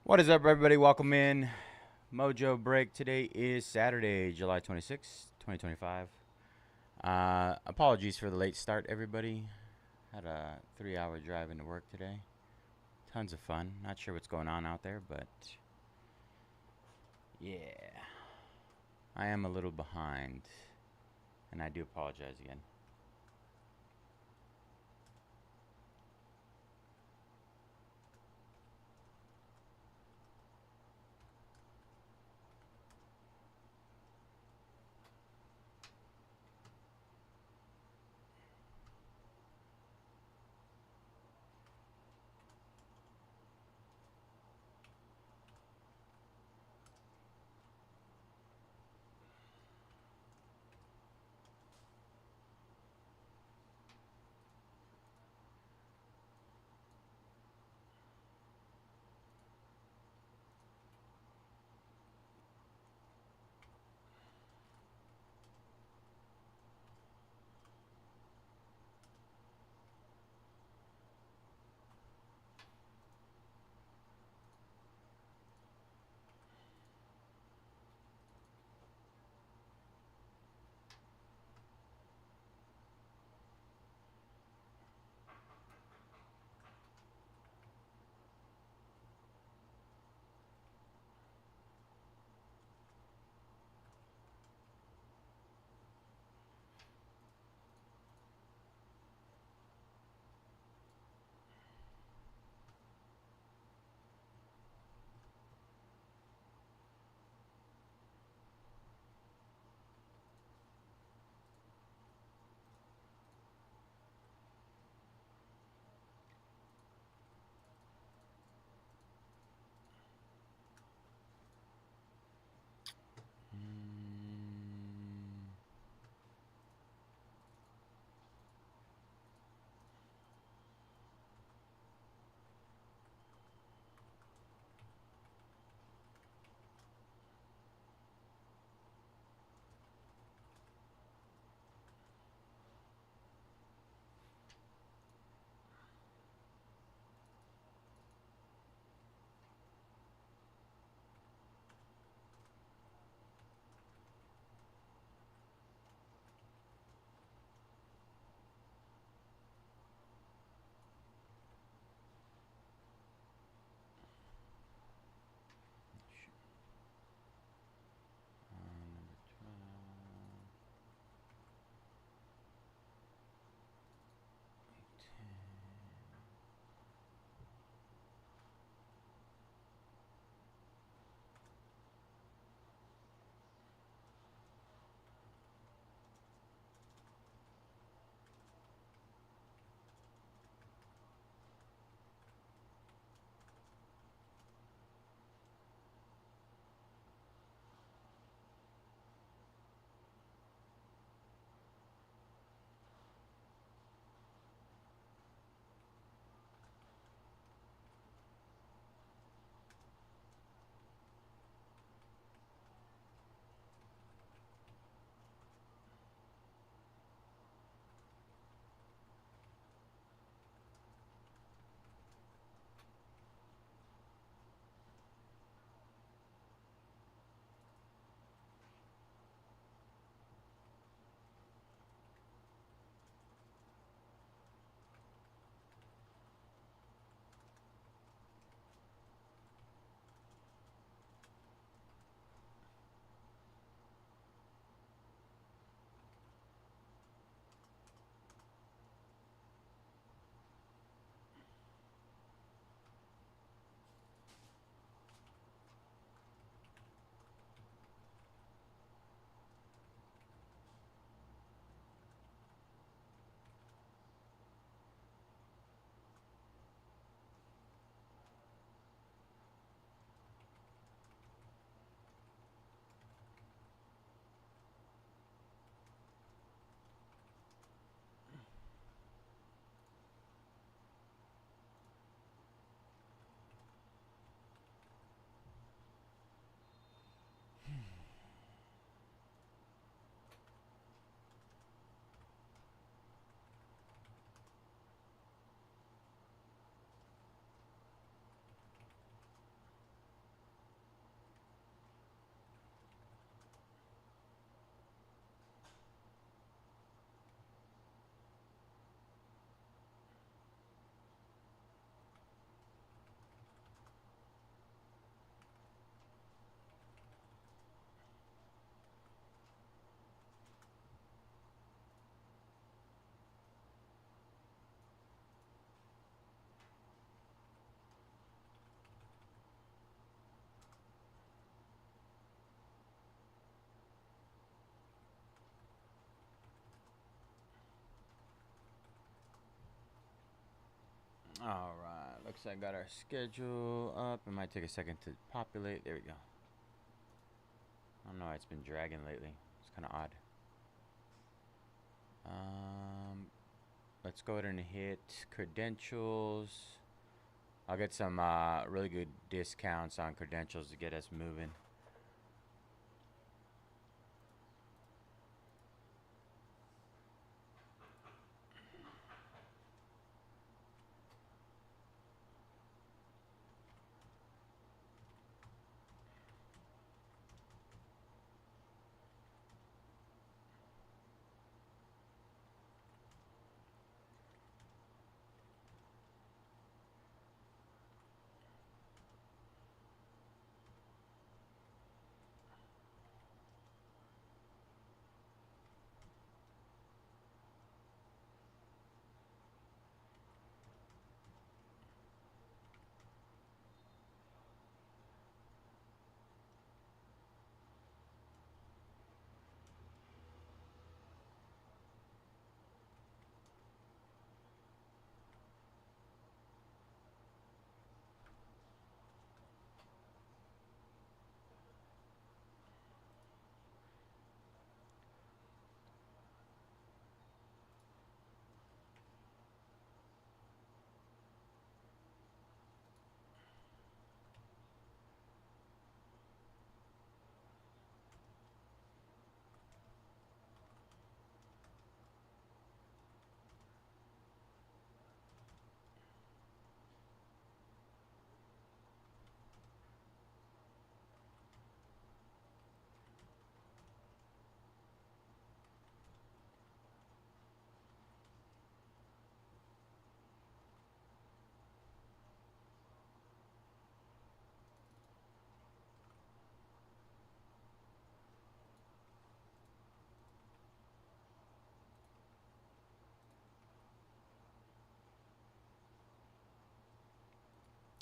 What is up, everybody? Welcome in. Mojobreak. Today is Saturday, July 26th, 2025. Apologies for the late start, everybody. Had a 3-hour drive into work today. Tons of fun. Not sure what's going on out there, but yeah. I am a little behind, and I do apologize again. Alright, looks like I got our schedule up. It might take a second to populate. There we go. I don't know why it's been dragging lately. It's kind of odd. Let's go ahead and hit credentials. I'll get some really good discounts on credentials to get us moving.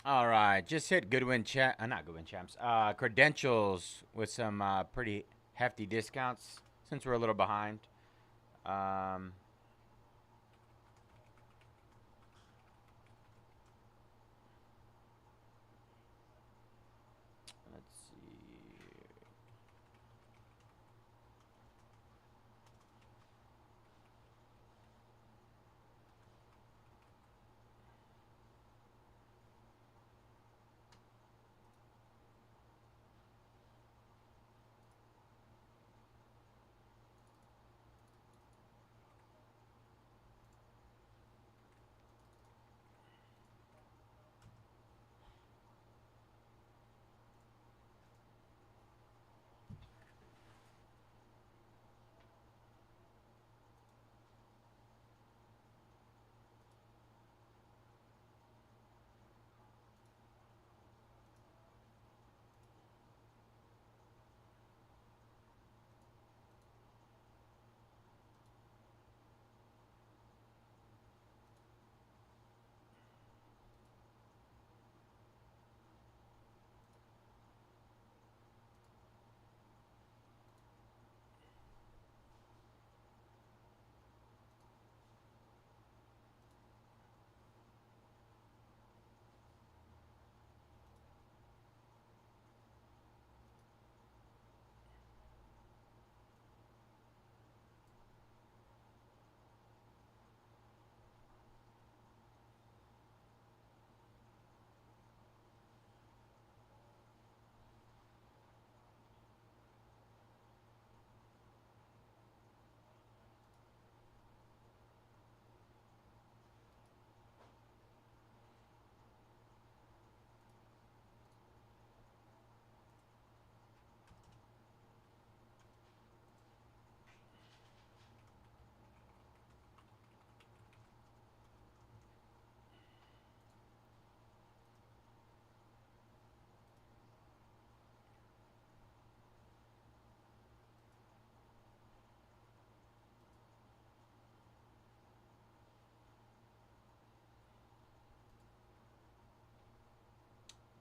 All right, just hit not Goodwin Champs, credentials with some pretty hefty discounts since we're a little behind. Um, let's see.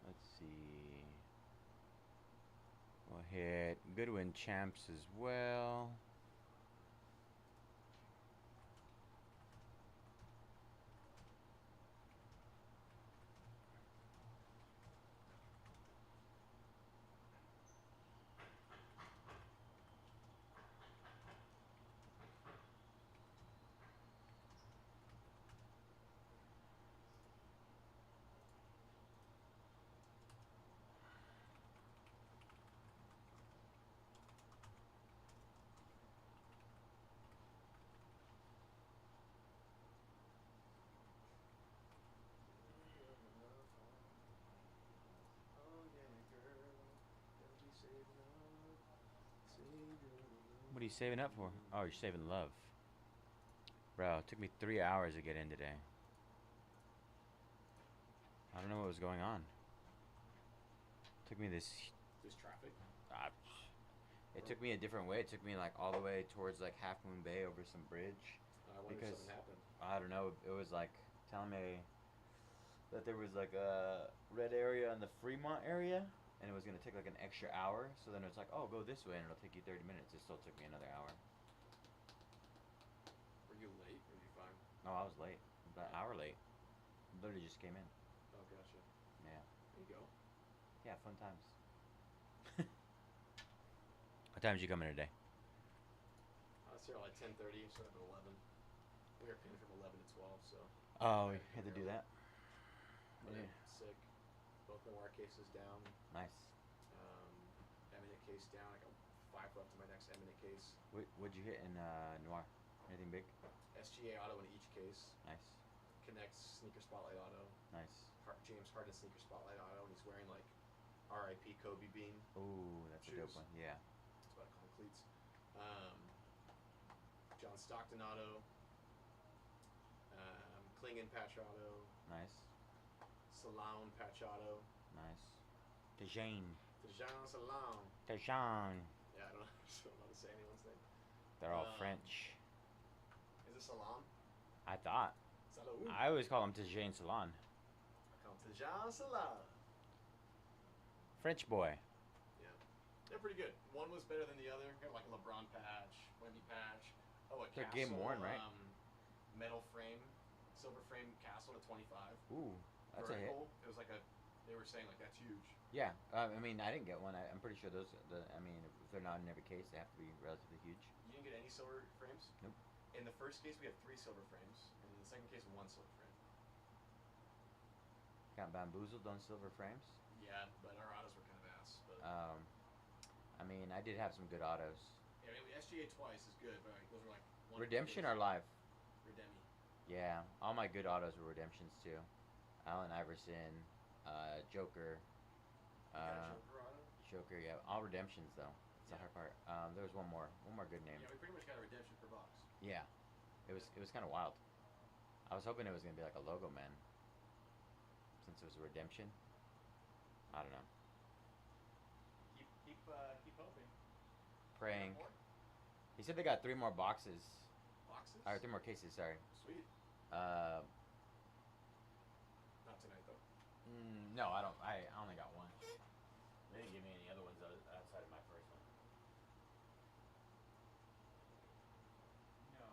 Let's see. We'll hit Goodwin Champs as well. What are you saving up for? Oh, you're saving love. Bro, it took me 3 hours to get in today. I don't know what was going on. It took me this. There's traffic. It took me a different way. It took me like all the way towards like Half Moon Bay over some bridge. I wonder if Because something happened. I don't know. It was like telling me that there was like a red area in the Fremont area, and it was gonna take like an extra hour. So then it's like, oh, go this way, and it'll take you 30 minutes. It still took me another hour. Were you late? Or were you fine? No, I was late. About an hour late. Literally just came in. Oh, gotcha. Yeah. There you go. Yeah, fun times. What time did you come in today? I was here at like 10:30. Started at 11. We were paying from 11 to 12, so. Oh, I you had to do that? Yeah. Yeah. Sick. Both Noir cases down. Nice. Eminent case down. I got 5 left in my next eminent case. What'd you hit in Noir? Anything big? SGA auto in each case. Nice. Connects sneaker spotlight auto. Nice. James Harden sneaker spotlight auto, and he's wearing like R.I.P. Kobe bean. Ooh, that's a dope one. Yeah. That's what I call cleats. John Stockton auto. Klingon patch auto. Nice. Salon patch auto. Nice. Dejan. Dejan Salon. Dejan. Yeah, I don't know how to say anyone's name. They're all French. Is it Salon? I thought. Salon. I always call him Dejan Salon. I call him Dejan Salon. French boy. Yeah. They're pretty good. One was better than the other. Got like a LeBron patch, Wemby patch. Oh, a They're Castle. game worn, right? Metal frame, silver frame Castle at 25. Ooh, that's a hit. Vertical. It was like a. They were saying like that's huge. Yeah, I mean, I didn't get one. I'm pretty sure those. I mean, if they're not in every case, they have to be relatively huge. You didn't get any silver frames? Nope. In the first case, we had 3 silver frames, and in the second case, 1 silver frame. Got bamboozled on silver frames. Yeah, but our autos were kind of ass. But I mean, I did have some good autos. yeah, I mean, SGA twice is good, but like, those were like Redemption or live? Redemi. Yeah, all my good autos were redemptions too. Allen Iverson, Joker. You got a Joker auto? Joker, yeah, all redemptions though. It's the hard part. There was one more good name. Yeah, we pretty much got a redemption per box. Yeah, it was kind of wild. I was hoping it was gonna be like a logo man, since it was a redemption. I don't know. Keep hoping. Praying. He said they got 3 more boxes. Boxes? Or 3 more cases. Sorry. Sweet. Uh. Not tonight though. No, I don't. I only got one. They didn't give me any other ones outside of my first one. No.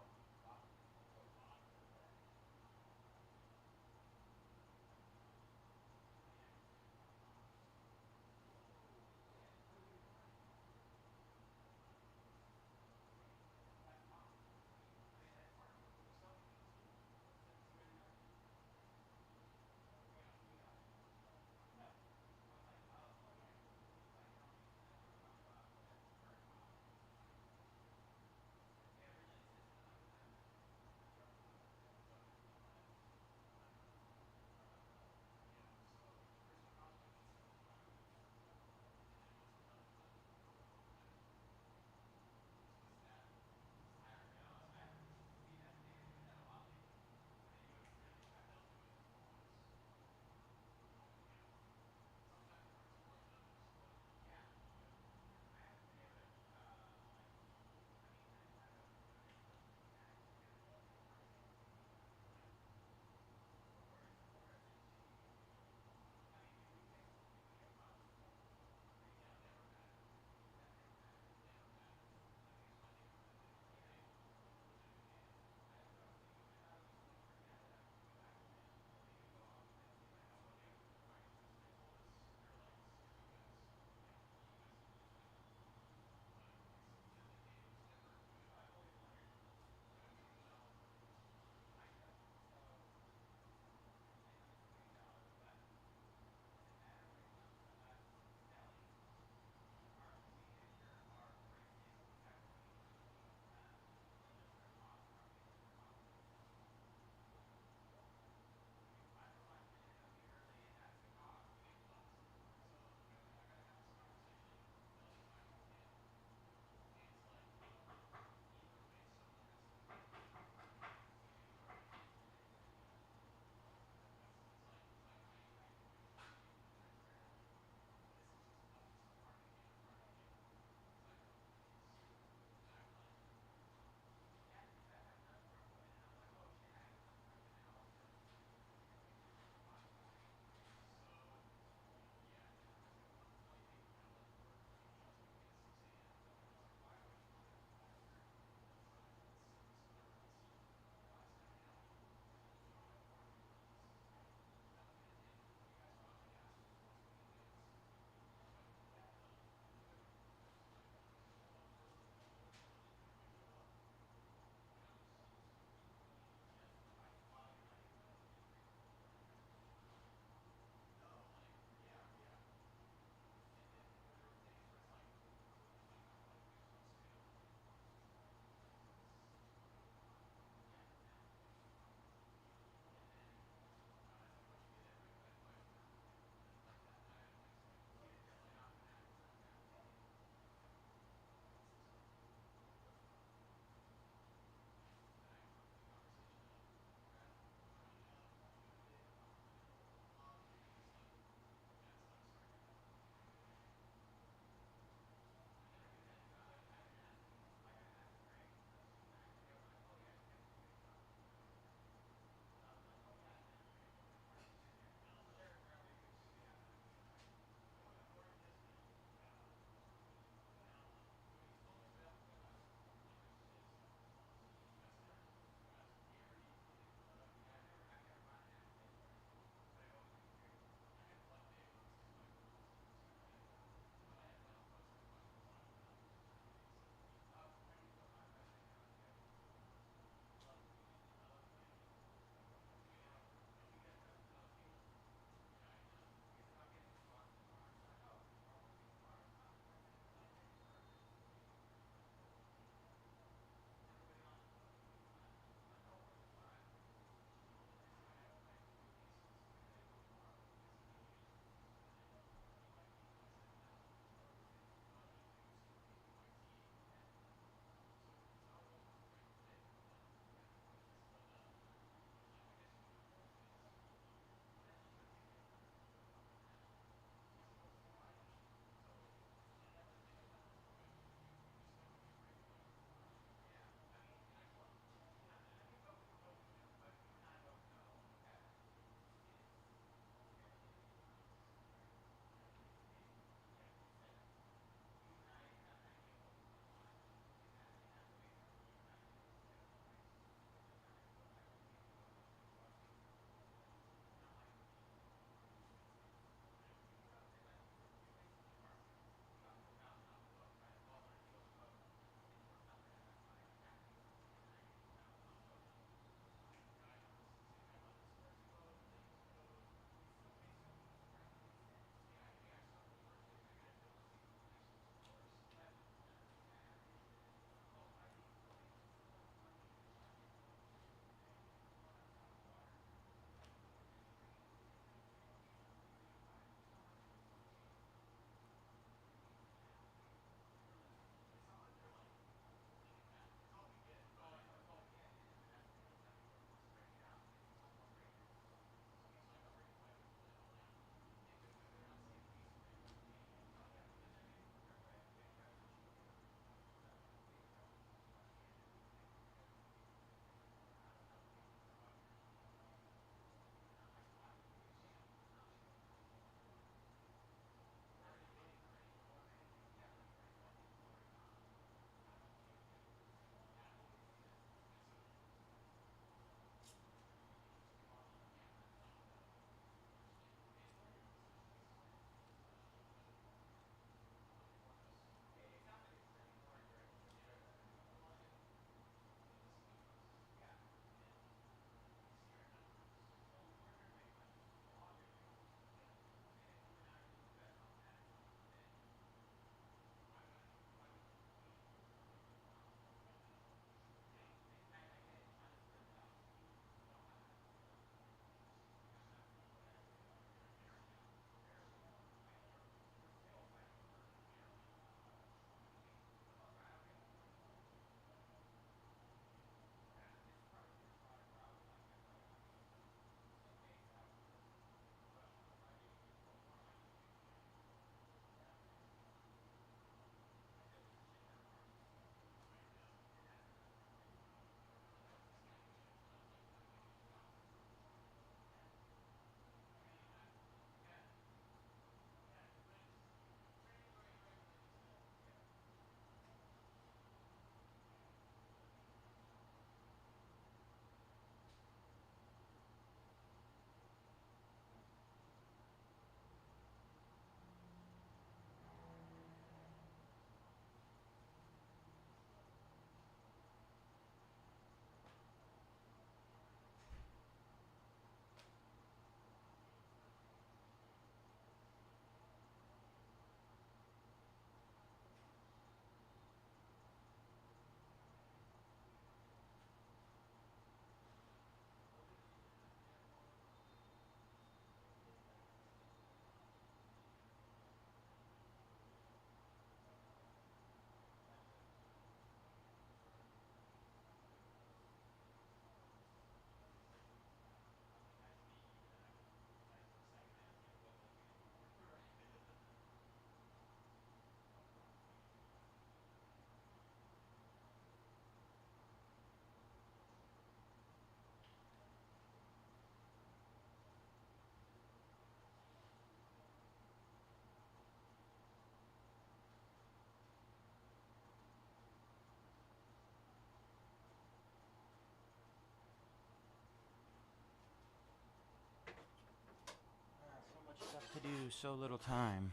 Ew, so little time.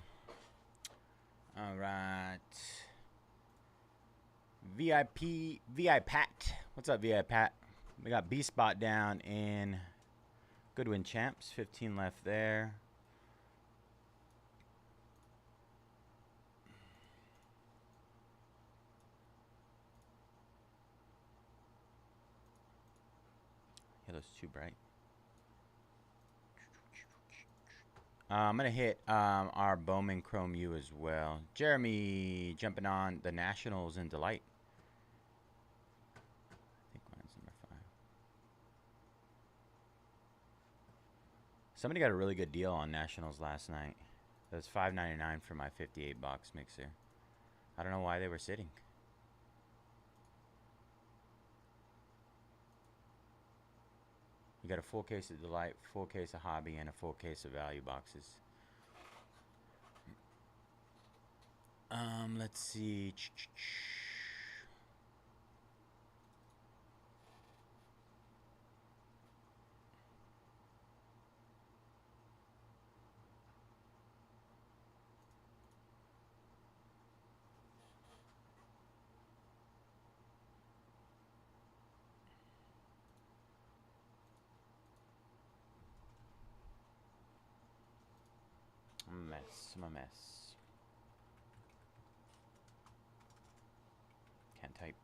All right. VI Pat. What's up, VI Pat? We got B spot down in Goodwin Champs. 15 left there. Yellow's too bright. I'm going to hit our Bowman Chrome U as well. Jeremy jumping on the Nationals in Delight. I think mine's number 5. Somebody got a really good deal on Nationals last night. It was $5.99 for my 58 box mixer. I don't know why they were sitting. You got a full case of Delight, full case of Hobby, and a full case of value boxes. Let's see. I'm a mess. Can't type.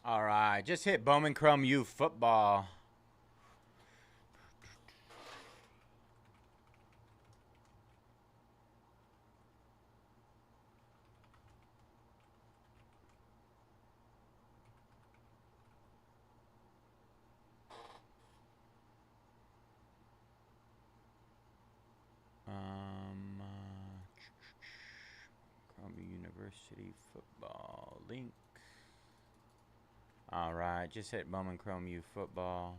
All right, just hit Bowman Chrome U football. Chrome U University football link. All right, just hit Bowman Chrome U football.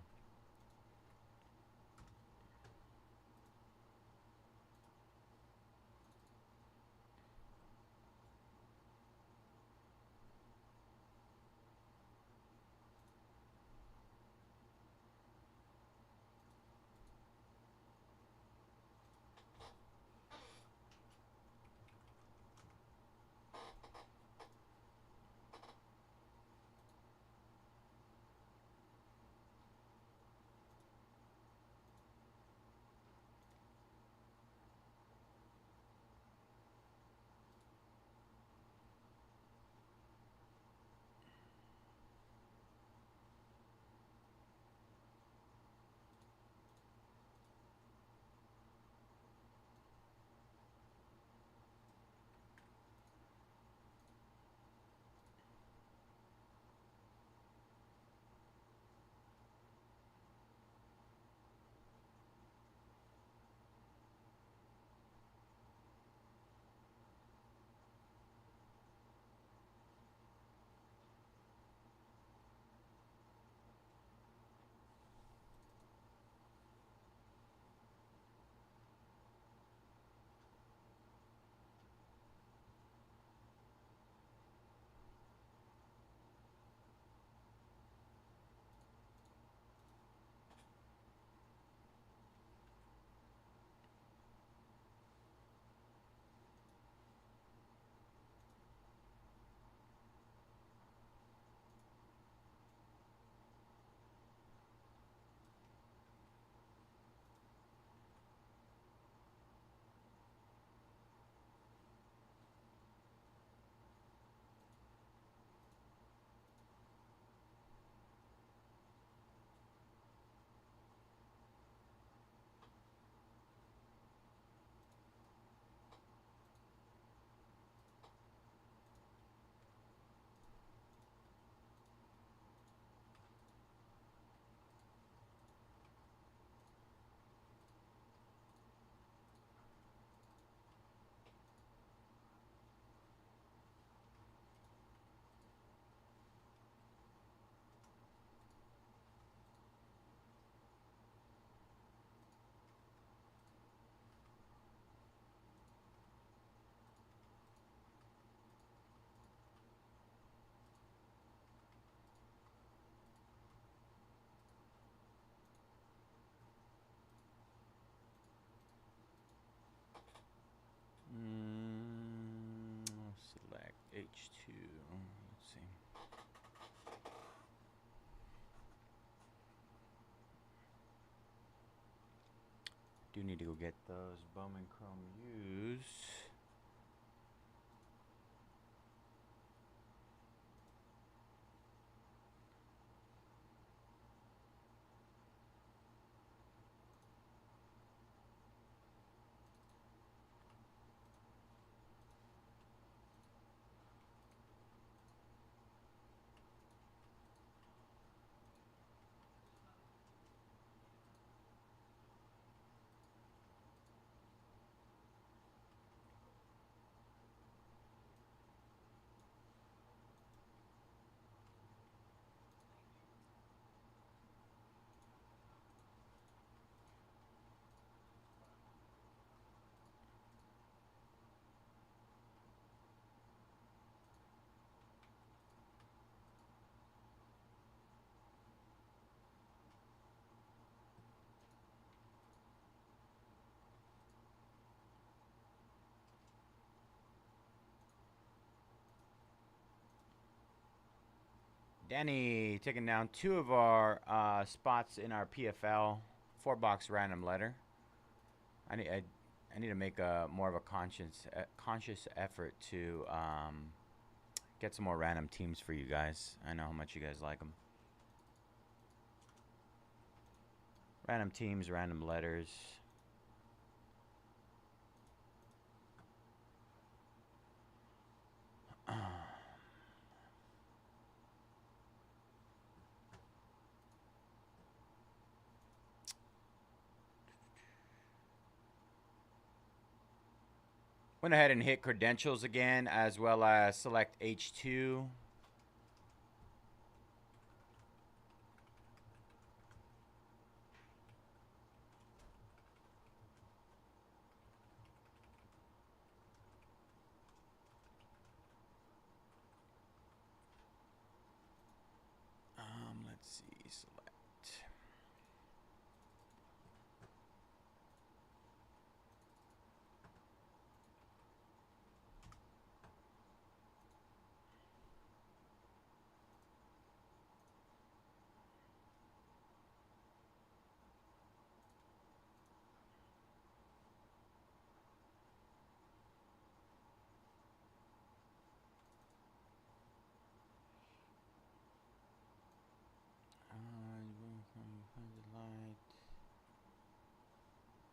Do need to go get those Bowman Chrome U's. Danny taking down 2 of our spots in our PFL 4-box random letter. I need to make a more of a conscious effort to get some more random teams for you guys. I know how much you guys like them. Random teams, random letters. Went ahead and hit credentials again, as well as select H2. Let's see, select.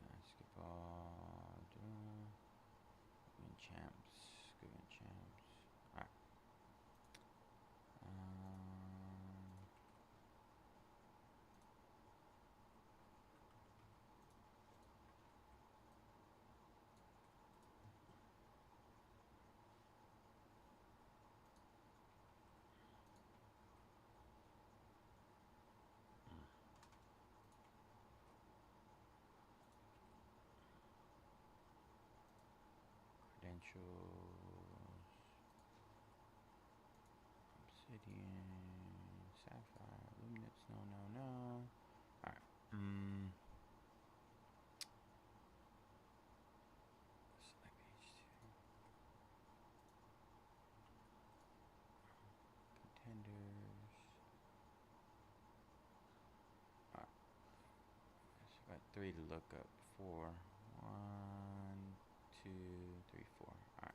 Basketball, Goodwin Champs. All right. Credentials, Obsidian, Sapphire, Luminance, no. Alright. Select H2. Contenders. Alright. So got 3 to look up. 4. 1, 2, 3, 4. Alright.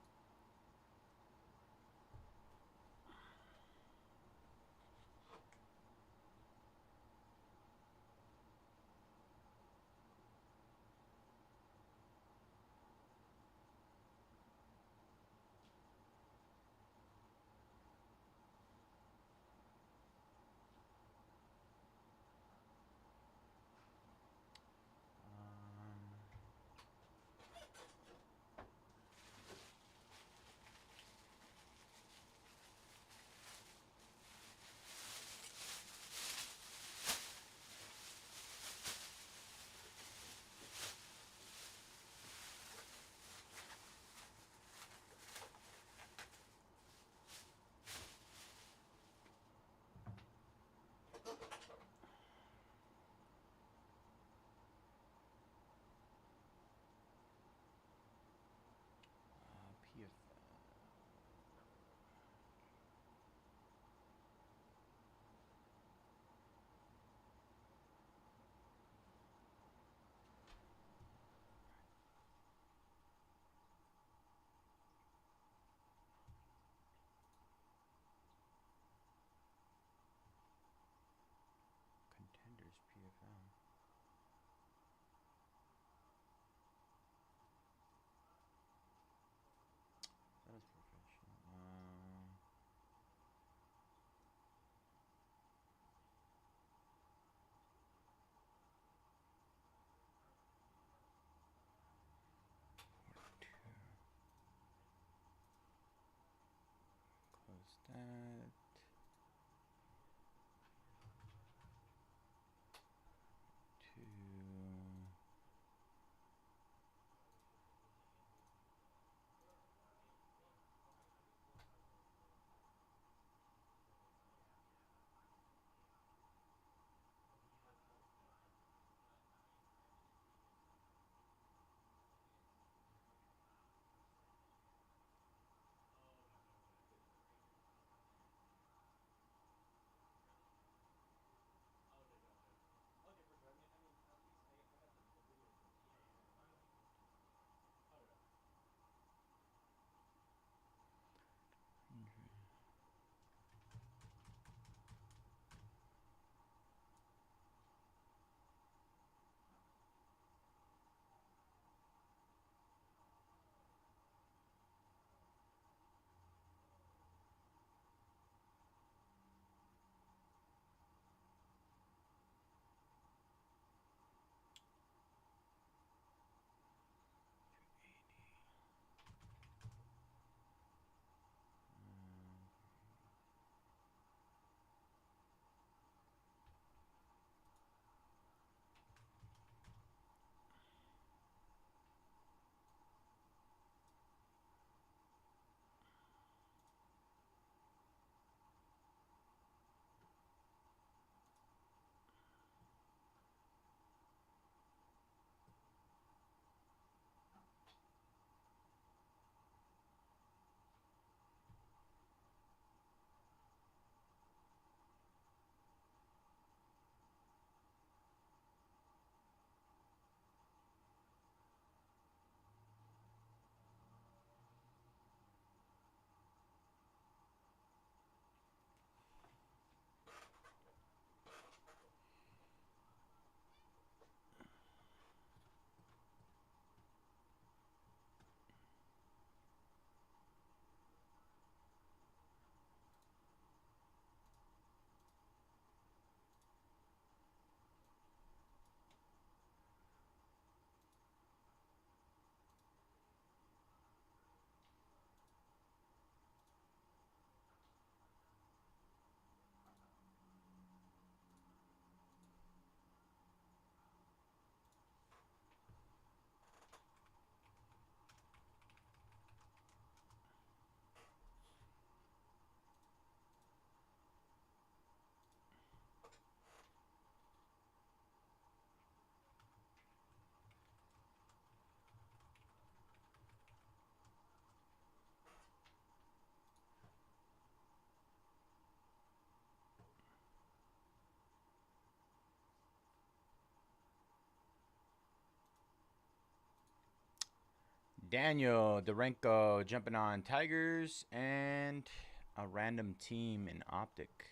Daniel Durenko jumping on Tigers and a random team in Optic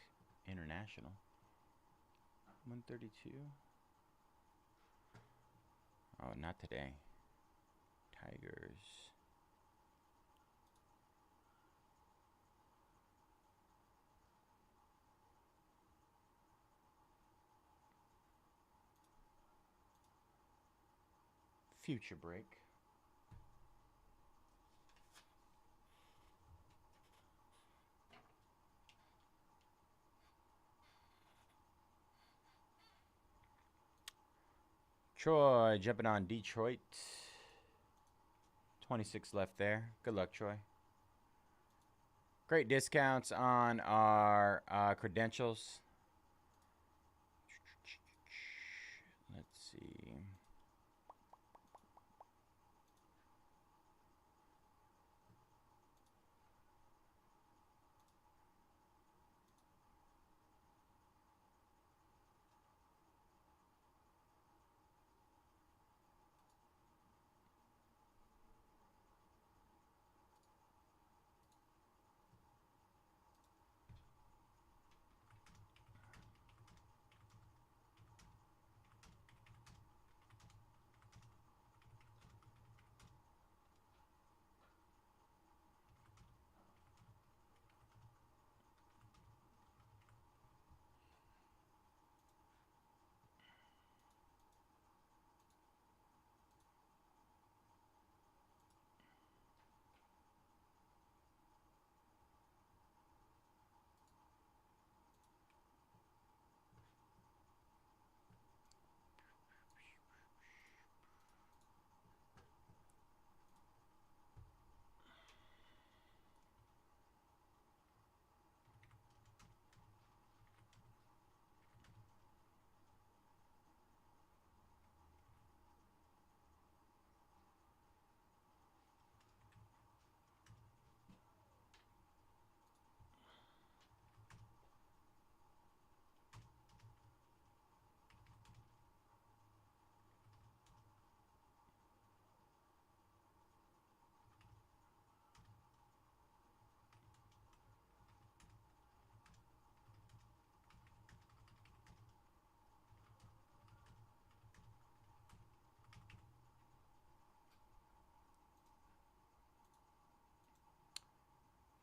International. 132. Oh, not today. Tigers. Future break. Troy jumping on Detroit. 26 left there. Good luck, Troy. Great discounts on our credentials. Let's see.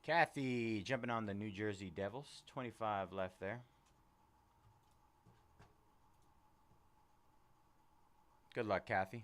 Kathy jumping on the New Jersey Devils. 25 left there. Good luck, Kathy.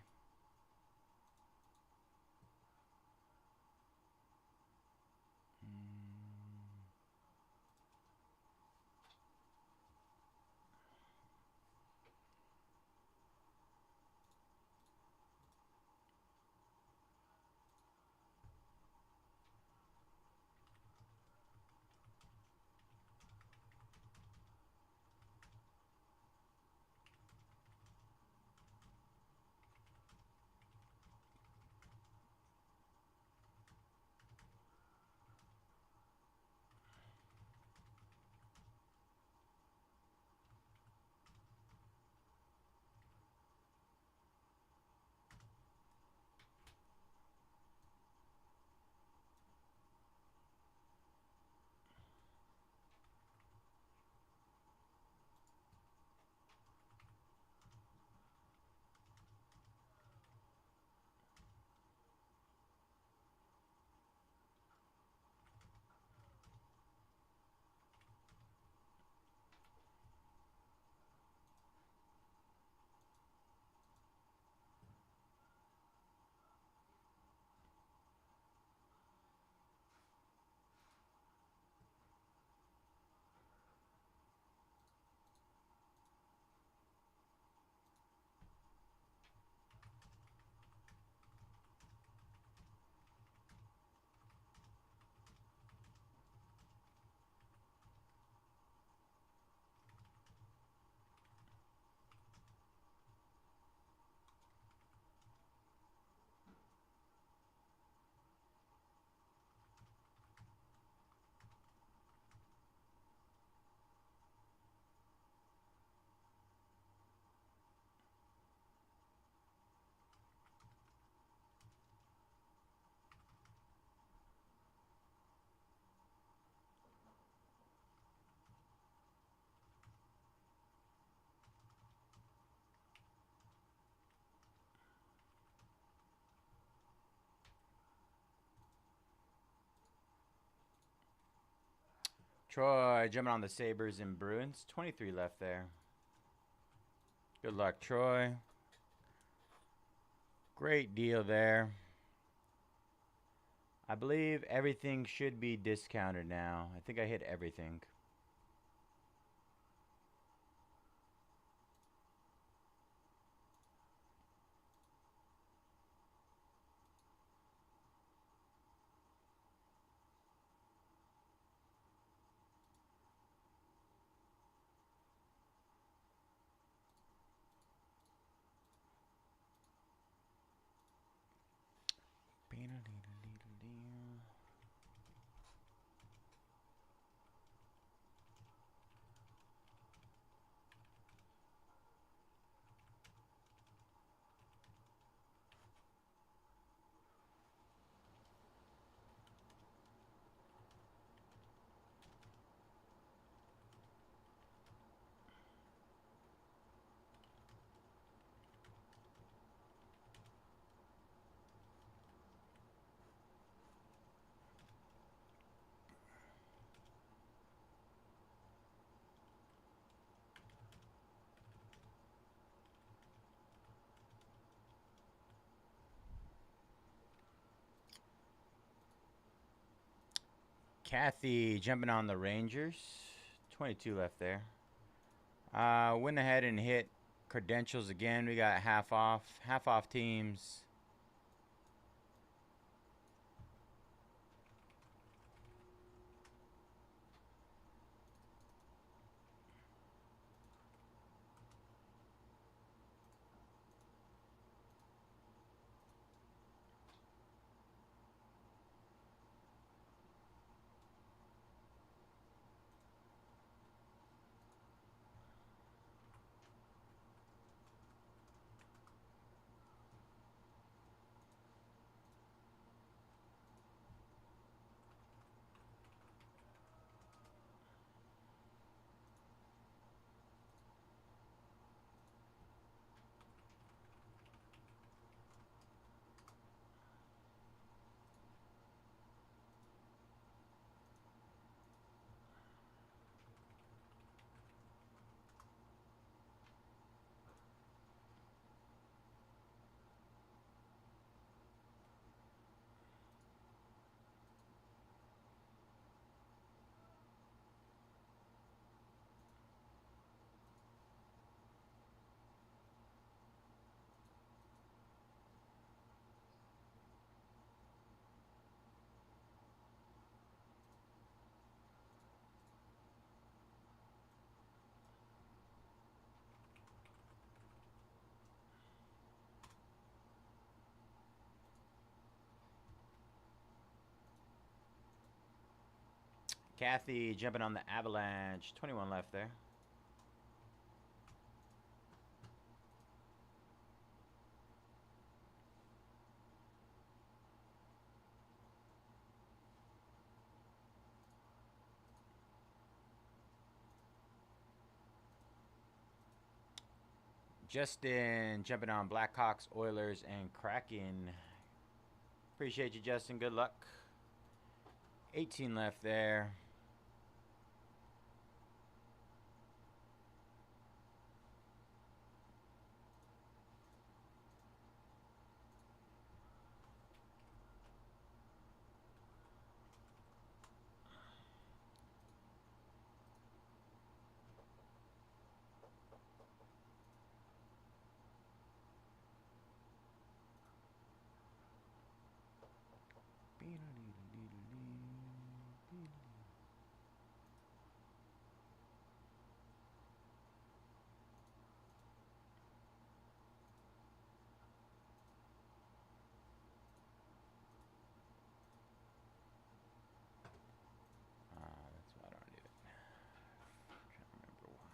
Troy jumping on the Sabres and Bruins. 23 left there. Good luck, Troy. Great deal there. I believe everything should be discounted now. I think I hit everything. Kathy jumping on the Rangers. 22 left there. Went ahead and hit credentials again. We got half off teams. Kathy jumping on the Avalanche. 21 left there. Justin jumping on Blackhawks, Oilers, and Kraken. Appreciate you, Justin. Good luck. 18 left there. That's why I don't do it. I'm trying to remember why.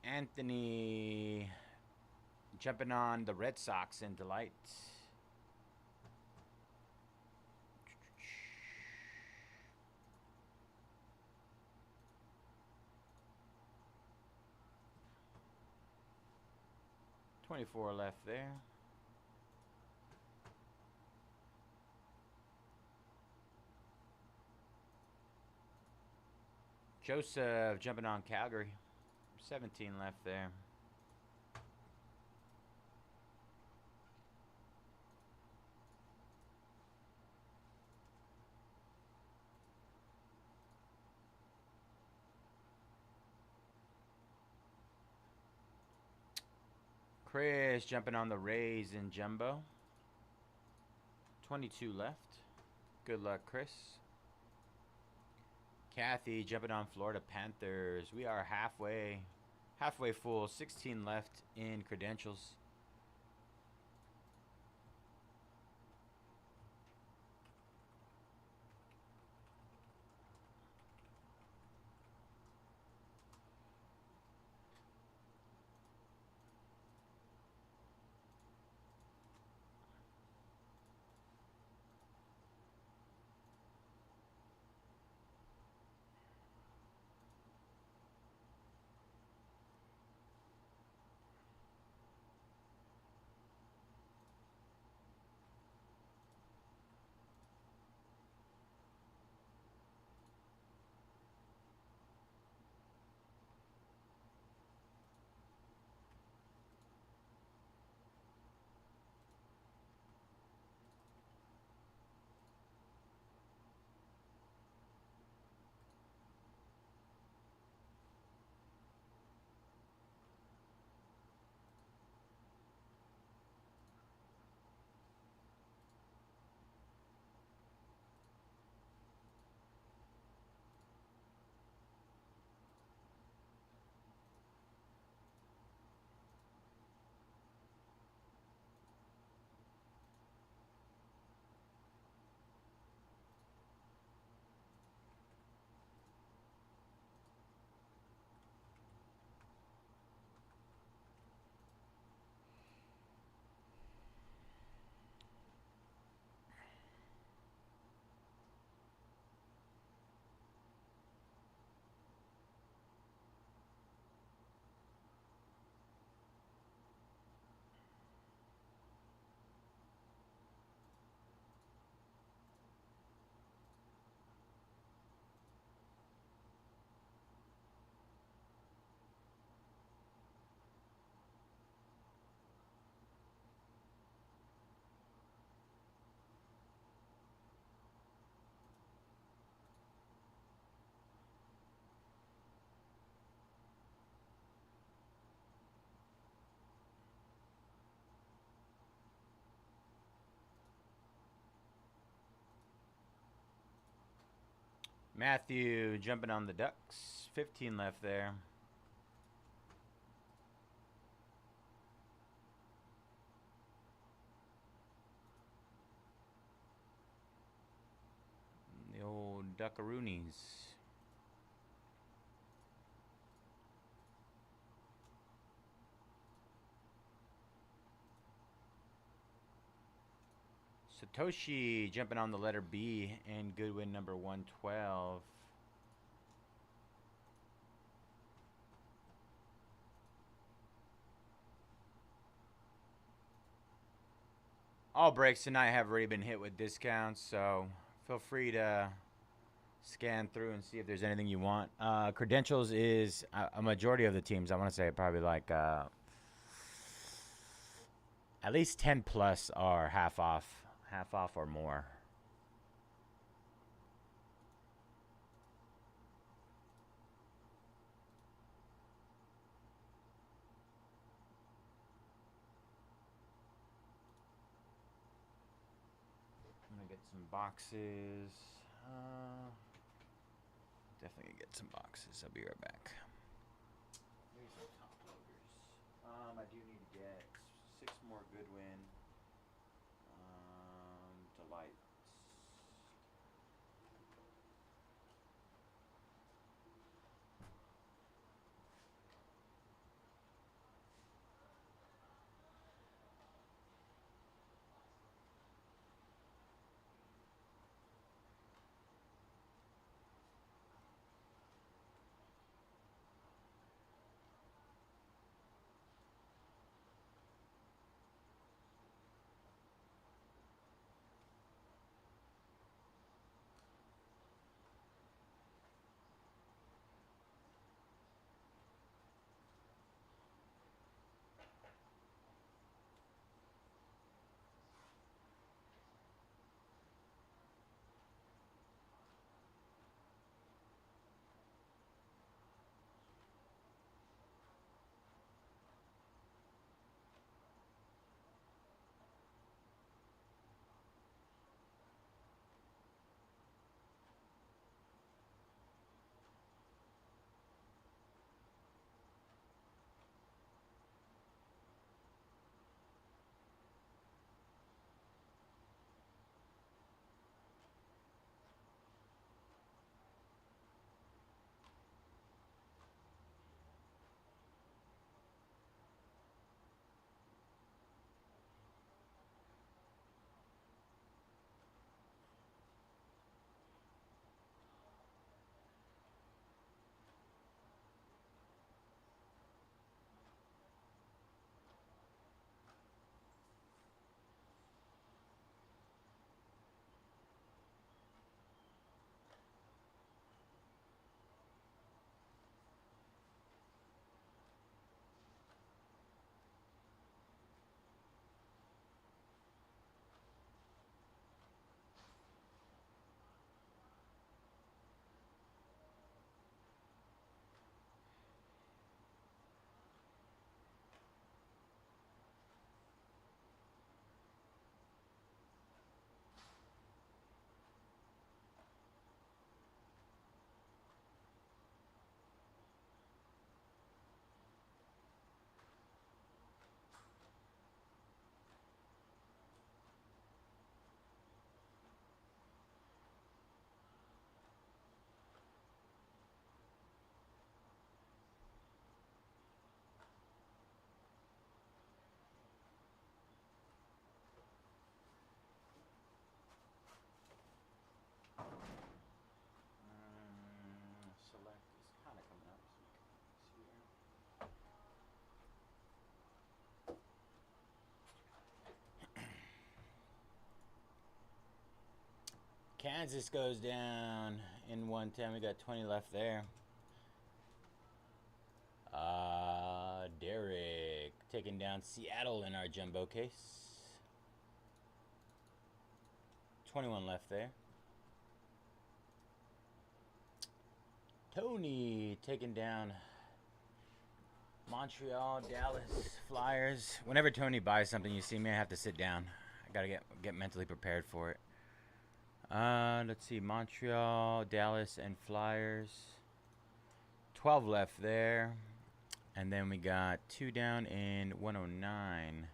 Anthony jumping on the Red Sox and Delight. 24 left there. Joseph jumping on Calgary. 17 left there. Chris jumping on the Rays in Jumbo. 22 left. Good luck, Chris. Kathy jumping on Florida Panthers. We are halfway full. 16 left in credentials. Matthew jumping on the Ducks. 15 left there. The old Duckaroonies. Satoshi jumping on the letter B and Goodwin number 112. All breaks tonight have already been hit with discounts, so feel free to scan through and see if there's anything you want. Credentials is a majority of the teams. I want to say probably like at least 10 plus are half off or more. I'm gonna get some boxes. Definitely gonna get some boxes. I'll be right back. Here's some top loaders. I do need to get 6 more Goodwin. Delights. Kansas goes down in 110. We got 20 left there. Derek taking down Seattle in our jumbo case. 21 left there. Tony taking down Montreal, Dallas Flyers. Whenever Tony buys something, you see me, I have to sit down. I gotta get mentally prepared for it. Let's see, Montreal, Dallas, and Flyers. 12 left there. And then we got 2 down in 109.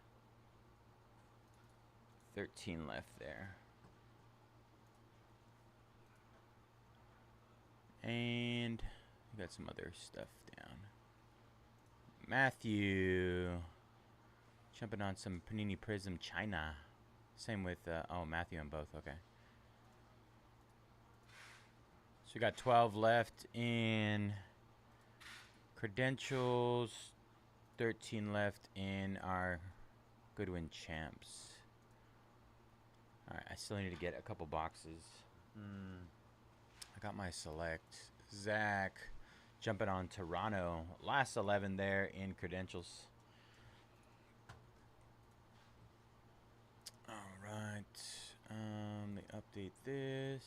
13 left there. And we got some other stuff down. Matthew jumping on some Panini Prism China. Same with, oh, Matthew on both, okay. So we got 12 left in credentials, 13 left in our Goodwin Champs. Alright, I still need to get a couple boxes. I got my select. Zach jumping on Toronto. Last 11 there in credentials. Alright. Let me update this.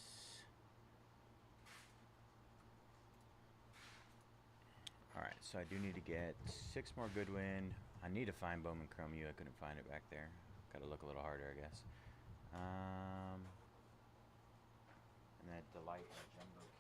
Alright, so I do need to get 6 more Goodwin. I need to find Bowman Chrome U. I couldn't find it back there. Gotta look a little harder, I guess. And that Delight in a jumbo case.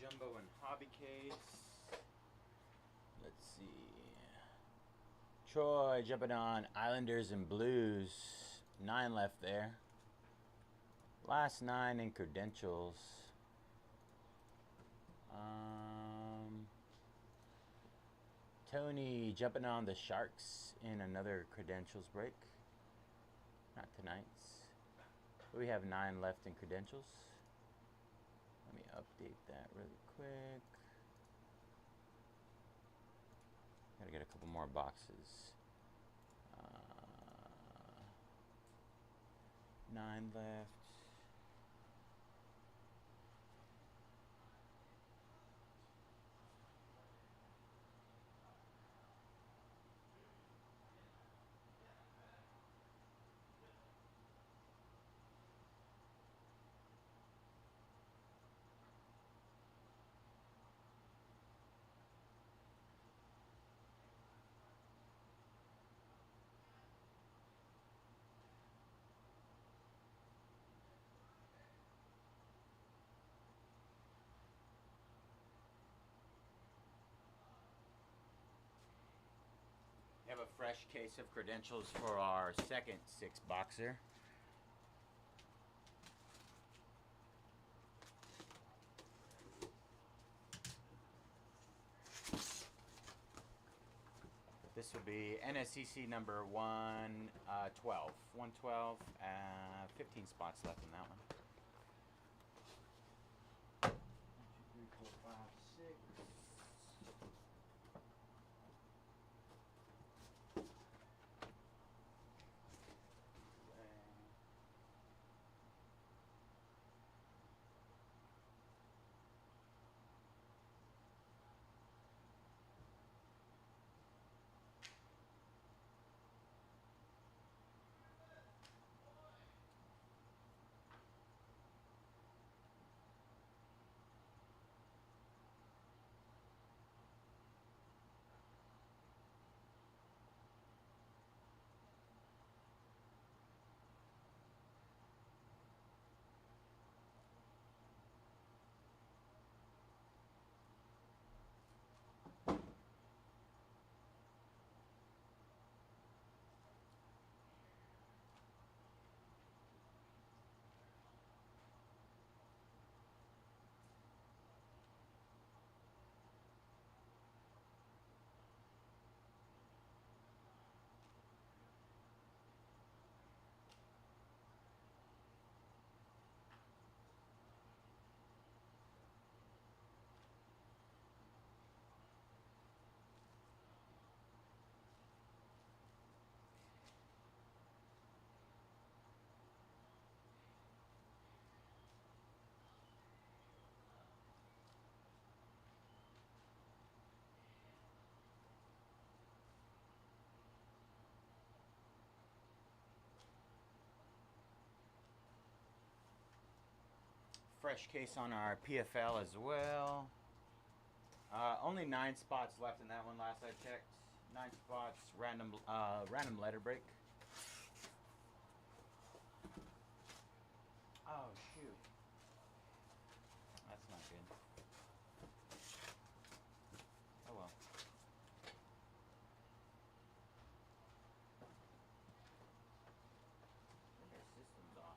Jumbo and hobby case. Let's see. Troy jumping on Islanders and Blues. 9 left there. Last 9 in credentials. Tony jumping on the Sharks in another credentials break. Not tonight's. We have 9 left in credentials. Let me update that really quick. Gotta get a couple more boxes. 9 left. We have a fresh case of credentials for our second 6-boxer. This will be NSCC number 112. 112, 15 spots left in that one. 1, 2, 3, 4, 5, 6. Fresh case on our PFL as well. Only 9 spots left in that one last I checked. 9 spots, random letter break. Oh shoot. That's not good. Oh well. Their system's off.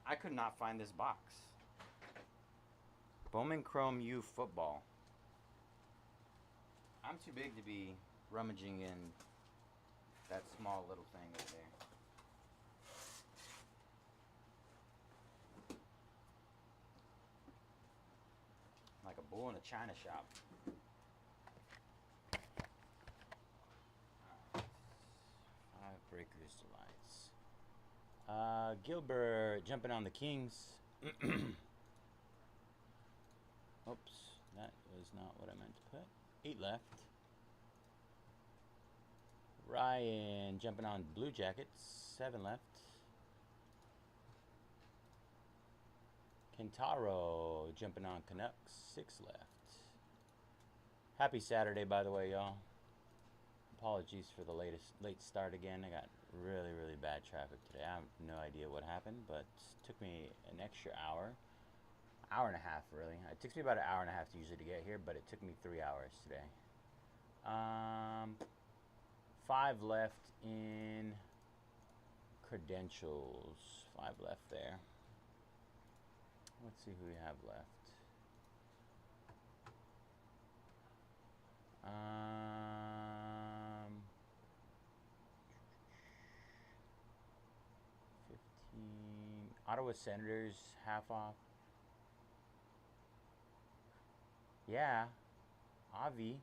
I could not find this box. Bowman Chrome U football. I'm too big to be rummaging in that small little thing over there. Like a bull in a china shop. Five Breakers Delights. Gilbert jumping on the Kings. Oops, that was not what I meant to put. 8 left. Ryan jumping on Blue Jackets. 7 left. Kentaro jumping on Canucks. 6 left. Happy Saturday, by the way, y'all. Apologies for the late start again. I got really bad traffic today. I have no idea what happened, but it took me an extra hour and a half, really. It takes me about an hour and a half usually to get here, but it took me 3 hours today. 5 left in credentials. 5 left there. Let's see who we have left. 15. Ottawa Senators, half off. Yeah, Avi.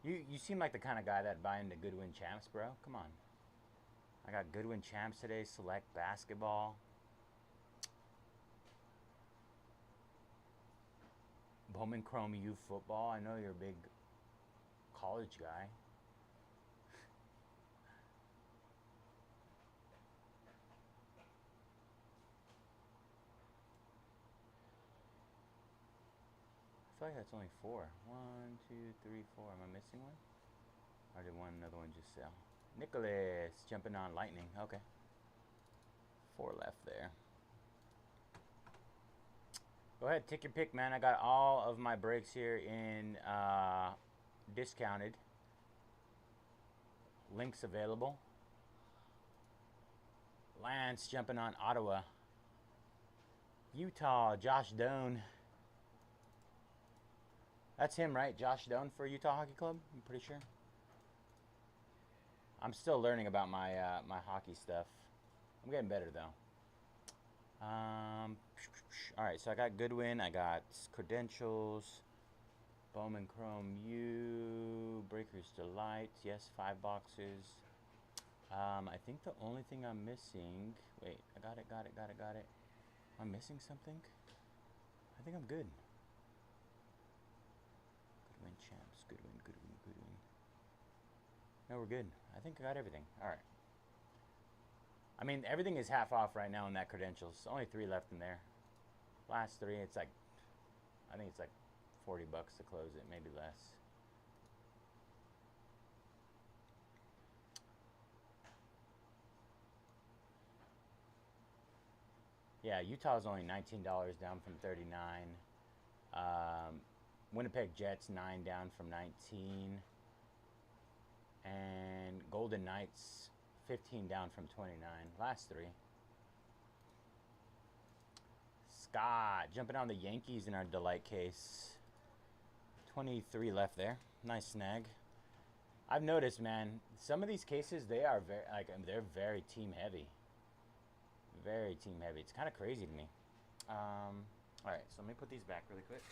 You seem like the kind of guy that'd buy into Goodwin Champs, bro. Come on. I got Goodwin Champs today, select basketball. Bowman Chrome U football. I know you're a big college guy. I feel like that's only 4. 1, 2, 3, 4. Am I missing one? Or did another one just sell? Nicholas jumping on Lightning. Okay. 4 left there. Go ahead, take your pick, man. I got all of my breaks here in discounted. Links available. Lance jumping on Ottawa. Utah, Josh Doan. That's him, right? Josh Doan for Utah Hockey Club? I'm pretty sure. I'm still learning about my my hockey stuff. I'm getting better, though. Alright, so I got Goodwin. I got credentials. Bowman Chrome U. Breakers Delight. Yes, 5 boxes. I think the only thing I'm missing... Wait, I got it. Am I missing something? I think I'm good. Goodwin Champs. Goodwin. No, we're good. I think I got everything. Alright. I mean, everything is half off right now in that credentials. Only 3 left in there. Last 3, it's like... I think it's like $40 to close it. Maybe less. Yeah, Utah's only $19 down from 39. Winnipeg Jets 9 down from 19. And Golden Knights 15 down from 29. Last 3. Scott jumping on the Yankees in our Delight case. 23 left there. Nice snag. I've noticed, man, some of these cases, they are they're very team heavy. Very team heavy. It's kind of crazy to me. Alright, so let me put these back really quick.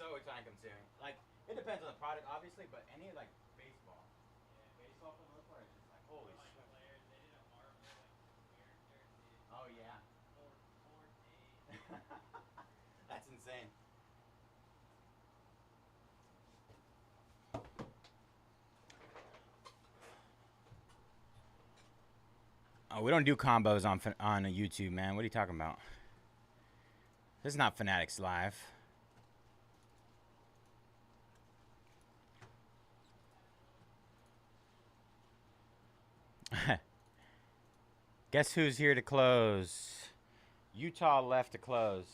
so time consuming. Like, it depends on the product, obviously, but any like baseball. Yeah, baseball for the most part is just like holy shit. Players, they did a Marvel character too. Oh yeah. Four days. That's insane. Oh, we don't do combos on YouTube, man. What are you talking about? This is not Fanatics Live. Guess who's here to close? Utah left to close.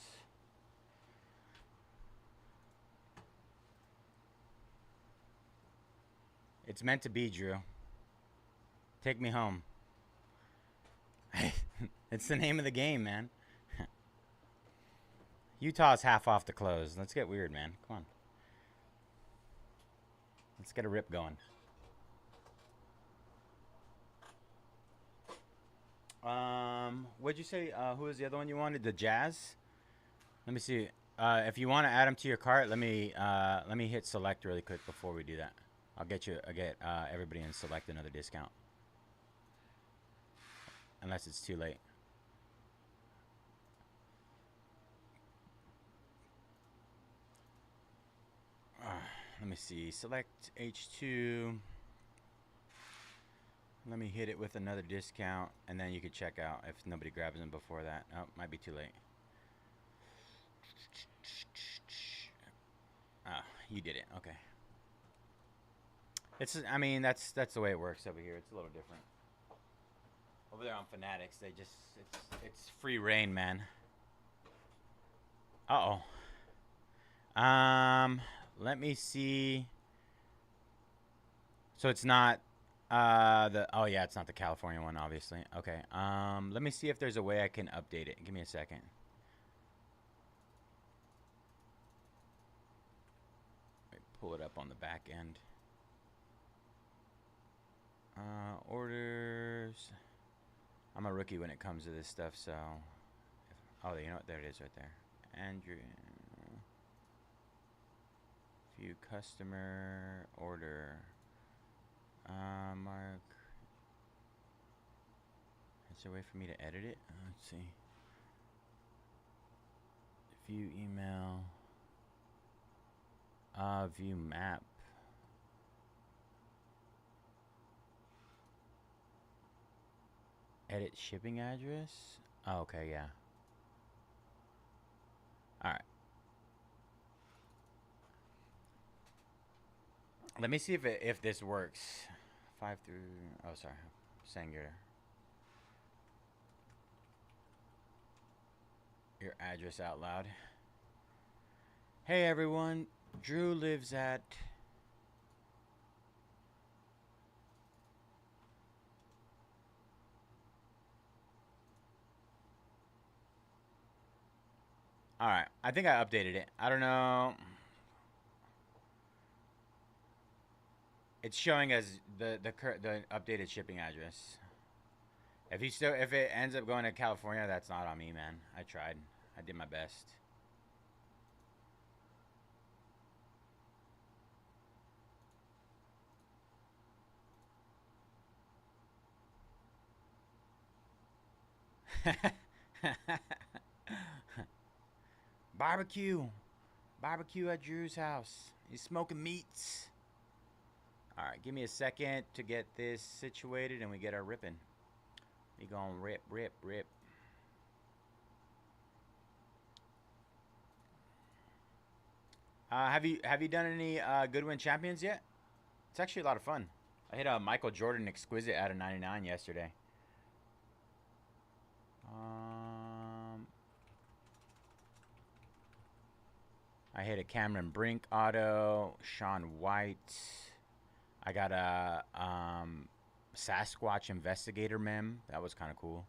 It's meant to be, Drew. Take me home. It's the name of the game, man. Utah's half off the close. Let's get weird, man. Come on. Let's get a rip going. What'd you say? Who was the other one you wanted? The Jazz? Let me see. If you want to add them to your cart, let me hit select really quick before we do that. I'll get everybody in select another discount. Unless it's too late. Let me see. Select H2. Let me hit it with another discount, and then you can check out if nobody grabs them before that. Oh, might be too late. Ah, you did it. Okay. I mean, that's the way it works over here. It's a little different. Over there on Fanatics, it's free reign, man. Uh-oh. Let me see. So it's not oh yeah, it's not the California one, obviously. Okay. Let me see if there's a way I can update it. Give me a second. Wait, pull it up on the back end. Orders. I'm a rookie when it comes to this stuff, so oh, you know what? There it is right there. Andrew. View customer order. Mark. Is there a way for me to edit it? Let's see. View email. View map. Edit shipping address? Oh, okay, yeah. Alright. Let me see if this works. 5 through... Oh, sorry. Saying your address out loud. Hey, everyone. Drew lives at... Alright. I think I updated it. I don't know... It's showing as the updated shipping address. If it ends up going to California, that's not on me, man. I tried. I did my best. Barbecue at Drew's house. He's smoking meats. Alright, give me a second to get this situated and we get our ripping. We gonna rip. Have you done any Goodwin Champions yet? It's actually a lot of fun. I hit a Michael Jordan Exquisite out of 99 yesterday. I hit a Cameron Brink auto, Sean White. I got a Sasquatch Investigator mem. That was kind of cool.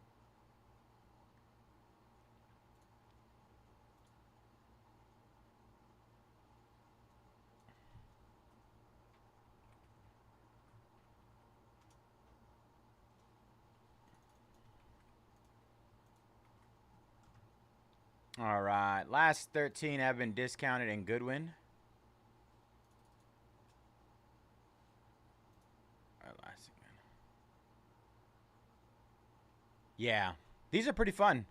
All right, last 13 have been discounted in Goodwin. last again. Yeah, these are pretty fun.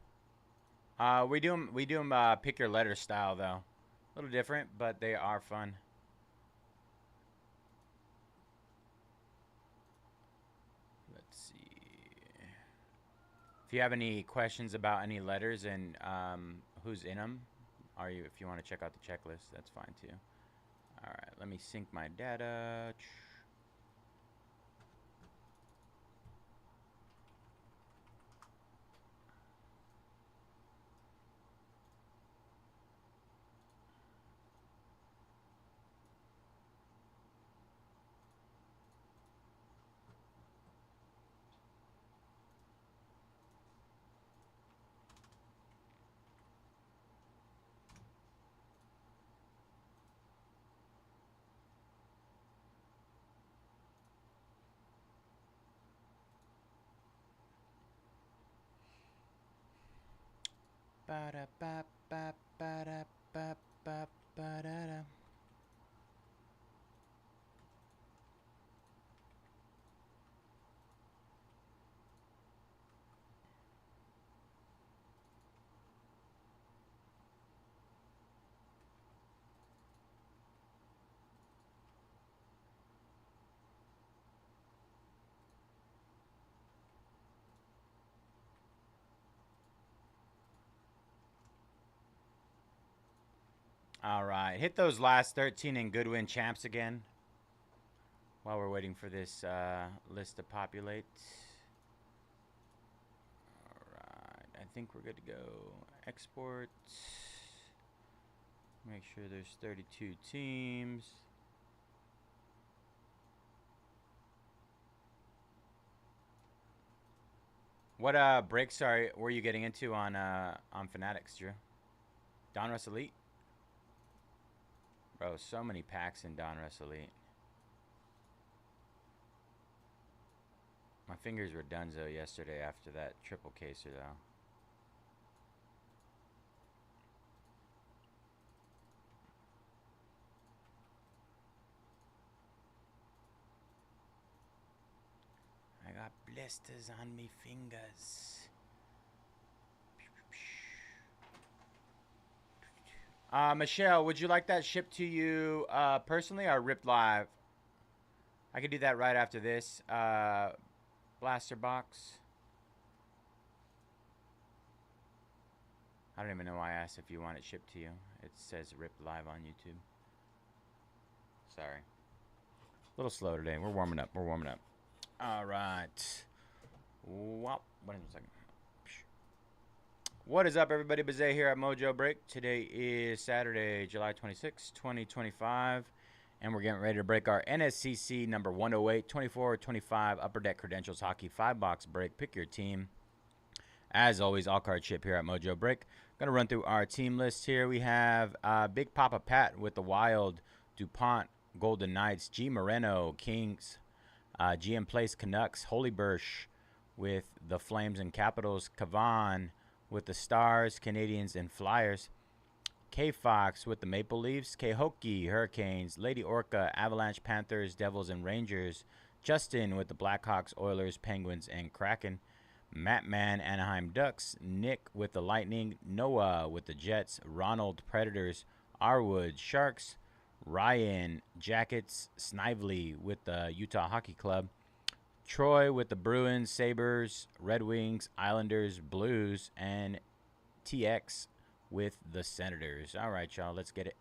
We do them pick your letter style though, a little different, but they are fun. Let's see. If you have any questions about any letters and who's in them, if you want to check out the checklist, that's fine too. All right, let me sync my data. Ba-da-ba-ba-ba-da-ba-ba-da-da. All right, hit those last 13 in Goodwin Champs again while we're waiting for this list to populate. All right, I think we're good to go. Export. Make sure there's 32 teams. What breaks were you getting into on Fanatics, Drew? Donruss Elite? Bro, so many packs in Donruss Elite. My fingers were donezo yesterday after that triple caser, though. I got blisters on me fingers. Michelle, would you like that shipped to you personally or ripped live? I could do that right after this. Blaster box. I don't even know why I asked if you want it shipped to you. It says ripped live on YouTube. Sorry. A little slow today. We're warming up. We're warming up. All right. Well, wait a second. What is up, everybody? Bayze here at Mojobreak. Today is Saturday, July 26, 2025, and we're getting ready to break our NSCC number 108, 24-25 Upper Deck Credentials Hockey 5-box break. Pick your team. As always, all card ship here at Mojobreak. Going to run through our team list here. We have Big Papa Pat with the Wild, DuPont, Golden Knights, G Moreno, Kings, GM Place, Canucks, Holy Bursch with the Flames and Capitals, Kavan with the Stars, Canadians, and Flyers. K-Fox with the Maple Leafs. K-Hockey, Hurricanes. Lady Orca, Avalanche, Panthers, Devils, and Rangers. Justin with the Blackhawks, Oilers, Penguins, and Kraken. Mattman, Anaheim Ducks. Nick with the Lightning. Noah with the Jets. Ronald, Predators. Arwood, Sharks. Ryan, Jackets. Snively with the Utah Hockey Club. Troy with the Bruins, Sabres, Red Wings, Islanders, Blues, and TX with the Senators. All right, y'all, let's get it.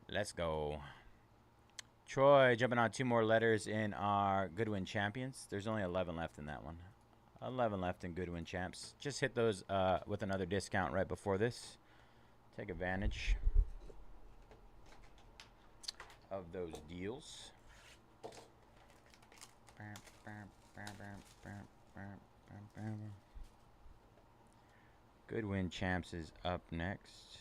Let's go. Troy jumping on 2 more letters in our Goodwin Champions. There's only 11 left in that one. 11 left in Goodwin Champs. Just hit those with another discount right before this. Take advantage of those deals. Goodwin Champs is up next.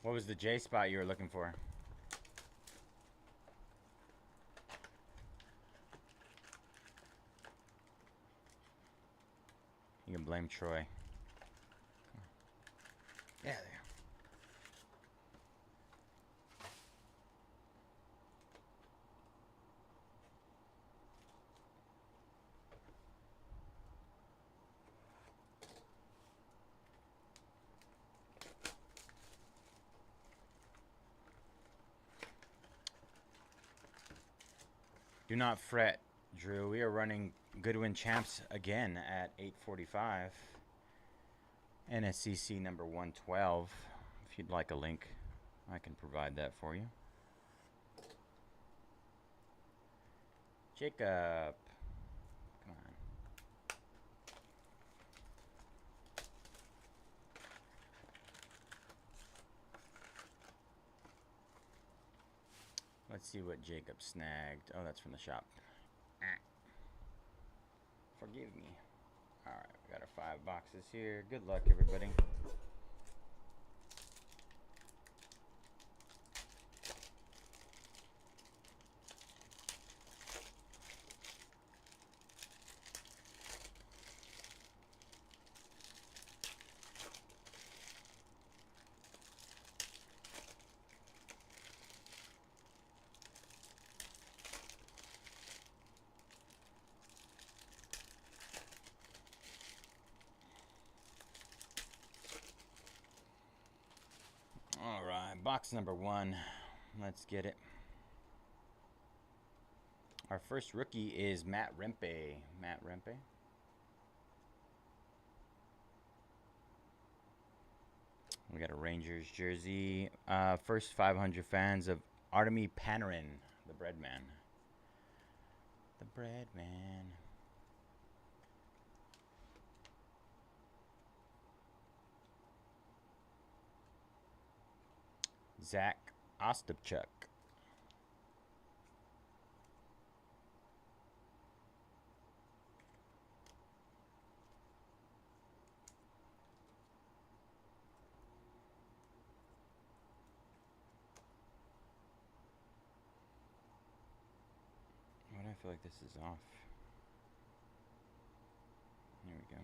What was the J spot you were looking for? You can blame Troy. Yeah, there. Do not fret, Drew. We are running Goodwin Champs again at 8:45. NSCC number 112. If you'd like a link, I can provide that for you. Jacob. Come on. Let's see what Jacob snagged. Oh, that's from the shop. Forgive me. Alright, we got our 5 boxes here. Good luck, everybody. Alright, box number 1. Let's get it. Our first rookie is Matt Rempe. Matt Rempe. We got a Rangers jersey. First 500 fans of Artemi Panarin, the bread man. The bread man. Zach Ostapchuk. Why do I feel like this is off? Here we go.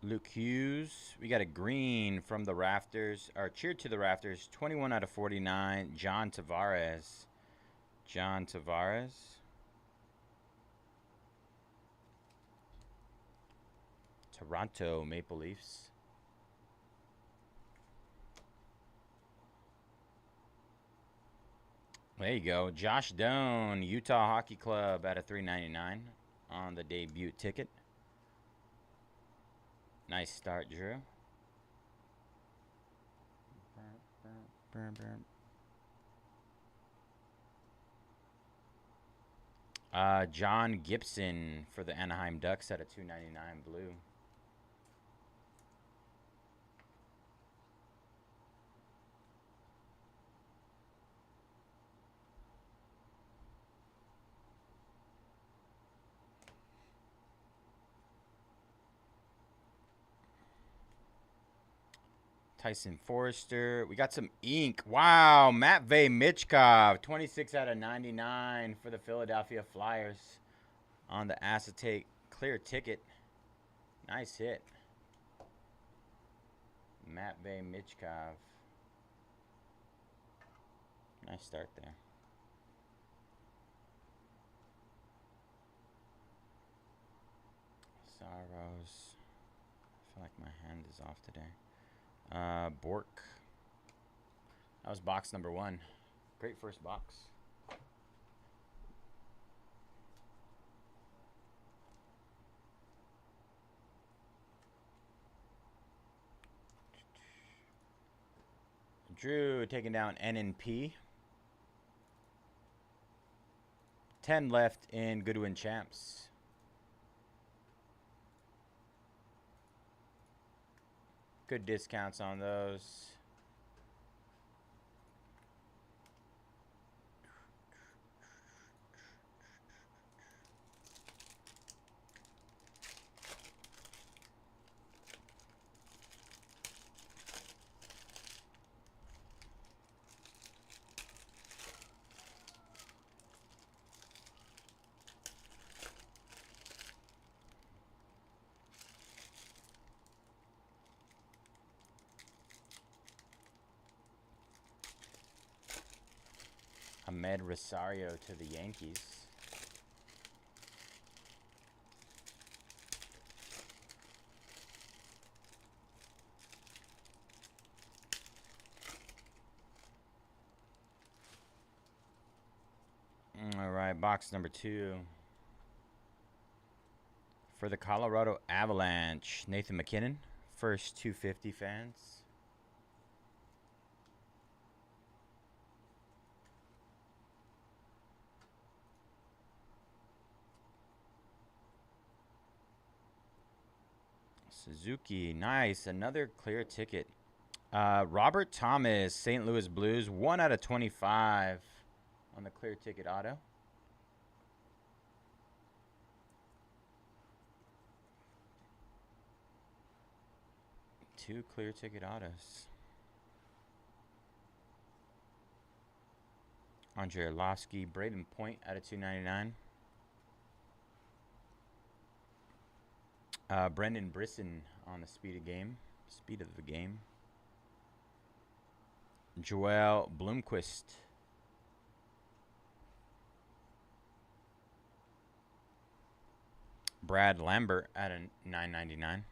Luke Hughes. We got a green from the rafters, or cheered to the rafters. 21 out of 49. John Tavares. John Tavares. Toronto Maple Leafs. There you go. Josh Doan, Utah Hockey Club at a $3.99 on the debut ticket. Nice start, Drew. John Gibson for the Anaheim Ducks at a $2.99 blue. Tyson Forrester. We got some ink. Wow. Matvey Michkov. 26 out of 99 for the Philadelphia Flyers on the acetate clear ticket. Nice hit. Matvey Michkov. Nice start there. Saros. I feel like my hand is off today. Bork. That was box number 1. Great first box. Drew taking down N and P. 10 left in Goodwin Champs. Good discounts on those. Ahmed Rosario to the Yankees. All right, box number 2. For the Colorado Avalanche, Nathan McKinnon, first 250 fans. Suzuki, nice, another clear ticket. Robert Thomas, St. Louis Blues, 1 out of 25 on the clear ticket auto. Two clear ticket autos. Andre Arlovsky, Braden Point out of 299. Brendan Brisson on the speed of the game. Joel Blomqvist. Brad Lambert at a 999.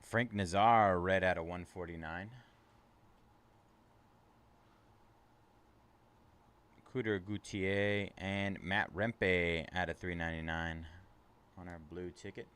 Frank Nazar, red at a 149. Cutter Gauthier and Matt Rempe at a 399 on our blue ticket.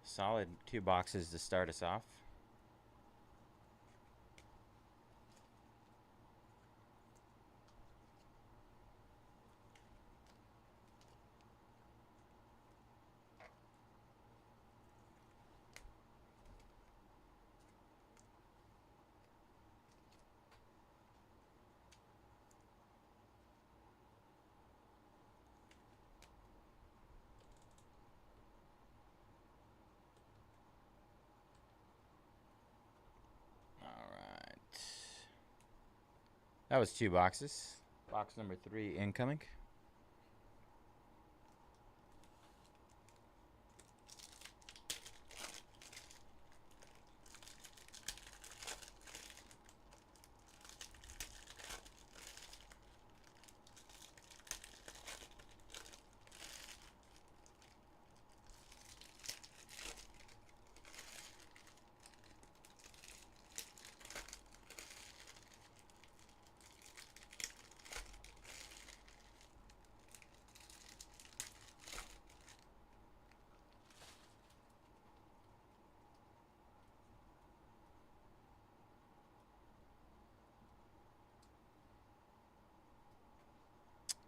Solid 2 boxes to start us off. That was 2 boxes. Box number 3 incoming.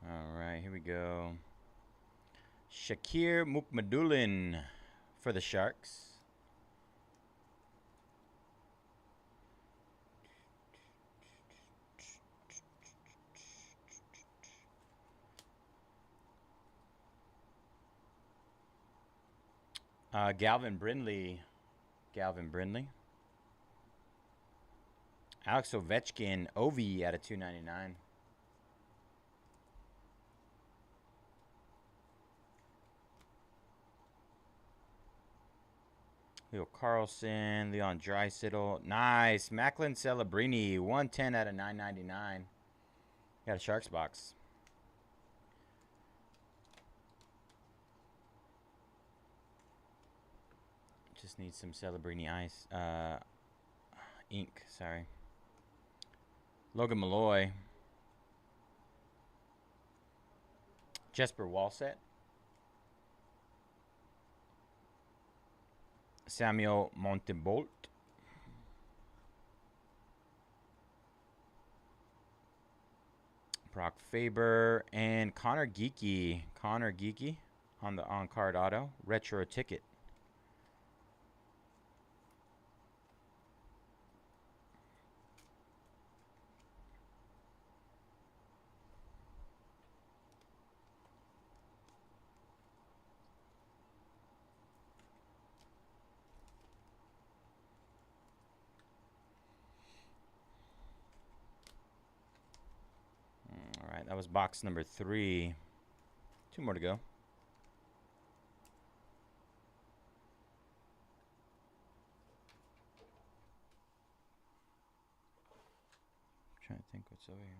All right, here we go. Shakir Mukmadulin for the Sharks. Galvin Brindley. Alex Ovechkin, Ovi at a 299. Leo Carlson, Leon Draisaitl. Nice. Macklin Celebrini, 110 out of 999. Got a Sharks box. Just need some Celebrini ice. Ink, sorry. Logan Malloy. Jesper Walsett. Samuel Montebolt. Brock Faber and Connor Geeky. On the on-card auto. Retro ticket. was box number 3. 2 more to go. Trying to think what's over here.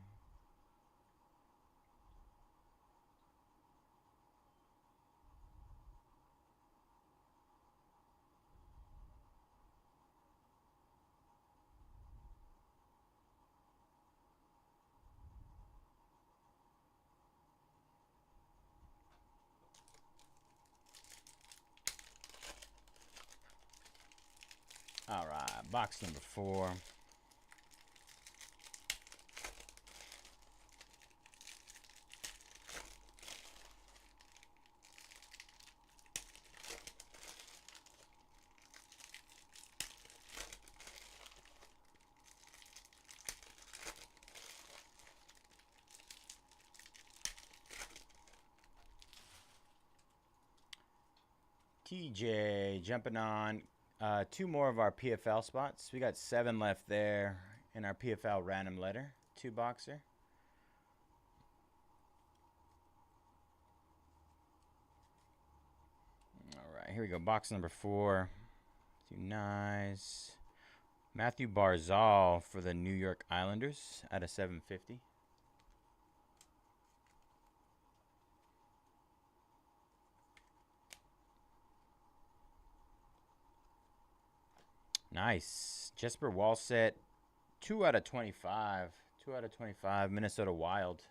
All right, box number 4. TJ jumping on 2 more of our PFL spots. We got 7 left there in our PFL random letter 2 boxer. All right, here we go. Box number 4. Too nice. Matthew Barzal for the New York Islanders at a 750. Nice. Jesper Wallset, 2 out of 25. 2 out of 25. Minnesota Wild.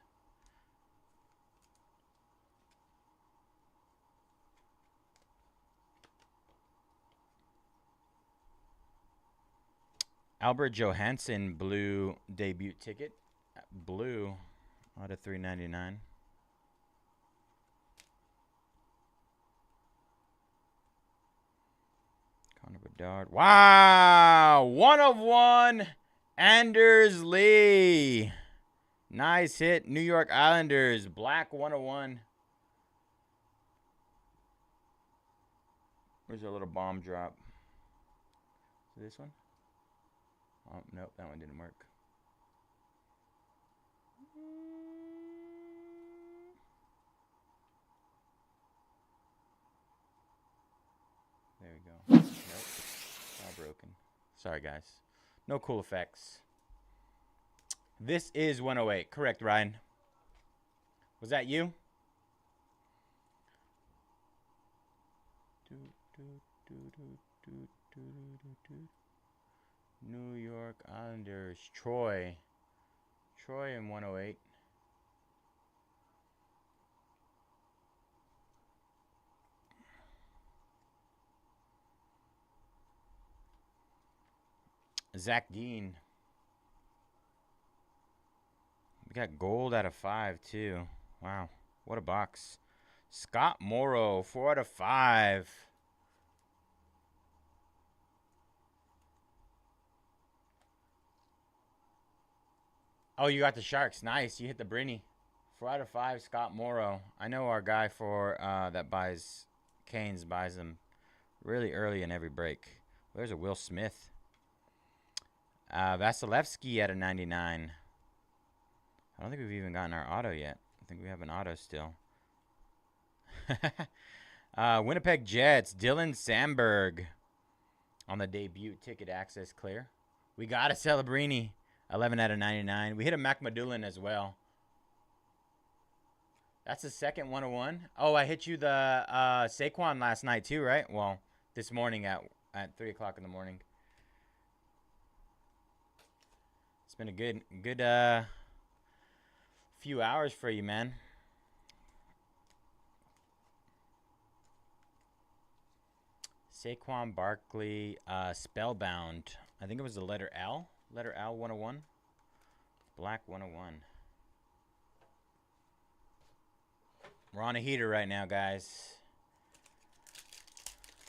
Albert Johansson, blue debut ticket. Blue out of 399. Connor Bedard. Wow! 1 of 1. Anders Lee. Nice hit. New York Islanders. Black 1 of 1. Where's our little bomb drop? This one? Oh, nope, that one didn't work. There we go. Nope. All broken. Sorry, guys. No cool effects. This is 108. Correct, Ryan. Was that you? New York Islanders. Troy. Troy in 108. Zach Dean. We got gold out of 5 too. Wow, what a box. Scott Morrow, 4 out of 5. Oh, you got the Sharks. Nice. You hit the Brinny. 4 out of 5, Scott Morrow. I know our guy for that buys Canes buys them really early in every break. There's a Will Smith. Vasilevsky at a 99. I don't think we've even gotten our auto yet. I think we have an auto still. Winnipeg Jets. Dylan Sandberg on the debut ticket access clear. We got a Celebrini. 11 out of 99. We hit a McMadulin as well. That's the second 101. Oh, I hit you the Saquon last night too, right? Well, this morning at 3 o'clock in the morning. It's been a good few hours for you, man. Saquon Barkley, Spellbound. I think it was the letter L. Letter L 101. Black 101. We're on a heater right now, guys.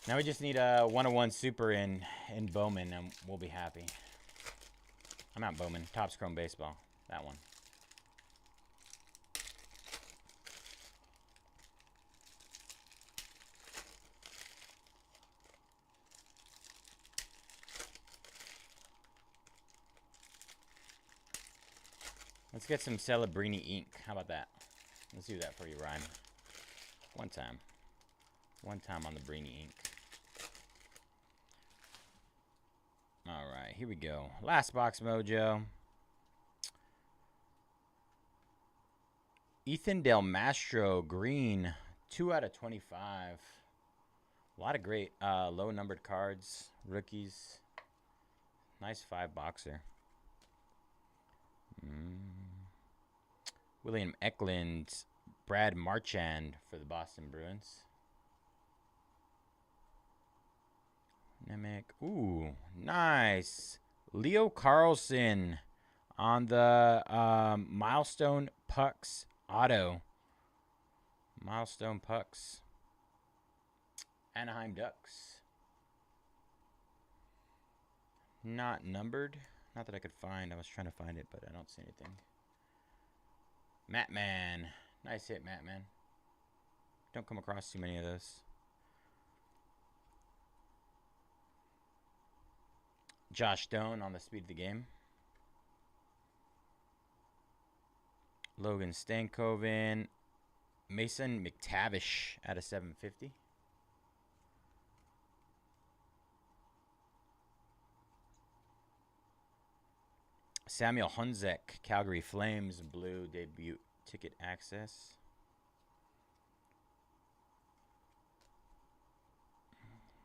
Now we just need a 101 super in Bowman, and we'll be happy. I'm not Bowman. Topps Chrome Baseball. That one. Let's get some Celebrini ink. How about that? Let's do that for you, Ryan. One time. One time on the Brini ink. All right, here we go. Last box mojo. Ethan Del Mastro, green. 2 out of 25. A lot of great low-numbered cards. Rookies. Nice 5-boxer. William Eklund, Brad Marchand for the Boston Bruins. Nemec. Ooh, nice. Leo Carlson on the Milestone Pucks auto. Milestone Pucks. Anaheim Ducks. Not numbered. Not that I could find. I was trying to find it, but I don't see anything. Mattman. Nice hit, Mattman. Don't come across too many of those. Josh Doan on the speed of the game. Logan Stankoven. Mason McTavish out of 750. Samuel Hunzek, Calgary Flames, blue debut ticket access.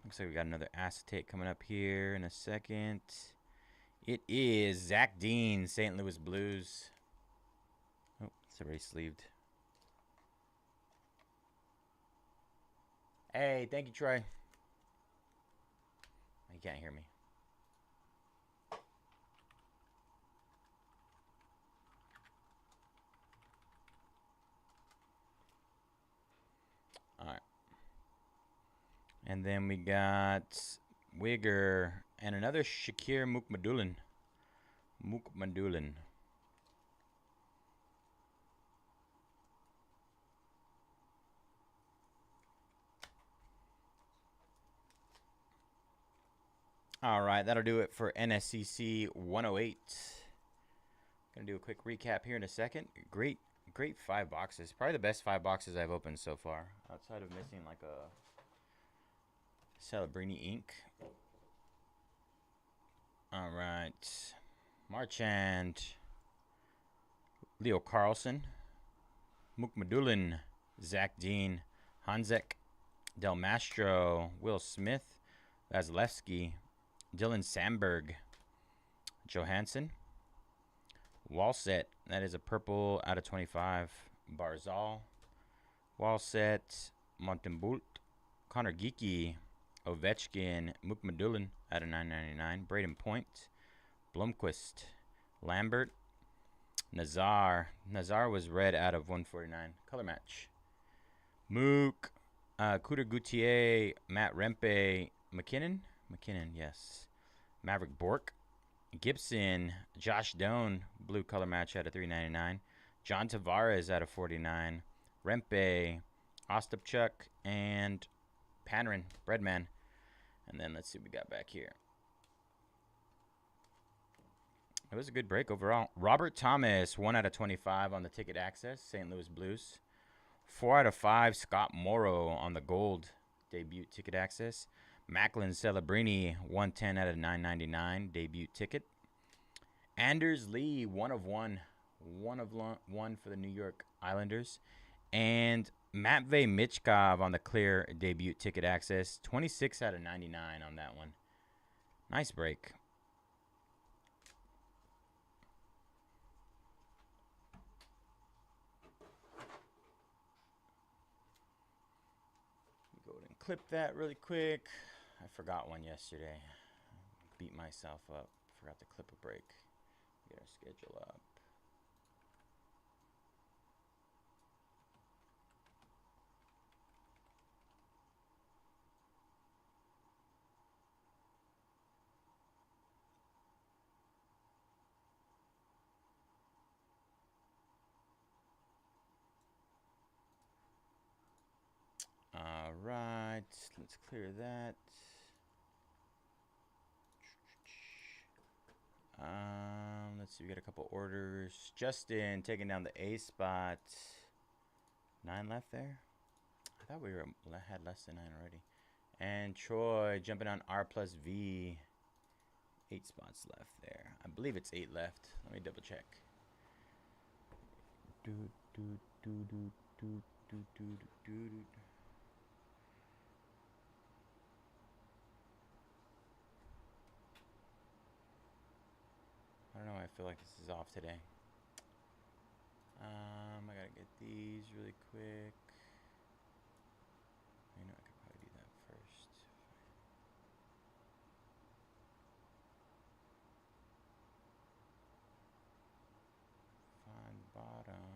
Looks like we got another acetate coming up here in a second. It is Zach Dean, St. Louis Blues. Oh, it's already sleeved. Hey, thank you, Troy. You can't hear me. All right. And then we got Wigger and another Shakir Mukmadulin. All right, that'll do it for NSCC 108. Gonna do a quick recap here in a second. Great 5 boxes. Probably the best 5 boxes I've opened so far, outside of missing like a Celebrini ink. All right, Marchand, Leo Carlson, Mukmadulin, Zach Dean, Hanzek, Del Mastro, Will Smith, Vasilevsky, Dylan Sandberg, Johansson, Wallset, that is a purple out of 25, Barzal, Wallset, Montemboult, Connor Geeky, Ovechkin, Mukmadulin out of 999, Braden Point, Blomqvist, Lambert, Nazar was red out of 149, color match, Mook, Cooter Gauthier, Matt Rempe, McKinnon, yes, Maverick Bork, Gibson, Josh Doan, blue color match out of 399, John Tavares out of 49, Rempe, Ostapchuk, and Panarin, Breadman. And then let's see what we got back here. It was a good break overall. Robert Thomas, 1 out of 25 on the ticket access, St. Louis Blues. 4 out of 5, Scott Morrow on the gold debut ticket access. Macklin Celebrini, 110 out of 999, debut ticket. Anders Lee, 1 of 1. 1 of 1 for the New York Islanders. And Matvey Michkov on the clear debut ticket access. 26 out of 99 on that one. Nice break. Go ahead and clip that really quick. I forgot one yesterday. Beat myself up. Forgot to clip a break. Get our schedule up. All right, let's clear that. Let's see. We got a couple orders. Justin taking down the A spot. 9 left there. I thought we had less than 9 already. And Troy jumping on R plus V. 8 spots left there. I believe it's 8 left. Let me double check. I don't know. I feel like this is off today. I gotta get these really quick. You know, I could probably do that first. Find bottom.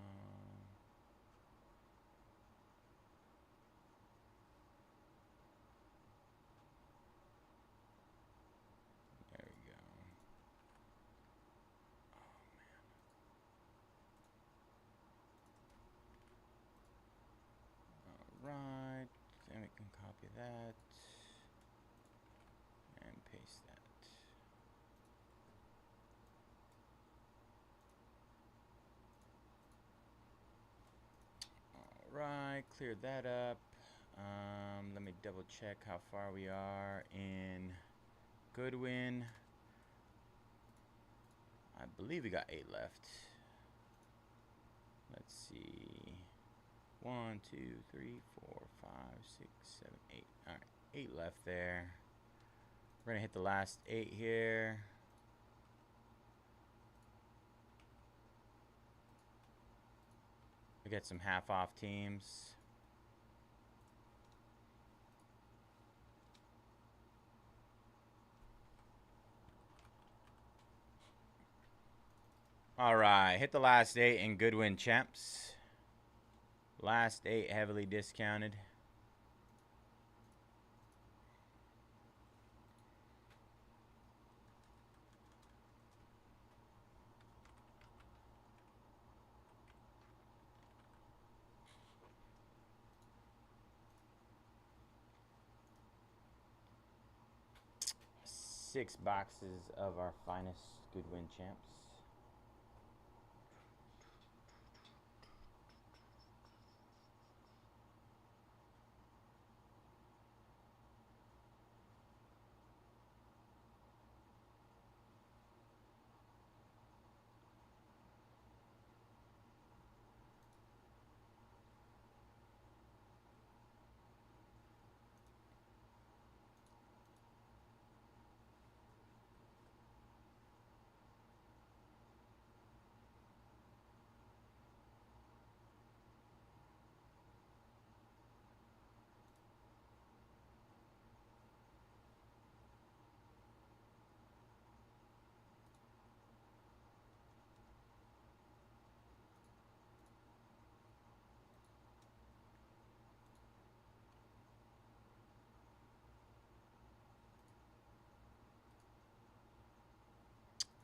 There we go. Oh man. Alright. Then we can copy that. And paste that. Alright, clear that up. Let me double check how far we are in Goodwin. I believe we got 8 left. Let's see. 1, 2, 3, 4, 5, 6, 7, 8. Alright, 8 left there. We're gonna hit the last 8 here. We get some half off teams. All right, hit the last 8 in Goodwin Champs. Last 8 heavily discounted. Six boxes of our finest Goodwin Champs.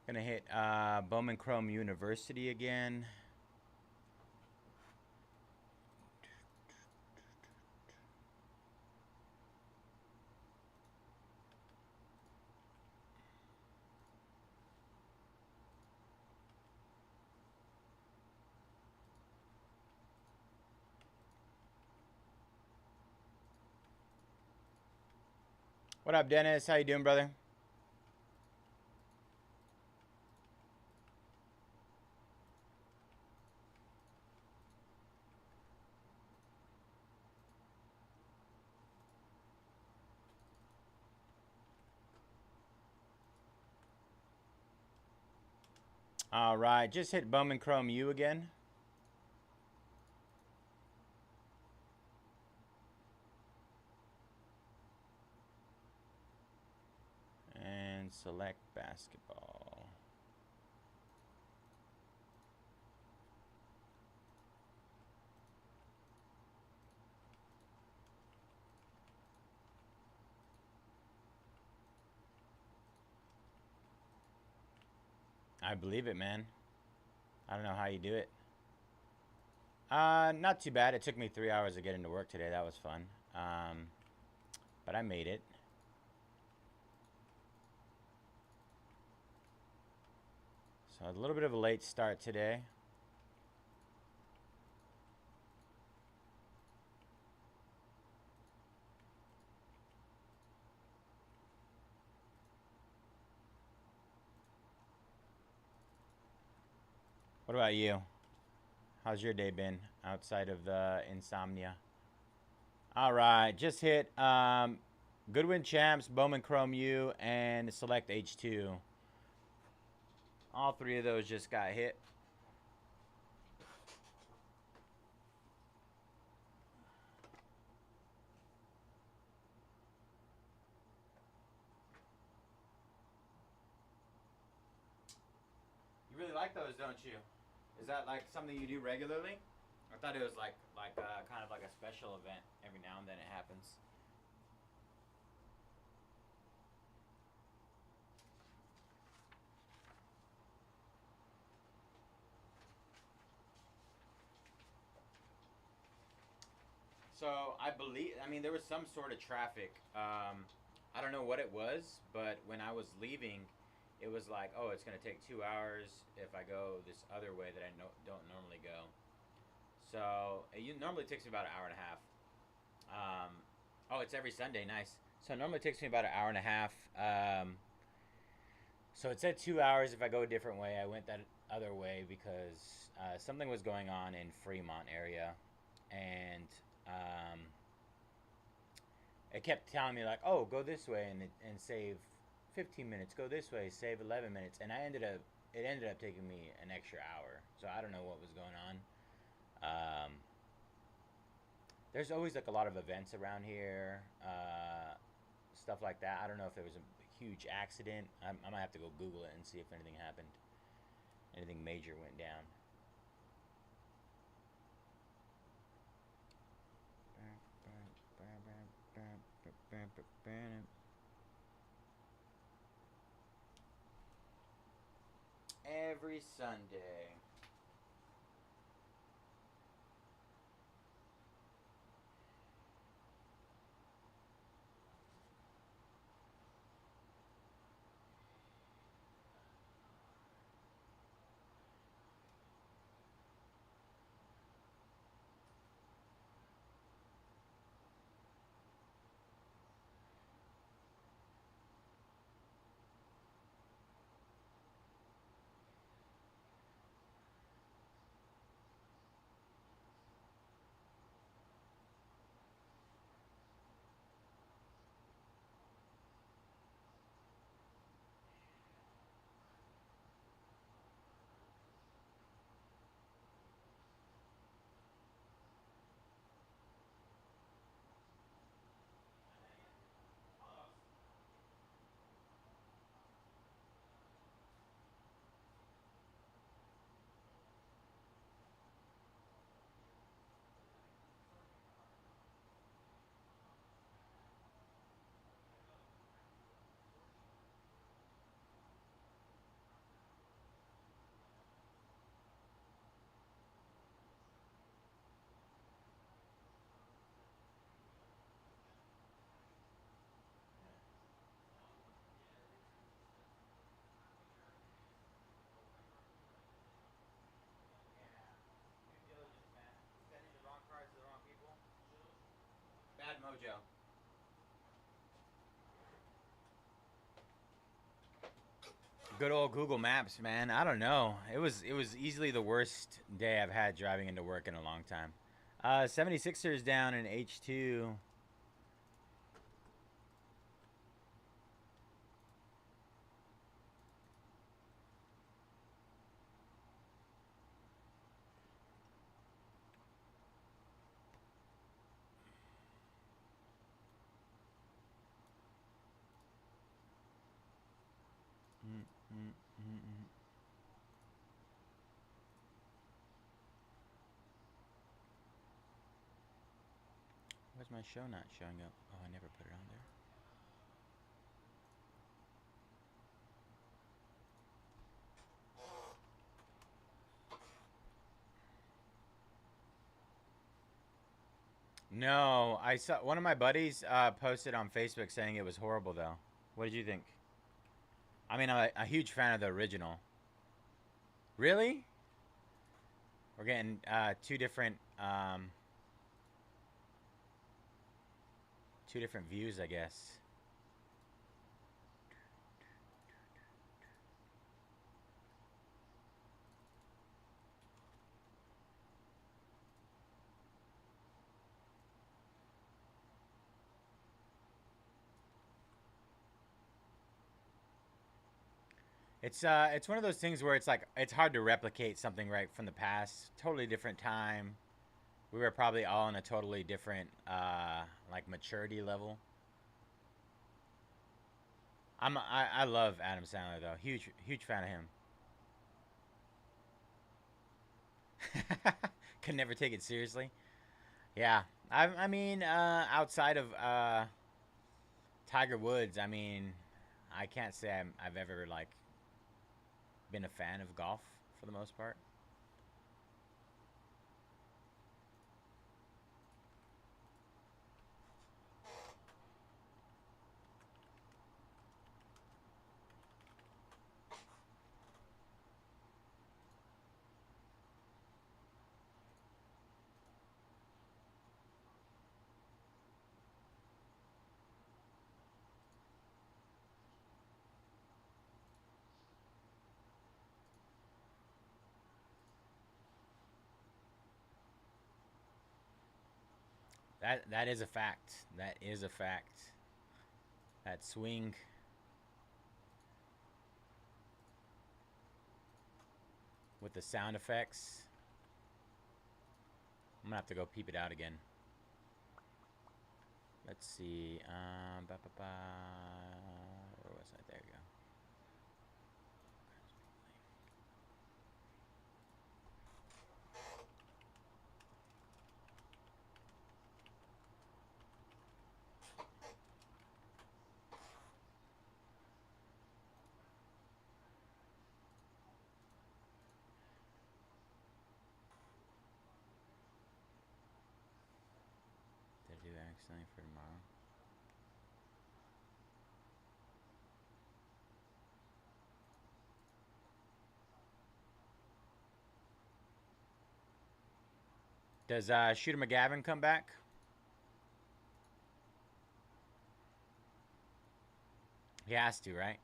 Gonna hit Bowman Chrome University again. What up, Dennis? How you doing, brother? All right, just hit Bowman Chrome U again. And select basketball. I believe it, man. I don't know how you do it. Not too bad. It took me 3 hours to get into work today. That was fun. But I made it. So a little bit of a late start today. What about you? How's your day been outside of the insomnia? All right, just hit Goodwin Champs, Bowman Chrome U, and Select H2. All three of those just got hit. You really like those, don't you? Is that like something you do regularly? I thought it was like kind of like a special event. Every now and then it happens. So I believe, I mean, there was some sort of traffic. I don't know what it was, but when I was leaving, it was like, oh, it's gonna take 2 hours if I go this other way that I don't normally go. So it normally takes me about an hour and a half. Oh, it's every Sunday, nice. So it normally takes me about an hour and a half. So it said 2 hours if I go a different way. I went that other way because something was going on in Fremont area, and it kept telling me like, oh, go this way and save 15 minutes. Go this way, save 11 minutes. And it ended up taking me an extra hour. So I don't know what was going on. There's always like a lot of events around here, stuff like that. I don't know if there was a huge accident. I might have to go Google it and see if anything happened. Anything major went down. Every Sunday. Bad mojo. Good old Google Maps, man. I don't know. It was easily the worst day I've had driving into work in a long time. 76ers down in H2. Why's my show not showing up? Oh, I never put it on there. No, I saw one of my buddies posted on Facebook saying it was horrible though. What did you think? I mean, I'm a huge fan of the original. Really? We're getting two different views, I guess. It's one of those things where it's like it's hard to replicate something right from the past. Totally different time. We were probably all in a totally different like maturity level. I love Adam Sandler though. Huge fan of him. Could never take it seriously. Yeah. I mean outside of Tiger Woods, I mean I can't say I've ever like been a fan of golf for the most part. That is a fact. That is a fact. That swing. With the sound effects. I'm gonna have to go peep it out again. Let's see. Where was I? There you go. Did I do accidentally for tomorrow? Does Shooter McGavin come back? He has to, right?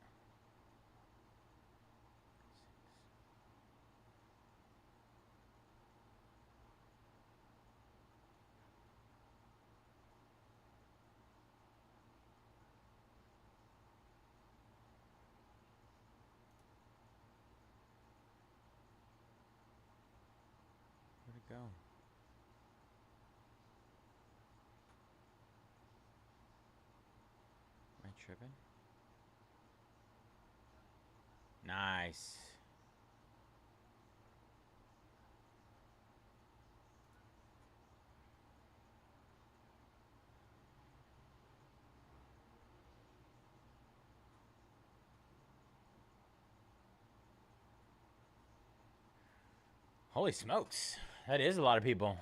Where'd it go? Am I tripping? Nice. Holy smokes. That is a lot of people.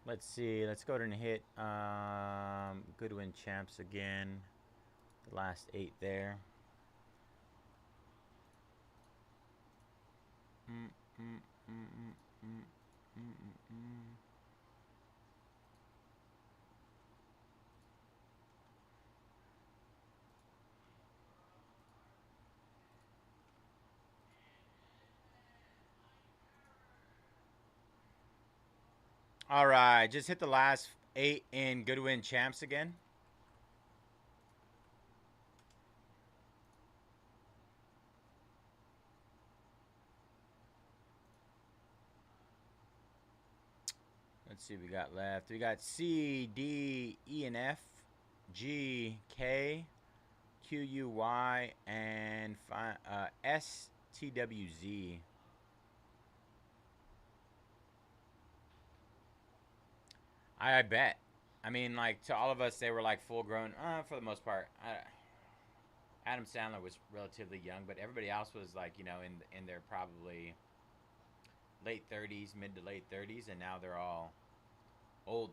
Let's see. Let's go ahead and hit Goodwin Champs again. The last 8 there. All right, just hit the last 8 in Goodwin Champs again. Let's see what we got left. We got C, D, E, and F, G, K, Q, U, Y, and S, T, W, Z. I bet. I mean, like to all of us, they were like full grown for the most part. Adam Sandler was relatively young, but everybody else was like in their probably late 30s, mid to late 30s, and now they're all old.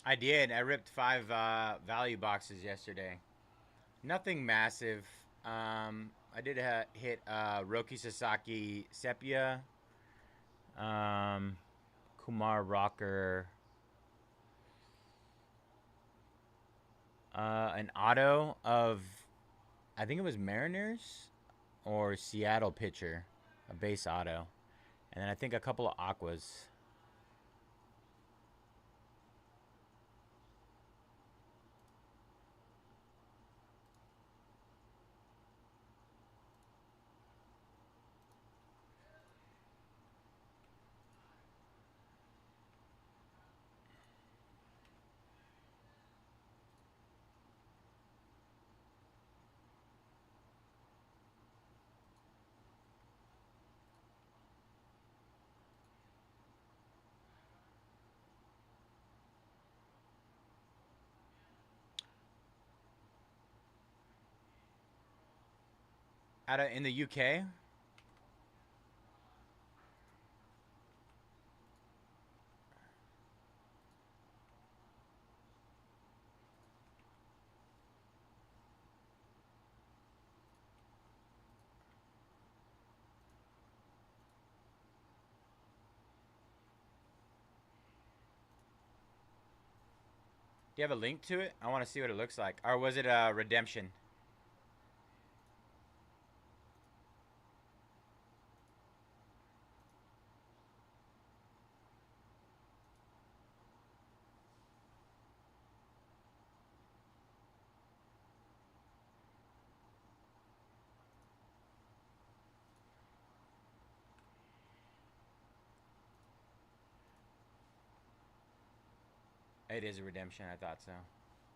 I did. I ripped 5 value boxes yesterday. Nothing massive. I did hit Roki Sasaki Sepia, Kumar Rocker, an auto of, I think it was Mariners or Seattle pitcher, a base auto, and then I think a couple of aquas. In the UK. Do you have a link to it? I want to see what it looks like. Or was it a redemption? It is a redemption. I thought so.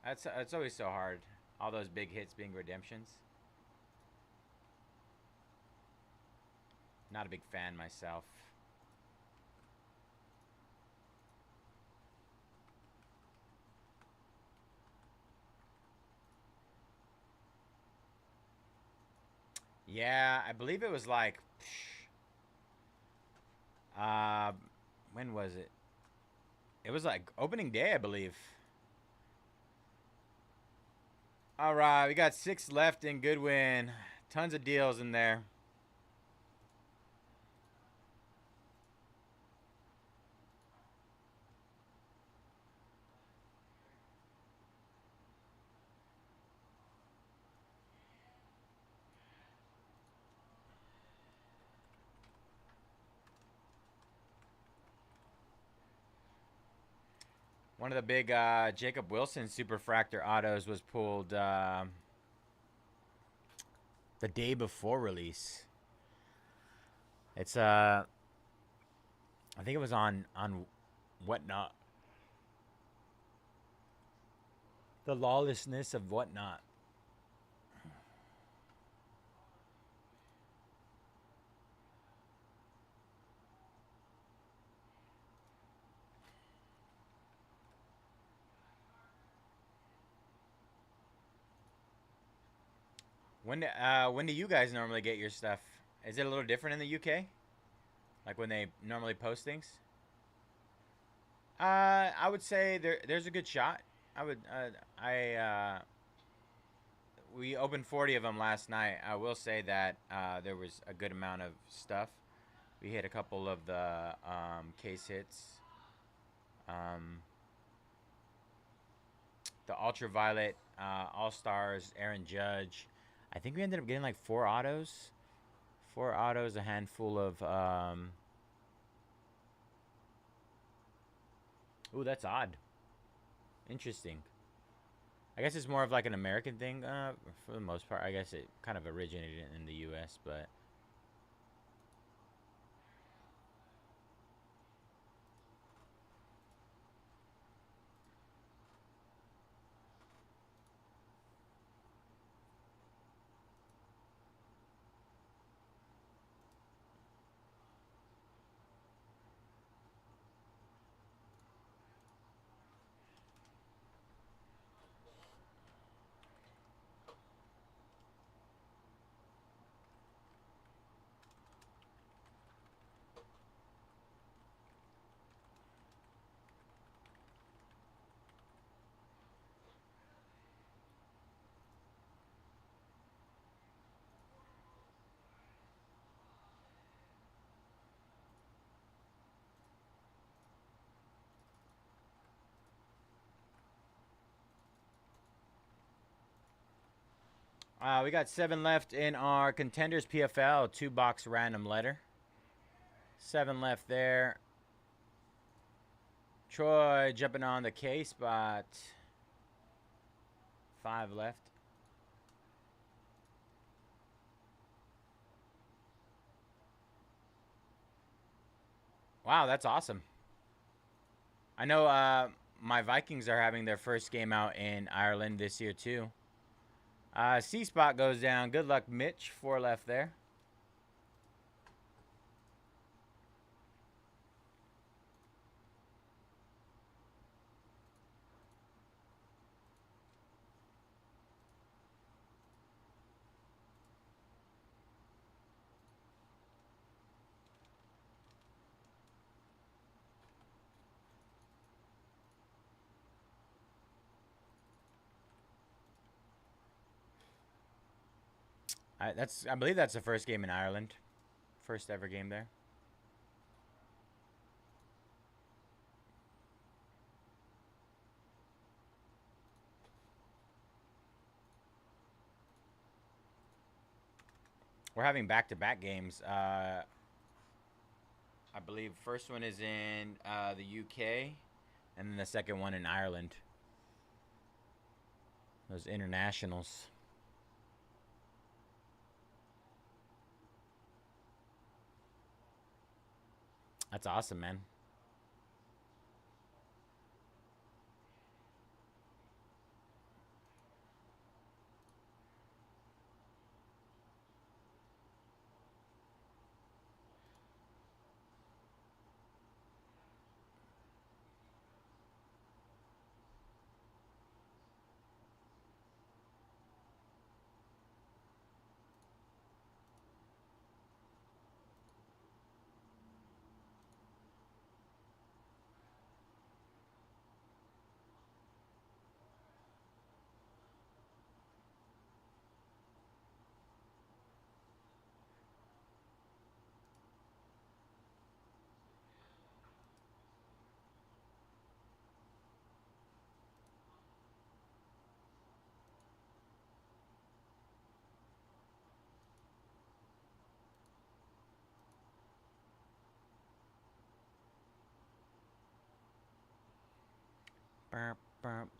It's always so hard. All those big hits being redemptions. Not a big fan myself. Yeah, I believe it was like, when was it? It was like opening day, I believe. All right, we got 6 left in Goodwin. Tons of deals in there. One of the big Jacob Wilson Superfractor autos was pulled the day before release. It's I think it was on Whatnot. The lawlessness of Whatnot. When do you guys normally get your stuff? Is it a little different in the UK? Like when they normally post things? I would say there's a good shot. We opened 40 of them last night. I will say that there was a good amount of stuff. We hit a couple of the case hits. The Ultraviolet All-Stars, Aaron Judge. I think we ended up getting like 4 autos. 4 autos, a handful of... Ooh, that's odd. Interesting. I guess it's more of like an American thing for the most part. I guess it kind of originated in the U.S., but... we got 7 left in our Contenders PFL, 2-box random letter. 7 left there. Troy jumping on the K spot. 5 left. Wow, that's awesome. I know my Vikings are having their first game out in Ireland this year too. C spot goes down. Good luck, Mitch. 4 left there. I believe that's the first game in Ireland. First ever game there. We're having back-to-back games. I believe first one is in the UK, and then the second one in Ireland. Those internationals. That's awesome, man.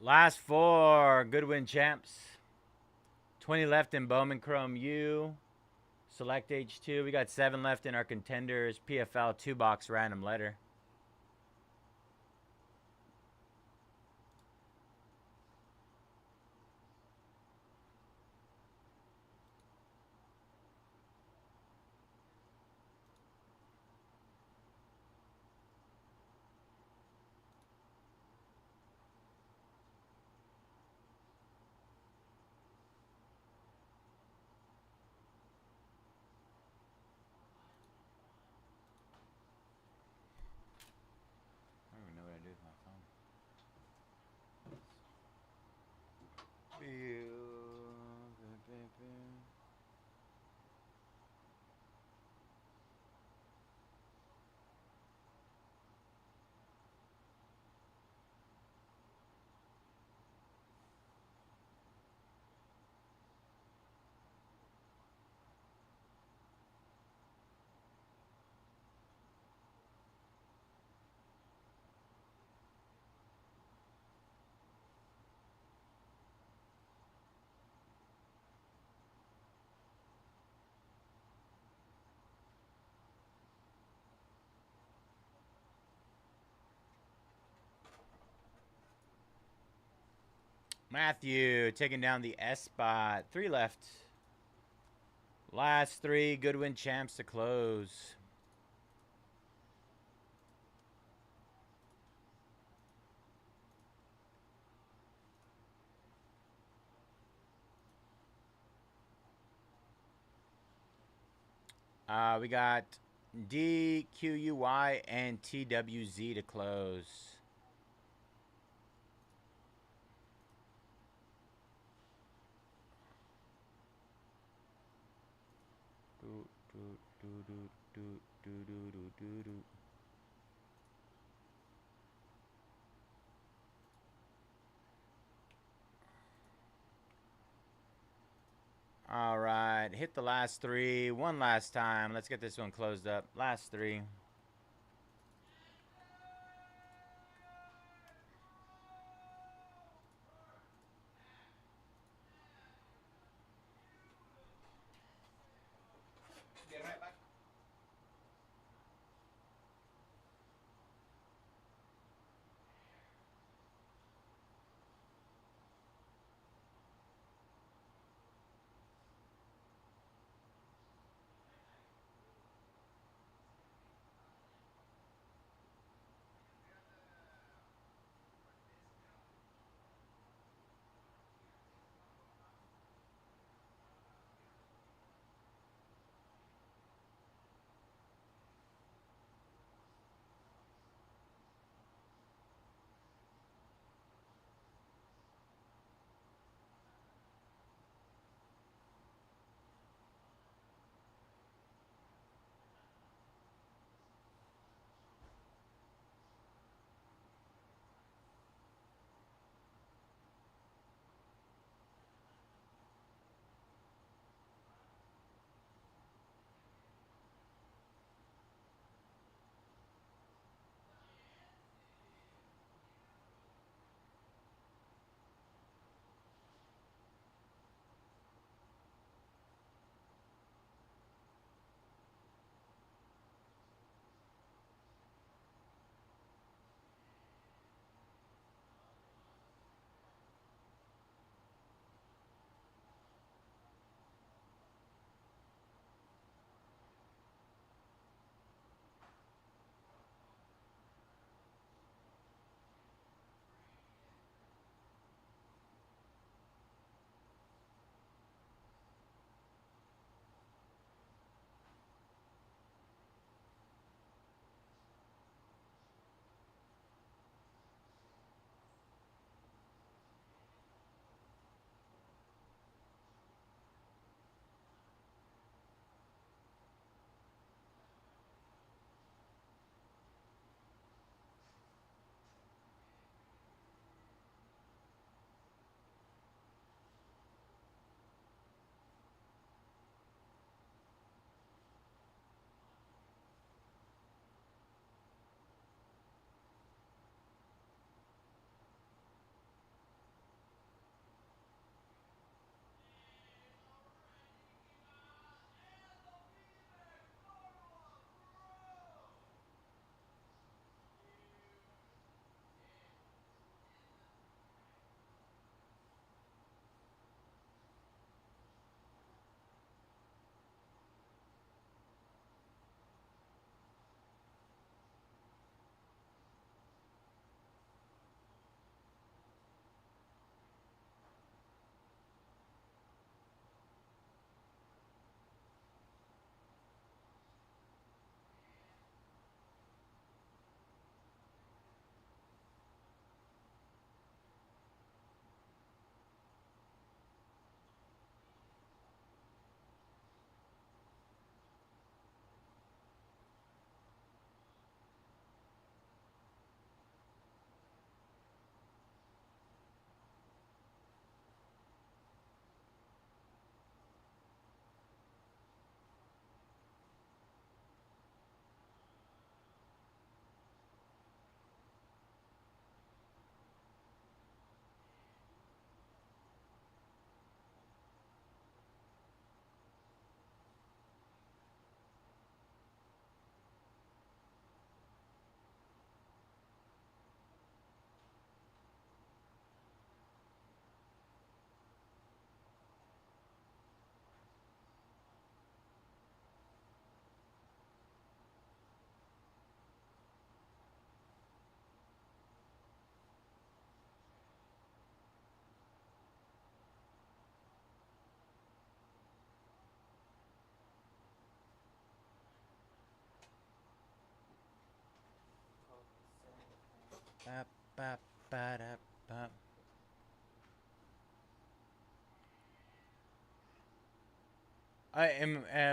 Last 4 Goodwin Champs. 20 left in Bowman Chrome U. Select H2. We got 7 left in our contenders. PFL 2-box random letter. I don't even know what I do with my phone. Matthew taking down the S spot. 3 left. Last 3 Goodwin Champs to close. We got D, Q, U, Y, and T, W, Z to close. All right, hit the last 3 one last time. Let's get this one closed up. Last 3. Be right back.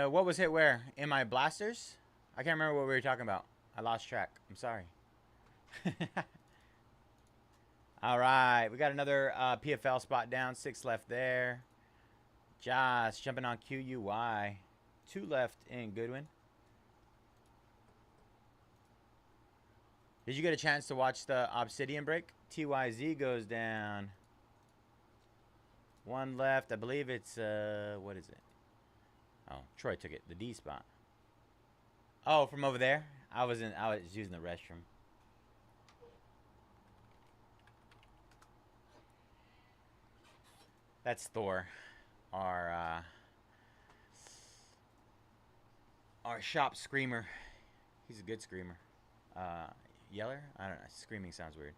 What was hit where? In my blasters? I can't remember what we were talking about. I lost track. I'm sorry. All right, we got another PFL spot down. 6 left there. Josh jumping on QUY. 2 left in Goodwin. Did you get a chance to watch the Obsidian break? TYZ goes down. 1 left. I believe it's, what is it? Oh, Troy took it. The D spot. Oh, from over there? I was using the restroom. That's Thor. Our shop screamer. He's a good screamer. Yeller? I don't know. Screaming sounds weird.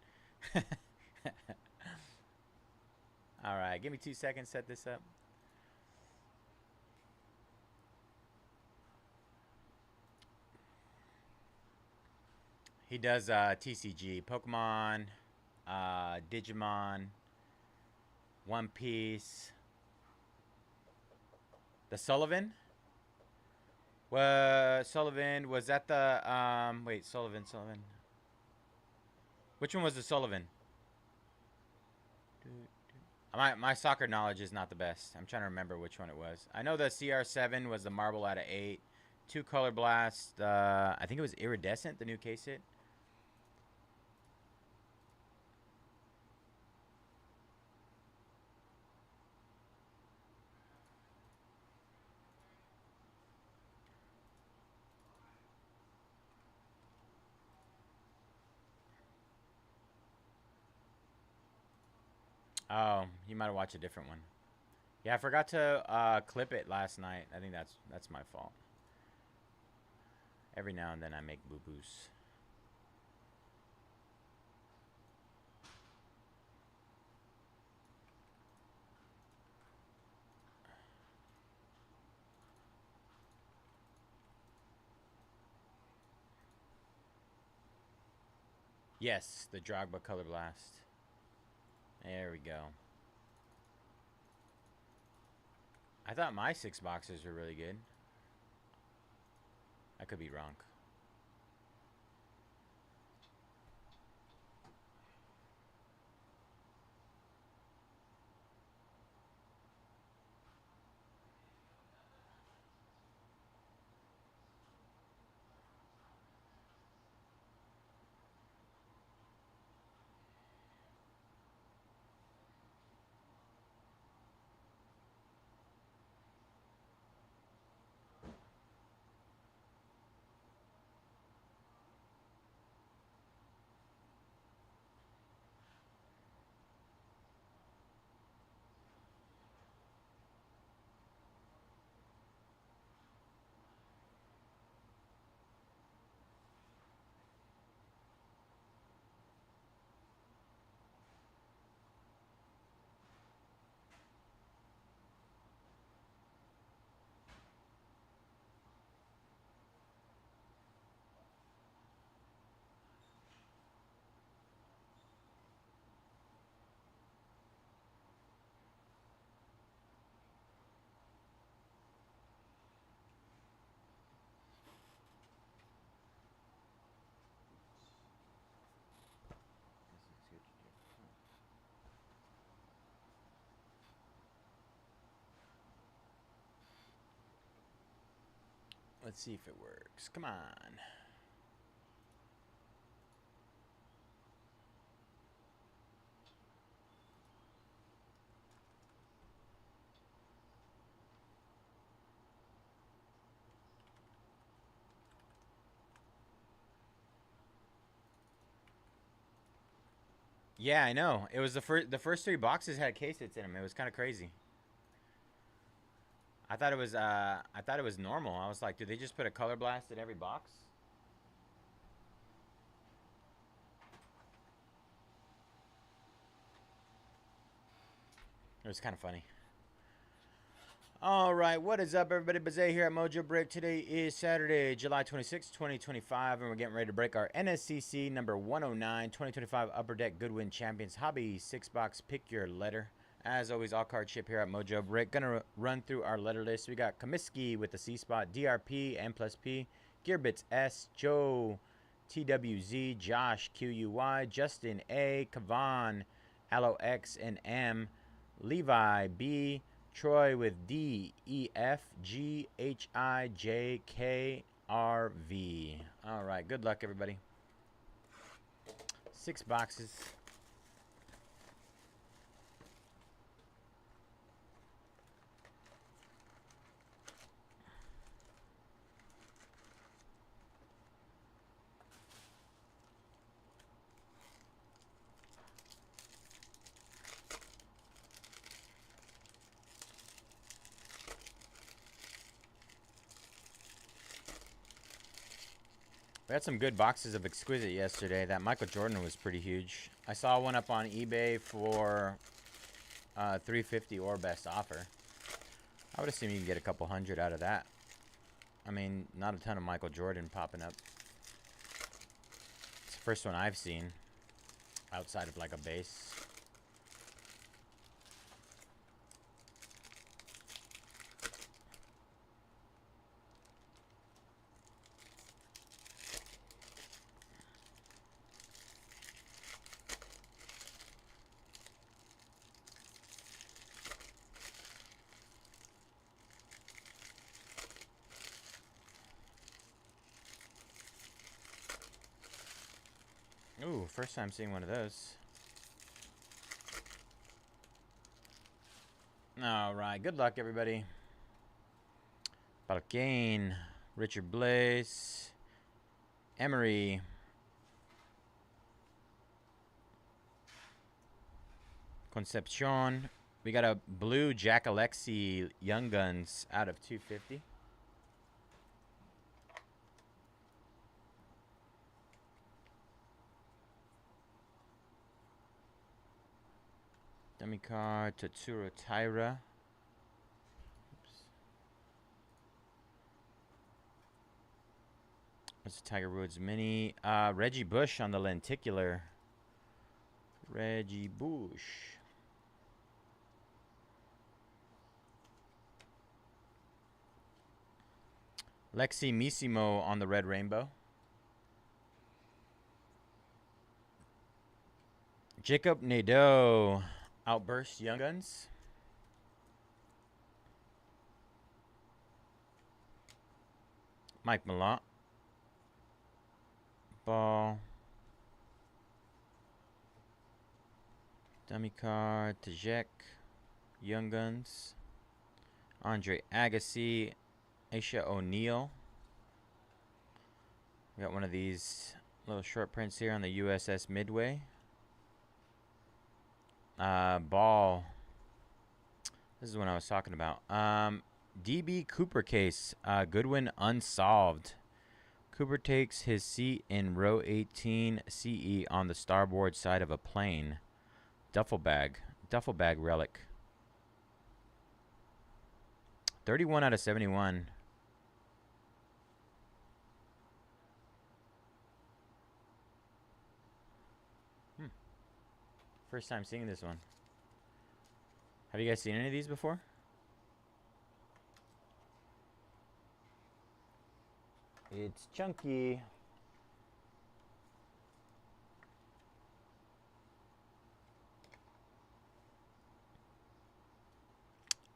Alright, give me 2 seconds, set this up. He does TCG, Pokemon, Digimon, One Piece, the Sullivan. Sullivan, was that the wait, Sullivan. Which one was the Sullivan? My soccer knowledge is not the best. I'm trying to remember which one it was. I know the CR7 was the marble out of 8. 2 Color Blast. I think it was Iridescent, the new case hit. Oh, you might have watched a different one. Yeah, I forgot to clip it last night. I think that's my fault. Every now and then I make boo-boos. Yes, the Drogba Color Blast. There we go. I thought my 6 boxes were really good. I could be wrong. Let's see if it works. Come on. Yeah, I know. It was the first 3 boxes had case hits in them. It was kind of crazy. I thought it was normal. I was like, did they just put a Color Blast in every box? It was kind of funny. All right, what is up, everybody? Bayze here at Mojobreak. Today is Saturday, July 26, 2025, and we're getting ready to break our NSCC number 109 2025 Upper Deck Goodwin Champions Hobby 6-box Pick Your Letter. As always, all card ship here at Mojobreak. Gonna run through our letter list. We got Comiskey with the C spot, DRP, N plus P, Gearbits S, Joe, TWZ, Josh, QUY, Justin A, Kavan, Aloe X and M, Levi B, Troy with D, E, F, G, H, I, J, K, R, V. All right, good luck, everybody. 6 boxes. We had some good boxes of Exquisite yesterday. That Michael Jordan was pretty huge. I saw one up on eBay for $350 or best offer. I would assume you can get a couple hundred out of that. I mean, not a ton of Michael Jordan popping up. It's the first one I've seen outside of like a base. Ooh, first time seeing one of those. All right, good luck, everybody. Balkane, Richard Blaze, Emery, Concepcion. We got a blue Jack Alexi Young Guns out of 250. Dummy card, Tatsuro Taira. Oops. That's a Tiger Woods mini. Reggie Bush on the lenticular. Reggie Bush. Lexi Missimo on the red rainbow. Jacob Nadeau. Outburst Young Guns. Mike Malott. Ball. Dummy card. Tajek. Young Guns. Andre Agassi. Aisha O'Neal. We got one of these little short prints here on the USS Midway. Ball. This is what I was talking about. DB Cooper case. Goodwin unsolved. Cooper takes his seat in row 18 CE on the starboard side of a plane. Duffel bag. Duffel bag relic. 31 out of 71. First time seeing this one. Have you guys seen any of these before? It's chunky.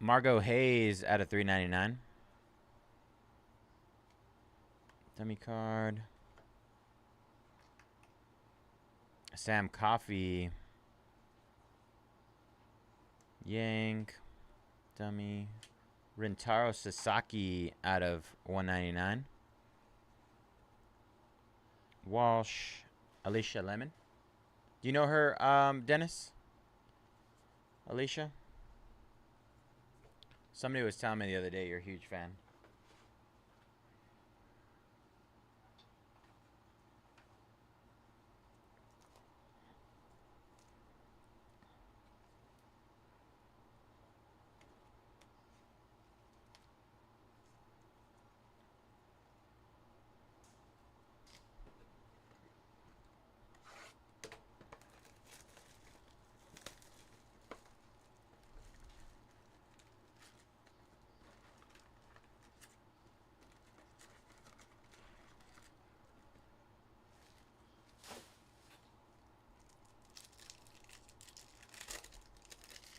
Margot Hayes out of 399. Dummy card. Sam Coffey. Yang, dummy, Rintaro Sasaki out of 199. Walsh, Alicia Lemon. Do you know her, Dennis? Alicia? Somebody was telling me the other day you're a huge fan.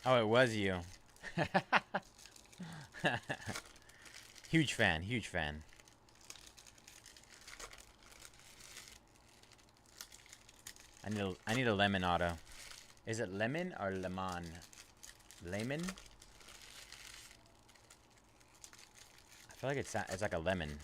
Oh, it was you. Huge fan, huge fan. I need a lemon auto. Is it lemon or lemon? Lemon? I feel like it's like a lemon.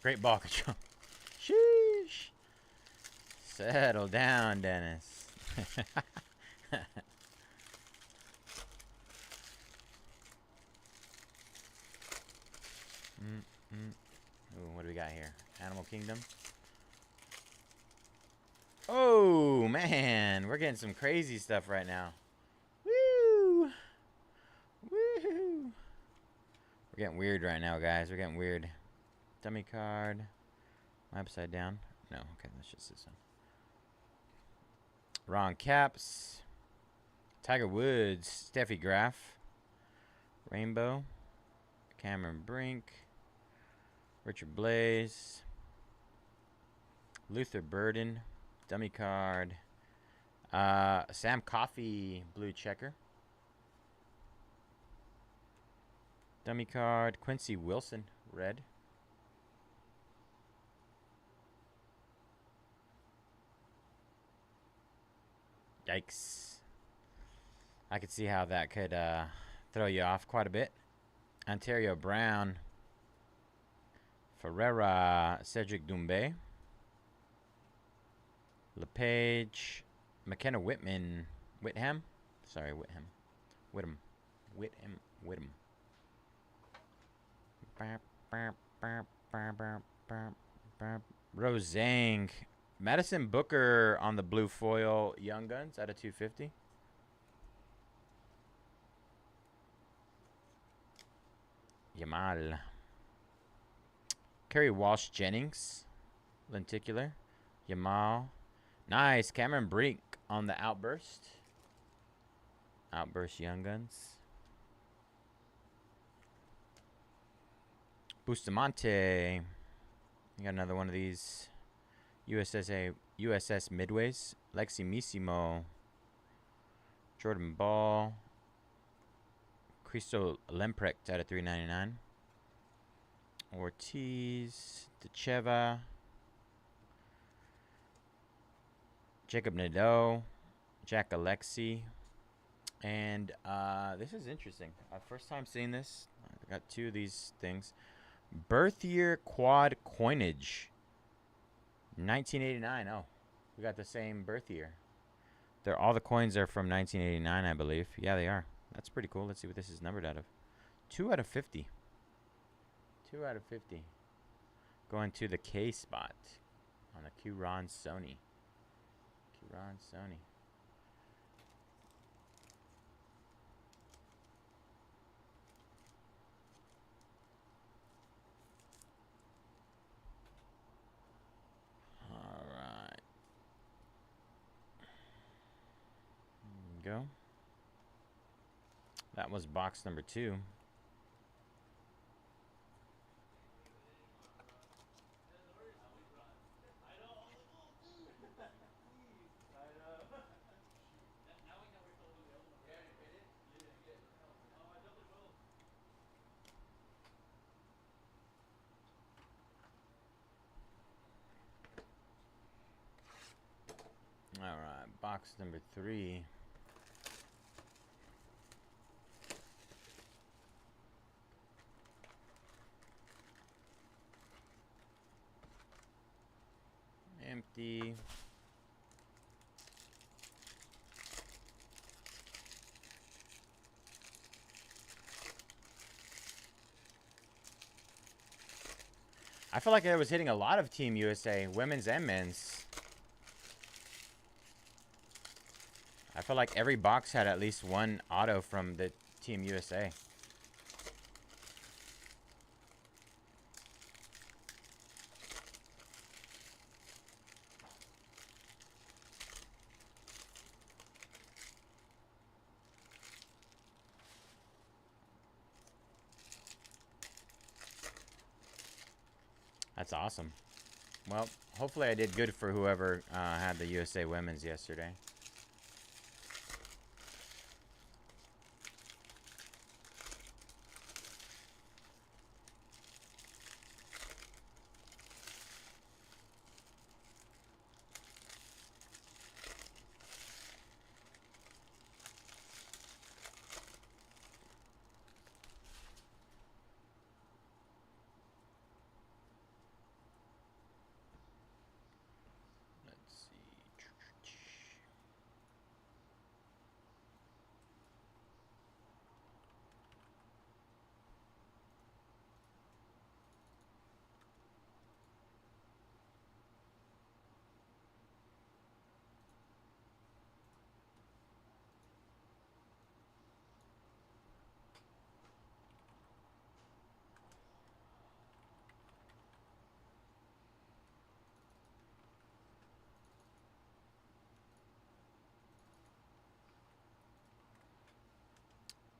Great ball control. Sheesh. Settle down, Dennis. Ooh, what do we got here? Animal Kingdom. Oh, man. We're getting some crazy stuff right now. Woo! Woohoo! We're getting weird right now, guys. We're getting weird. Dummy card. Am I upside down? No. Okay, that's just this one. Ron Caps. Tiger Woods. Steffi Graf. Rainbow. Cameron Brink. Richard Blaze. Luther Burden. Dummy card. Sam Coffey. Blue checker. Dummy card. Quincy Wilson. Red. Yikes. I could see how that could throw you off quite a bit. Ontario Brown. Ferreira. Cedric Doumbé. LePage. McKenna Whitman. Whitham. Sorry, Whitham. Whitham. Whitham. Whitham. Rosang. Madison Booker on the blue foil Young Guns out of 250. Yamal. Kerry Walsh Jennings. Lenticular. Yamal. Nice. Cameron Brink on the Outburst. Outburst Young Guns. Bustamante. You got another one of these. USS Midways. Lexi Missimo. Jordan Ball. Cristo Lemprecht out of 399. Ortiz. Decheva. Jacob Nadeau. Jack Alexi. And this is interesting. First time seeing this. I got two of these things. Birth year quad coinage. 1989. Oh, we got the same birth year. All the coins are from 1989, I believe. Yeah, they are. That's pretty cool. Let's see what this is numbered out of. 2 out of 50. 2 out of 50. Going to the K spot on the Q-Ron Sony. Q-Ron Sony. Go. That was box number 2. All right, box number 3. Empty. I feel like I was hitting a lot of Team USA, women's and men's. I feel like every box had at least one auto from the Team USA. That's awesome. Well, hopefully I did good for whoever had the USA Women's yesterday.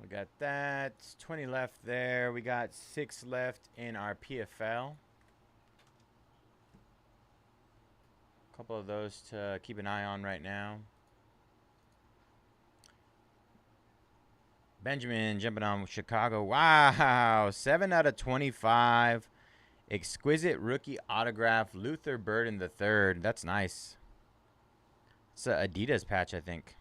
We got that. 20 left there. We got 6 left in our PFL. A couple of those to keep an eye on right now. Benjamin jumping on Chicago. Wow. 7 out of 25. Exquisite rookie autograph. Luther Burden III. That's nice. It's a Adidas patch, I think.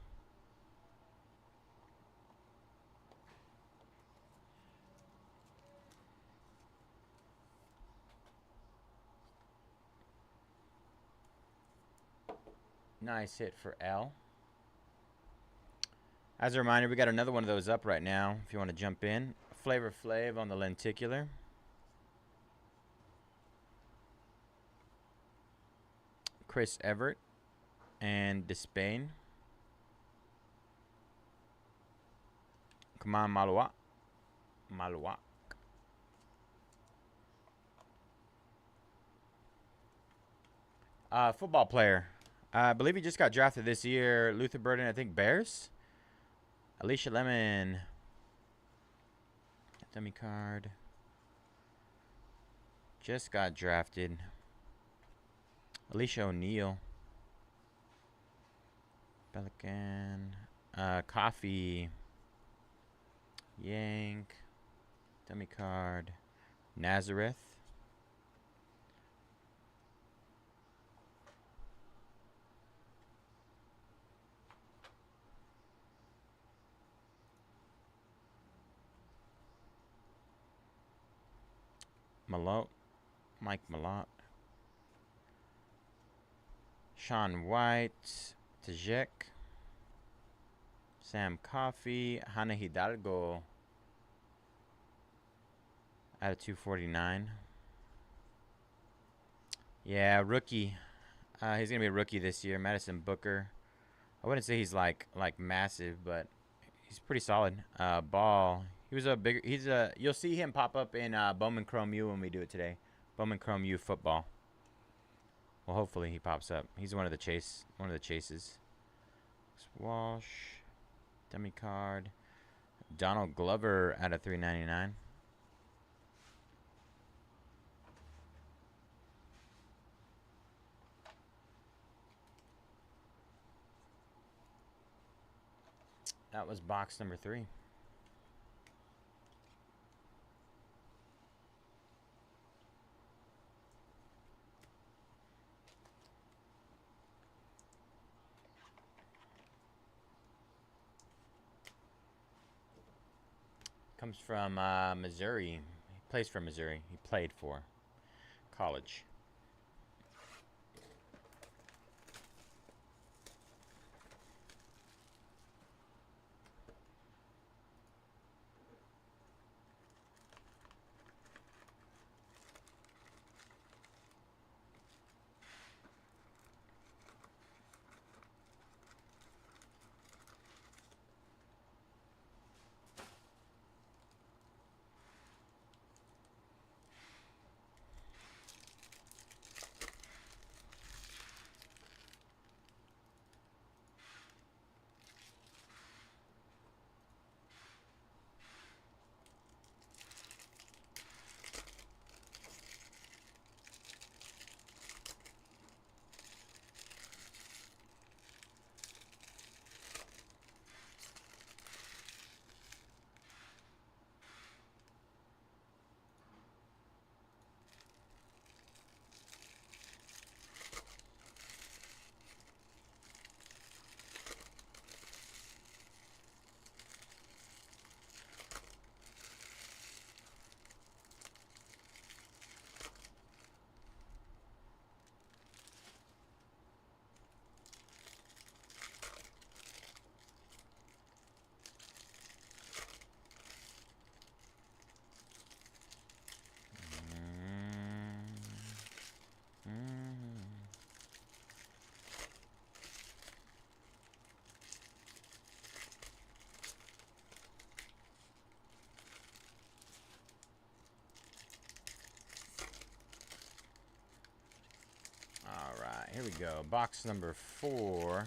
Nice hit for L. As a reminder, we got another one of those up right now if you want to jump in. Flavor Flav on the lenticular. Chris Everett and Despain. Come on, Maluak. Maluak. Football player. I believe he just got drafted this year. Luther Burden, I think Bears. Alicia Lemon. Dummy card. Just got drafted. Alicia O'Neal. Pelican. Coffee. Yank. Dummy card. Nazareth. Malot. Mike Malott. Sean White. Tajek. Sam Coffey. Hannah Hidalgo. Out of 249. Yeah, rookie. He's going to be a rookie this year. Madison Booker. I wouldn't say he's like massive, but he's pretty solid. Ball. He was a bigger. You'll see him pop up in Bowman Chrome U when we do it today. Bowman Chrome U football. Well, hopefully he pops up. He's one of the chases. Walsh. Dummy card. Donald Glover out of 399. That was box number 3. Comes from Missouri. He plays for Missouri. He played for college. here we go. Box number 4.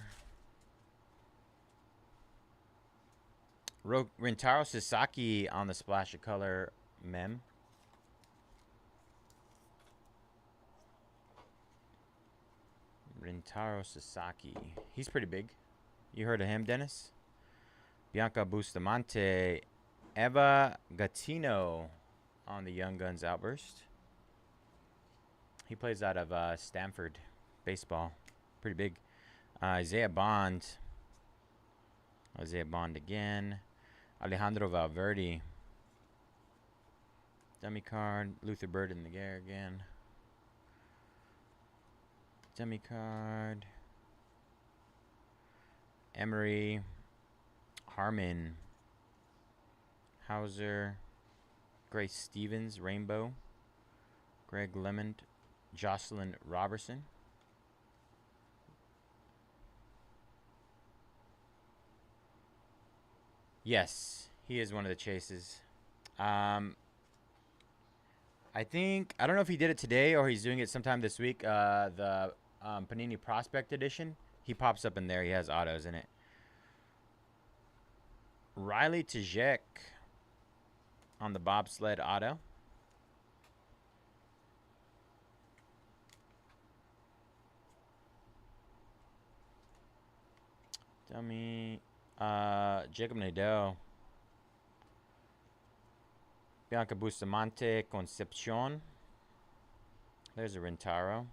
Rintaro Sasaki on the splash of color mem. Rintaro Sasaki. He's pretty big. You heard of him, Dennis? Bianca Bustamante. Eva Gattino on the Young Guns Outburst. He plays out of Stanford baseball. Pretty big. Isaiah Bond. Isaiah Bond again. Alejandro Valverde. Dummy card. Luther Bird in the air again. Dummy card. Emery. Harmon. Hauser. Grace Stevens. Rainbow. Greg Lemond. Jocelyn Robertson. Yes, he is one of the chases. I think, I don't know if he did it today or he's doing it sometime this week. The Panini Prospect Edition. He pops up in there. He has autos in it. Riley Tejek on the bobsled auto. Dummy. Jacob Nadeau. Bianca Bustamante Concepcion. There's a Rintaro.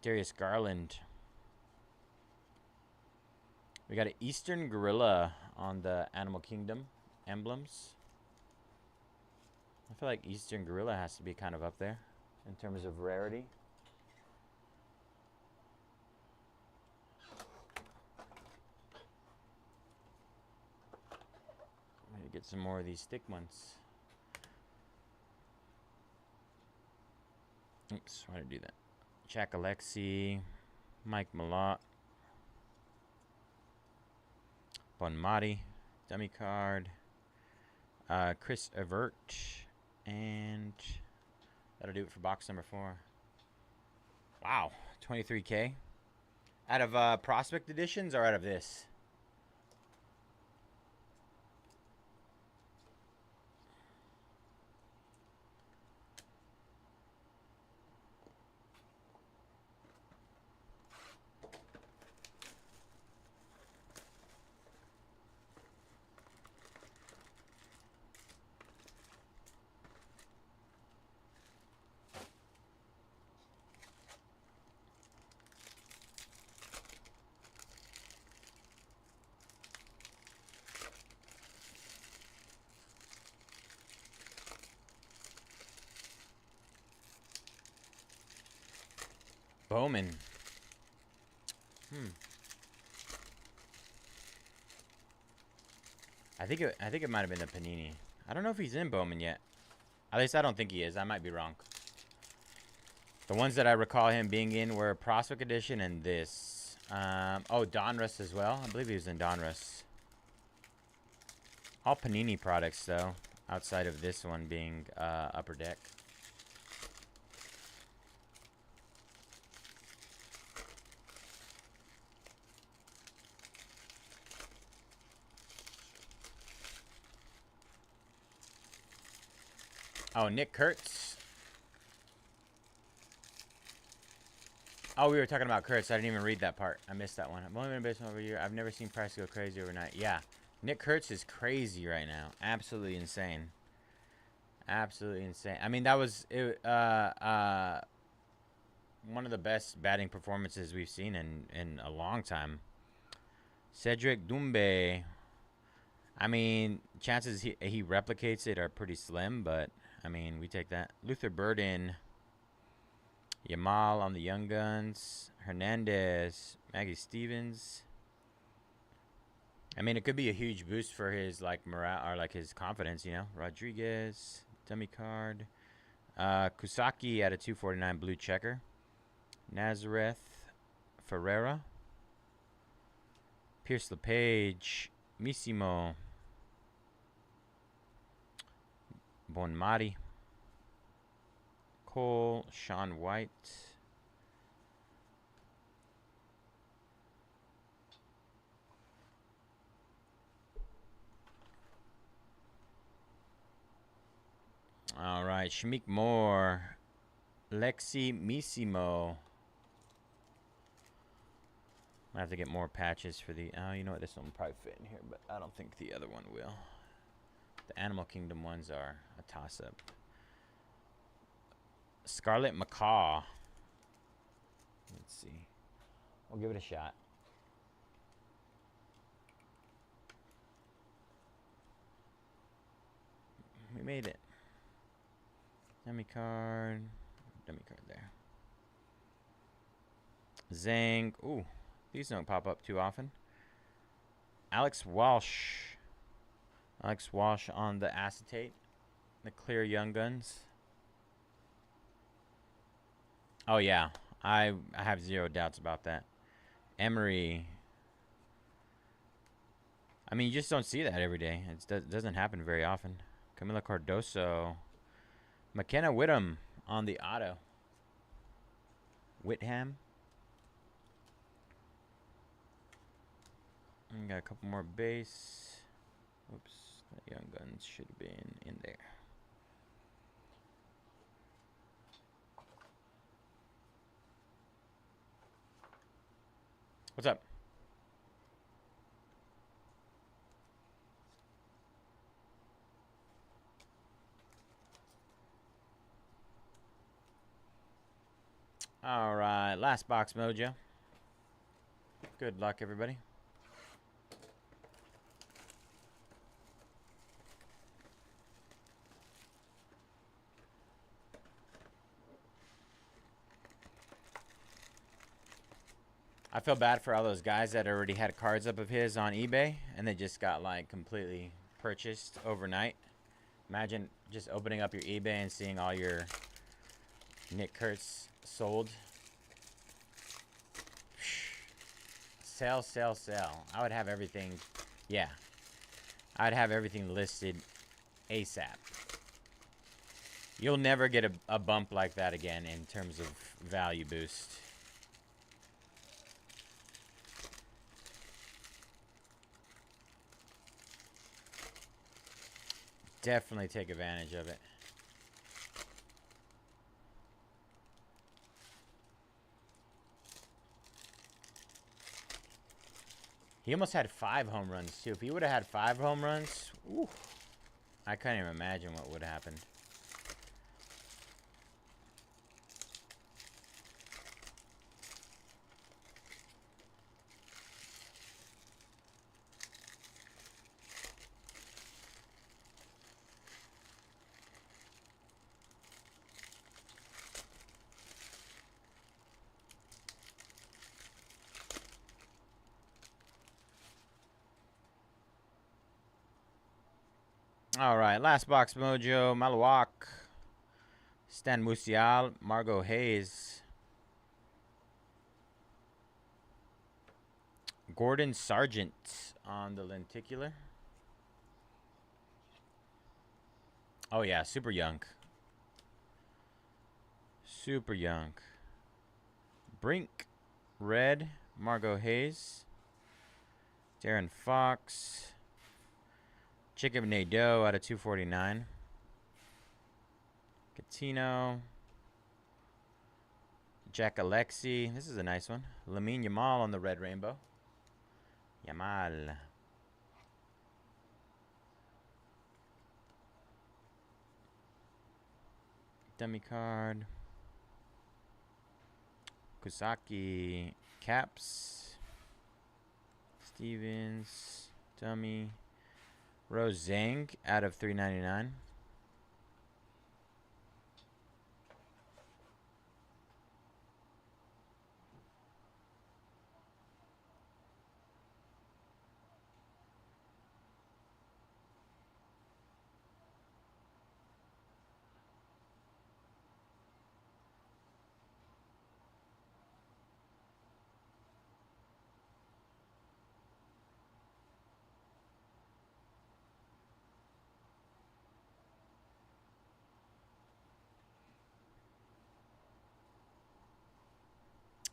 Darius Garland. We got an Eastern Gorilla on the Animal Kingdom emblems. I feel like Eastern Gorilla has to be kind of up there in terms of rarity. Get some more of these thick ones. Oops, why did I do that? Jack Alexi, Mike Malott, Bonmati, dummy card, Chris Evert, and that'll do it for box number 4. Wow, 23K. Out of Prospect Editions or out of this? Bowman. I think it might have been a Panini. I don't know if he's in Bowman yet. At least I don't think he is. I might be wrong. The ones that I recall him being in were Prospect Edition and this. Oh, Donruss as well. I believe he was in Donruss. All Panini products though, outside of this one being Upper Deck. Oh, Nick Kurtz. Oh, we were talking about Kurtz. I didn't even read that part. I missed that one. I've only been in baseball over a year. I've never seen price go crazy overnight. Yeah. Nick Kurtz is crazy right now. Absolutely insane. Absolutely insane. I mean, that was one of the best batting performances we've seen in a long time. Cedric Doumbé. I mean, chances he replicates it are pretty slim, but I mean, we take that. Luther Burden. Yamal on the Young Guns. Hernandez. Maggie Stevens. I mean, it could be a huge boost for his like morale or like his confidence, you know. Rodriguez, dummy card. Kusaki at a 249 blue checker. Nazareth Ferreira. Pierce LePage. Missimo. Bonmati. Cole. Sean White. All right, Shamik Moore, Lexi Missimo. I have to get more patches for the. Oh, you know what? This one will probably fit in here, but I don't think the other one will. The Animal Kingdom ones are a toss-up. Scarlet Macaw. Let's see. We'll give it a shot. We made it. Dummy card there. Zang. Ooh, these don't pop up too often. Alex Walsh. Alex Walsh on the acetate. The clear Young Guns. Oh yeah, I have zero doubts about that. Emery. I mean, you just don't see that every day. It doesn't happen very often. Camila Cardoso. McKenna Whittam on the auto. Whitham. And got a couple more base. Oops, that Young Guns should have been in there. What's up? All right, last box mojo. Good luck, everybody. I feel bad for all those guys that already had cards up of his on eBay and they just got like completely purchased overnight. Imagine just opening up your eBay and seeing all your Nick Kurtz sold. Sell, sell, sell. I would have everything. Yeah. I'd have everything listed ASAP. You'll never get a bump like that again in terms of value boost. Definitely take advantage of it. He almost had 5 home runs, too. If he would have had 5 home runs, ooh, I can't even imagine what would have happened. All right, last box mojo. Malawak, Stan Musial, Margot Hayes, Gordon Sargent on the lenticular. Oh yeah, super young. Super young. Brink, red, Margot Hayes, Darren Fox. Jacob Nadeau out of 249. Catino. Jack Alexi. This is a nice one. Lamine Yamal on the red rainbow. Yamal. Dummy card. Kusaki. Caps. Stevens. Dummy. Rose Zhang out of 399.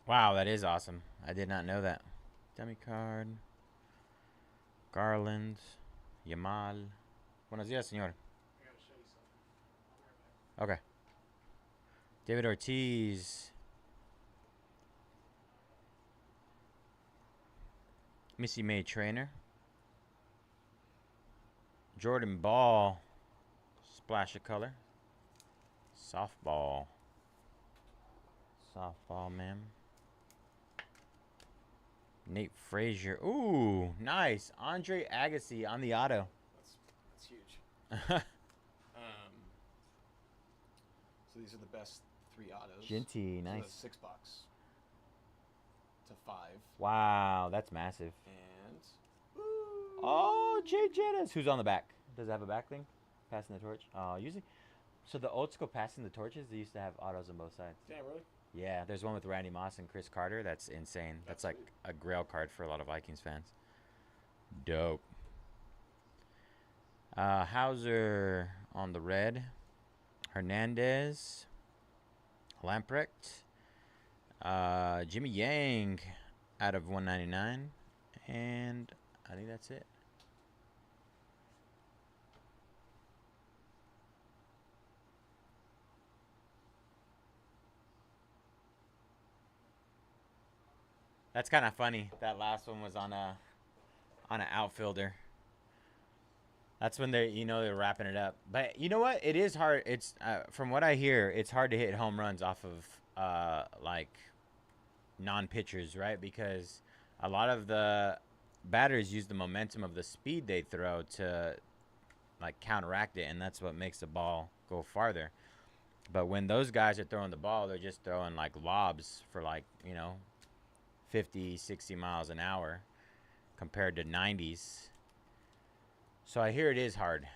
Wow, that is awesome. I did not know that. Dummy card. Garland. Yamal. Buenos días, señor. I gotta show you something. Okay. David Ortiz. Missy May Trainer. Jordan Ball. Splash of color. Softball. Softball, ma'am. Nate Frazier. Ooh, nice. Andre Agassi on the auto. That's huge. So these are the best 3 autos. Ginty, So nice. that's $6 to 5. Wow, that's massive. And Oh, Jay Jettis. Who's on the back? Does it have a back thing? Passing the torch? Oh, usually. So the old school passing the torches, they used to have autos on both sides. damn, really? Yeah, there's one with Randy Moss and Chris Carter. That's insane. That's like a grail card for a lot of Vikings fans. Dope. Hauser on the red. Hernandez. Lamprecht. Jimmy Yang out of 199. And I think that's it. That's kind of funny. That last one was on an outfielder. That's when they're wrapping it up. But you know what? It is hard. It's from what I hear, it's hard to hit home runs off of like non-pitchers, right? Because a lot of the batters use the momentum of the speed they throw to like counteract it, and that's what makes the ball go farther. But when those guys are throwing the ball, they're just throwing like lobs for like 50, 60 miles an hour compared to 90s. So I hear it is hard.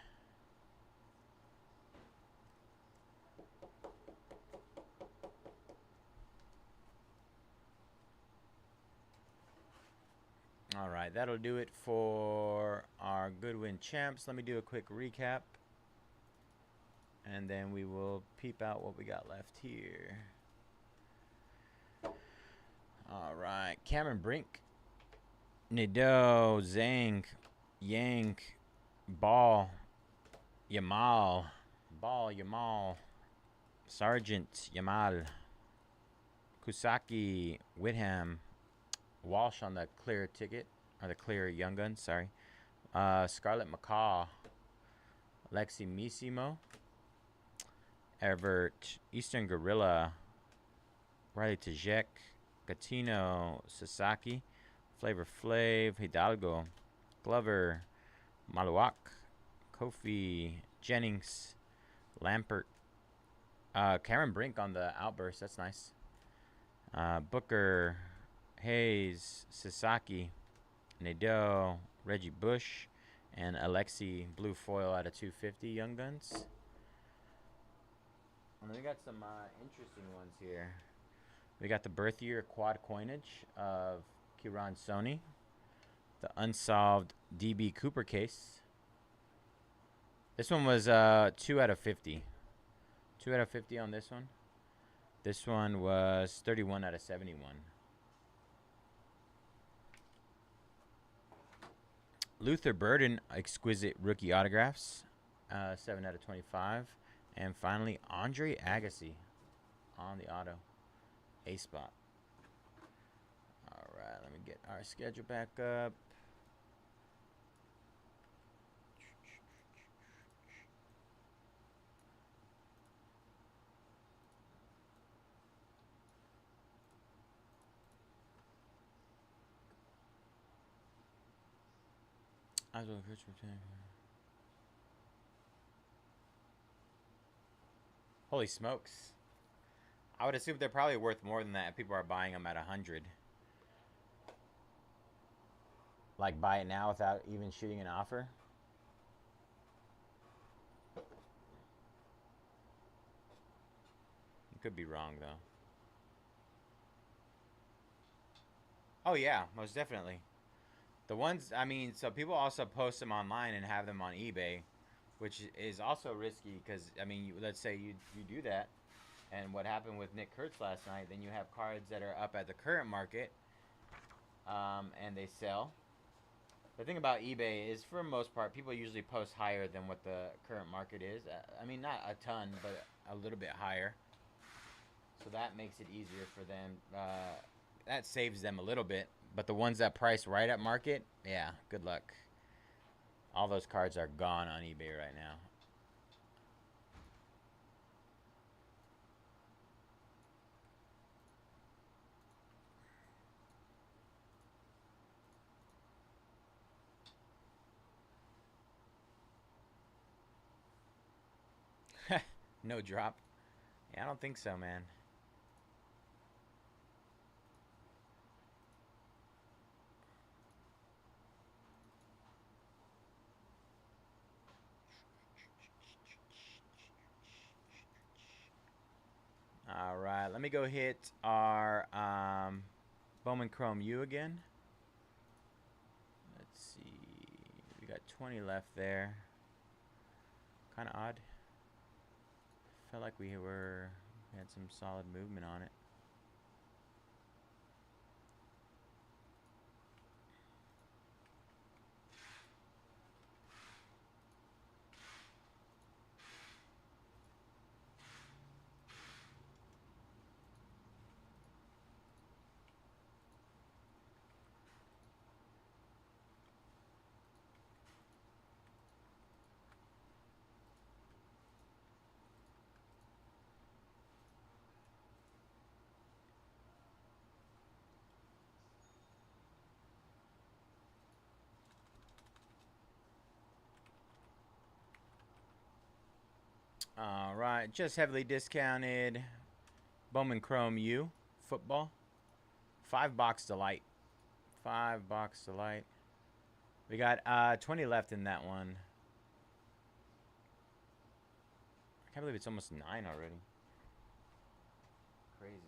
All right, that'll do it for our Goodwin Champs. Let me do a quick recap. And then we will peep out what we got left here. All right, Cameron Brink, Nadeau, Zhang, Yang, Ball, Yamal, Sargent, Yamal, Kusaki, Whitham, Walsh on the clear ticket, or the clear Young Gun, sorry. Scarlett McCaw, Lexi Misimo, Evert, Eastern Gorilla, Riley Tajek, Gatino, Sasaki, Flavor Flav, Hidalgo, Glover, Maluak, Kofi, Jennings, Lampert, Cameron Brink on the outburst. That's nice. Booker, Hayes, Sasaki, Nadeau, Reggie Bush, and Alexi Blue Foil out of 250 Young Guns. And then we got some interesting ones here. We got the birth year quad coinage of Kiran Soni. The unsolved DB Cooper case. This one was 2 out of 50. 2 out of 50 on this one. This one was 31 out of 71. Luther Burden exquisite rookie autographs. 7 out of 25. And finally, Andre Agassi on the auto. A spot. All right, let me get our schedule back up. Holy smokes. I would assume they're probably worth more than that if people are buying them at 100. Like buy it now without even shooting an offer. You could be wrong though. Oh yeah, most definitely. The ones, I mean, so people also post them online and have them on eBay, which is also risky because, I mean, let's say you do that, and what happened with Nick Kurtz last night, then you have cards that are up at the current market, and they sell. The thing about eBay is, for the most part, people usually post higher than what the current market is. I mean, not a ton, but a little bit higher. So that makes it easier for them. That saves them a little bit. But the ones that price right at market, yeah, good luck. All those cards are gone on eBay right now. No drop. Yeah, I don't think so, man. All right, let me go hit our Bowman Chrome U again. Let's see. We got 20 left there. Kind of odd. Felt like we had some solid movement on it. All right, just heavily discounted Bowman Chrome U football. 5-box delight. 5-box delight. We got 20 left in that one. I can't believe it's almost 9 already. Crazy.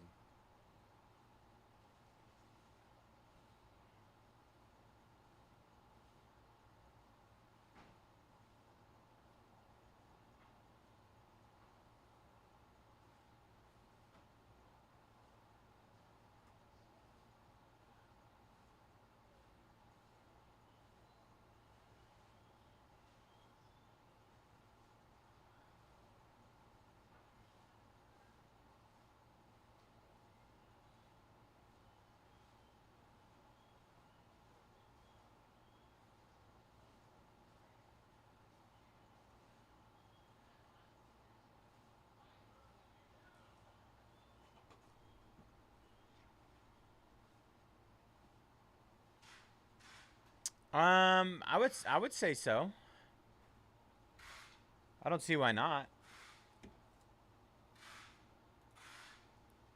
I would say so. I don't see why not.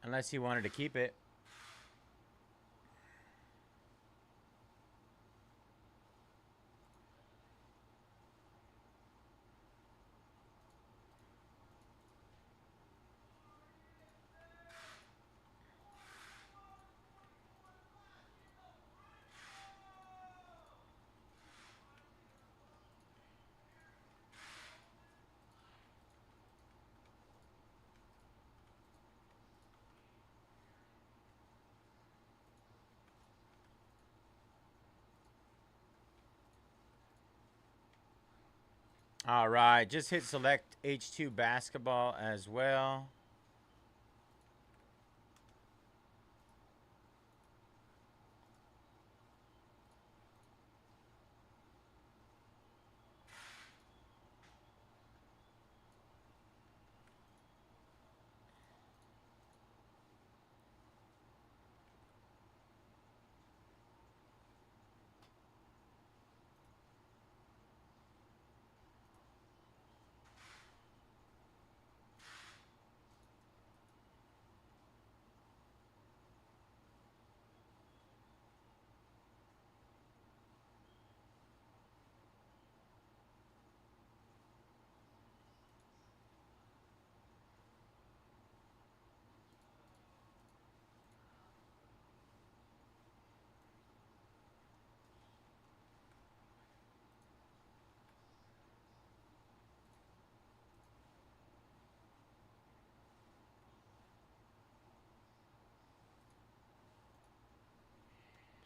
Unless he wanted to keep it. All right, just hit select H2 basketball as well.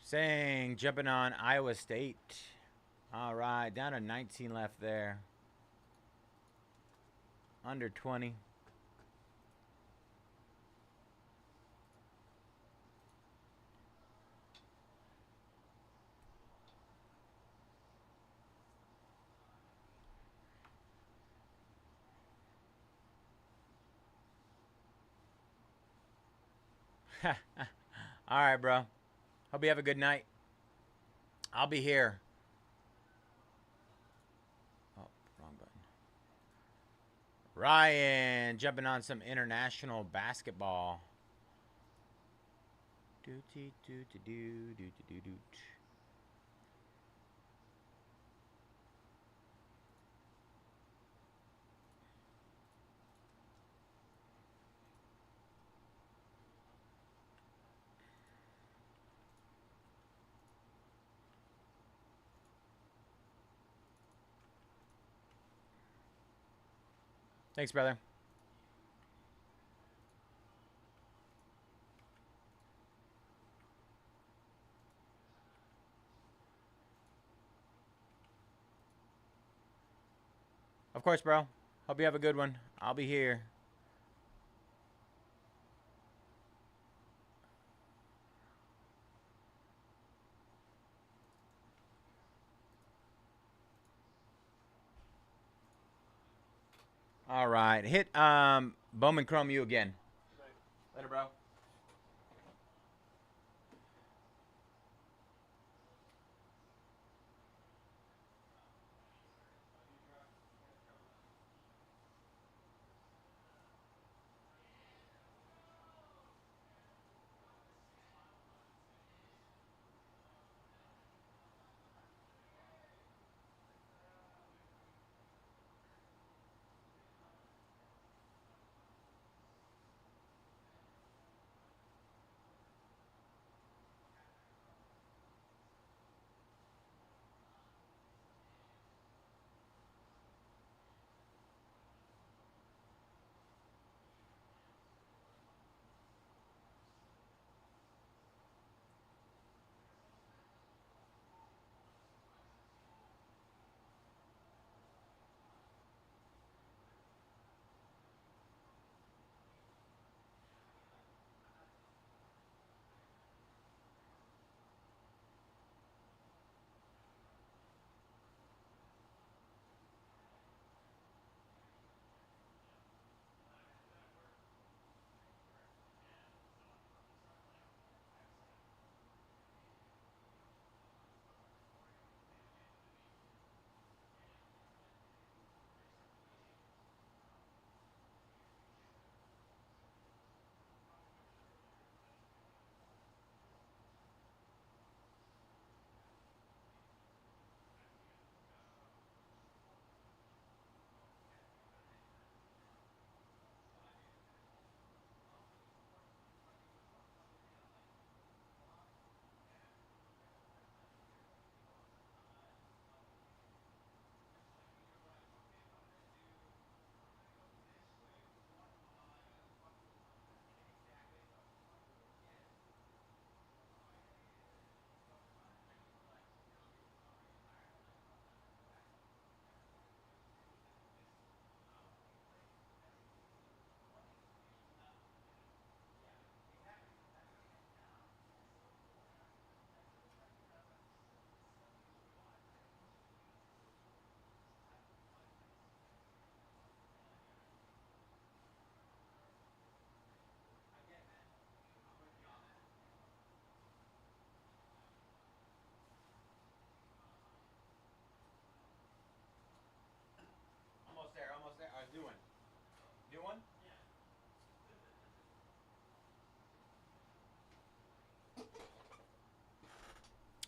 Saying jumping on Iowa State. All right, down to 19 left there. Under 20. All right, bro. Hope you have a good night. I'll be here. Oh, wrong button. Ryan, jumping on some international basketball. Thanks, brother. Of course, bro. Hope you have a good one. I'll be here. All right. Hit Bowman Chrome U again. Later, bro. Almost there, almost there. New one. New one?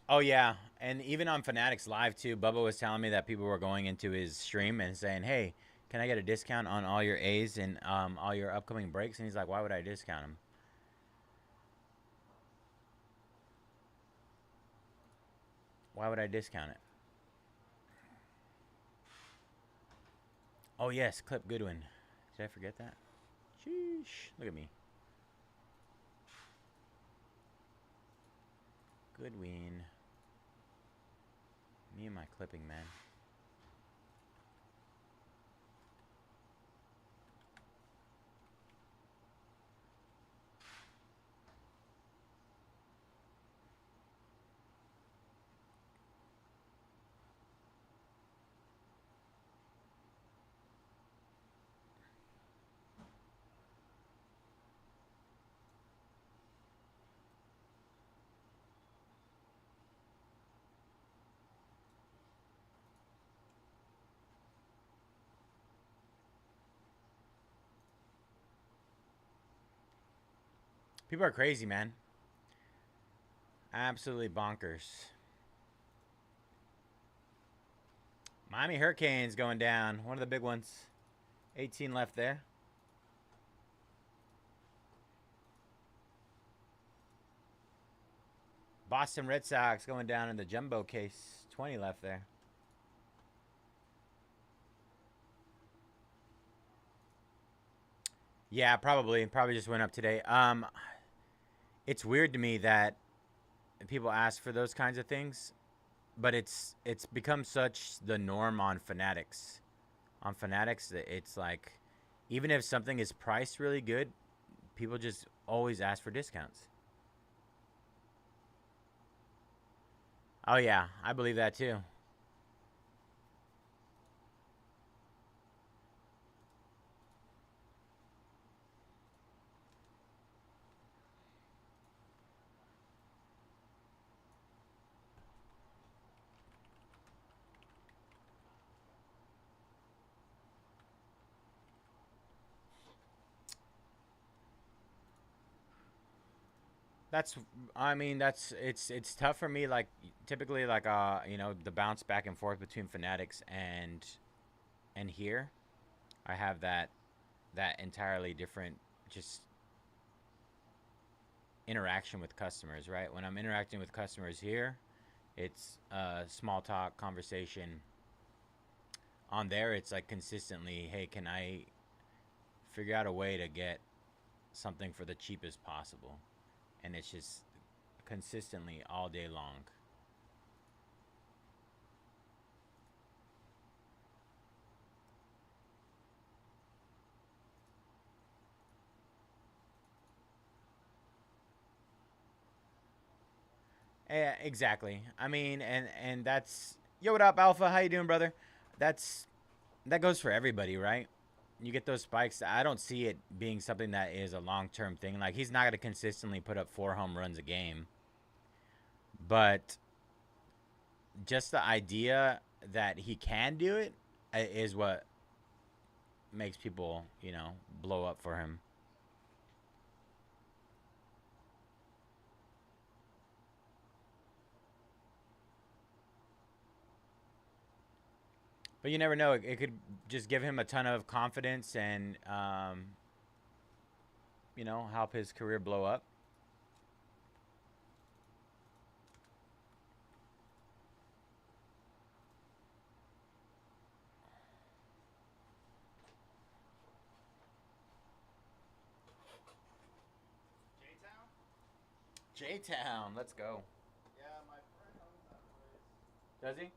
Oh yeah, and even on Fanatics Live too, Bubba was telling me that people were going into his stream and saying, "Hey, can I get a discount on all your A's and all your upcoming breaks?" And he's like, "Why would I discount them? Why would I discount it?" Oh yes, Clip Goodwin. Did I forget that? Sheesh. Look at me. Goodwin. Me and my clipping, man. People are crazy, man. Absolutely bonkers. Miami Hurricanes going down. One of the big ones. 18 left there. Boston Red Sox going down in the jumbo case. 20 left there. Yeah, probably. Probably just went up today. It's weird to me that people ask for those kinds of things, but it's become such the norm on Fanatics. On Fanatics, it's like, even if something is priced really good, people just always ask for discounts. Oh yeah, I believe that too. I mean, it's tough for me. Like, typically, like, the bounce back and forth between Fanatics and here, I have that entirely different just interaction with customers, right? When I'm interacting with customers here, it's small talk conversation. On there, it's like consistently, hey, can I figure out a way to get something for the cheapest possible? And it's just consistently all day long. Yeah, exactly. I mean, and that's, yo, what up, Alpha? How you doing, brother? That goes for everybody, right? You get those spikes. I don't see it being something that is a long-term thing. Like, he's not going to consistently put up 4 home runs a game. But just the idea that he can do it is what makes people, blow up for him. But you never know. It could just give him a ton of confidence and, help his career blow up. J-Town, let's go. Yeah, my friend owns that place. Does he?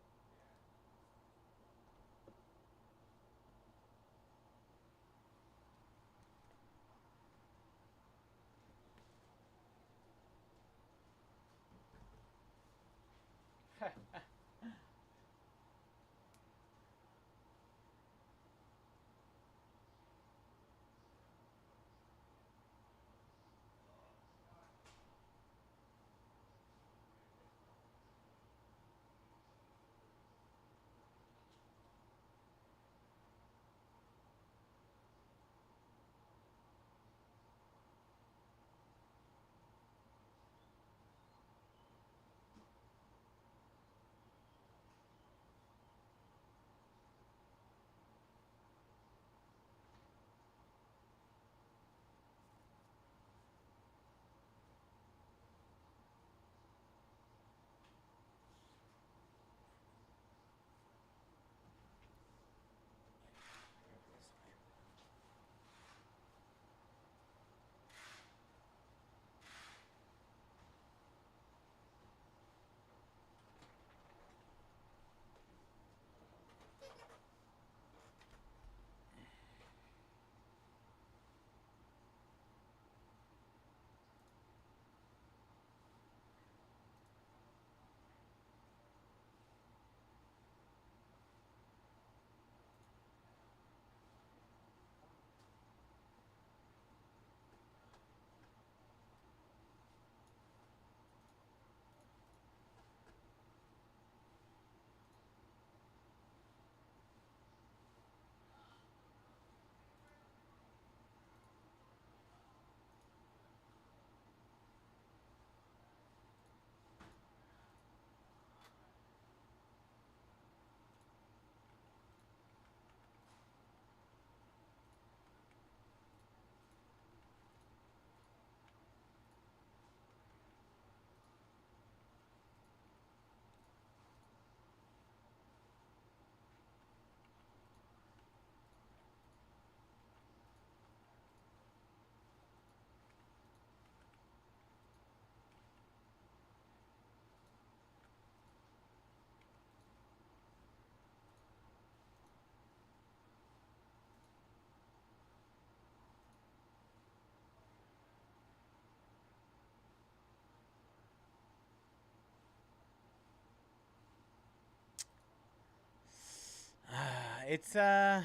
it's a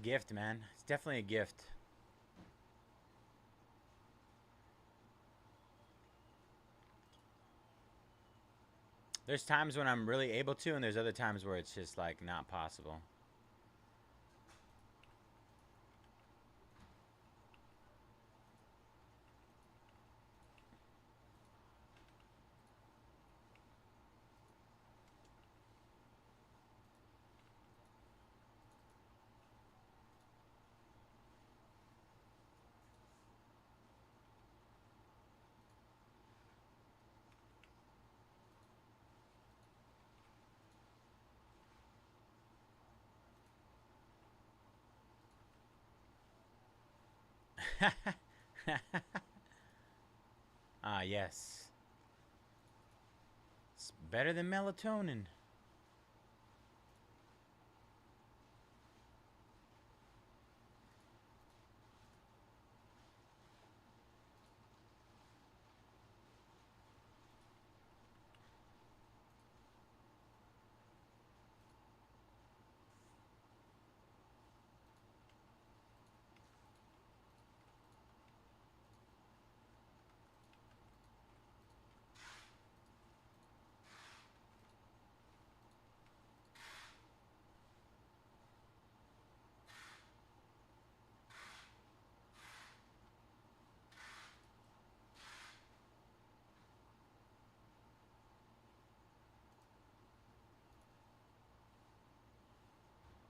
gift, man. It's definitely a gift. There's times when I'm really able to, and there's other times where it's just like not possible. Ah, yes. It's better than melatonin.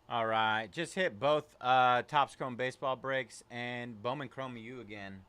All right, just hit both Topps Chrome baseball breaks and Bowman Chrome U again.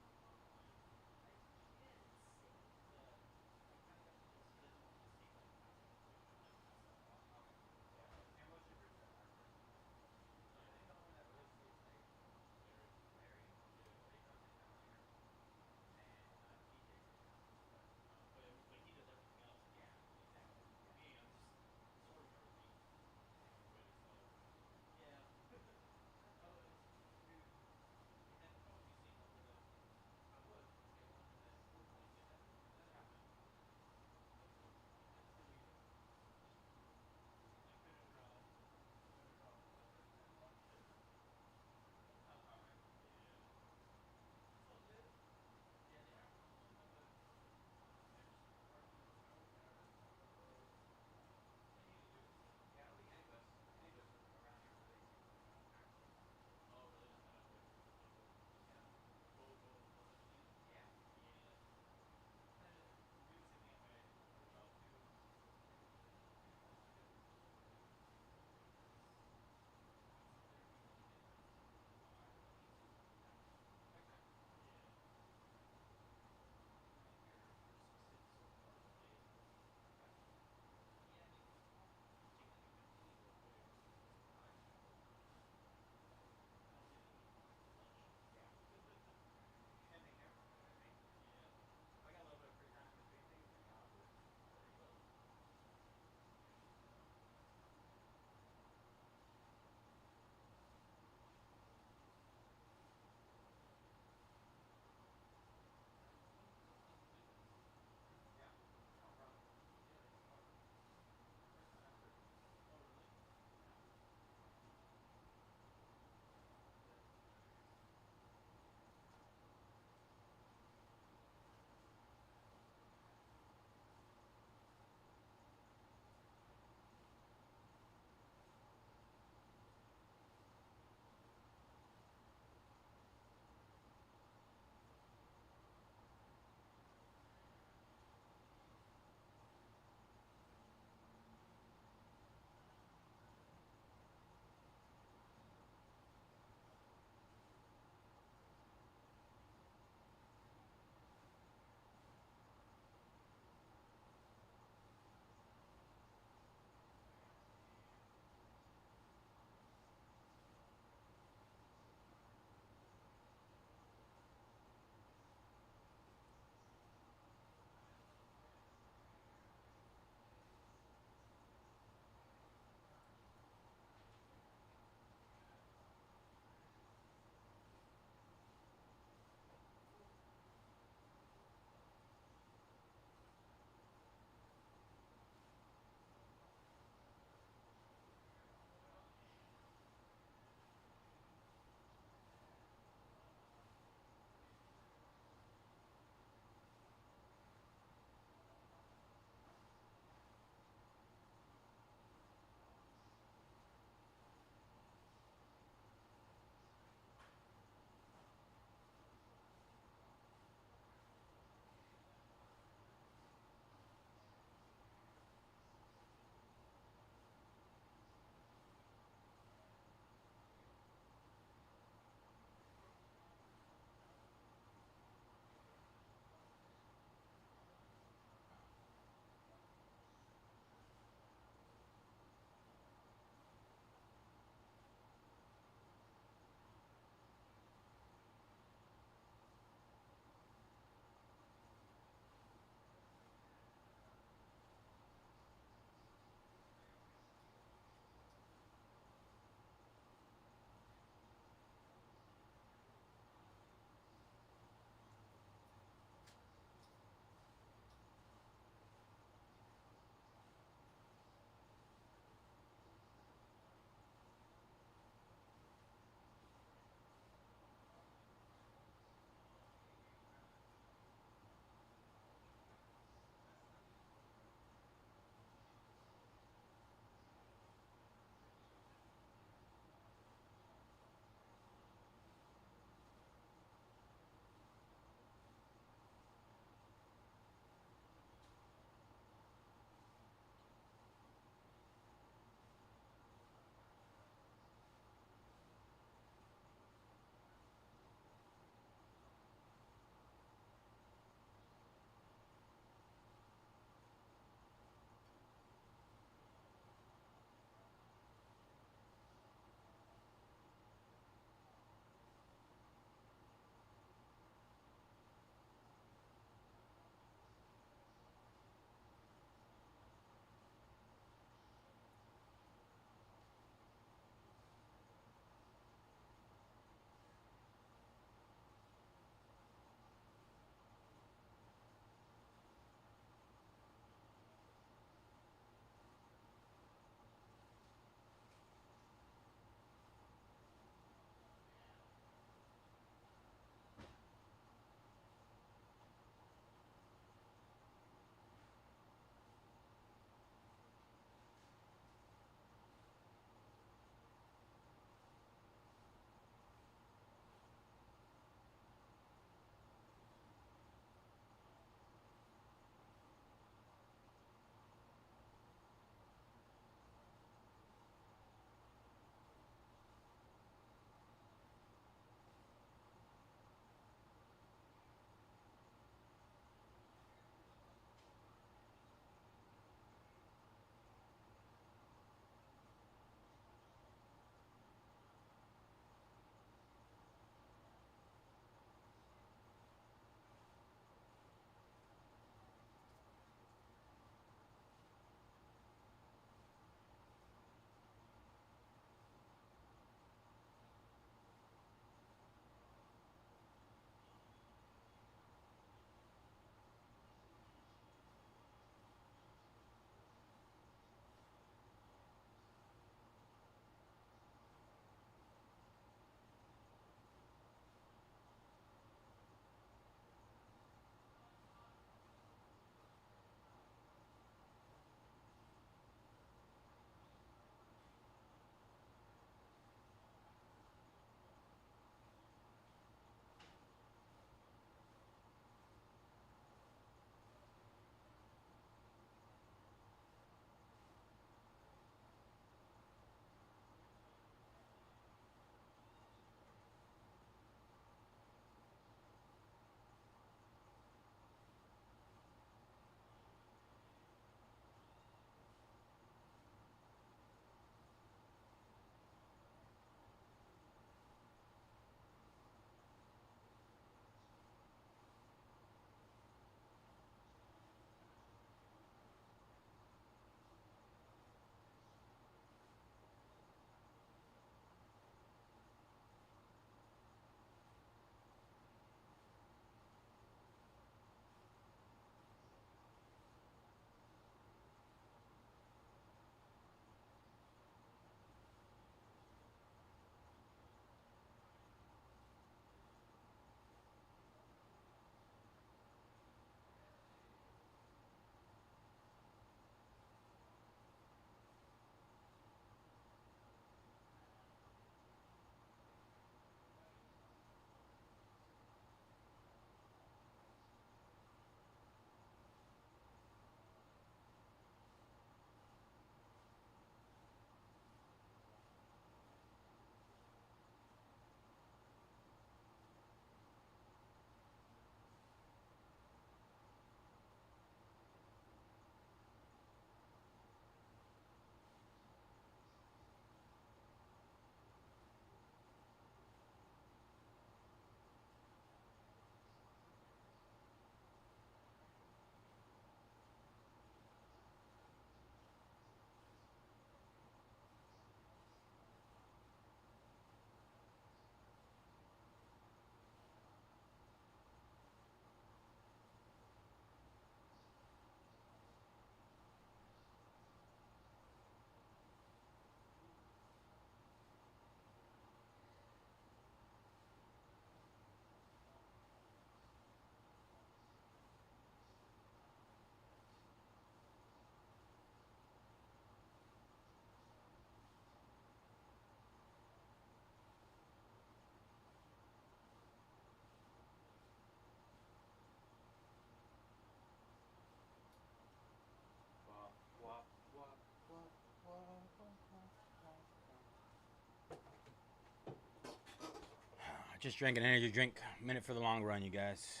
Just drank an energy drink. Minute for the long run, you guys.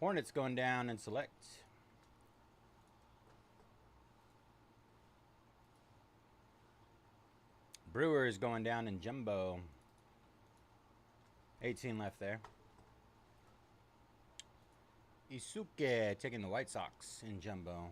Hornets going down in select. Brewers going down in jumbo. 18 left there. Isuke taking the White Sox in jumbo.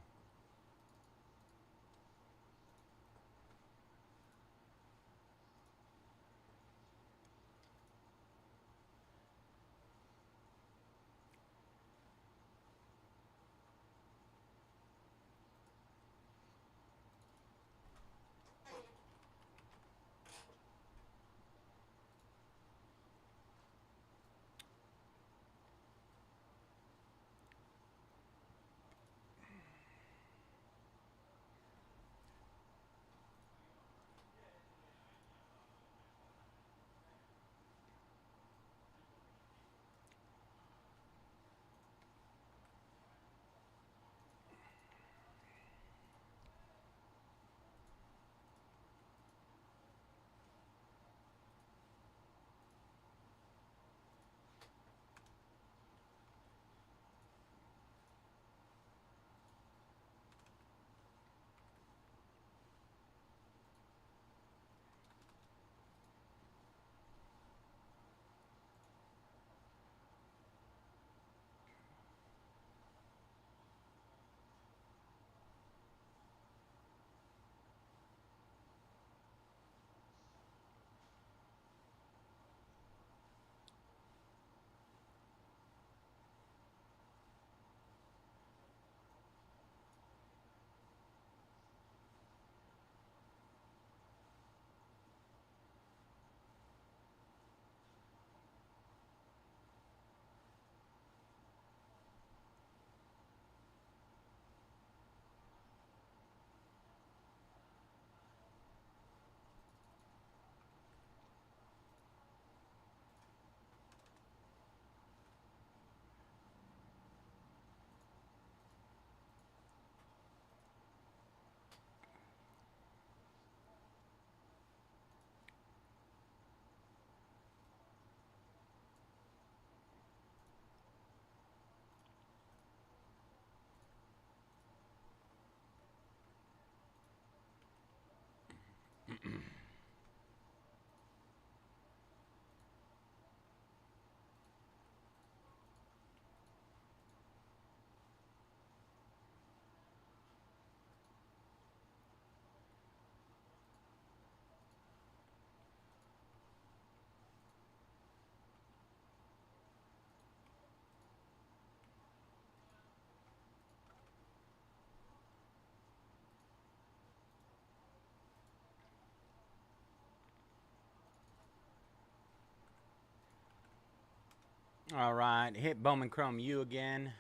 All right, hit Bowman Chrome U again.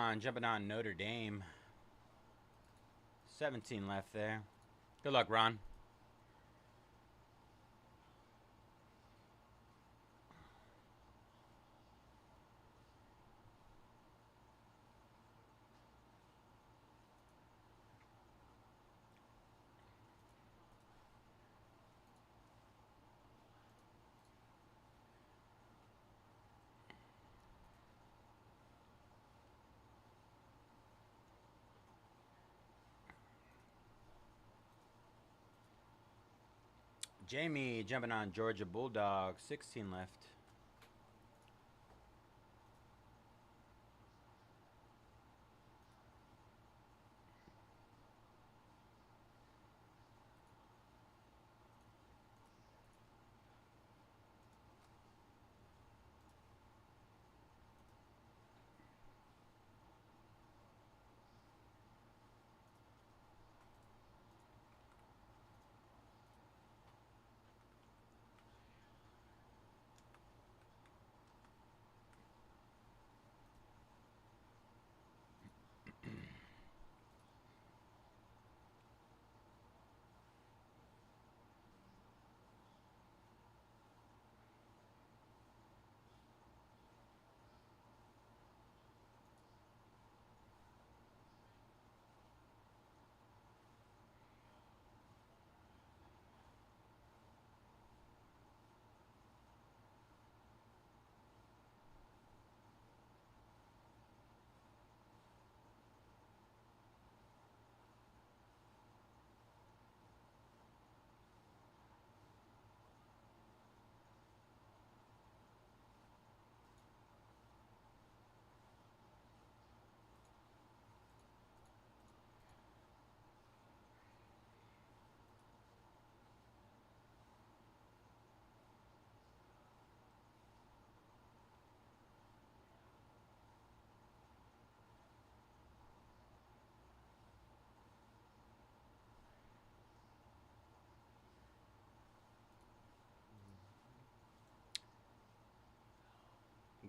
Ron jumping on Notre Dame. 17 left there. Good luck, Ron. Jamie jumping on Georgia Bulldogs. 16 left.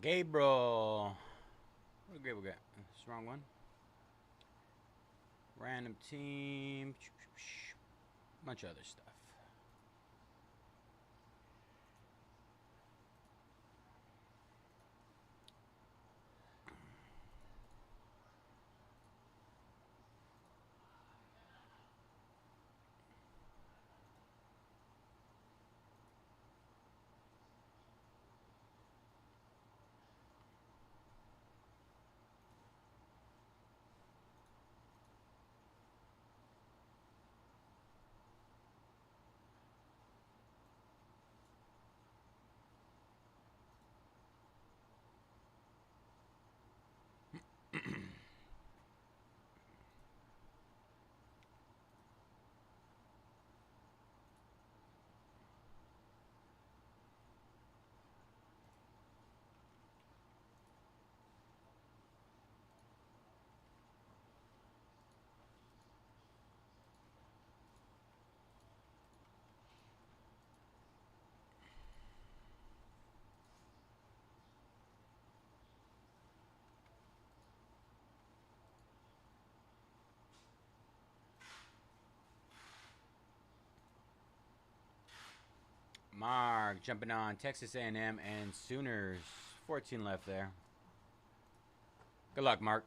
Gabriel. What did Gabriel get? That's the wrong one. Random team. Bunch of other stuff. Mark jumping on Texas A&M and Sooners. 14 left there. Good luck, Mark.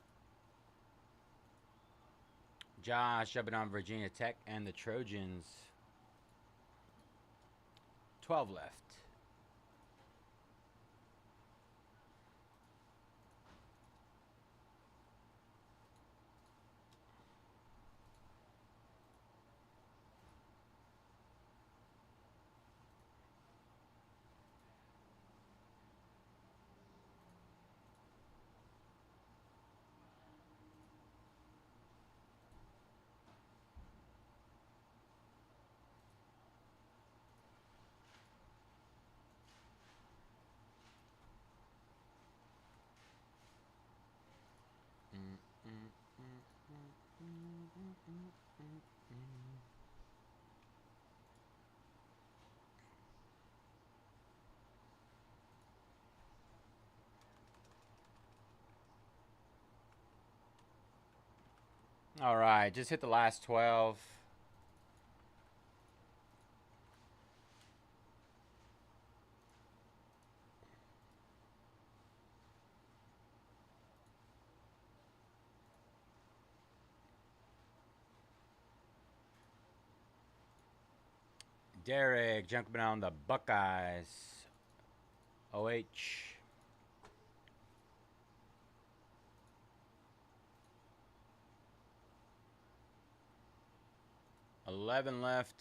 Josh jumping on Virginia Tech and the Trojans. 12 left. All right, just hit the last 12. Derek jumping on the Buckeyes. OH. 11 left.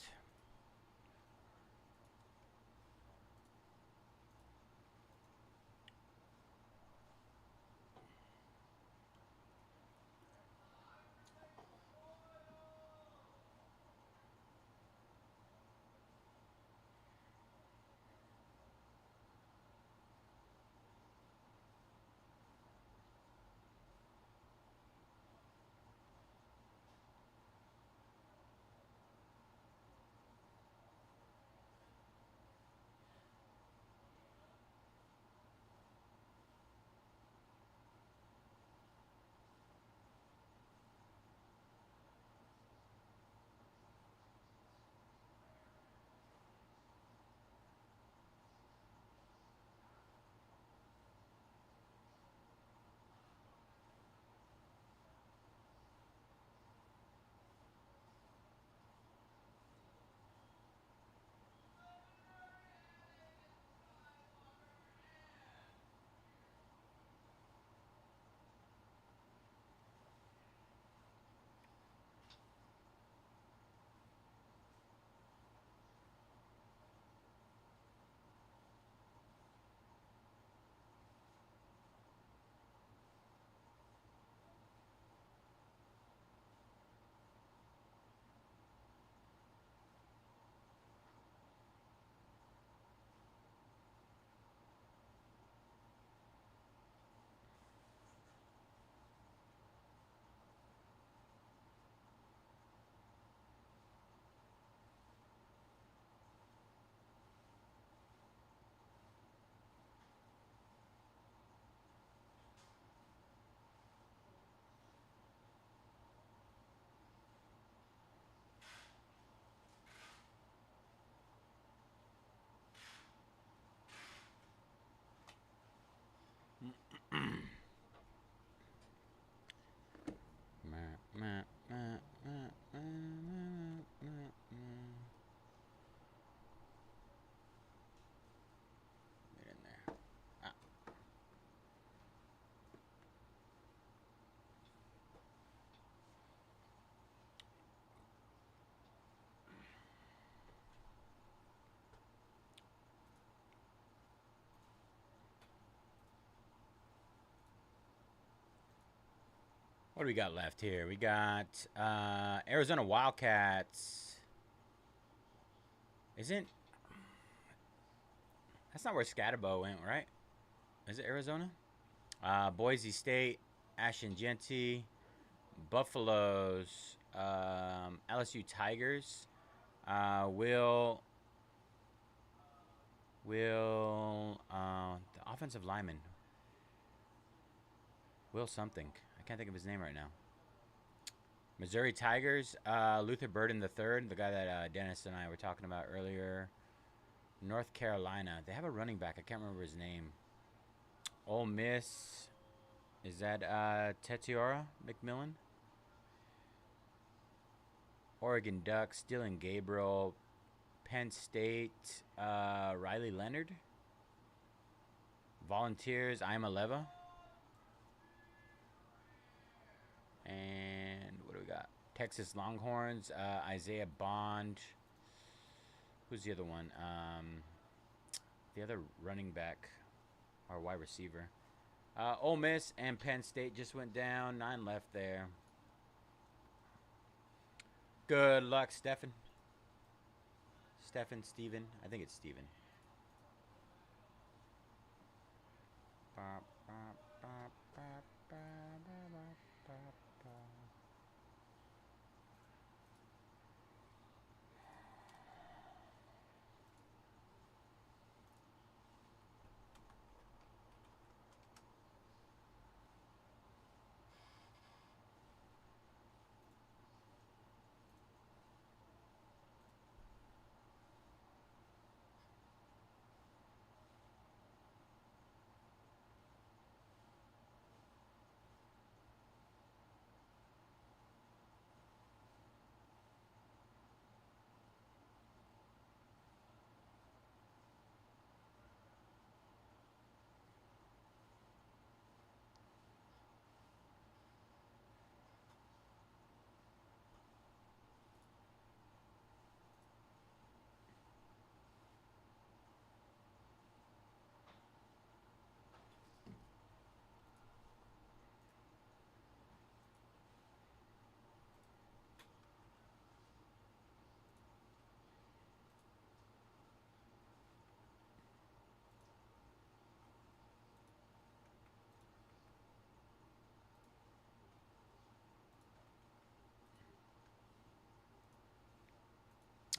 Get in there. What do we got left here? We got Arizona Wildcats. Isn't... That's not where Scatterbo went, right? Is it Arizona? Boise State, Ashton Genty, Buffaloes, LSU Tigers, the offensive lineman, Will something. I can't think of his name right now. Missouri Tigers, Luther Burden III, the guy that Dennis and I were talking about earlier. North Carolina, they have a running back. I can't remember his name. Ole Miss, is that Tetiora McMillan? Oregon Ducks, Dylan Gabriel. Penn State, Riley Leonard. Volunteers, Ima Leva. And what do we got? Texas Longhorns, Isaiah Bond. Who's the other one? The other running back or wide receiver. Ole Miss and Penn State just went down. 9 left there. Good luck, Stephen. Steven. I think it's Steven.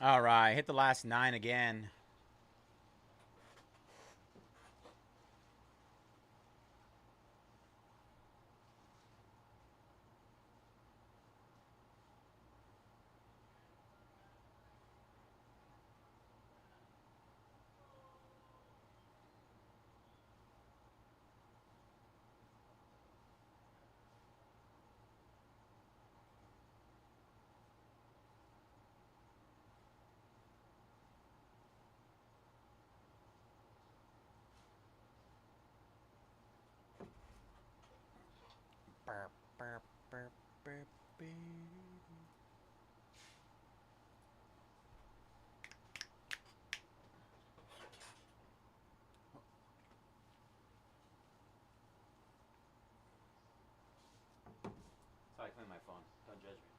All right, hit the last 9 again. Burp, burp, burp, burp, beep. That's how I clean my phone. Don't judge me.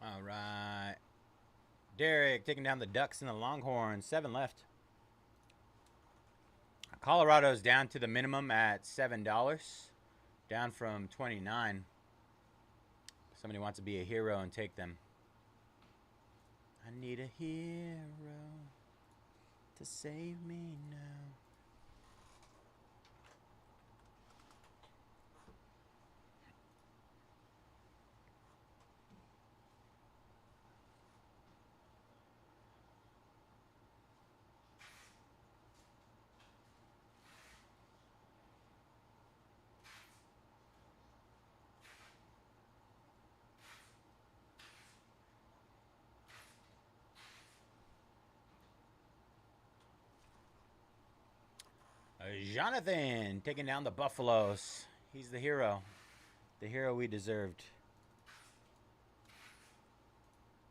All right. Derek taking down the Ducks and the Longhorns. 7 left. Colorado's down to the minimum at $7. Down from 29. Somebody wants to be a hero and take them. I need a hero to save me now. Jonathan taking down the Buffaloes. He's the hero. The hero we deserved.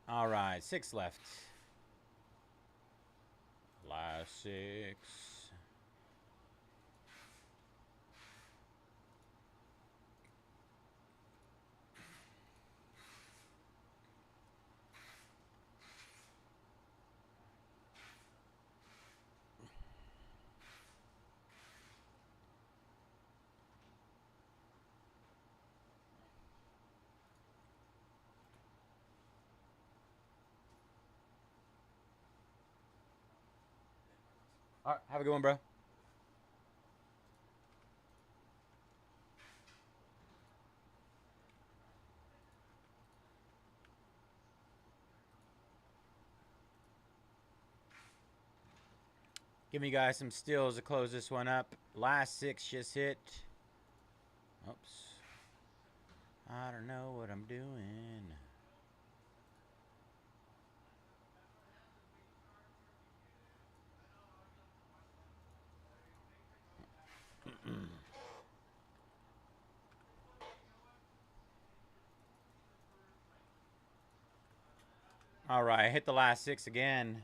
All right, 6 left. Last 6. All right, have a good one, bro. Give me guys some stills to close this one up. Last 6 just hit. Oops. I don't know what I'm doing. All right, hit the last 6 again.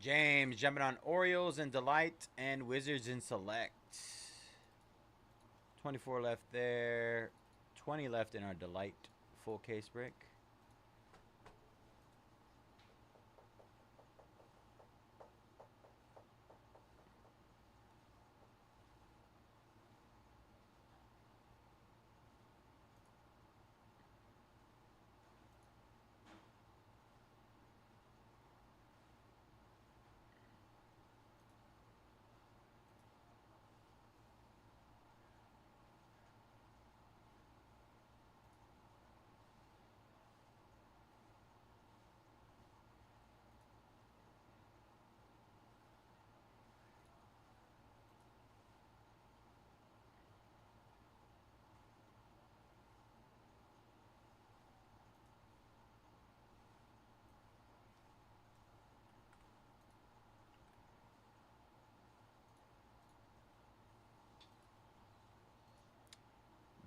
James jumping on Orioles and Delight and Wizards in Select. 24 left there. 20 left in our Delight full case break.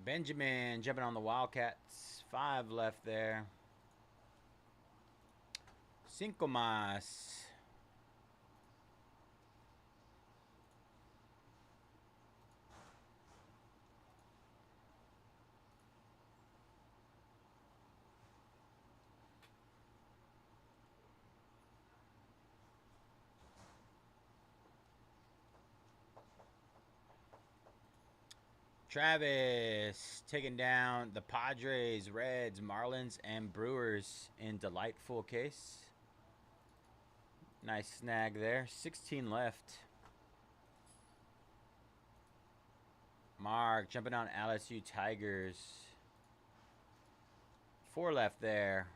Benjamin jumping on the Wildcats. 5 left there. Cinco más. Travis taking down the Padres, Reds, Marlins, and Brewers in delightful case. Nice snag there. 16 left. Mark jumping on LSU Tigers. 4 left there.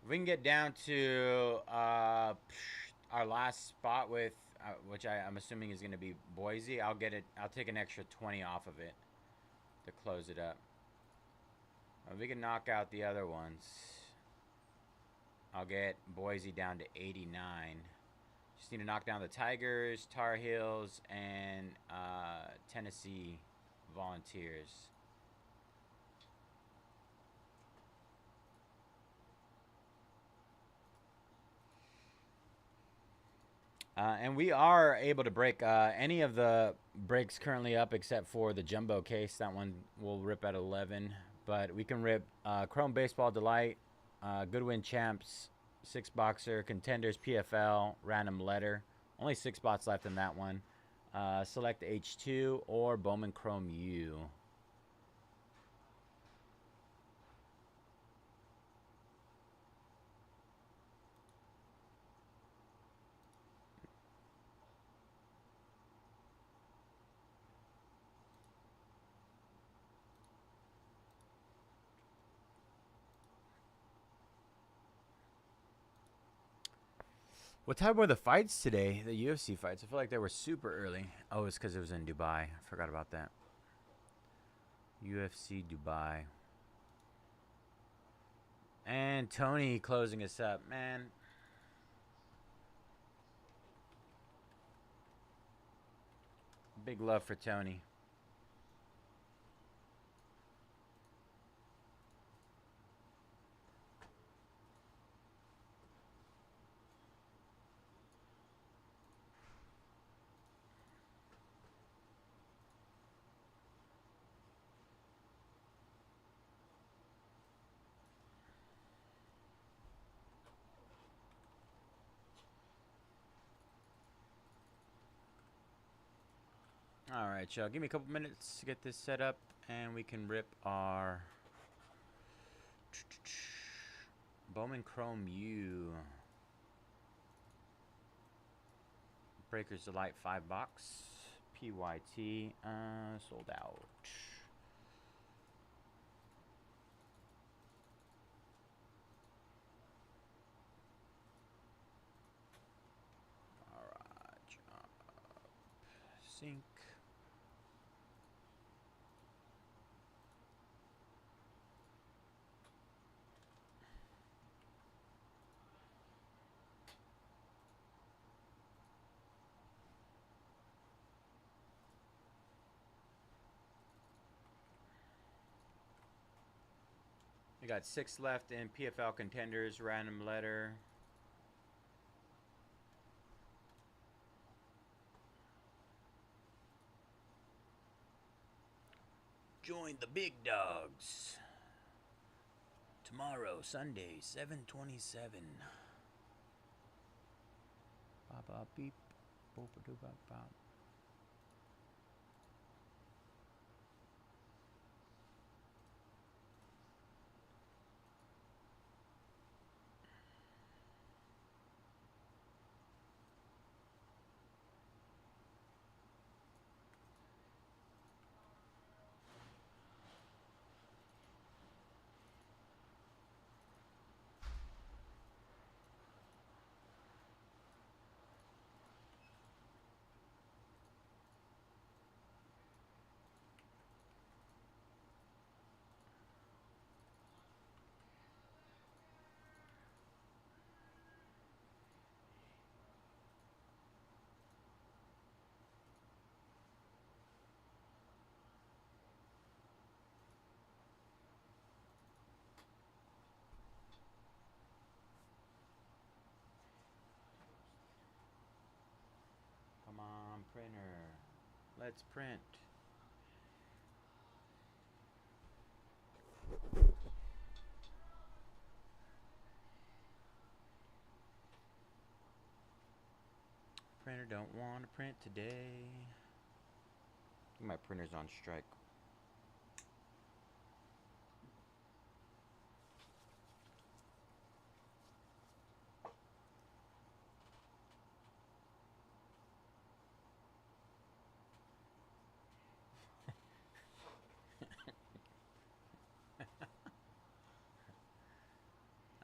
If we can get down to our last spot with, which I'm assuming is going to be Bayze, I'll take an extra 20 off of it to close it up. We can knock out the other ones. I'll get Bayze down to 89. Just need to knock down the Tigers, Tar Heels, and Tennessee Volunteers. And we are able to break any of the breaks currently up except for the jumbo case. That one will rip at 11. But we can rip Chrome Baseball Delight, Goodwin Champs, 6-boxer, Contenders, PFL, Random Letter. Only 6 spots left in that one. Select H2 or Bowman Chrome U. What time were the fights today? The UFC fights. I feel like they were super early. Oh, it's because it was in Dubai. I forgot about that. UFC Dubai. And Tony closing us up. Man. Big love for Tony. All right, y'all. Give me a couple minutes to get this set up, and we can rip our Bowman Chrome U. Breakers Delight 5-box. PYT. Sold out. All right, drop. Sync. We got 6 left in PFL Contenders, Random Letter. Join the big dogs. Tomorrow, Sunday, 7/27. Bop bop beep. Boop a doop bop bop. Come on, printer. Let's print. don't want to print today. My printer's on strike.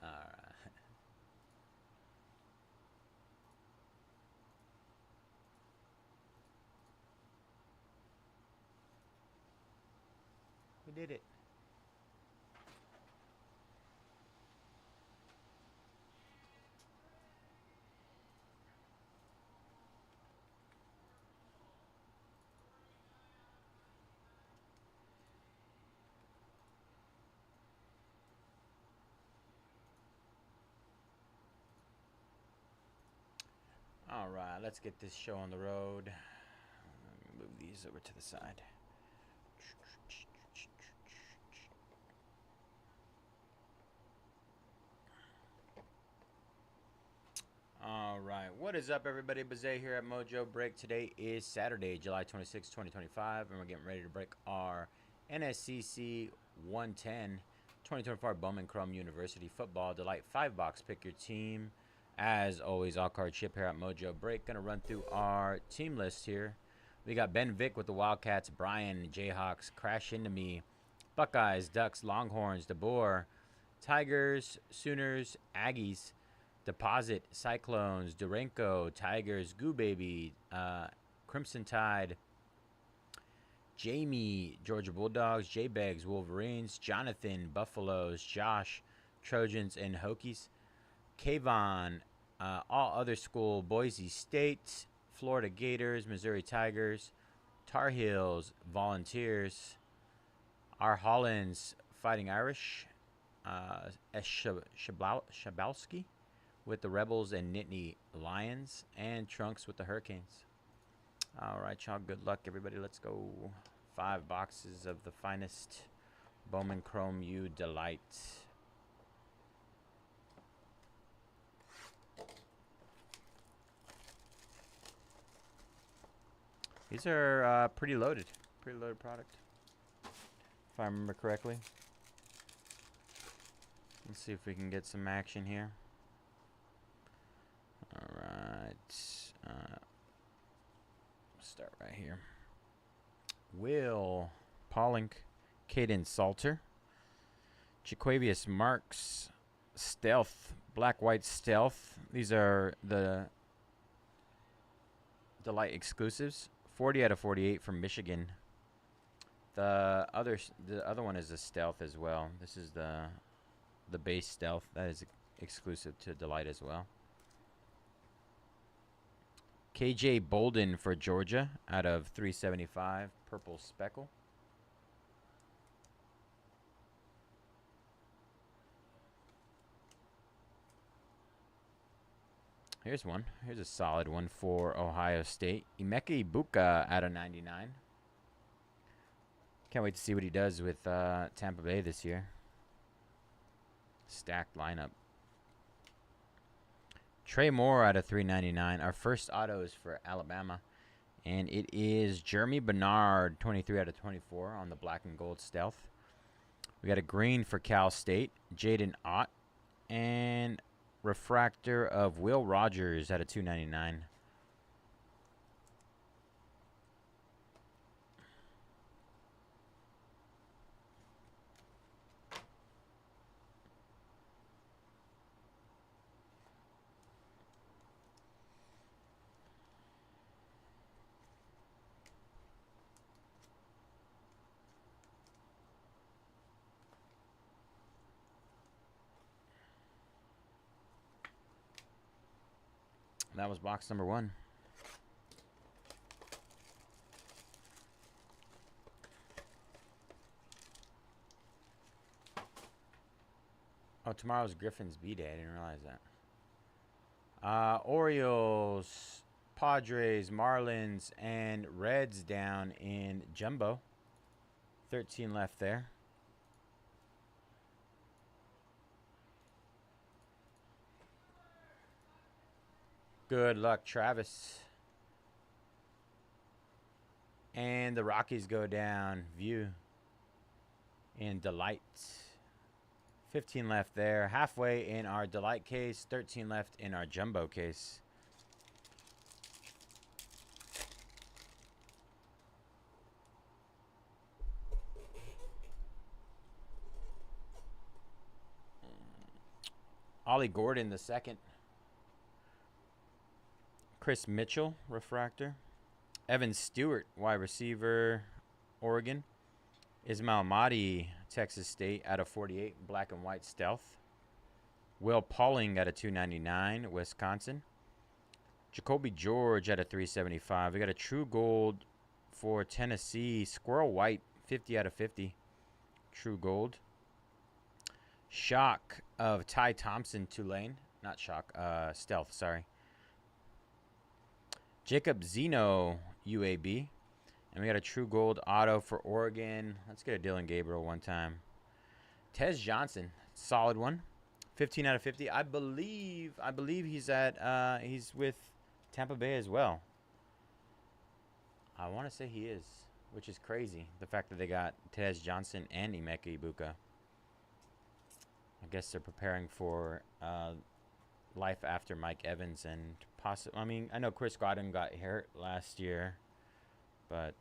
Alright. We did it. All right, let's get this show on the road. Move these over to the side. All right, what is up, everybody? Bayze here at Mojobreak. Today is Saturday, July 26, 2025, and we're getting ready to break our NSCC 110 2024 Bowman Chrome University Football Delight 5-box. Pick your team. As always, all card ship here at Mojobreak. Gonna run through our team list here. We got Ben Vick with the Wildcats, Brian, Jayhawks, Crash Into Me, Buckeyes, Ducks, Longhorns, DeBoer, Tigers, Sooners, Aggies, Deposit, Cyclones, Durango, Tigers, Goo Baby, Crimson Tide, Jamie, Georgia Bulldogs, J-Bags, Wolverines, Jonathan, Buffaloes, Josh, Trojans, and Hokies, Kayvon, all other school, Boise State, Florida Gators, Missouri Tigers, Tar Heels, Volunteers, R. Hollins, Fighting Irish, S. Shabalski with the Rebels and Nittany Lions, and Trunks with the Hurricanes. All right, y'all, good luck, everybody. Let's go. 5 boxes of the finest Bowman Chrome U Delight. These are pretty loaded product, if I remember correctly. Let's see if we can get some action here. All right, start right here. Will Paulink, Caden Salter, Jaquavius Marks, Stealth, Black White Stealth. These are the Delight exclusives. 40 out of 48 from Michigan. The other one is a Stealth as well. This is the base Stealth. That is exclusive to Delight as well. KJ Bolden for Georgia out of 375. Purple Speckle. Here's one. Here's a solid one for Ohio State. Emeka Ibuka out of 99. Can't wait to see what he does with Tampa Bay this year. Stacked lineup. Trey Moore out of 399. Our first auto is for Alabama. And it is Jeremy Bernard, 23 out of 24 on the black and gold Stealth. We got a green for Cal State. Jaden Ott. And refractor of Will Rogers out of 299. That was box number 1. Oh, tomorrow's Griffin's B-Day. I didn't realize that. Orioles, Padres, Marlins, and Reds down in Jumbo. 13 left there. Good luck, Travis. And the Rockies go down. View. And Delight. 15 left there. Halfway in our Delight case. 13 left in our Jumbo case. Ollie Gordon the second. Chris Mitchell, refractor. Evan Stewart, wide receiver, Oregon. Ismail Mahdi, Texas State, out of 48, black and white stealth. Will Pauling out of 299, Wisconsin. Jacoby George out of 375. We got a true gold for Tennessee, Squirrel White, 50 out of 50. True gold. Shock of Ty Thompson, Tulane. Not shock, stealth, sorry. Jacob Zeno, UAB. And we got a true gold auto for Oregon. Let's get a Dylan Gabriel one time. Tez Johnson, solid one. 15 out of 50. I believe he's at he's with Tampa Bay as well. I want to say he is, which is crazy. The fact that they got Tez Johnson and Emeka Ibuka. I guess they're preparing for life after Mike Evans and possibly. I mean, I know Chris Godwin got hurt last year, but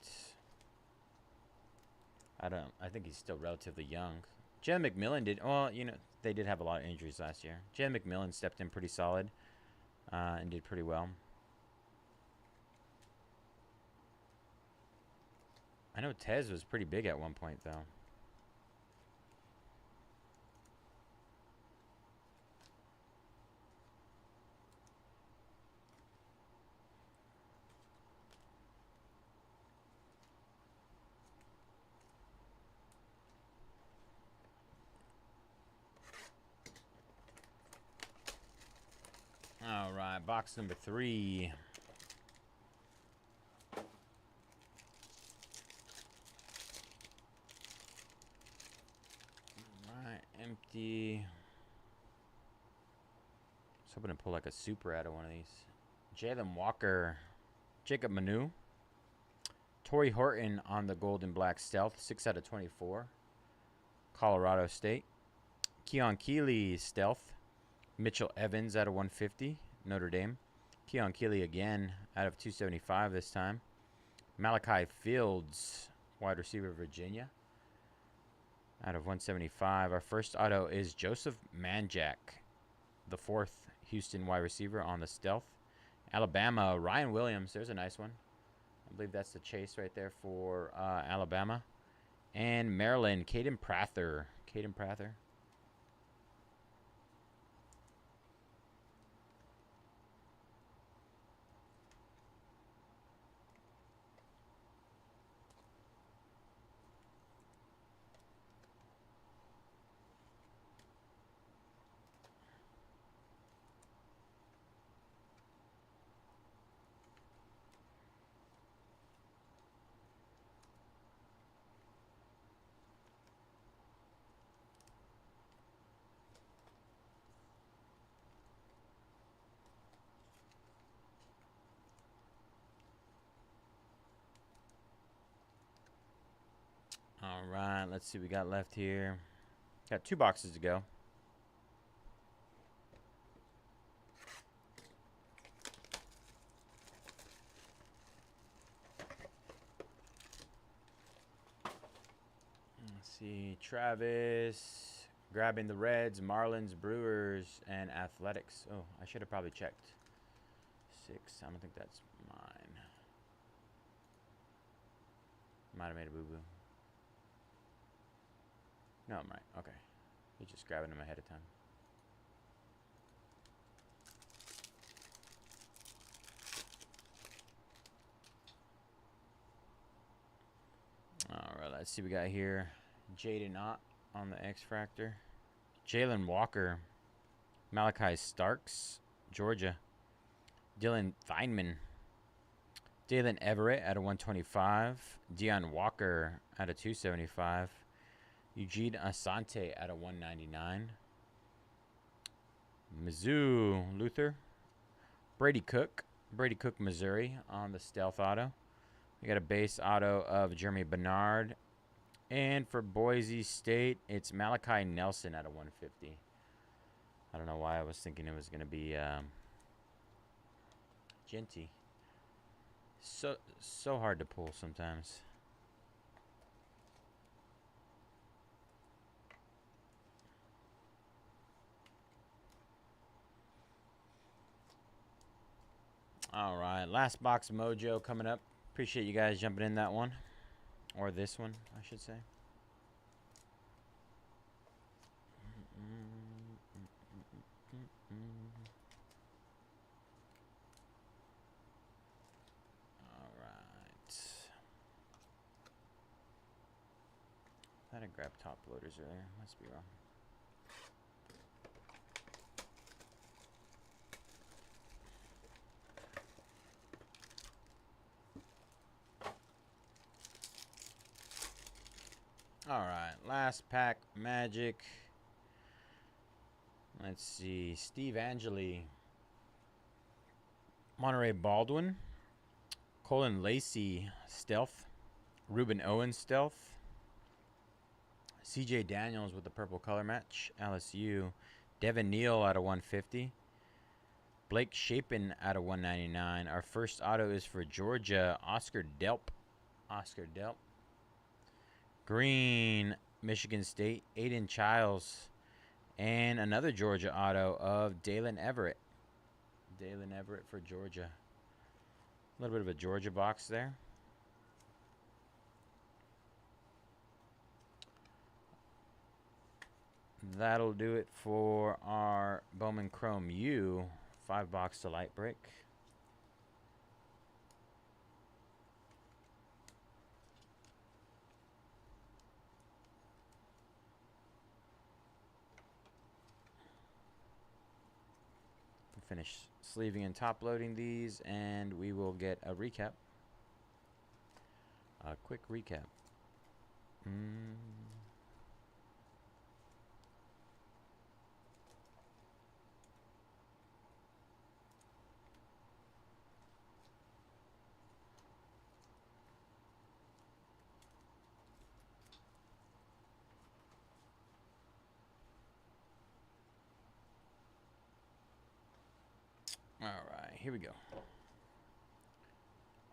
I think he's still relatively young. Jalen McMillan did. Well, you know, they did have a lot of injuries last year. Jalen McMillan stepped in pretty solid and did pretty well. I know Tez was pretty big at one point, though. All right, box number 3. All right, empty. I was hoping to pull like a super out of one of these. Jalen Walker, Jacob Manu, Torrey Horton on the gold and black stealth, 6 out of 24. Colorado State. Keon Keeley stealth. Mitchell Evans out of 150, Notre Dame. Keon Keeley again out of 275 this time. Malachi Fields, wide receiver, Virginia, out of 175. Our first auto is Joseph Manjack, the 4th Houston wide receiver on the stealth. Alabama, Ryan Williams, there's a nice one. I believe that's the chase right there for Alabama. And Maryland, Caden Prather. All right, let's see what we got left here. Got 2 boxes to go. Let's see, Travis grabbing the Reds, Marlins, Brewers, and Athletics. Oh, I should have probably checked. 6, I don't think that's mine. Might have made a boo-boo. No, I'm right. Okay. He's just grabbing them ahead of time. All right, let's see what we got here. Jaden Ott on the X-Fractor. Jalen Walker. Malachi Starks, Georgia. Dylan Theinman. Dalen Everett out of 125. Deion Walker out of 275. Eugene Asante out of 199. Mizzou Luther. Brady Cook, Missouri on the stealth auto. We got a base auto of Jeremy Bernard. And for Boise State, it's Malachi Nelson out of 150. I don't know why I was thinking it was going to be Genty. So hard to pull sometimes. All right, last box Mojo coming up. Appreciate you guys jumping in that one. Or this one, I should say. All right. Thought I grabbed top loaders earlier. Must be wrong. All right, last pack Magic. Let's see, Steve Angeli, Monterey Baldwin, Colin Lacey Stealth, Ruben Owens Stealth, CJ Daniels with the purple color match, LSU, Devin Neal out of 150, Blake Shapen out of 199. Our first auto is for Georgia, Oscar Delp. Green, Michigan State, Aiden Childs, and another Georgia auto of Dalen Everett. Dalen Everett for Georgia. A little bit of a Georgia box there. That'll do it for our Bowman Chrome U 5-box to light break. Finish sleeving and top loading these, and we will get a recap. A quick recap. All right, here we go.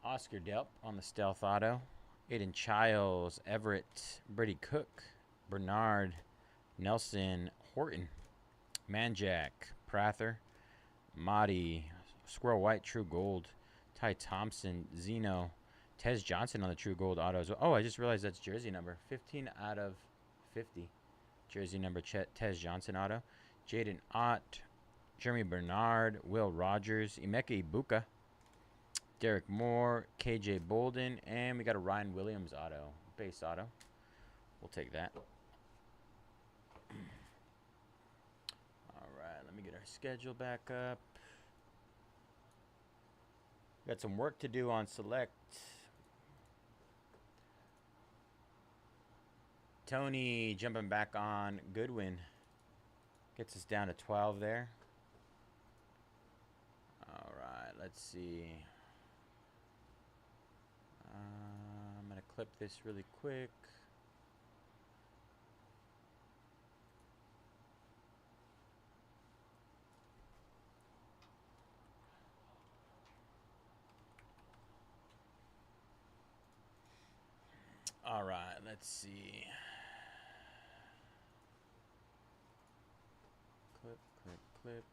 Oscar Delp on the Stealth Auto. Aiden Childs, Everett, Brady Cook, Bernard, Nelson, Horton, Manjack, Prather, Mahdi, Squirrel White, True Gold, Ty Thompson, Zeno, Tez Johnson on the True Gold Auto as well. Oh, I just realized that's jersey number. 15 out of 50. Jersey number Tez Johnson Auto. Jaden Ott, Jeremy Bernard, Will Rogers, Emeka Ibuka, Derek Moore, KJ Bolden, and we got a Ryan Williams auto, base auto. We'll take that. All right, let me get our schedule back up. Got some work to do on select. Tony jumping back on Goodwin. Gets us down to 12 there. All right, let's see. I'm going to clip this really quick. All right, let's see. Clip, clip, clip.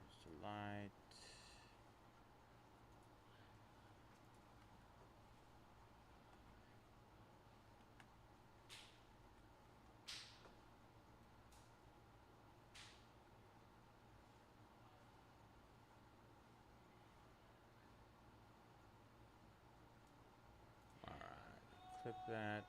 There's the light. All right, clip that.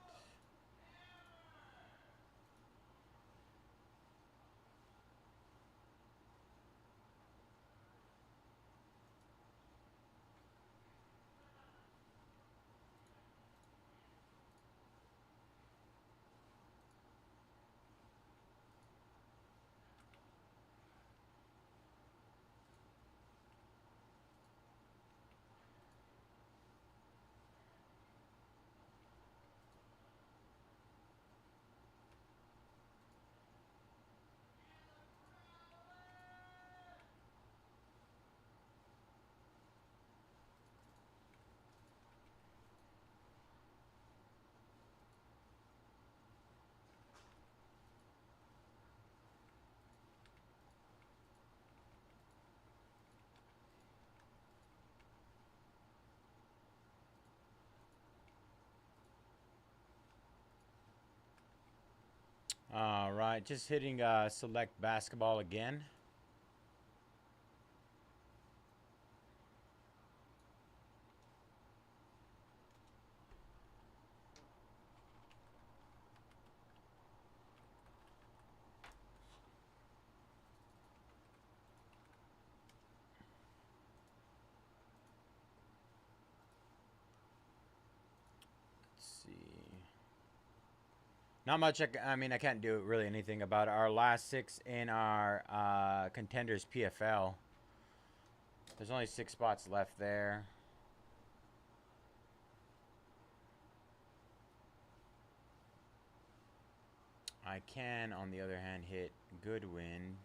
All right, just hitting select basketball again. Not much. I mean, I can't do really anything about it. Our last 6 in our contenders PFL. There's only 6 spots left there. I can, on the other hand, hit Goodwin.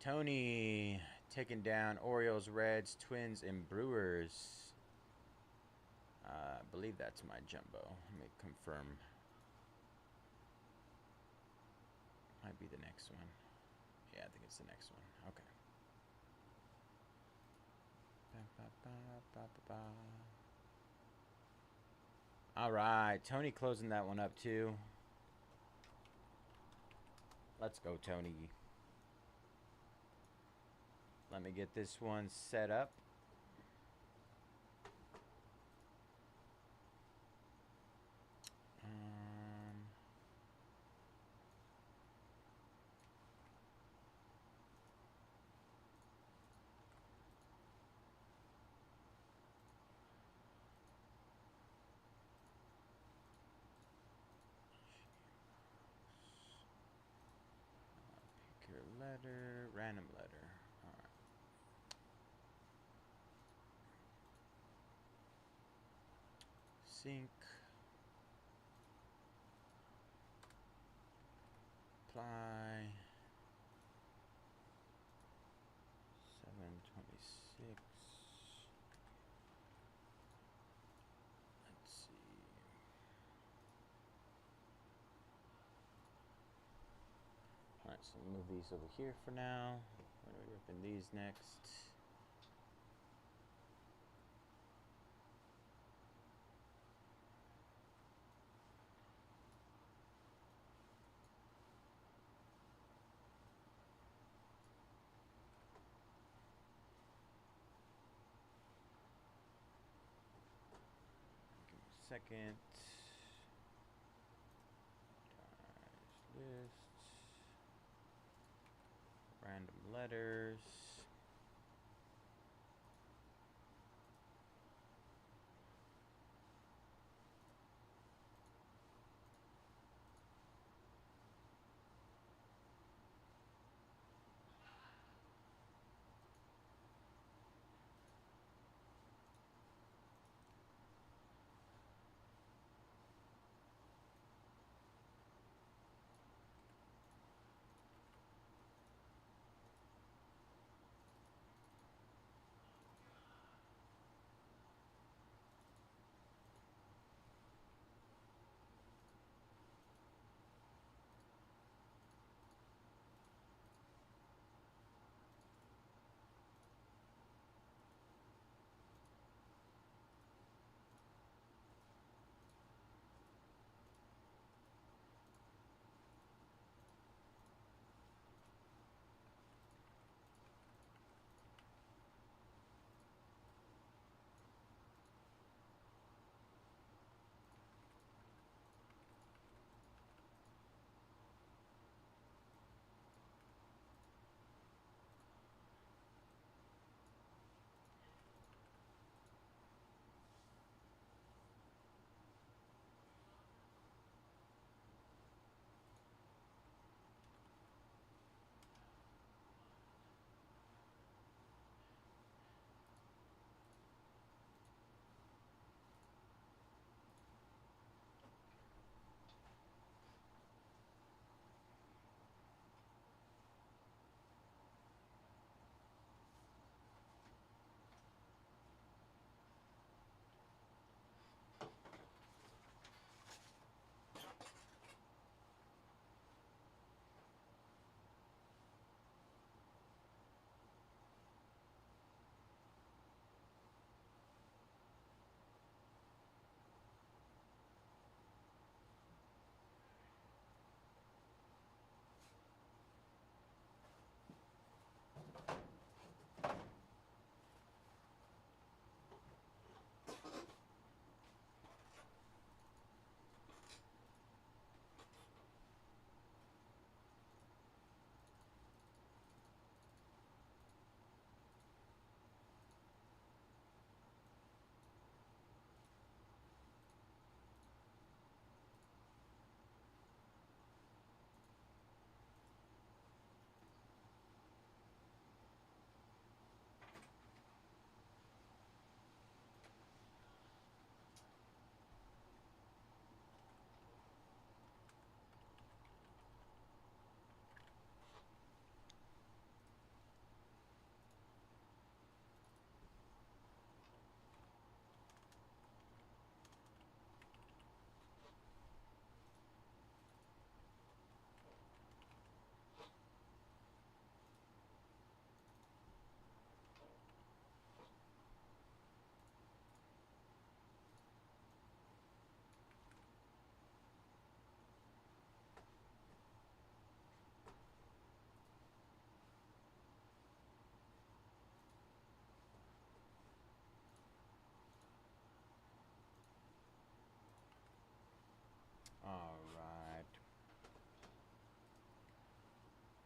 Tony taking down Orioles, Reds, Twins, and Brewers. I believe that's my jumbo. Let me confirm. Might be the next one. Yeah, I think it's the next one. Okay. All right, Tony closing that one up too. Let's go, Tony. Let me get this one set up. Pick your letter, random letter. All right. Sync. Apply. 726. Let's see. Alright, so move these over here for now. We're going to open these next. Second. List. Random letters.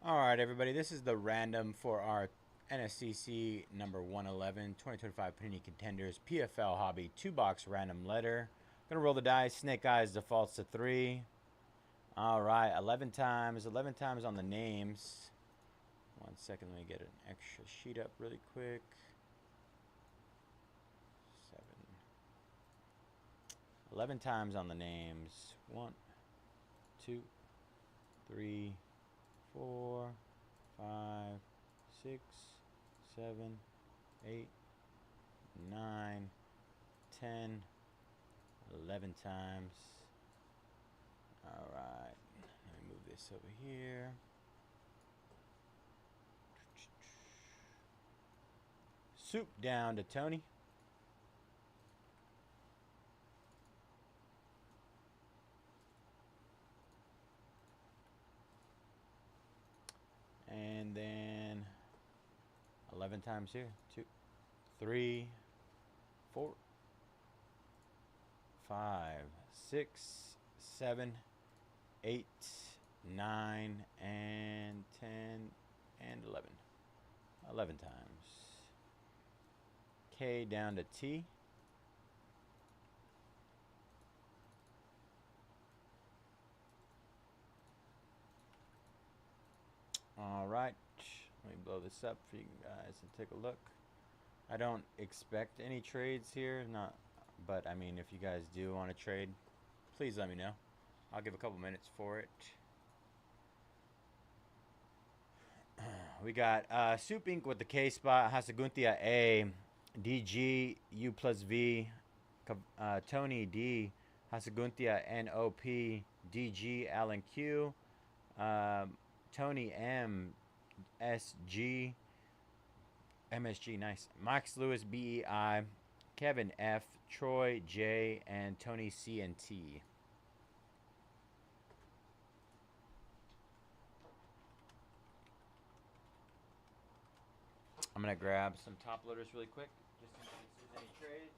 All right, everybody. This is the random for our NSCC number 111, 2025 Panini Contenders PFL Hobby 2-box random letter. Gonna roll the dice. Snake Eyes defaults to 3. All right, 11 times. 11 times on the names. 1 second, let me get an extra sheet up really quick. 7. 11 times on the names. 1, 2, 3, 4, 5, 6, 7, 8, 9, 10, 11 times. All right, let me move this over here. Soup down to Tony. And then 11 times here. 2, 3, 4, 5, 6, 7, 8, 9, and 10, and 11. 11 times. K down to T. All right, let me blow this up for you guys to take a look. I don't expect any trades here, but I mean, if you guys do want to trade, please let me know. I'll give a couple minutes for it. We got Soup Inc. with the K spot, Hasaguntia A, DG U plus V, Tony D, Hasaguntia NOP, DG Alan Q, Tony M, SG, MSG, nice. Max Lewis BEI, Kevin F, Troy J, and Tony C and T. I'm gonna grab some top loaders really quick, just in case there's any trades.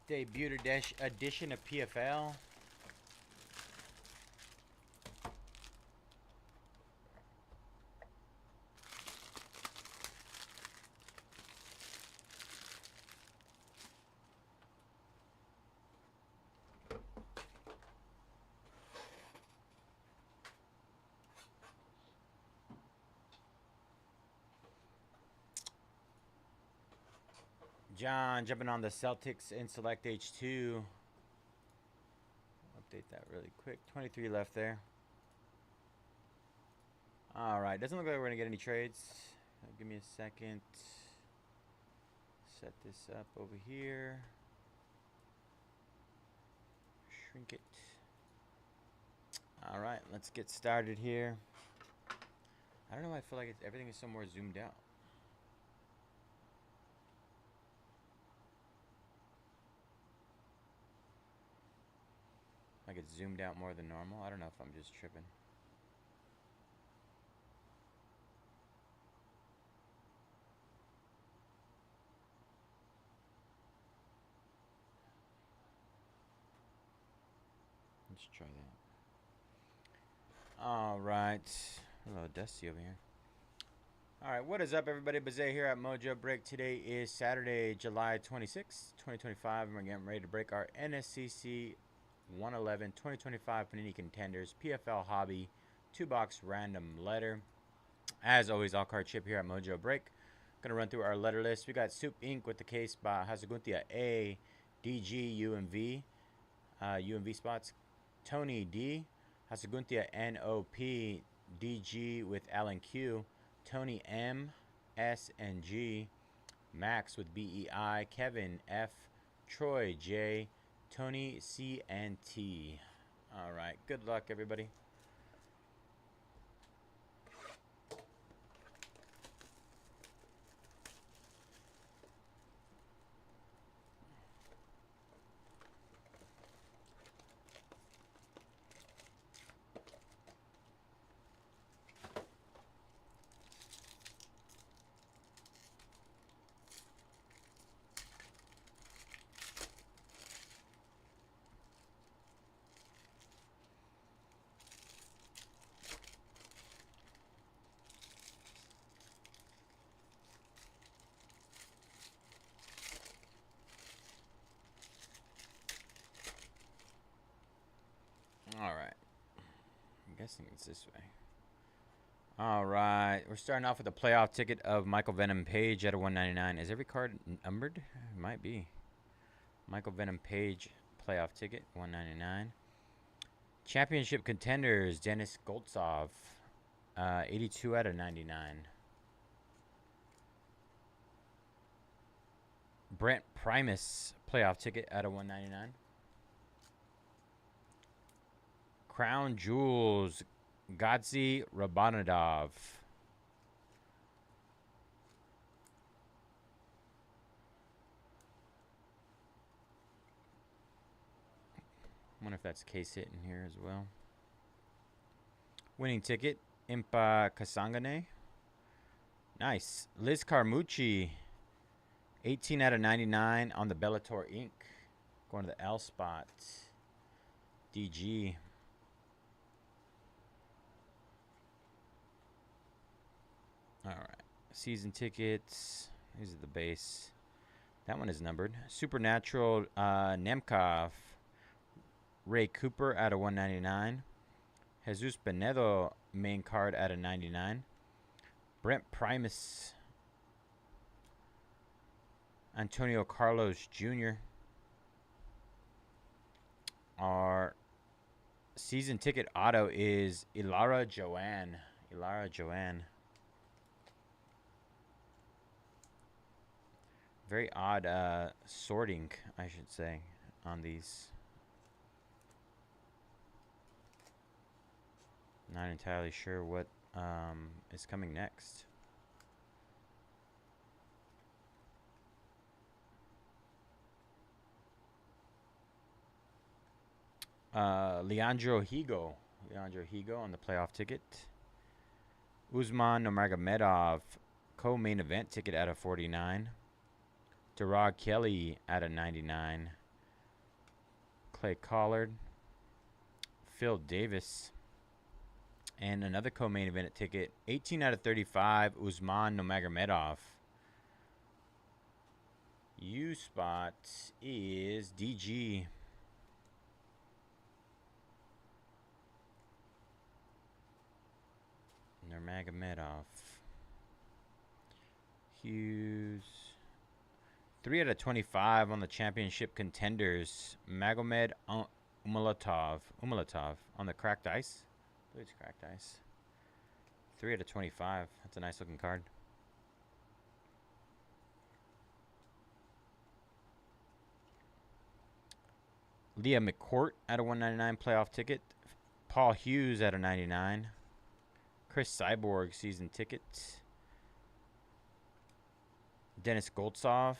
Debut edition of PFL. John jumping on the Celtics in Select H2. Update that really quick. 23 left there. All right. Doesn't look like we're going to get any trades. Give me a second. Set this up over here. Shrink it. All right. Let's get started here. I don't know why I feel like everything is somewhere zoomed out. Like it's zoomed out more than normal. I don't know if I'm just tripping. Let's try that. All right. Hello, Dusty over here. All right, what is up, everybody? Bayze here at Mojobreak. Today is Saturday, July 26, 2025, and we're getting ready to break our NSCC 111 2025 Panini Contenders PFL Hobby 2-box random letter. As always, all card chip here at Mojobreak. Gonna run through our letter list. We got Soup Inc. with the case by Hasaguntia A, DG UMV, UMV spots. Tony D, Hasaguntia NOP, DG with Alan Q, Tony M, S and G, Max with BEI, Kevin F, Troy J, Tony C and T. All right. Good luck, everybody. All right. I'm guessing it's this way. All right. We're starting off with a playoff ticket of Michael Venom Page out of 199. Is every card numbered? It might be. Michael Venom Page playoff ticket, 199. Championship contenders, Dennis Goltsov, 82 out of 99. Brent Primus playoff ticket out of 199. Crown Jewels, Gadzi Rabanadov. I wonder if that's case hit in here as well. Winning ticket, Impa Kasangane. Nice. Liz Carmucci, 18 out of 99 on the Bellator Inc. Going to the L spot. DG. All right. Season tickets. These are the base. That one is numbered. Supernatural Nemkov. Ray Cooper out of 199. Jesus Benedo main card out of 99. Brent Primus. Antonio Carlos Jr. Our season ticket auto is Ilara Joanne. Ilara Joanne. Very odd sorting, I should say, on these. Not entirely sure what is coming next. Leandro Higo. Leandro Higo on the playoff ticket. Usman Nurmagomedov co-main event ticket out of 49. Derog Kelly out of 99. Clay Collard. Phil Davis. And another co-main event ticket. 18 out of 35. Usman Nurmagomedov. U spot is DG. Nurmagomedov. Hughes. 3 out of 25 on the championship contenders. Magomed Umalatov on the cracked ice. I believe it's cracked ice. 3 out of 25. That's a nice looking card. Leah McCourt out of 199 playoff ticket. Paul Hughes out of 99. Chris Cyborg season ticket. Dennis Goltsov.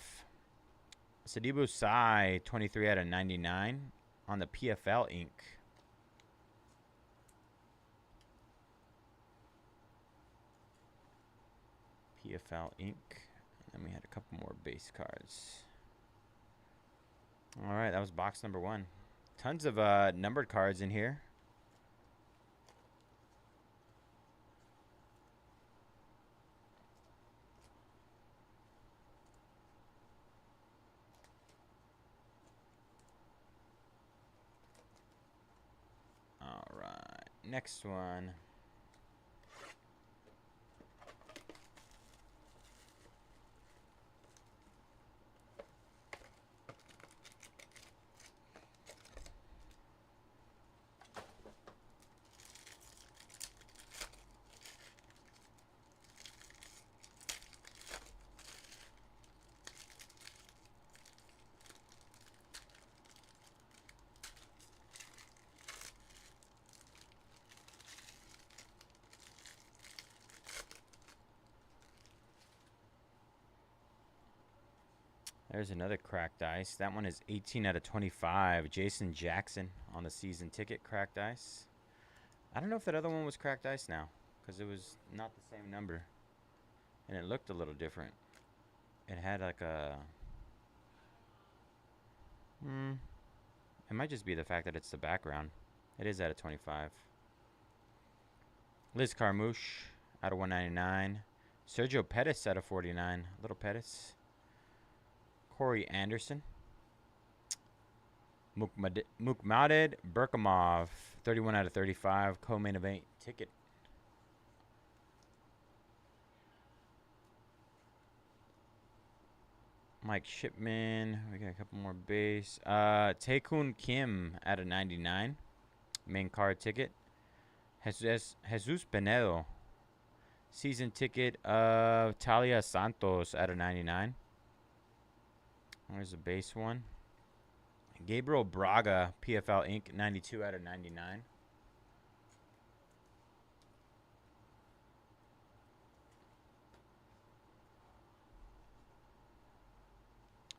Sadibu Sai 23 out of 99 on the PFL Inc. PFL Inc. And then we had a couple more base cards. All right, that was box number 1. Tons of numbered cards in here. All right, next one. There's another cracked ice. That one is 18 out of 25. Jason Jackson on the season ticket, cracked ice. I don't know if that other one was cracked ice now, because it was not the same number. And it looked a little different. It had like a... It might just be the fact that it's the background. It is out of 25. Liz Carmouche out of 199. Sergio Pettis out of 49. Little Pettis. Corey Anderson. Mukmaded Berkamov, 31 out of 35. Co-main event ticket. Mike Shipman. We got a couple more base. Taekun Kim out of 99. Main card ticket. Jesus Pinedo. Season ticket of Talia Santos out of 99. There's a base one. Gabriel Braga, PFL Inc., 92 out of 99.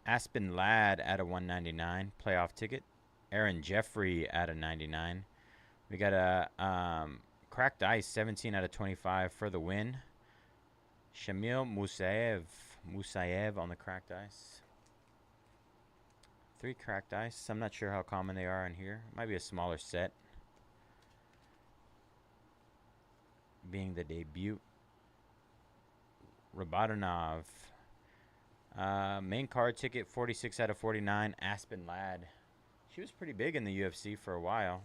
Aspen Ladd out of 199. Playoff ticket. Aaron Jeffrey out of 99. We got a cracked ice, 17 out of 25 for the win. Shamil Musayev on the cracked ice. 3 cracked ice. I'm not sure how common they are in here. Might be a smaller set. Being the debut. Rabadanov. Main card ticket, 46 out of 49. Aspen Ladd. She was pretty big in the UFC for a while.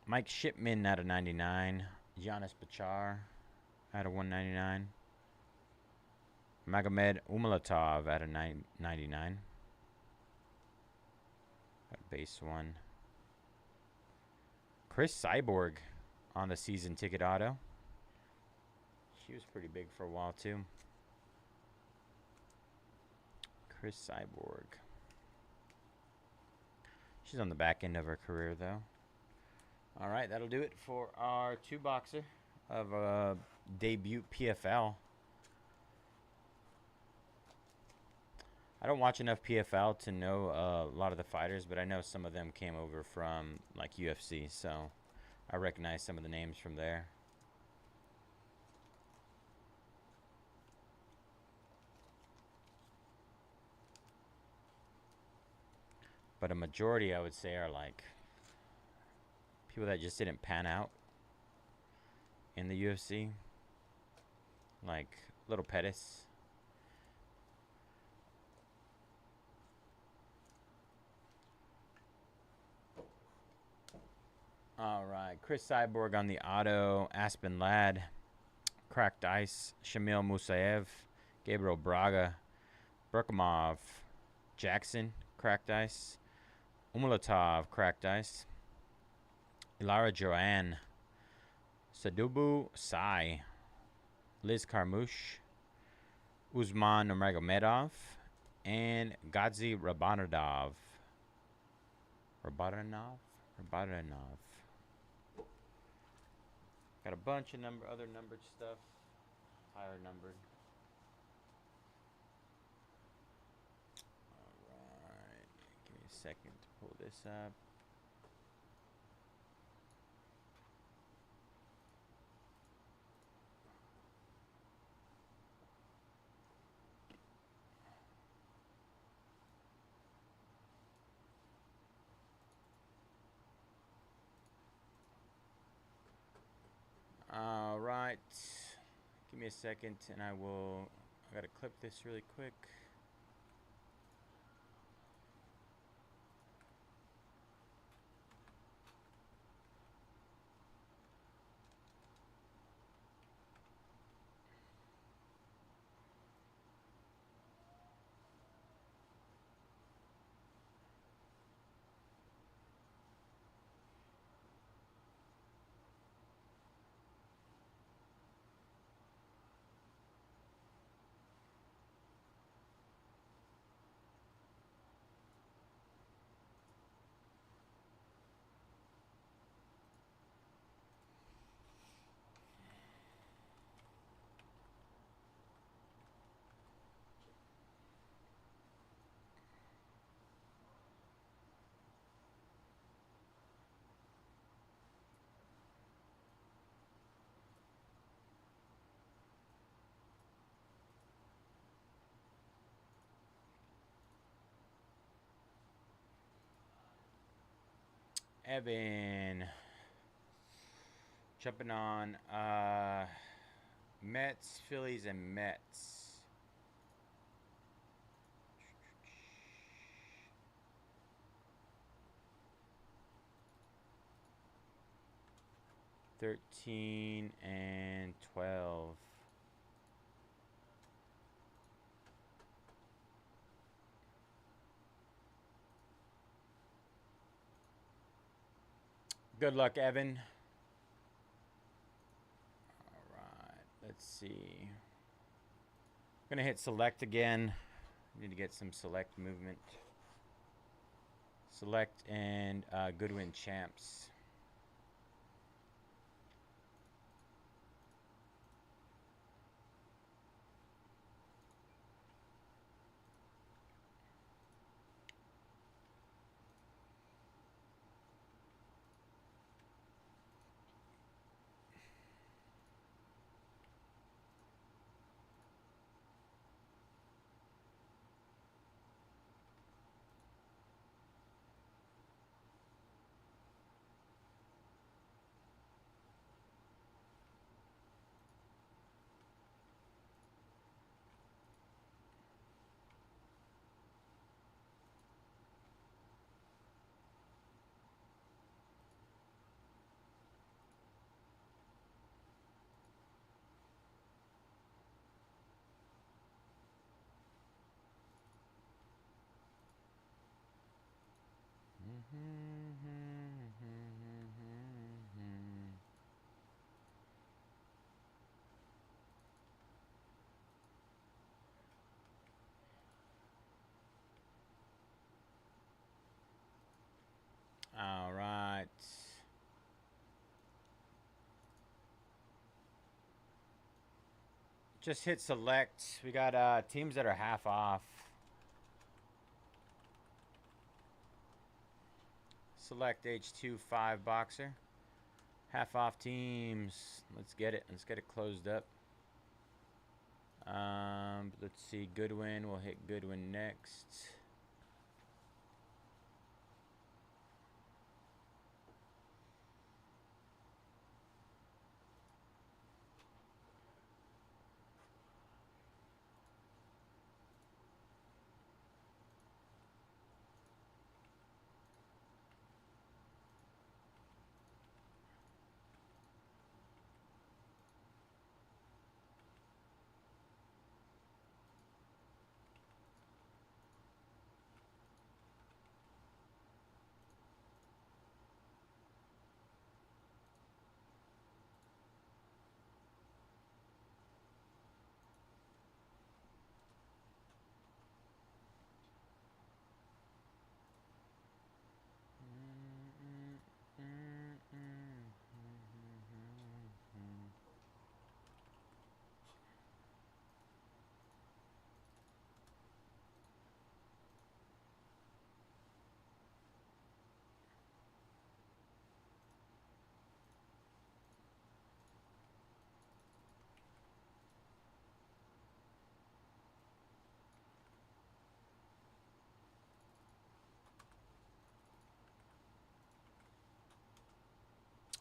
Mike Shipman out of 99. Giannis Bachar out of 199. Magomed Umalatov out of 99. Got a base one. Chris Cyborg on the season ticket auto. She was pretty big for a while too. Chris Cyborg. She's on the back end of her career though. All right, that'll do it for our 2-boxer of debut PFL. I don't watch enough PFL to know a lot of the fighters, but I know some of them came over from like UFC, so I recognize some of the names from there. But a majority, I would say, are like people that just didn't pan out in the UFC, like Little Pettis. All right, Chris Cyborg on the auto. Aspen Ladd, cracked ice. Shamil Musayev, Gabriel Braga, Berkamov, Jackson, cracked ice. Umulatov, cracked ice. Ilara Joanne, Sadubu Sai, Liz Carmouche, Usman Nurmagomedov, and Gadzi Rabanadov. Rabanov. Got a bunch of other numbered stuff, higher numbered. All right, give me a second to pull this up. All right, give me a second and I gotta clip this really quick. Evan. Jumping on Mets, Phillies, and Mets. $13 and $12. Good luck, Evan. All right, let's see. I'm gonna hit select again. Need to get some select movement. Select and Goodwin Champs. All right. Just hit select. We got teams that are half off. Select H2 5 boxer. Half off teams. Let's get it. Let's get it closed up. Let's see. Goodwin. We'll hit Goodwin next.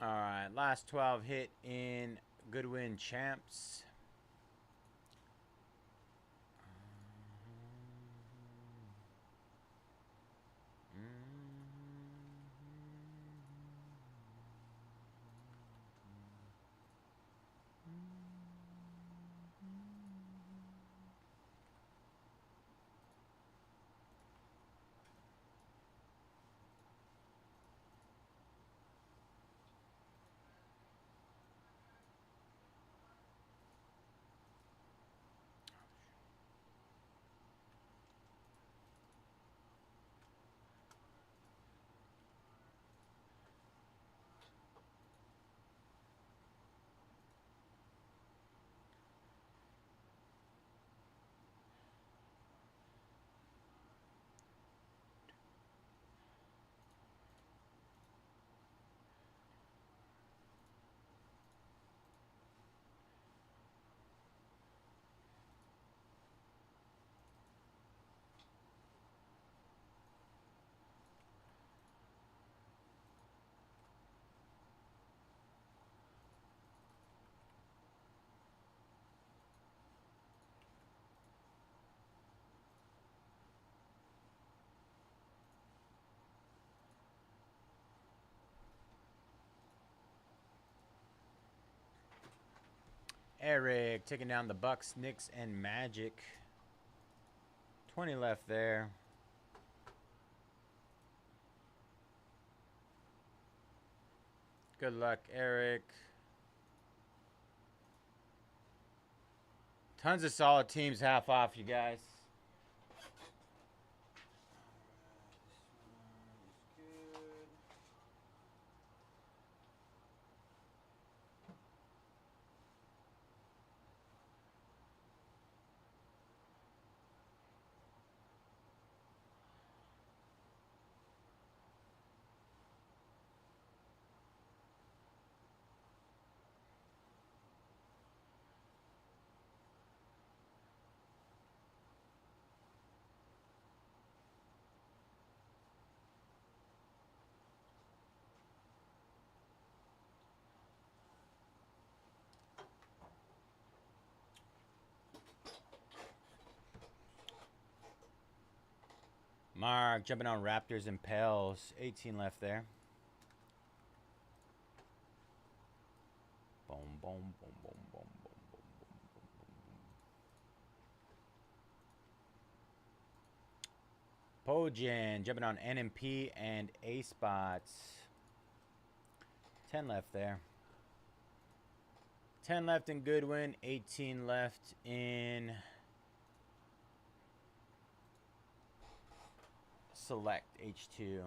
All right, last 12 hit in Goodwin Champs. Eric taking down the Bucks, Knicks, and Magic. 20 left there. Good luck, Eric. Tons of solid teams, half off, you guys. Mark jumping on Raptors and Pels. 18 left there. Boom, boom, boom, boom, boom, boom, boom, boom, boom. Pojin jumping on NMP and A spots. 10 left there. 10 left in Goodwin. 18 left in Select H2.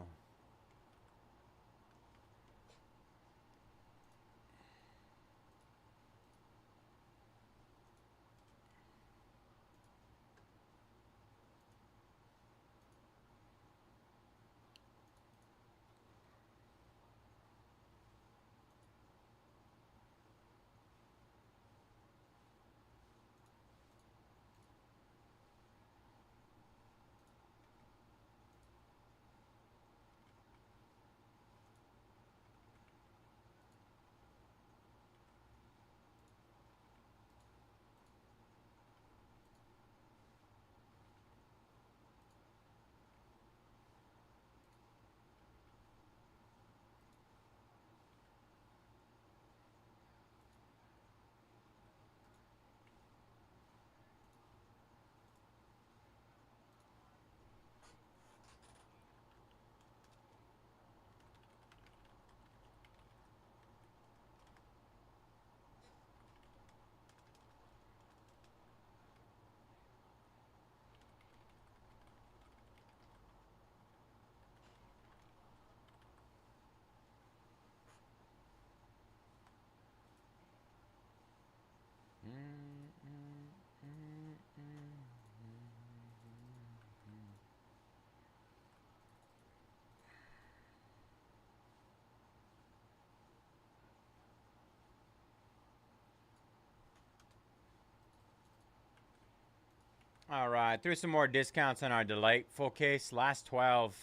All right, threw some more discounts on our Delight full case. Last 12.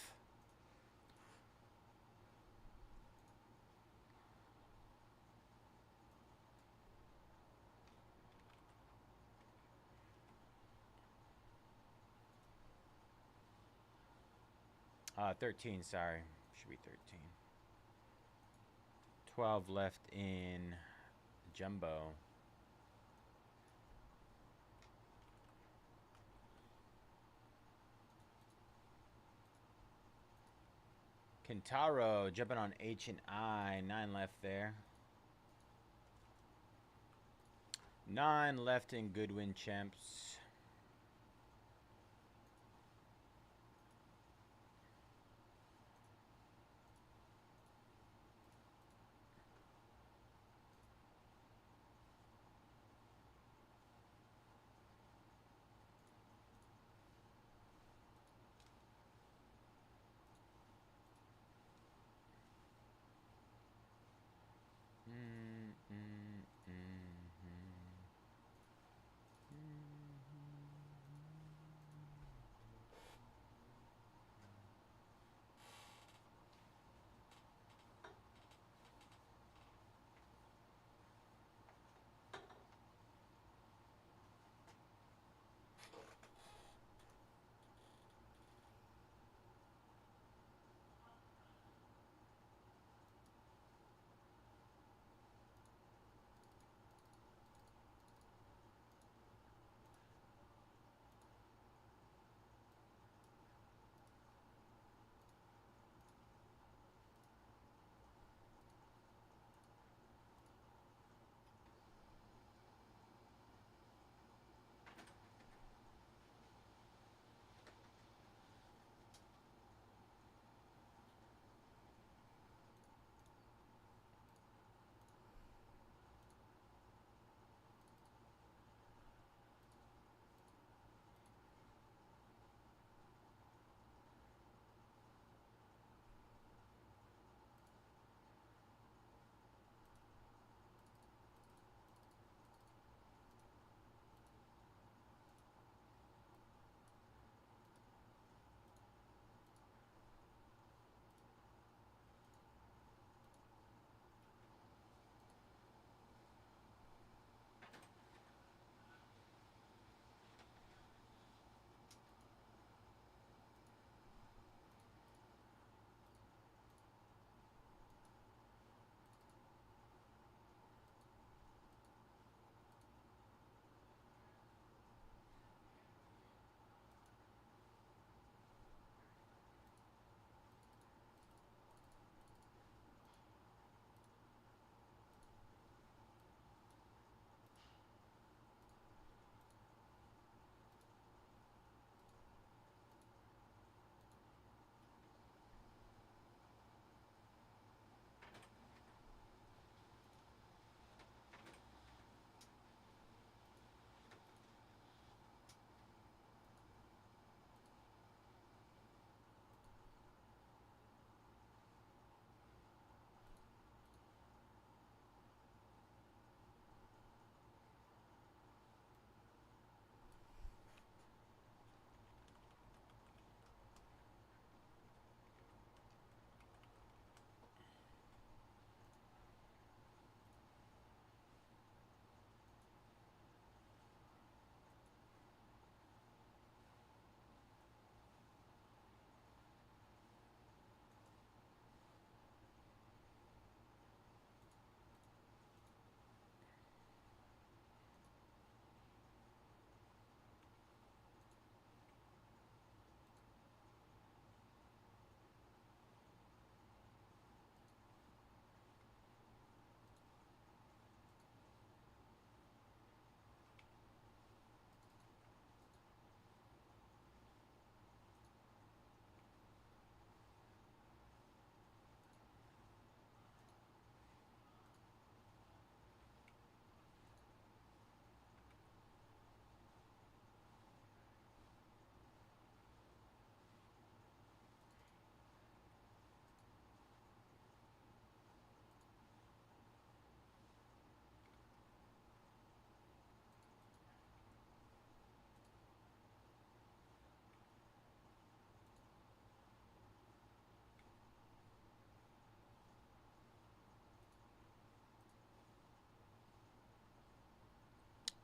Uh, 13, sorry. Should be 13. 12 left in Jumbo. Kentaro jumping on H and I. 9 left there. 9 left in Goodwin Champs.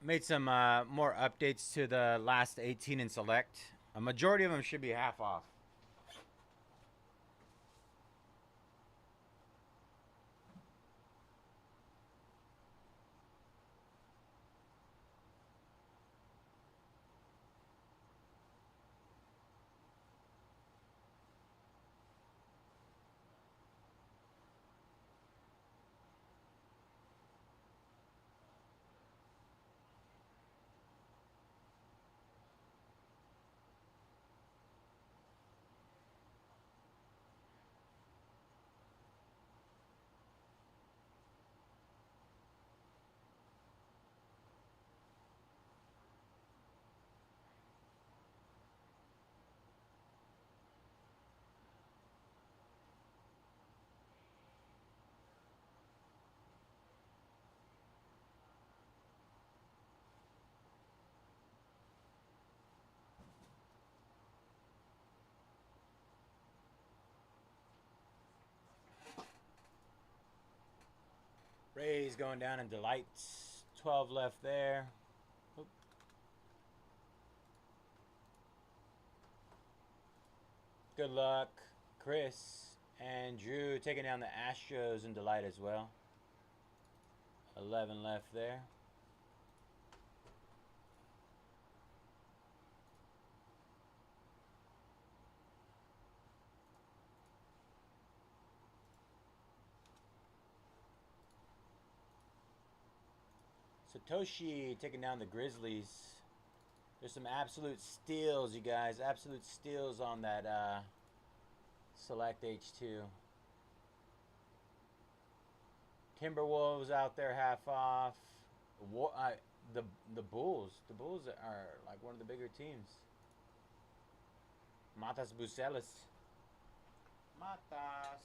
made some more updates to the last 18 in select. A majority of them should be half off. Ray's going down in delights. 12 left there. Oop. Good luck, Chris and Drew taking down the Astros in delight as well. 11 left there. Satoshi taking down the Grizzlies. There's some absolute steals, you guys. Absolute steals on that select H2. Timberwolves out there half off. The Bulls. The Bulls are like one of the bigger teams. Matas Bucelis. Matas.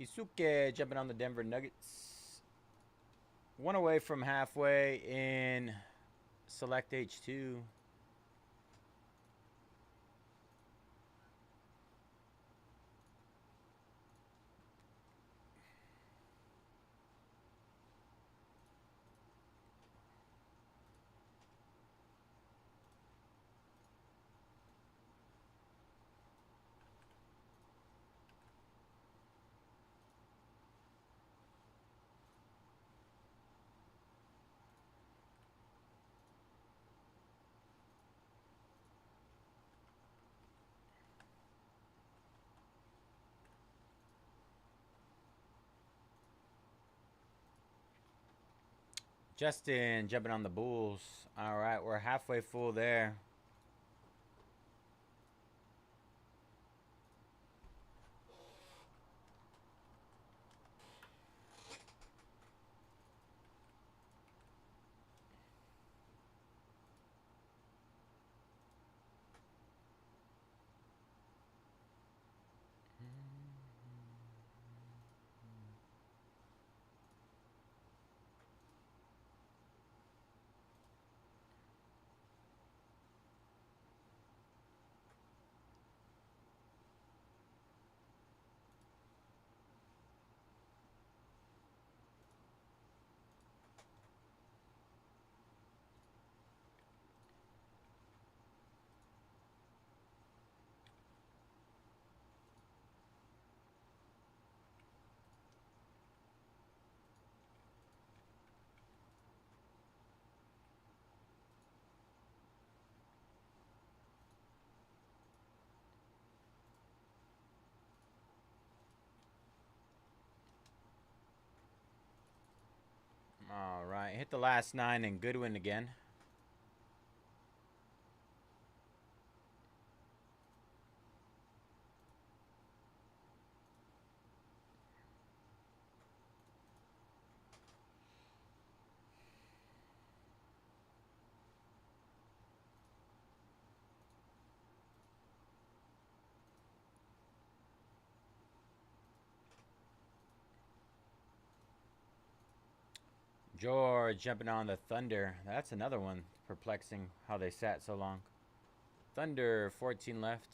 Isuke jumping on the Denver Nuggets. One away from halfway in Select H2. Justin jumping on the Bulls. All right, we're halfway full there. All right, hit the last 9 and Goodwin again. George jumping on the Thunder. That's another one. Perplexing how they sat so long. Thunder, 14 left.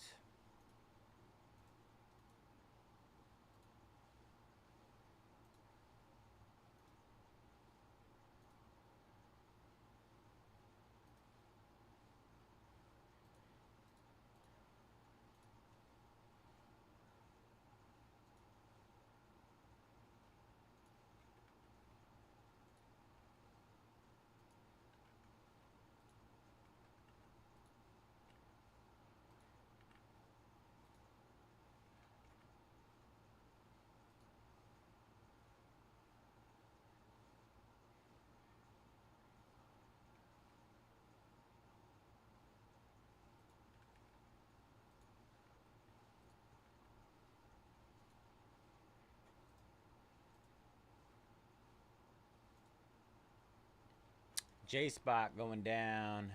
J-Spot going down.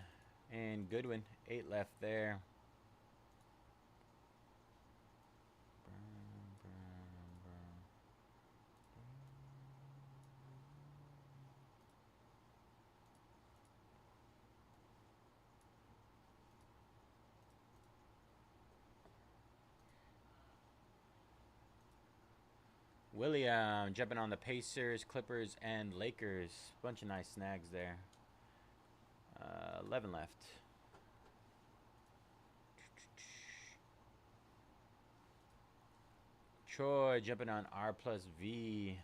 And Goodwin, 8 left there. William jumping on the Pacers, Clippers, and Lakers. Bunch of nice snags there. 11 left. Troy jumping on R plus V.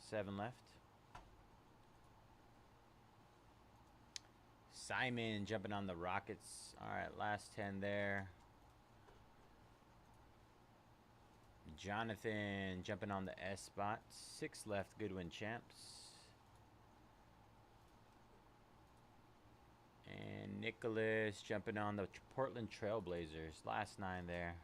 7 left. Simon jumping on the Rockets. All right, last 10 there. Jonathan jumping on the S spot. 6 left, Goodwin Champs. And Nicholas jumping on the Portland Trailblazers. Last 9 there.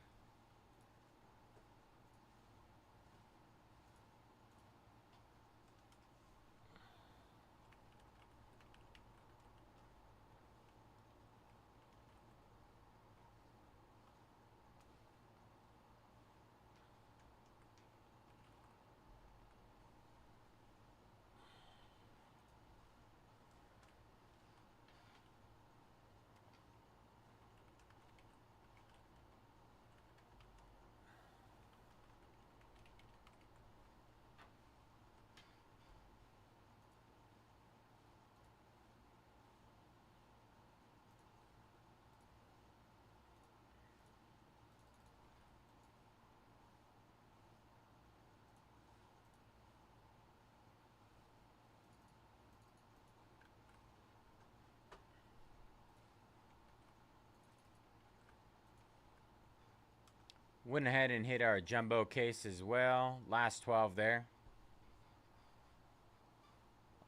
Went ahead and hit our jumbo case as well. Last 12 there.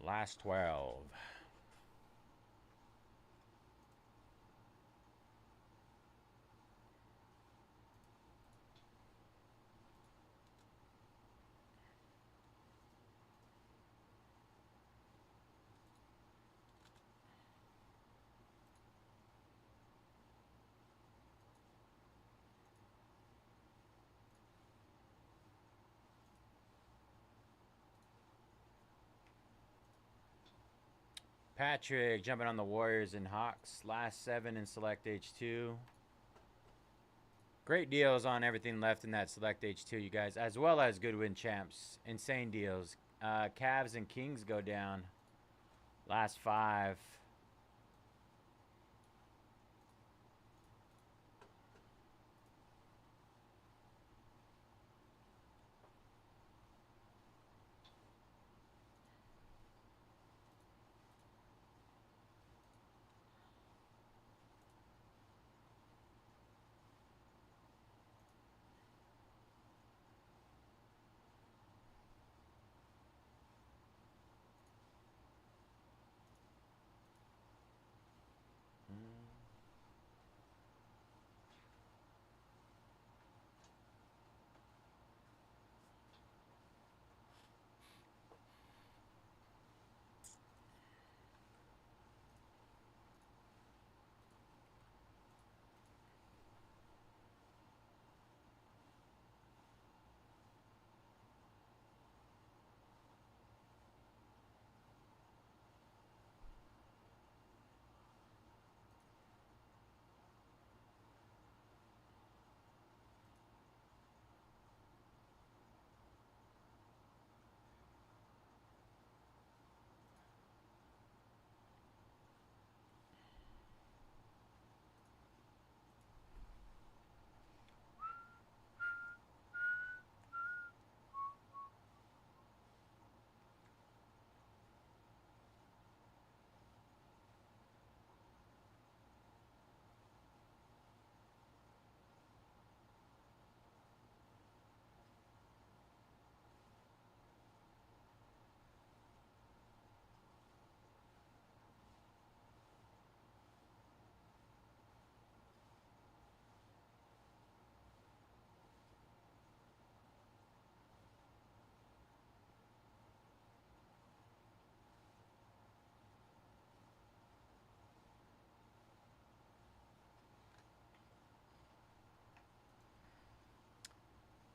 Last 12. Patrick jumping on the Warriors and Hawks. Last 7 in Select H2. Great deals on everything left in that Select H2, you guys, as well as Goodwin Champs. Insane deals. Cavs and Kings go down. Last 5.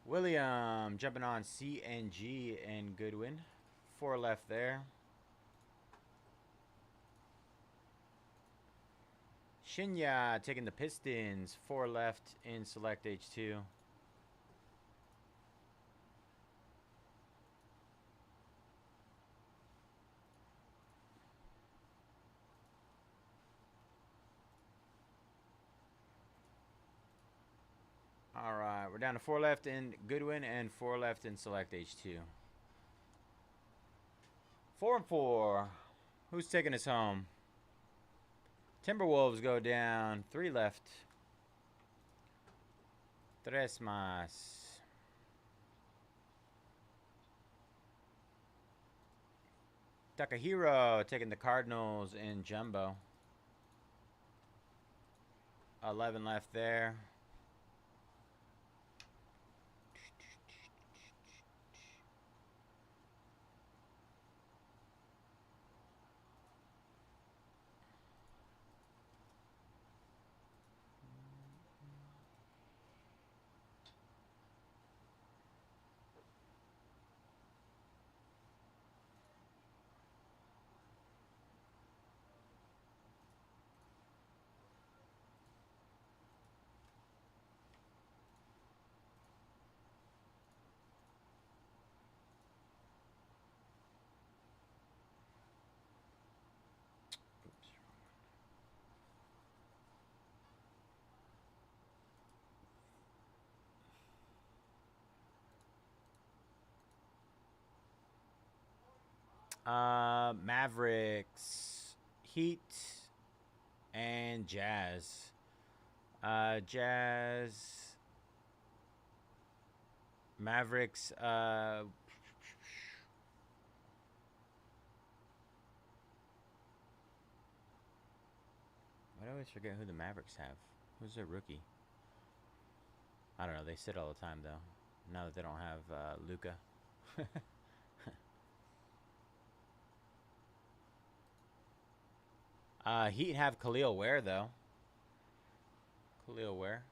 William jumping on CNG and Goodwin. 4 left there. Shinya taking the Pistons. 4 left in Select H2. All right, we're down to 4 left in Goodwin and 4 left in Select H2. 4 and 4. Who's taking us home? Timberwolves go down. 3 left. Tres más. Takahiro taking the Cardinals in jumbo. 11 left there. Mavericks, Heat, and Jazz. Jazz Mavericks. I always forget who the Mavericks have. Who's their rookie? I don't know. They sit all the time though. Now that they don't have Luca. Heat have Khalil Ware though. Khalil Ware.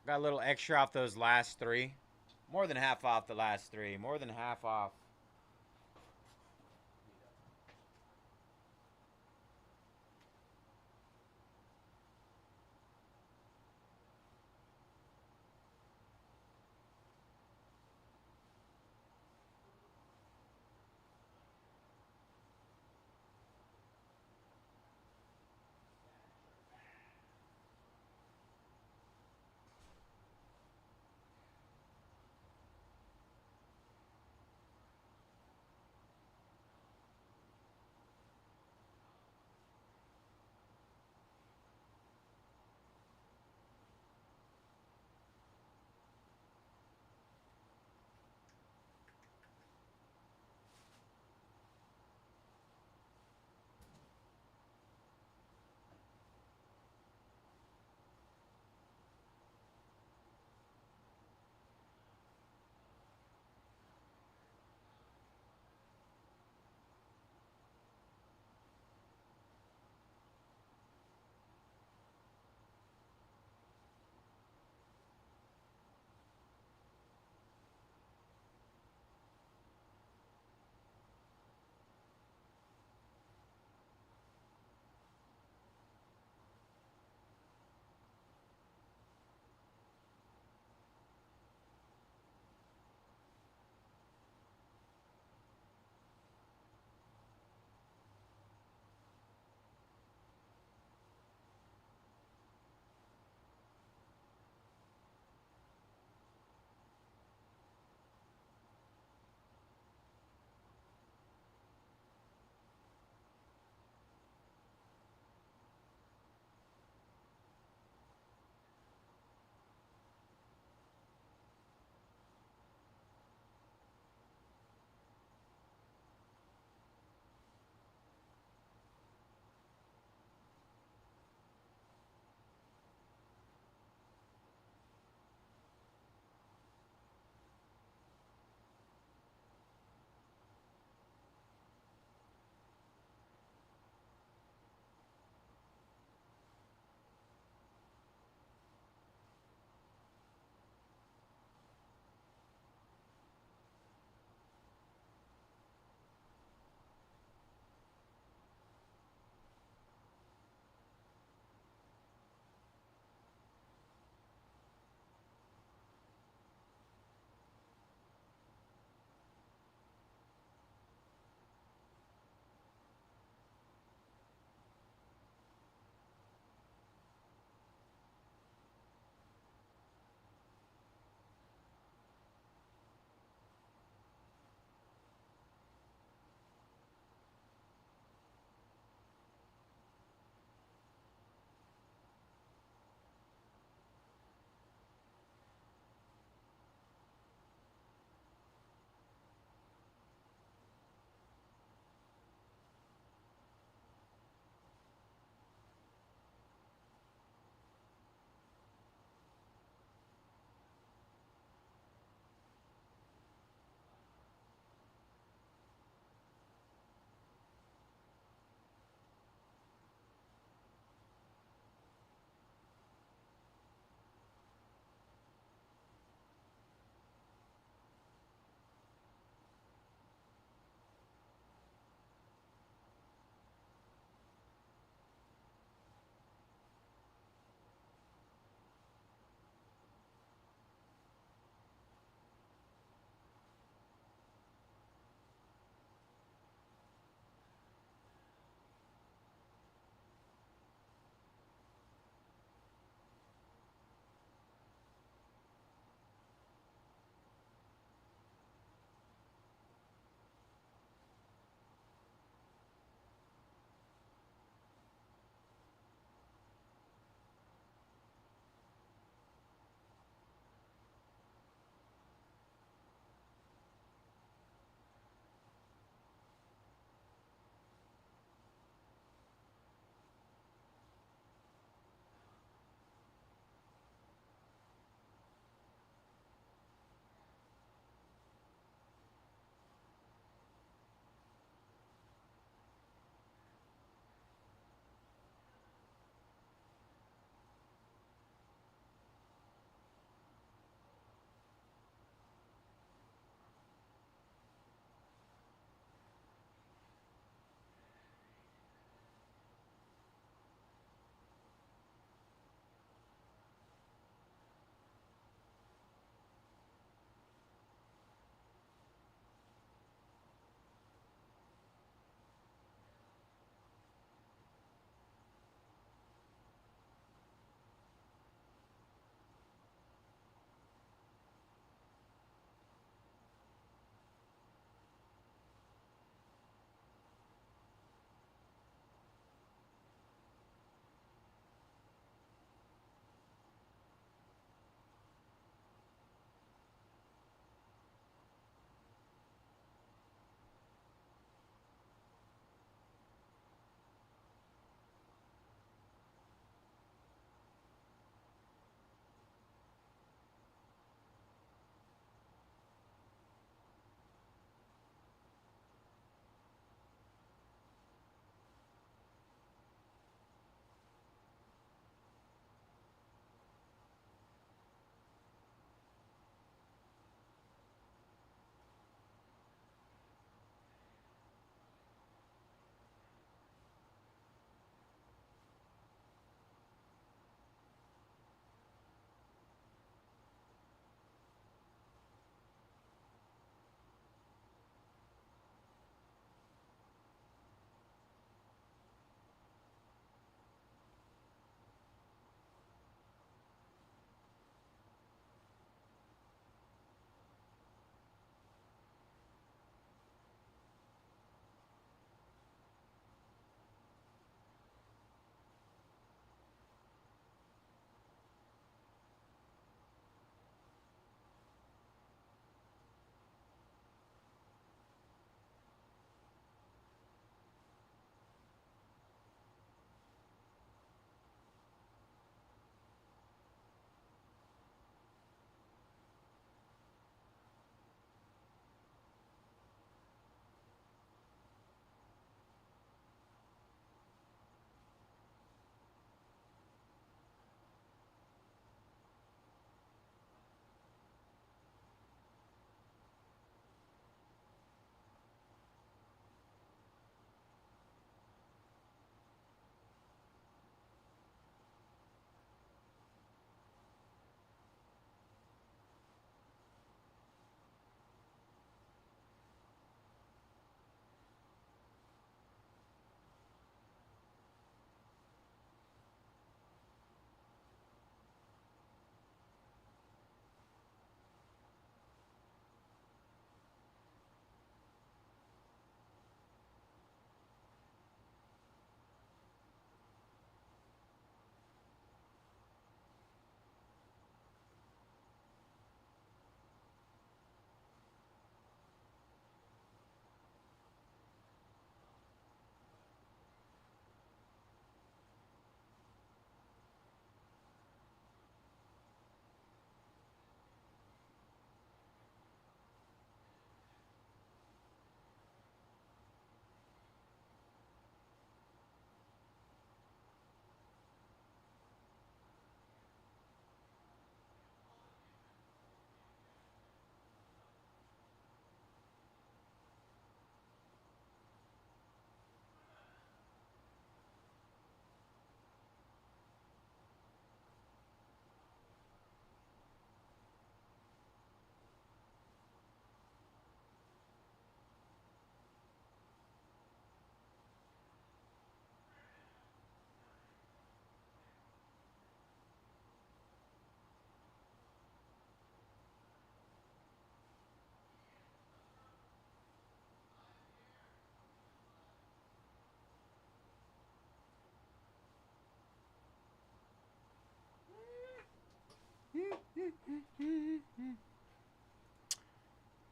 Got a little extra off those last three. More than half off the last three. More than half off.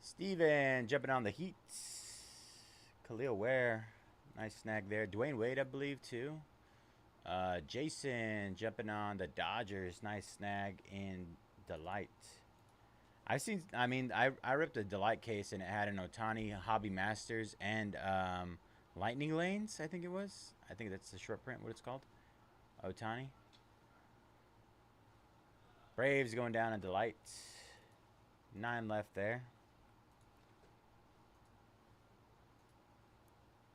Steven jumping on the Heat. Khalil Ware. Nice snag there. Dwayne Wade, I believe, too. Jason jumping on the Dodgers. Nice snag in Delight. I've seen, I mean, I ripped a Delight case and it had an Otani Hobby Masters and Lightning Lanes, I think it was. I think that's the short print, what it's called. Otani. Braves going down in Delight. 9 left there.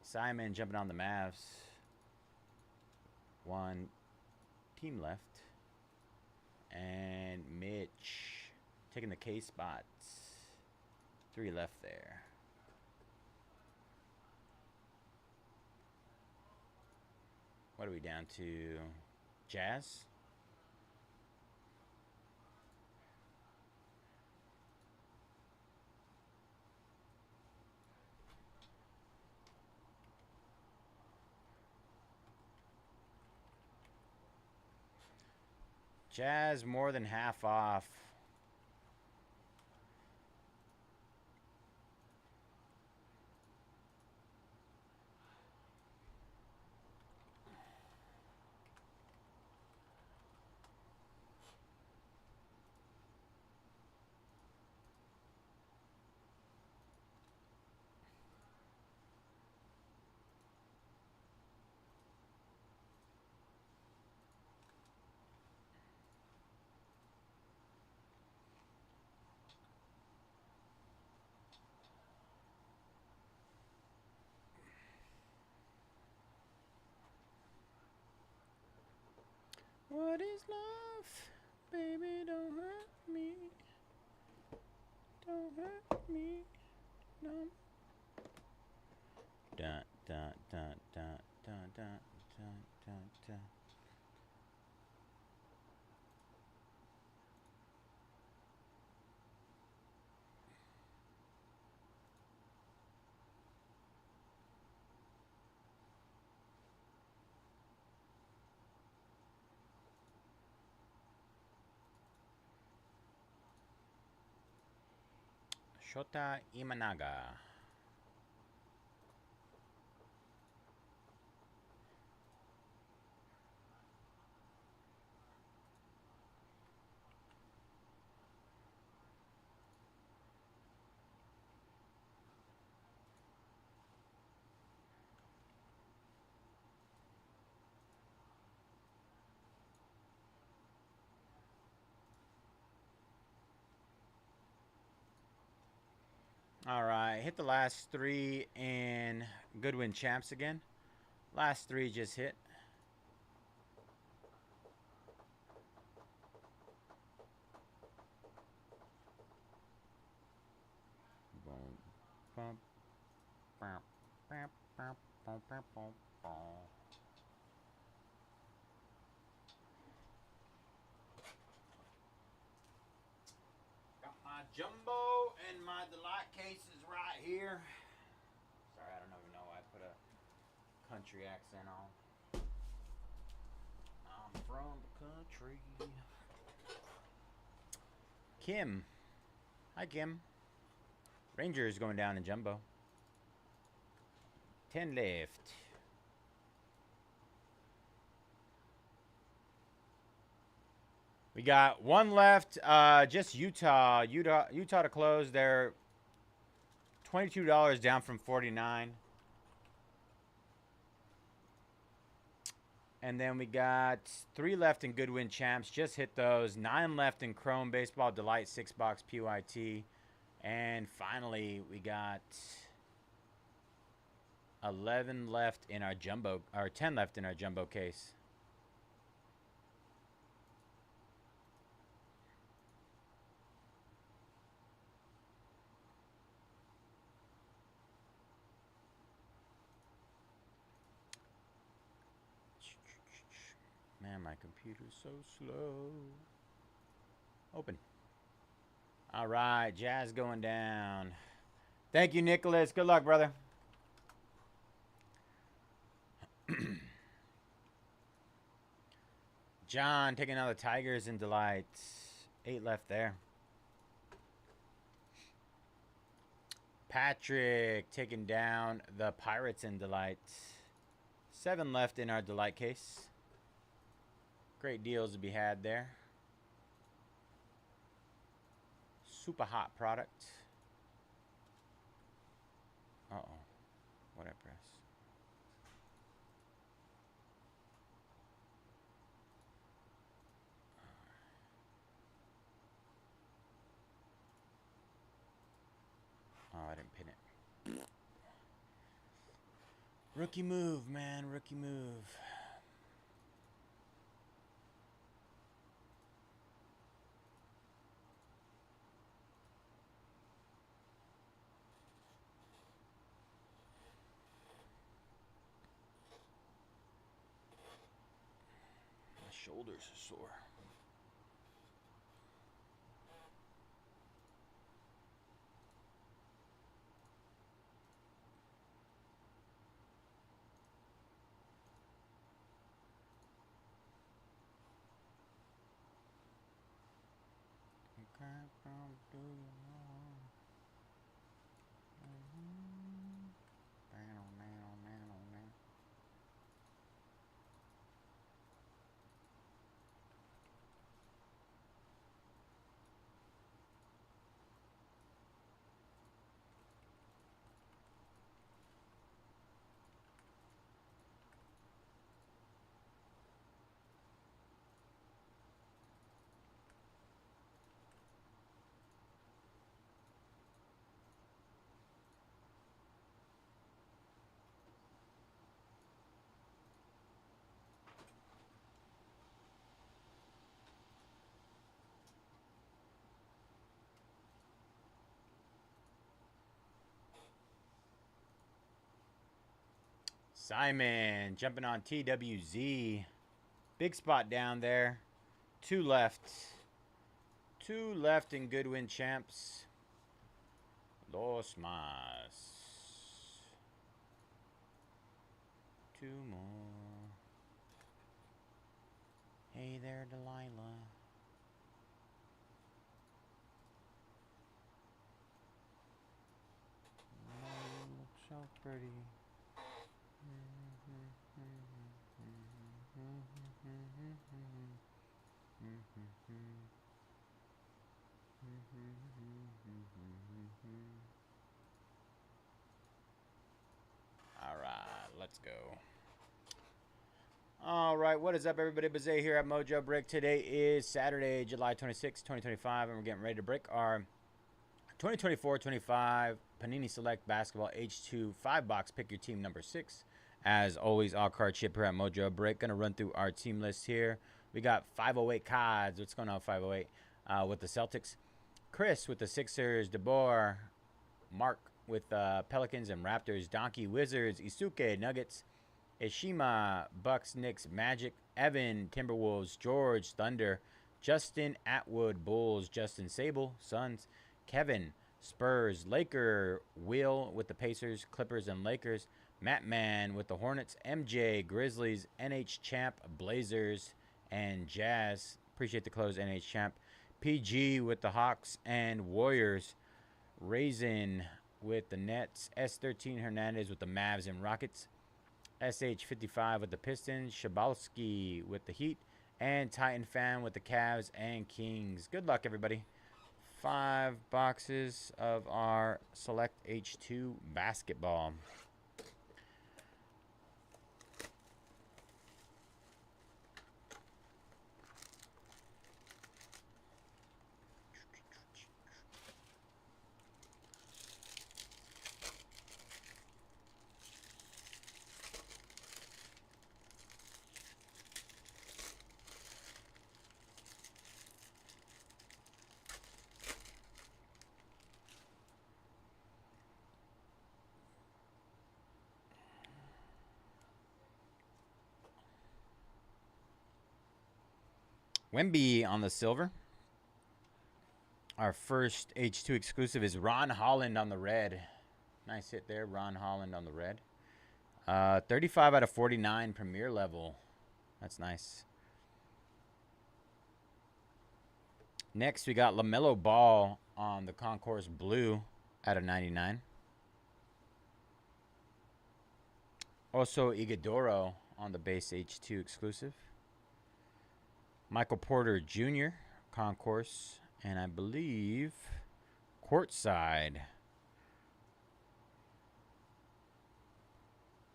Simon jumping on the Mavs. 1 team left. And Mitch taking the K spots. 3 left there. What are we down to? Jazz? Jazz more than half off. What is love? Baby, don't hurt me. Don't hurt me. No. Dun, dun, dun, dun, dun, dun, dun, dun, dun. Shota Imanaga. All right, hit the last 3 in Goodwin Champs again. Last 3 just hit. Boom, bum, bum, bum, bum, bum, bum, bum, bum. Got my jumbo and my Delight cases right here. Sorry, I don't even know why I put a country accent on. I'm from the country. Kim. Hi, Kim. Rangers going down in jumbo. 10 left. We got 1 left. Just Utah. Utah to close. They're $22 down from 49. And then we got 3 left in Goodwin Champs. Just hit those. 9 left in Chrome Baseball Delight 6-box PYT. And finally, we got 11 left in our jumbo, or 10 left in our jumbo case. Man, my computer's so slow. Open. All right, Jazz going down. Thank you, Nicholas. Good luck, brother. John taking out the Tigers in Delight. 8 left there. Patrick taking down the Pirates in Delight. 7 left in our Delight case. Great deals to be had there. Super hot product. Uh-oh. What I press? Oh, I didn't pin it. Rookie move, man. Rookie move. My shoulders are sore. Simon jumping on TWZ. Big spot down there. 2 left. 2 left in Goodwin Champs. Dos más. 2 more. Hey there, Delilah. Oh, you look so pretty. All right, let's go. All right, what is up, everybody? Bayze here at Mojobreak. Today is Saturday, July 26, 2025, and we're getting ready to break our 2024-25 Panini Select Basketball H2 5-box. Pick your team number 6. As always, all card ship here at Mojobreak. Gonna run through our team list here. We got 508 cards. What's going on, 508? With the Celtics. Chris with the Sixers. DeBoer. Mark with Pelicans and Raptors. Donkey Wizards. Isuke Nuggets. Ishima Bucks, Knicks, Magic. Evan Timberwolves. George Thunder. Justin Atwood Bulls. Justin Sable Suns. Kevin Spurs. Laker. Will with the Pacers, Clippers, and Lakers. Mattman with the Hornets. MJ Grizzlies. NH Champ Blazers and Jazz. Appreciate the close, NH Champ. PG with the Hawks and Warriors. Raisin with the Nets. S13 Hernandez with the Mavs and Rockets. SH55 with the Pistons. Shabalski with the Heat. And Titan Fan with the Cavs and Kings. Good luck, everybody. 5 boxes of our Select H2 basketball. Wemby on the silver. Our first H2 exclusive is Ron Holland on the red. Nice hit there, Ron Holland on the red. 35 out of 49 premier level. That's nice. Next, we got LaMelo Ball on the Concourse Blue out of 99. Also, Iguodaro on the base H2 exclusive. Michael Porter Jr., Concourse, and I believe courtside.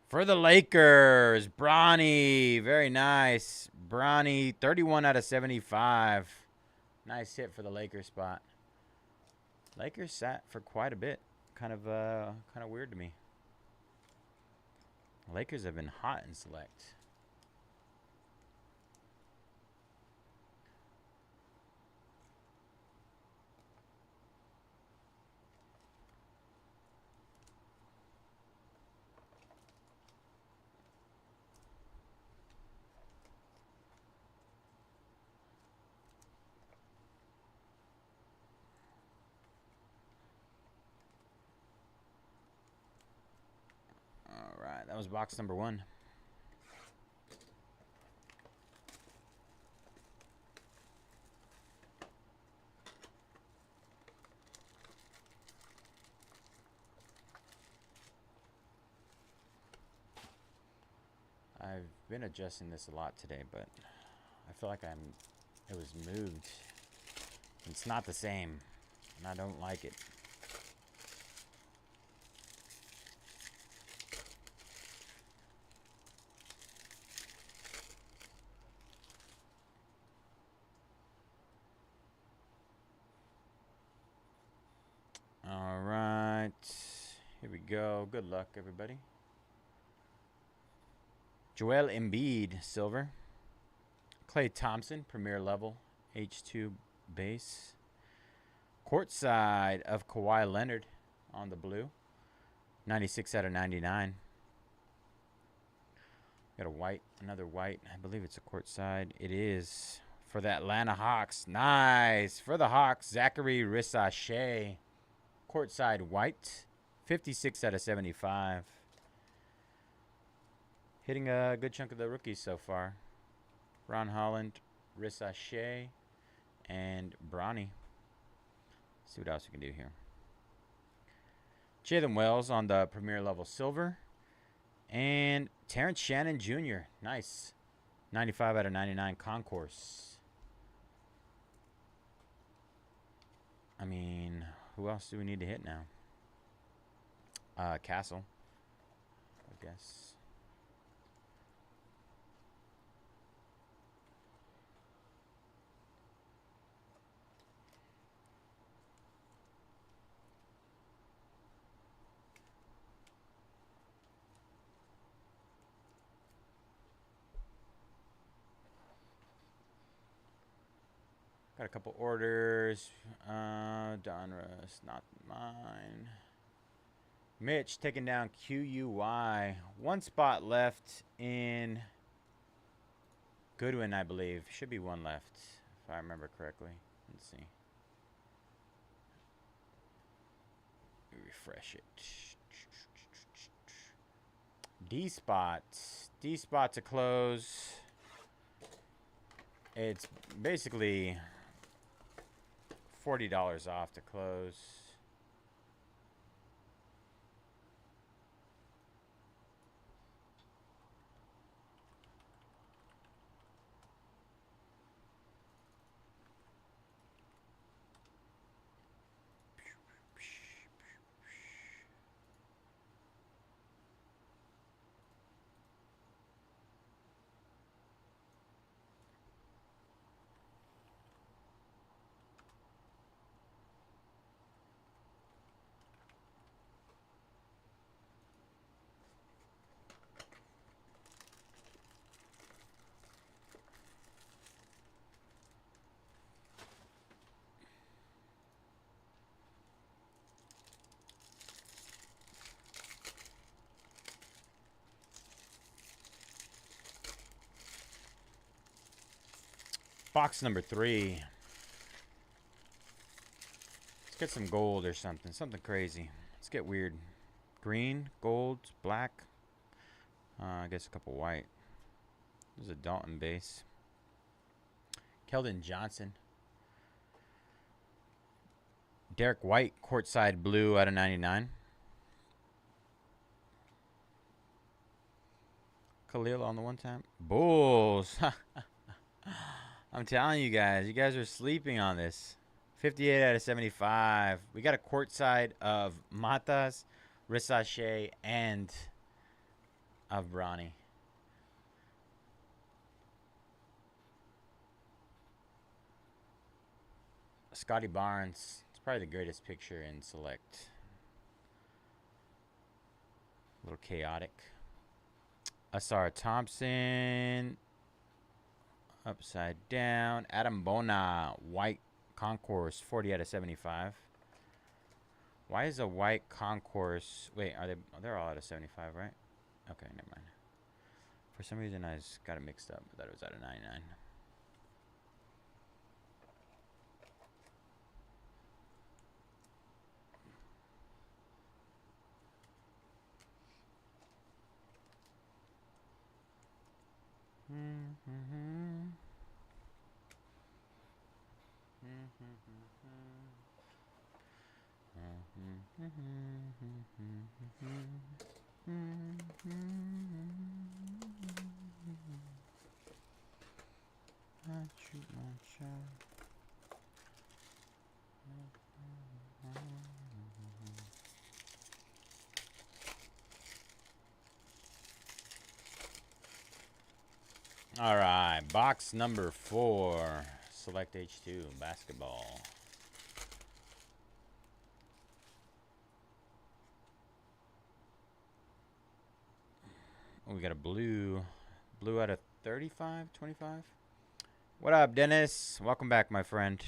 For the Lakers, Bronny. Very nice. Bronny, 31 out of 75. Nice hit for the Lakers spot. Lakers sat for quite a bit. Kind of weird to me. Lakers have been hot in select. All right, that was box number 1. I've been adjusting this a lot today, but I feel like it was moved. It's not the same, and I don't like it. All right, here we go. Good luck, everybody. Joel Embiid, silver. Klay Thompson, premier level, H2 base. Courtside of Kawhi Leonard on the blue, 96 out of 99. Got a white, another white. I believe it's a courtside. It is for the Atlanta Hawks. Nice. For the Hawks, Zachary Rissache. Courtside white, 56 out of 75. Hitting a good chunk of the rookies so far. Ron Holland, Rissache, and Bronny. See what else we can do here. Jalen Wells on the premier level silver. And Terrence Shannon Jr. Nice. 95 out of 99 Concourse. I mean, who else do we need to hit now? Castle, I guess. Got a couple orders. Donruss, not mine. Mitch taking down QUY. One spot left in Goodwin, I believe. Should be one left, if I remember correctly. Let's see. Refresh it. D spot. D spot to close. It's basically $40 off to close. Box number 3. Let's get some gold or something. Something crazy. Let's get weird. Green, gold, black. I guess a couple white. There's a Dalton base. Keldon Johnson. Derek White, courtside blue out of 99. Khalil on the one time. Bulls. I'm telling you guys are sleeping on this. 58 out of 75. We got a courtside of Matas, Risache, and of Bronny. Scotty Barnes. It's probably the greatest picture in Select. A little chaotic. Asar Thompson. Upside down. Adam Bona. White Concourse. 40 out of 75. Why is a white Concourse... Wait, are they... Oh, they're all out of 75, right? Okay, never mind. For some reason, I just got it mixed up. I thought it was out of 99. All right, box number 4, Select H2 basketball. Oh, we got a blue out of 35, 25. What up, Dennis? Welcome back, my friend.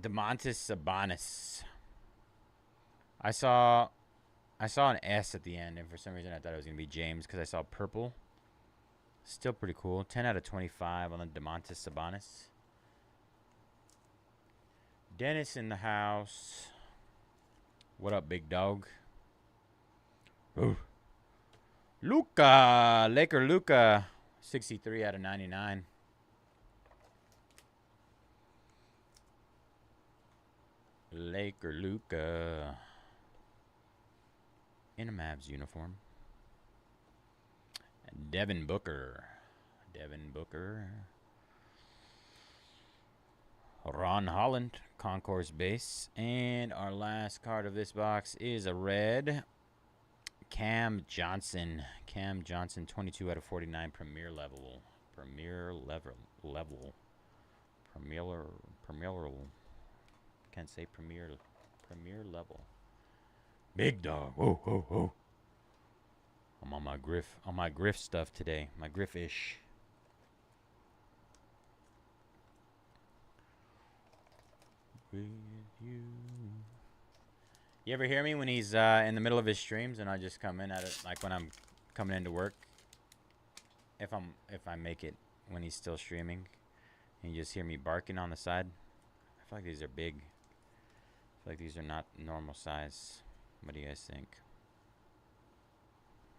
DeMontis Sabonis. I saw an S at the end, and for some reason I thought it was going to be James because I saw purple. Still pretty cool. 10 out of 25 on the DeMontis Sabonis. Dennis in the house. What up, big dog? Ooh. Luka. Laker Luka. 63 out of 99. Laker Luka. In a Mavs uniform. Devin Booker. Ron Holland, Concourse base. And our last card of this box is a red. Cam Johnson. 22 out of 49, Premier level. Can't say Premier level. Big dog. Oh. I'm on my Griff stuff today. My Griff-ish. With you. You ever hear me when he's in the middle of his streams and I just come in at it, like when I'm coming into work? If I make it when he's still streaming, and you just hear me barking on the side. I feel like these are big. I feel like these are not normal size. What do you guys think?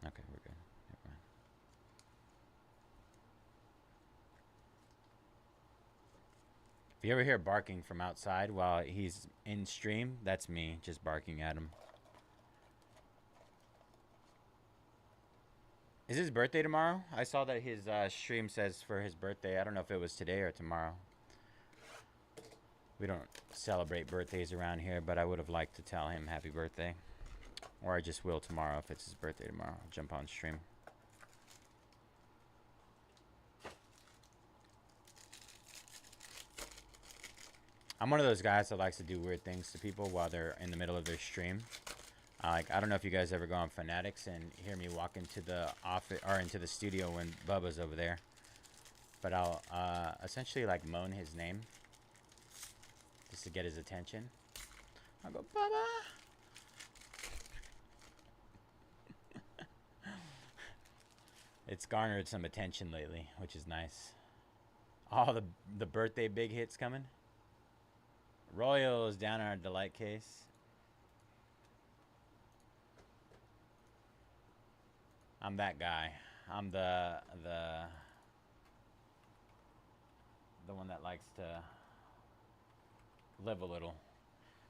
Okay, we're good. Never mind. If you ever hear barking from outside while he's in stream, that's me just barking at him. Is his birthday tomorrow? I saw that his stream says for his birthday. I don't know if it was today or tomorrow. We don't celebrate birthdays around here, but I would have liked to tell him happy birthday. Or I just will tomorrow if it's his birthday tomorrow. I'll jump on stream. I'm one of those guys that likes to do weird things to people while they're in the middle of their stream. Like, I don't know if you guys ever go on Fanatics and hear me walk into the office or into the studio when Bubba's over there. But I'll essentially like moan his name just to get his attention. I'll go, Bubba. It's garnered some attention lately, which is nice. All the birthday big hits coming. Royals down in our delight case. I'm that guy. I'm the the one that likes to live a little.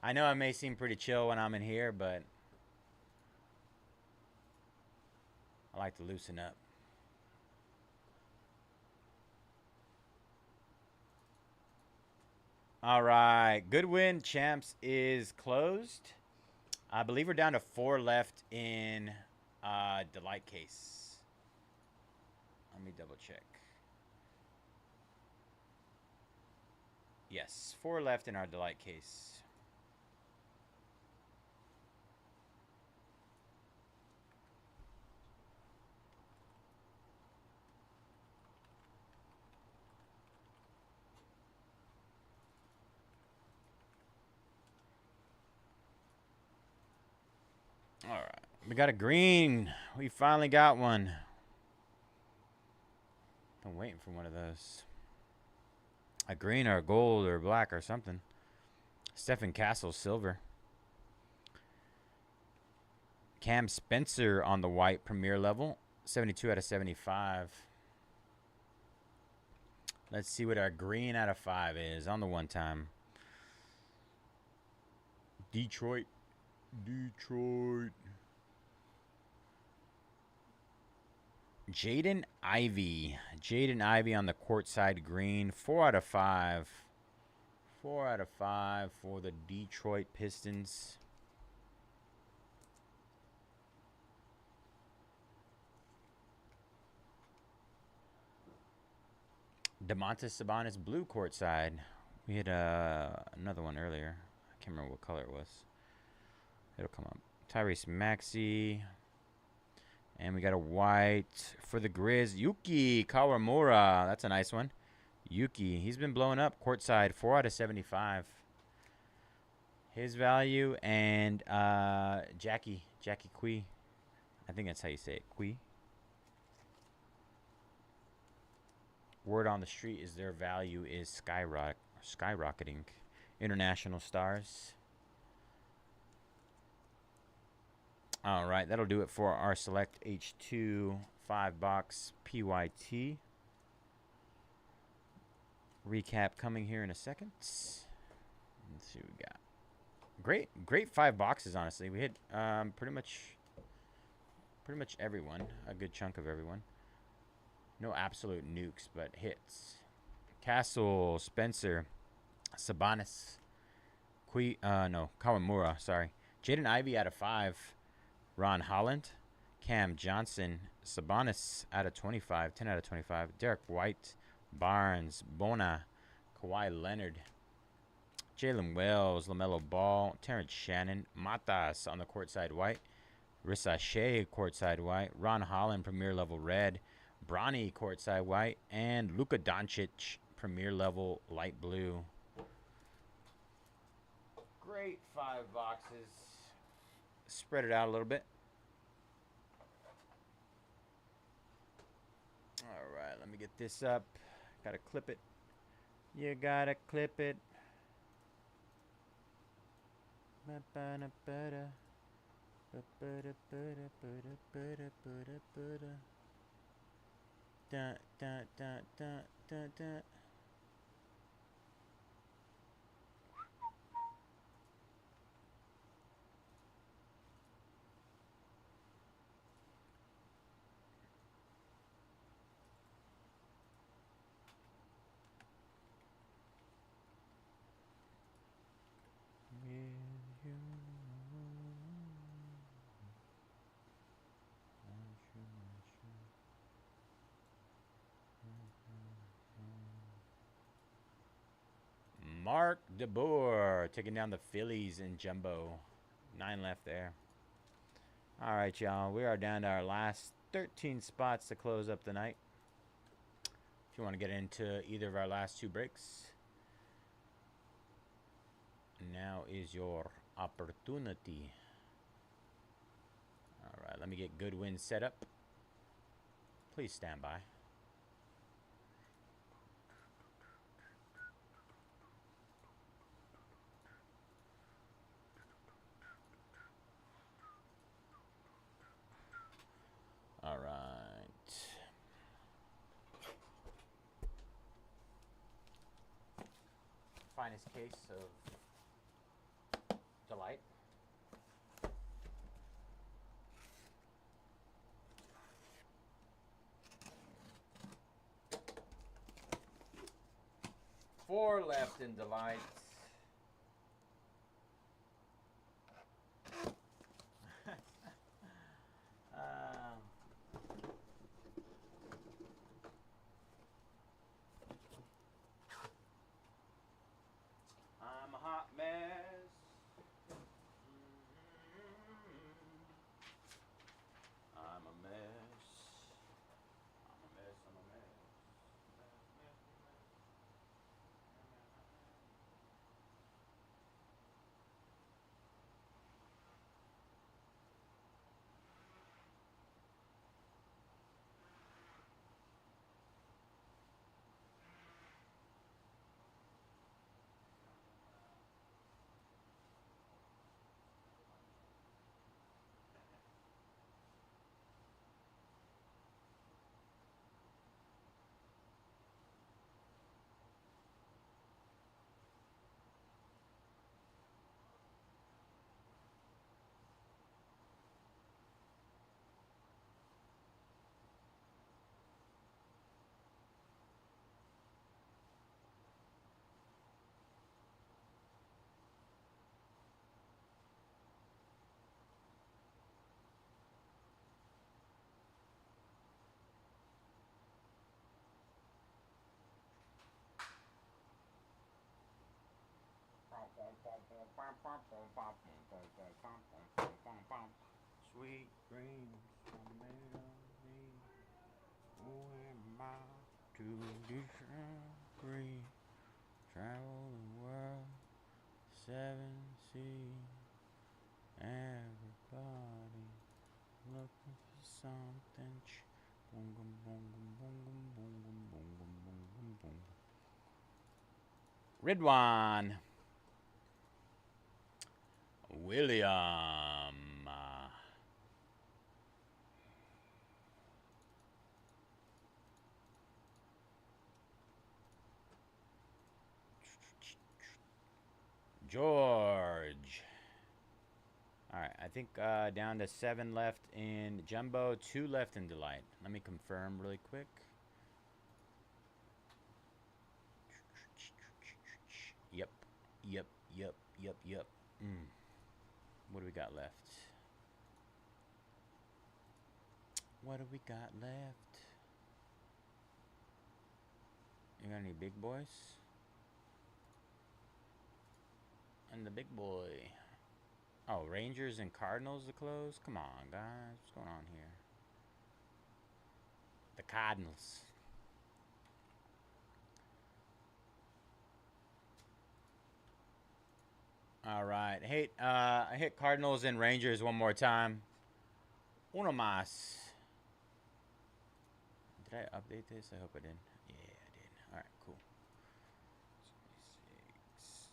I know I may seem pretty chill when I'm in here, but I like to loosen up. All right, Goodwin Champs is closed. I believe we're down to 4 left in Delight case. Let me double check. Yes, 4 left in our Delight case. All right, we got a green. We finally got one. I'm waiting for one of those. A green or a gold or black or something. Stephen Castle, silver. Cam Spencer on the white premier level. 72 out of 75. Let's see what our green out of 5 is on the one time. Detroit. Jaden Ivey. Jaden Ivey on the courtside green. 4 out of 5. 4 out of 5 for the Detroit Pistons. Domantas Sabonis blue courtside. We had another one earlier. I can't remember what color it was. It'll come up. Tyrese Maxey. And we got a white for the Grizz. Yuki Kawamura. That's a nice one. Yuki. He's been blowing up courtside. 4 out of 75. His value. And Jackie Kui. I think that's how you say it. Kui. Word on the street is their value is skyrocketing. International stars. All right, that'll do it for our Select H2 5-box PYT. Recap coming here in a second. Let's see what we got. Great 5 boxes, honestly. We hit pretty much everyone, a good chunk of everyone. No absolute nukes, but hits. Castle, Spencer, Sabonis, Kawamura, sorry. Jaden Ivey out of 5. Ron Holland, Cam Johnson, Sabonis out of 25, 10 out of 25. Derek White, Barnes, Bona, Kawhi Leonard, Jalen Wells, LaMelo Ball, Terrence Shannon, Matas on the courtside white, Rissa Shea courtside white, Ron Holland premier level red, Bronny courtside white, and Luka Doncic premier level light blue. Great 5 boxes. Spread it out a little bit. All right, let me get this up. Gotta clip it. You gotta clip it. Da, da, da, da, da, da. Mark DeBoer taking down the Phillies in jumbo. 9 left there. All right, y'all. We are down to our last 13 spots to close up the night. If you want to get into either of our last 2 breaks, now is your opportunity. All right, let me get Goodwin set up. Please stand by. All right. finest case of delight. Four left in delight. I'm a hot mess. I'm a mess. I'm a mess. I'm a mess. Sweet dreams are made of me. Who am I to disagree? Travel the world, seven seas. Everybody looking for something. Boom, boom, boom, boom, boom, boom, boom, boom, boom, boom, boom, boom. Ridwan. William. George. All right, I think down to 7 left in Jumbo, 2 left in Delight. Let me confirm really quick. Yep. What do we got left? What do we got left? You got any big boys? And the big boy. Oh, Rangers and Cardinals to close? Come on, guys. What's going on here? The Cardinals. All right. Hey, I hit Cardinals and Rangers one more time. Uno más. Did I update this? I hope I didn't. Yeah, I did. All right, cool. 26.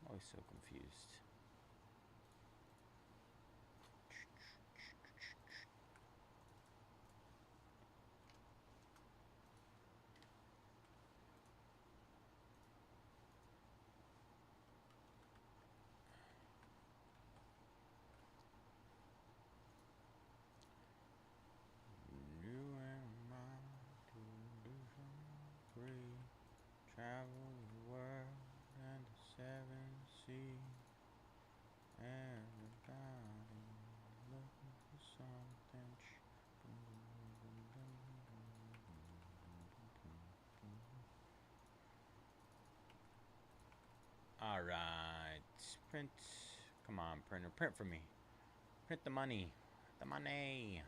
I'm always so confused. Travel the world and the 7 seas. Everybody looking for something. All right, print. Come on, printer, print for me. Print the money. The money.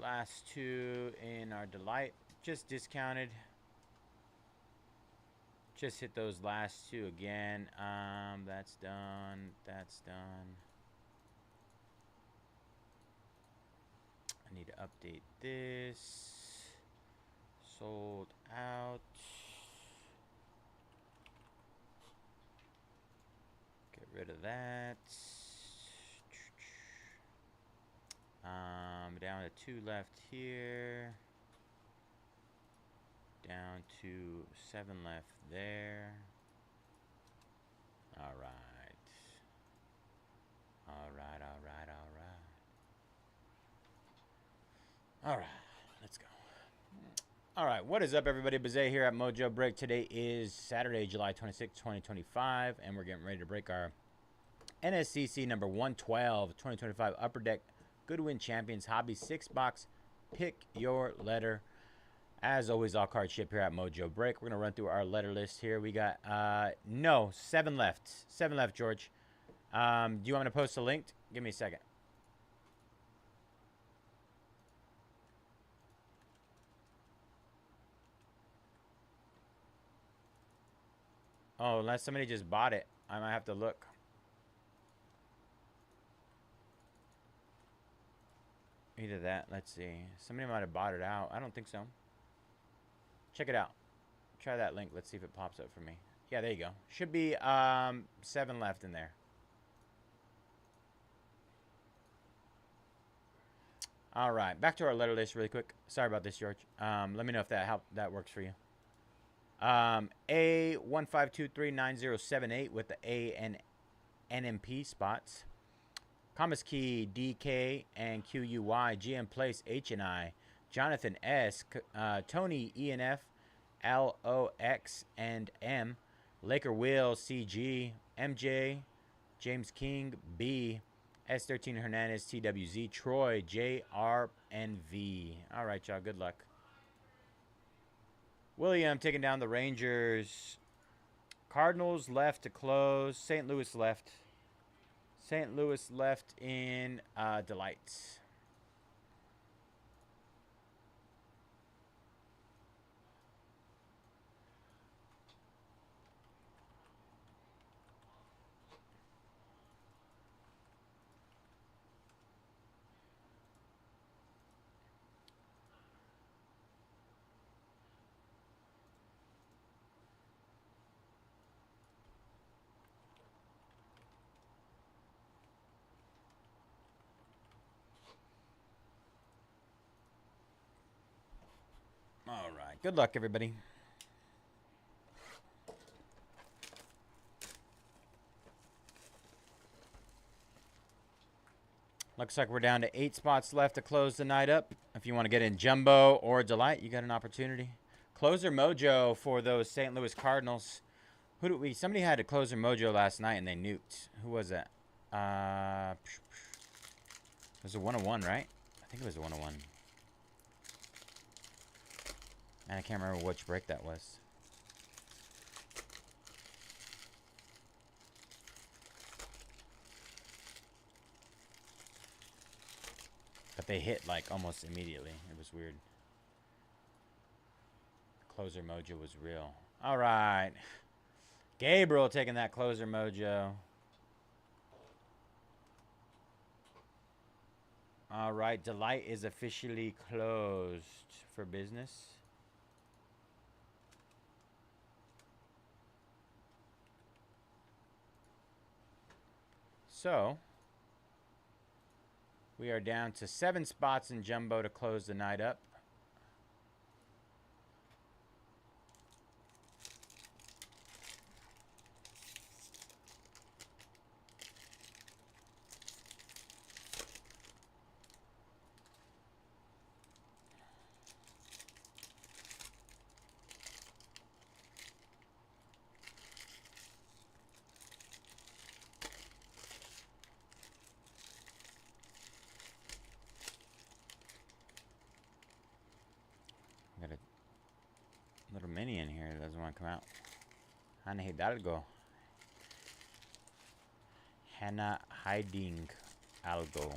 Last 2 in our Delight. Just discounted. Just hit those last 2 again. That's done. That's done. I need to update this. Sold out. Get rid of that. Down to 2 left here. Down to 7 left there. All right. All right, all right, all right. All right, let's go. All right, what is up, everybody? Bayze here at Mojobreak. Today is Saturday, July 26, 2025, and we're getting ready to break our NSCC number 112, 2025 Upper Deck Goodwin Champions Hobby 6-box. Pick your letter. As always, all cards ship here at Mojobreak. We're going to run through our letter list here. We got, 7 left. 7 left, George. Do you want me to post a link? Give me a second. Oh, unless somebody just bought it, I might have to look. Either that, let's see. Somebody might have bought it out. I don't think so. Check it out. Try that link. Let's see if it pops up for me. Yeah, there you go. Should be 7 left in there. All right, back to our letter list really quick. Sorry about this, George. Let me know if that works for you. A15239078 with the A and NMP spots. Commas Key, DK and QUY, GM Place, H&I, Jonathan S, Tony ENF, LOX and M, Laker Will, CG, MJ, James King, B, S13 Hernandez, TWZ, Troy, JR and V. All right, y'all, good luck. William taking down the Rangers. Cardinals left to close. St. Louis left. St. Louis left in Delights. All right. Good luck, everybody. Looks like we're down to 8 spots left to close the night up. If you want to get in Jumbo or Delight, you got an opportunity. Closer Mojo for those St. Louis Cardinals. Somebody had a closer Mojo last night and they nuked. Who was that? It was a 101, right? I think it was a 101. And I can't remember which break that was. But they hit like almost immediately. It was weird. Closer Mojo was real. All right. Gabriel taking that closer Mojo. All right. Delight is officially closed for business. So, we are down to 7 spots in Jumbo to close the night up. Got a little mini in here that doesn't want to come out. Hannah Hidalgo. Hannah hiding algo.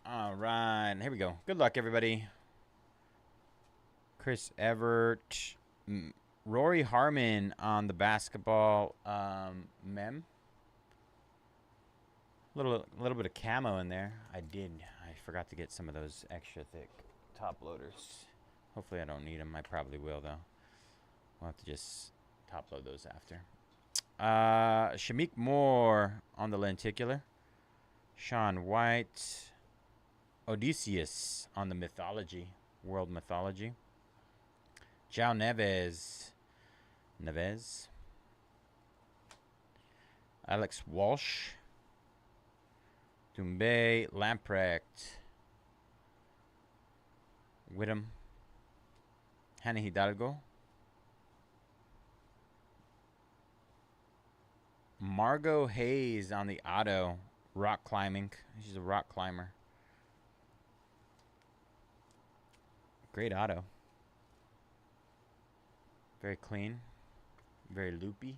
All right, here we go. Good luck, everybody. Chris Everett, Rory Harmon on the basketball mem. Little bit of camo in there. I forgot to get some of those extra thick top loaders. Hopefully I don't need them. I probably will though. We'll have to just top load those after. Shamik Moore on the lenticular. Sean White. Odysseus on the mythology. World mythology. Jao Neves. Alex Walsh. Doumbé. Lamprecht. Whittam. Hannah Hidalgo. Margot Hayes on the auto. Rock climbing. She's a rock climber. Great auto. Very clean. Very loopy.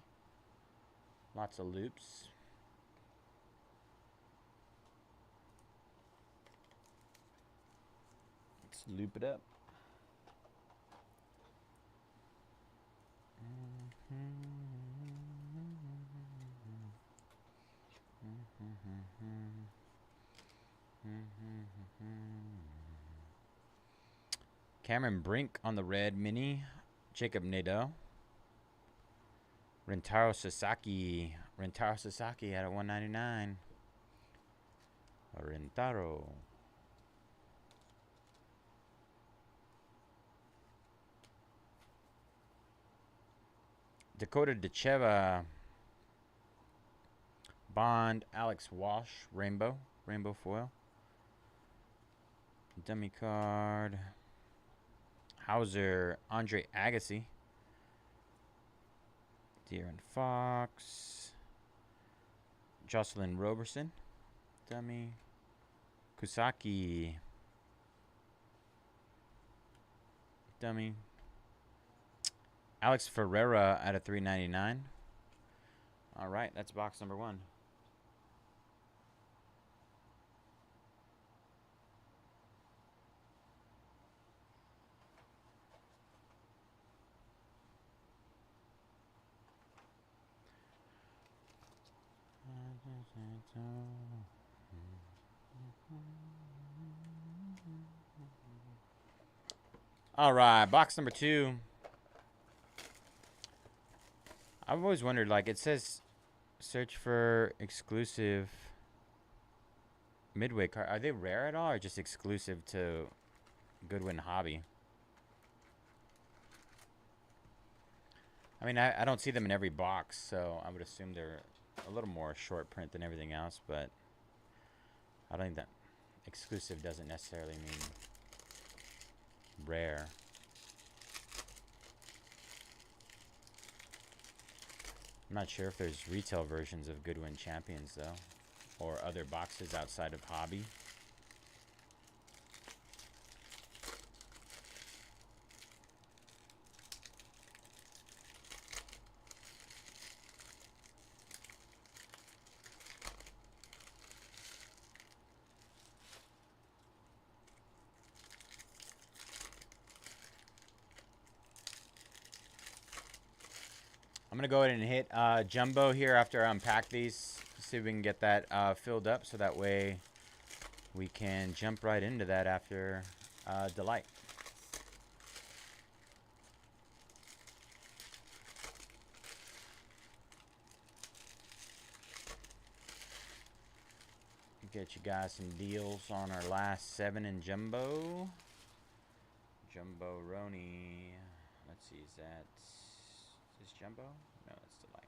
Lots of loops. Let's loop it up. Cameron Brink on the red mini. Jacob Nadeau. Rentaro Sasaki. Rentaro Sasaki at a 199. Rentaro. Dakota Decheva. Bond. Alex Walsh. Rainbow. Rainbow foil. Dummy card. Hauser. Andre Agassi. De'Aaron Fox. Jocelyn Roberson. Dummy. Kusaki. Dummy. Alex Ferreira at a 399. All right, that's box number 1. All right, box number 2. I've always wondered, like, it says search for exclusive midway card. Are they rare at all or just exclusive to Goodwin Hobby? I mean, I don't see them in every box, so I would assume they're a little more short print than everything else, but I don't think that exclusive doesn't necessarily mean rare. I'm not sure if there's retail versions of Goodwin Champions, though, or other boxes outside of Hobby. I'm going to go ahead and hit Jumbo here after I unpack these. See if we can get that filled up so that way we can jump right into that after Delight. Get you guys some deals on our last 7 in Jumbo. Jumbo Roni. Let's see, is this Jumbo? No, it's Delight.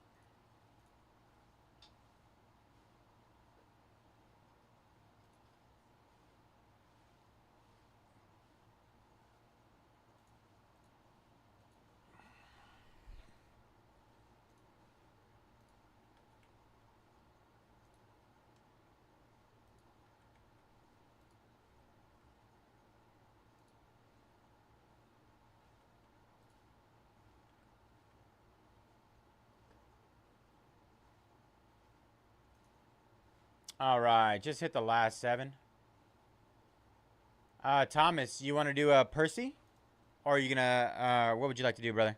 All right, just hit the last 7. Thomas, you want to do a Percy? Or are you going to, what would you like to do, brother?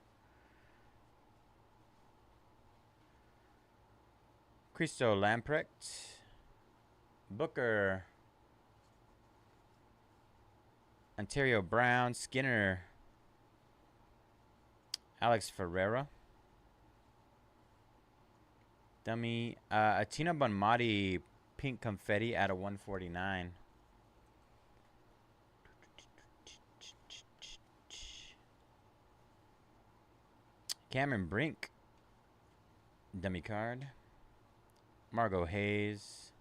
Christo Lamprecht. Booker. Ontario Brown. Skinner. Alex Ferreira. Dummy. Atina Bonmati. Pink confetti out of 149. Cameron Brink. Dummy card. Margot Hayes.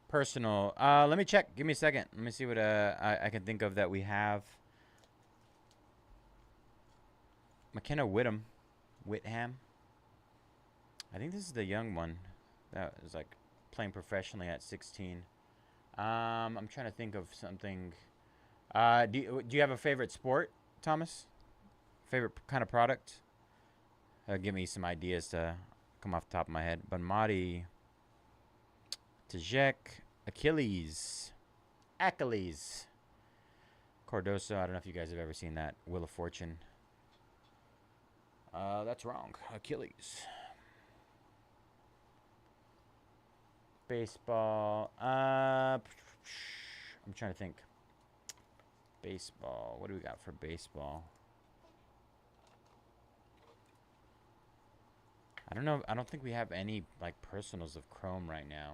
Personal. Let me check. Give me a second. Let me see what I can think of that we have. McKenna Whitham. Whitham. I think this is the young one that was like playing professionally at 16. I'm trying to think of something. Do you have a favorite sport, Thomas? Favorite kind of product? Give me some ideas to come off the top of my head. Bonmati, Tajek, Achilles, Cardoso. I don't know if you guys have ever seen that. Wheel of Fortune. That's wrong. Achilles. Baseball. I'm trying to think. Baseball. What do we got for baseball? I don't know. I don't think we have any like personals of Chrome right now.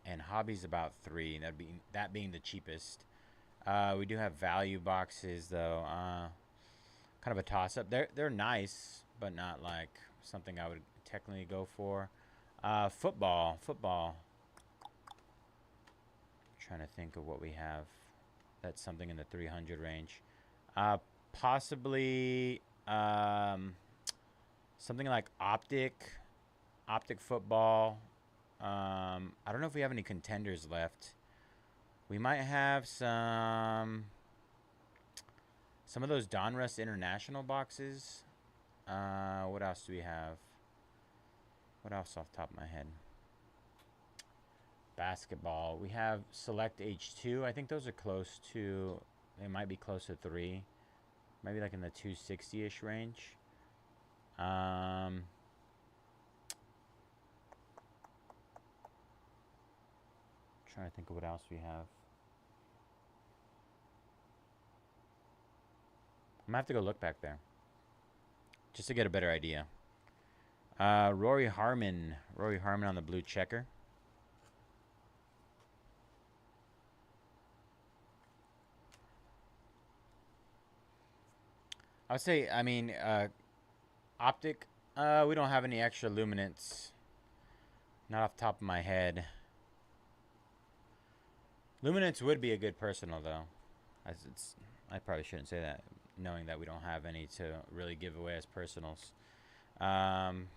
And hobby's about 3. That being the cheapest. We do have value boxes though. Kind of a toss up. They're nice, but not like something I would technically go for. Football. Trying to think of what we have. That's something in the 300 range. Possibly something like optic football. I don't know if we have any contenders left. We might have some of those Donruss International boxes. What else do we have? What else off the top of my head? Basketball. We have Select H2. I think those are close to... They might be close to 3. Maybe like in the 260-ish range. Trying to think of what else we have. I'm going to have to go look back there. Just to get a better idea. Rory Harmon on the blue checker. I would say, I mean, optic. We don't have any extra luminance. Not off the top of my head. Luminance would be a good personal, though. I probably shouldn't say that, knowing that we don't have any to really give away as personals. I'm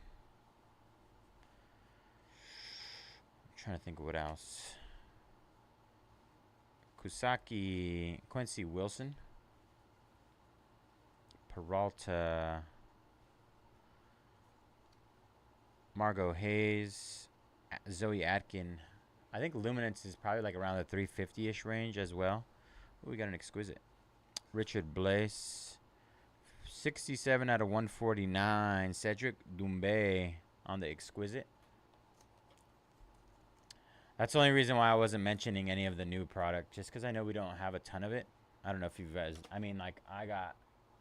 trying to think of what else. Kusaki, Quincy Wilson, Peralta, Margot Hayes, Zoe Atkin. I think luminance is probably like around the 350-ish range as well. Ooh, we got an exquisite. Richard Blaise, 67 out of 149. Cedric Doumbé on the exquisite. That's the only reason why I wasn't mentioning any of the new product, just because I know we don't have a ton of it. I don't know if you guys, I mean, like I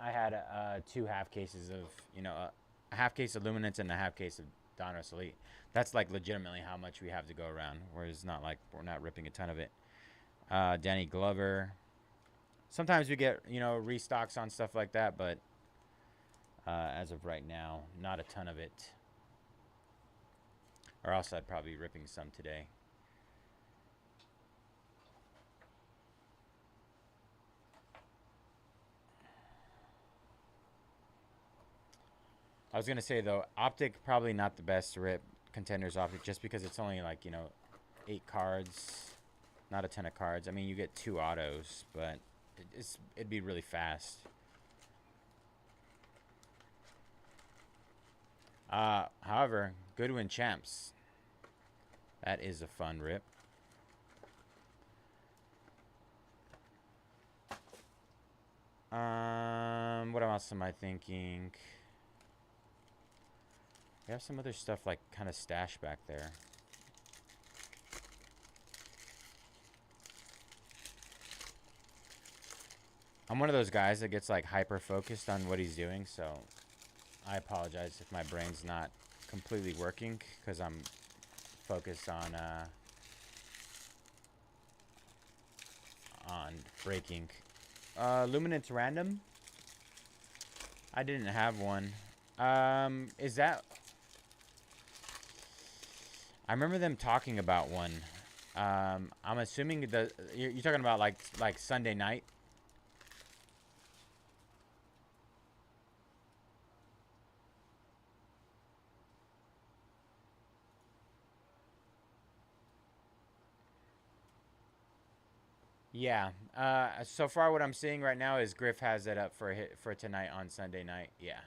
had 2 half cases of, you know, a half case of luminance and a half case of Donruss Elite. That's like legitimately how much we have to go around, whereas not like we're not ripping a ton of it. Danny Glover. Sometimes we get, you know, restocks on stuff like that, but as of right now, not a ton of it. Or else I'd probably be ripping some today. I was going to say, though, Optic probably not the best to rip Contenders Optic, just because it's only like, you know, 8 cards. Not a ton of cards. I mean, you get 2 autos, but it'd be really fast. However, Goodwin Champs. That is a fun rip. What else am I thinking? We have some other stuff like kind of stashed back there. I'm one of those guys that gets like hyper focused on what he's doing, so I apologize if my brain's not completely working because I'm focused on breaking. Luminance random. I didn't have one. Is that? I remember them talking about one. I'm assuming you're talking about like Sunday night. Yeah. So far, what I'm seeing right now is Griff has it up for a hit for tonight on Sunday night. Yeah.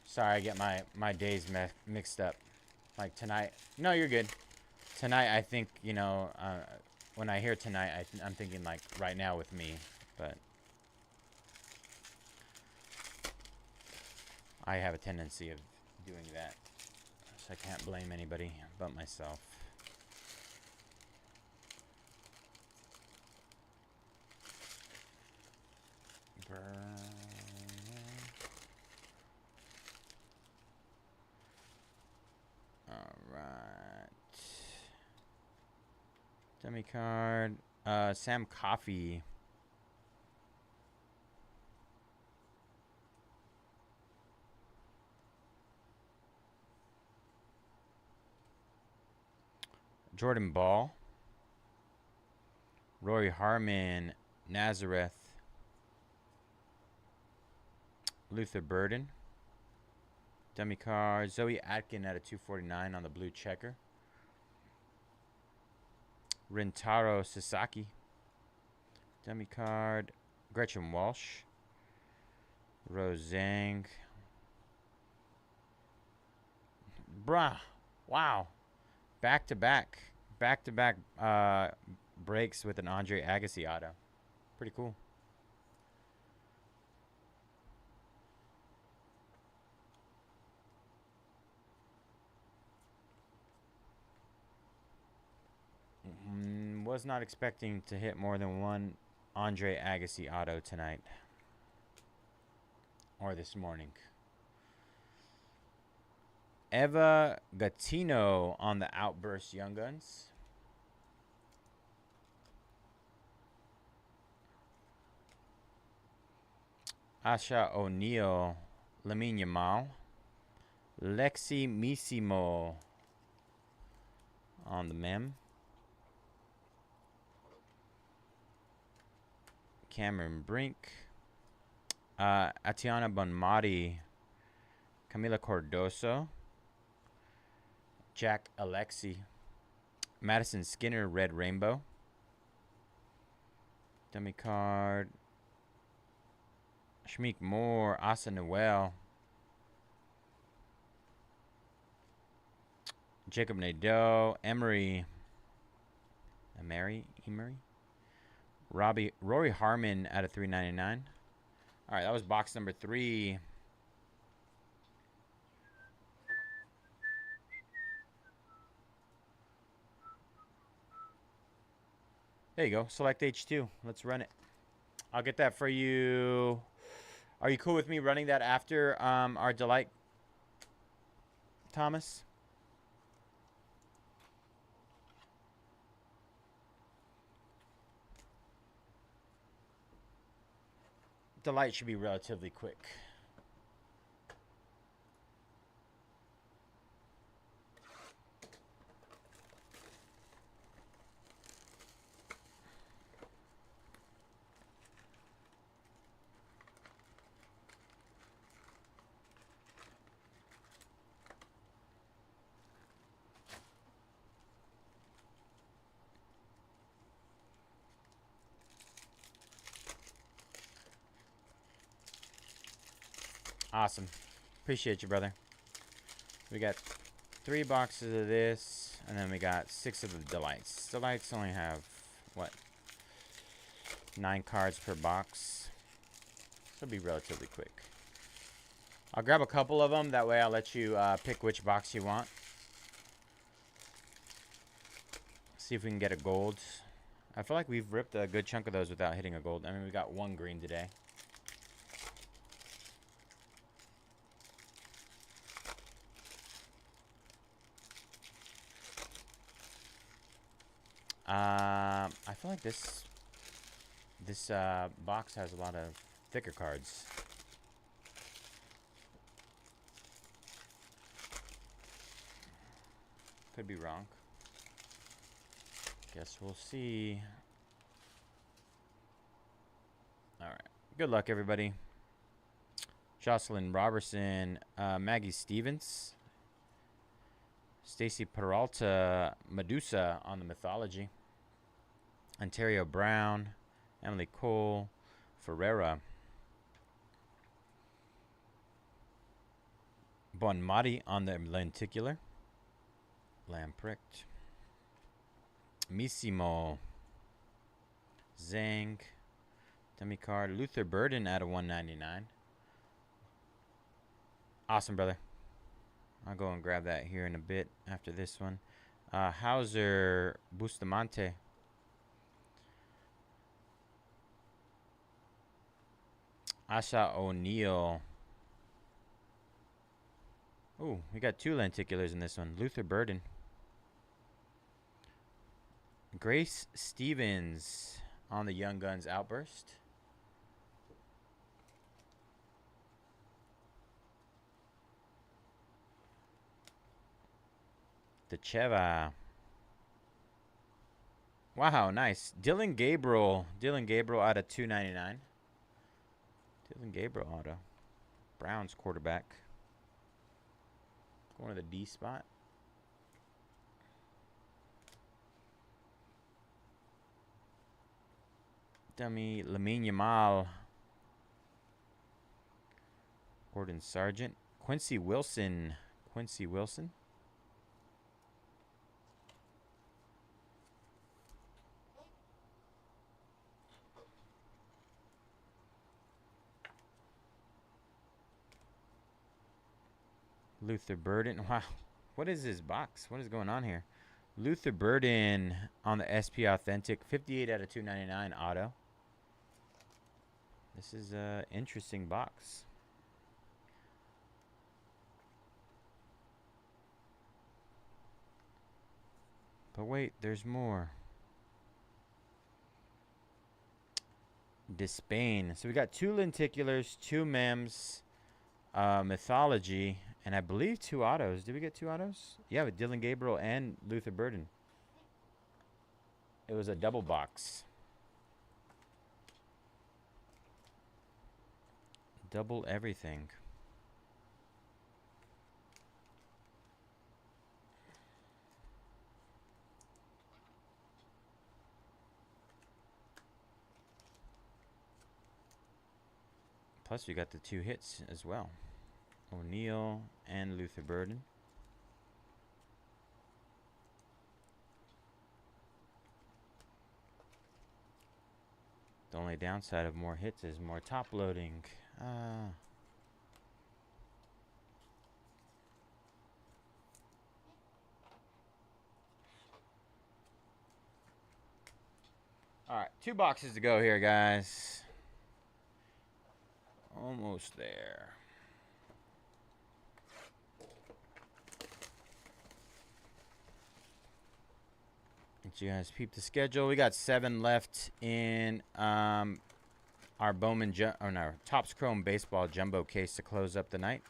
Sorry, I get my days mixed up. Like tonight. No, you're good. Tonight, I think, you know, when I hear tonight, I'm thinking like right now with me, but I have a tendency of doing that, so I can't blame anybody but myself. Alright. Dummy card. Sam Coffee. Jordan Ball. Rory Harmon. Nazareth. Luther Burden. Dummy card. Zoe Atkin at a 249 on the blue checker. Rintaro Sasaki. Dummy card. Gretchen Walsh. Rose Zhang. Bruh. Wow. Back-to-back breaks with an Andre Agassi auto. Pretty cool. Was not expecting to hit more than one Andre Agassi auto tonight. Or this morning. Eva Gattino on the Outburst Young Guns. Asha O'Neal, Lamine Yamal. Lexi Missimo on the mem. Cameron Brink. Atiana Bonmati. Camila Cordoso. Jack Alexi. Madison Skinner, Red Rainbow. Dummy card. Shmeek Moore, Asa Noel. Jacob Nadeau, Emery. Rory Harmon out of 399. All right, that was box number 3. There you go. Select H2. Let's run it. I'll get that for you. Are you cool with me running that after our Delight, Thomas? Delight should be relatively quick. Awesome. Appreciate you, brother. We got 3 boxes of this, and then we got 6 of the Delights. Delights only have, what, 9 cards per box. So it'll be relatively quick. I'll grab a couple of them. That way I'll let you pick which box you want. See if we can get a gold. I feel like we've ripped a good chunk of those without hitting a gold. I mean, we got 1 green today. I feel like this box has a lot of thicker cards. Could be wrong. Guess we'll see. Alright. Good luck, everybody. Jocelyn Robertson, Maggie Stevens, Stacy Peralta, Medusa on the Mythology, Ontario Brown, Emily Cole, Ferreira, Bonmati on the Lenticular, Lampricked, Missimo, Zhang, Demicard, Luther Burden out of 199. Awesome, brother. I'll go and grab that here in a bit after this one. Hauser Bustamante. Asha O'Neill. Ooh, we got 2 lenticulars in this one. Luther Burden. Grace Stevens on the Young Guns Outburst. The Cheva. Wow, nice. Dylan Gabriel. Dylan Gabriel out of 299. Dylan Gabriel auto. Browns quarterback. Going to the D spot. Dummy Lamine Yamal. Gordon Sargent. Quincy Wilson. Quincy Wilson. Luther Burden. Wow. What is this box? What is going on here? Luther Burden on the SP Authentic. 58 out of 299 auto. This is an interesting box. But wait, there's more. Despain. So we got 2 lenticulars, 2 mems, Mythology, and I believe 2 autos. Did we get 2 autos? Yeah, with Dylan Gabriel and Luther Burden. It was a double box. Double everything. Plus, we got the 2 hits as well. O'Neill and Luther Burden. The only downside of more hits is more top loading. Alright, 2 boxes to go here, guys. Almost there. Let you guys peep the schedule. We got 7 left in our Bowman Topps Chrome Baseball Jumbo case to close up the night.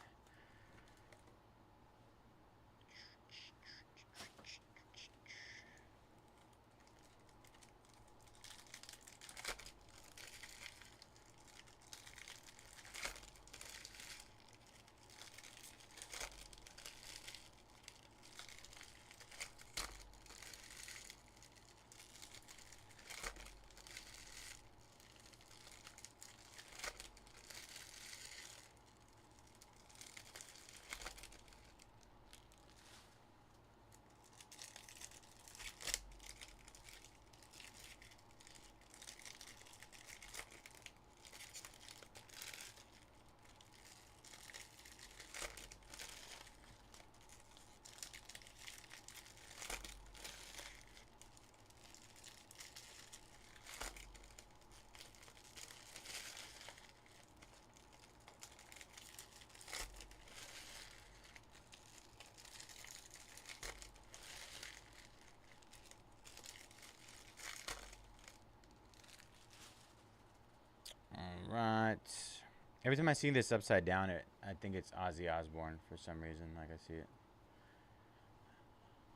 Every time I see this upside down, I think it's Ozzy Osbourne for some reason. Like I see it.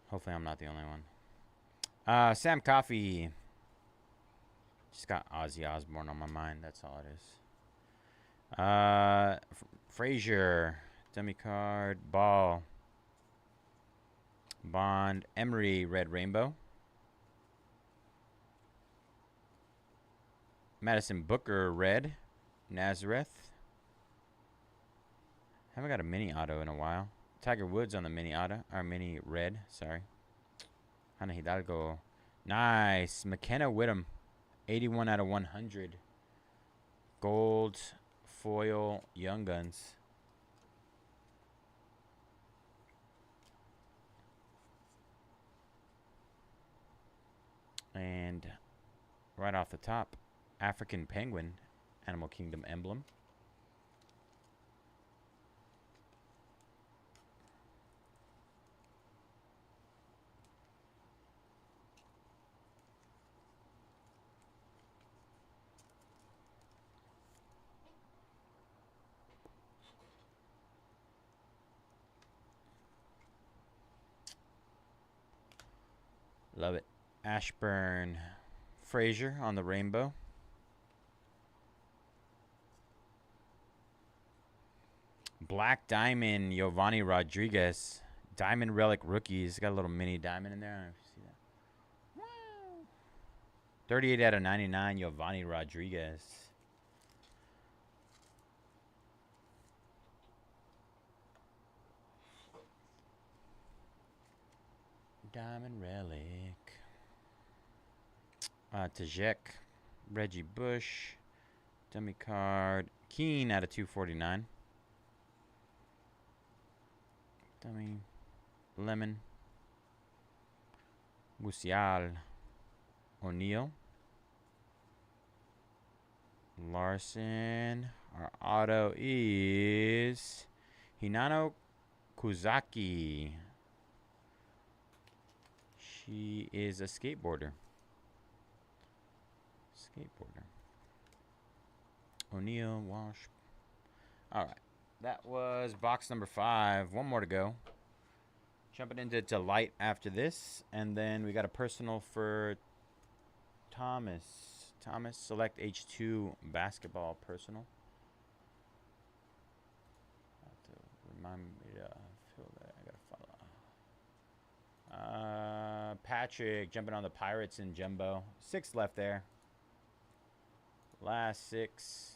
Hopefully, I'm not the only one. Sam Coffee. Just got Ozzy Osbourne on my mind. That's all it is. Frazier. Dummy card. Ball. Bond. Emery. Red Rainbow. Madison Booker. Red. Nazareth. Haven't got a mini auto in a while. Tiger Woods on the mini auto. Or mini red. Sorry. Ana Hidalgo. Nice. McKenna Whittam. 81 out of 100. Gold. Foil. Young Guns. And right off the top, African Penguin. Animal Kingdom emblem. Love it. Ashburn Frazier on the rainbow. Black Diamond Giovanni Rodriguez. Diamond Relic Rookies. Got a little mini diamond in there. I don't know if you see that. Wow. 38 out of 99 Giovanni Rodriguez. Diamond Relic. Tajek. Reggie Bush. Dummy card. Keen out of 249. Dummy. Lemon. Musial. O'Neal. Larson. Our auto is Hinano Kuzaki. She is a skateboarder. O'Neal, Wash. All right. That was box number 5. One more to go. Jumping into Delight after this. And then we got a personal for Thomas. Thomas, select H2 basketball personal. Have to remind me to fill that. I gotta follow. Patrick jumping on the Pirates in Jumbo. 6 left there. Last 6.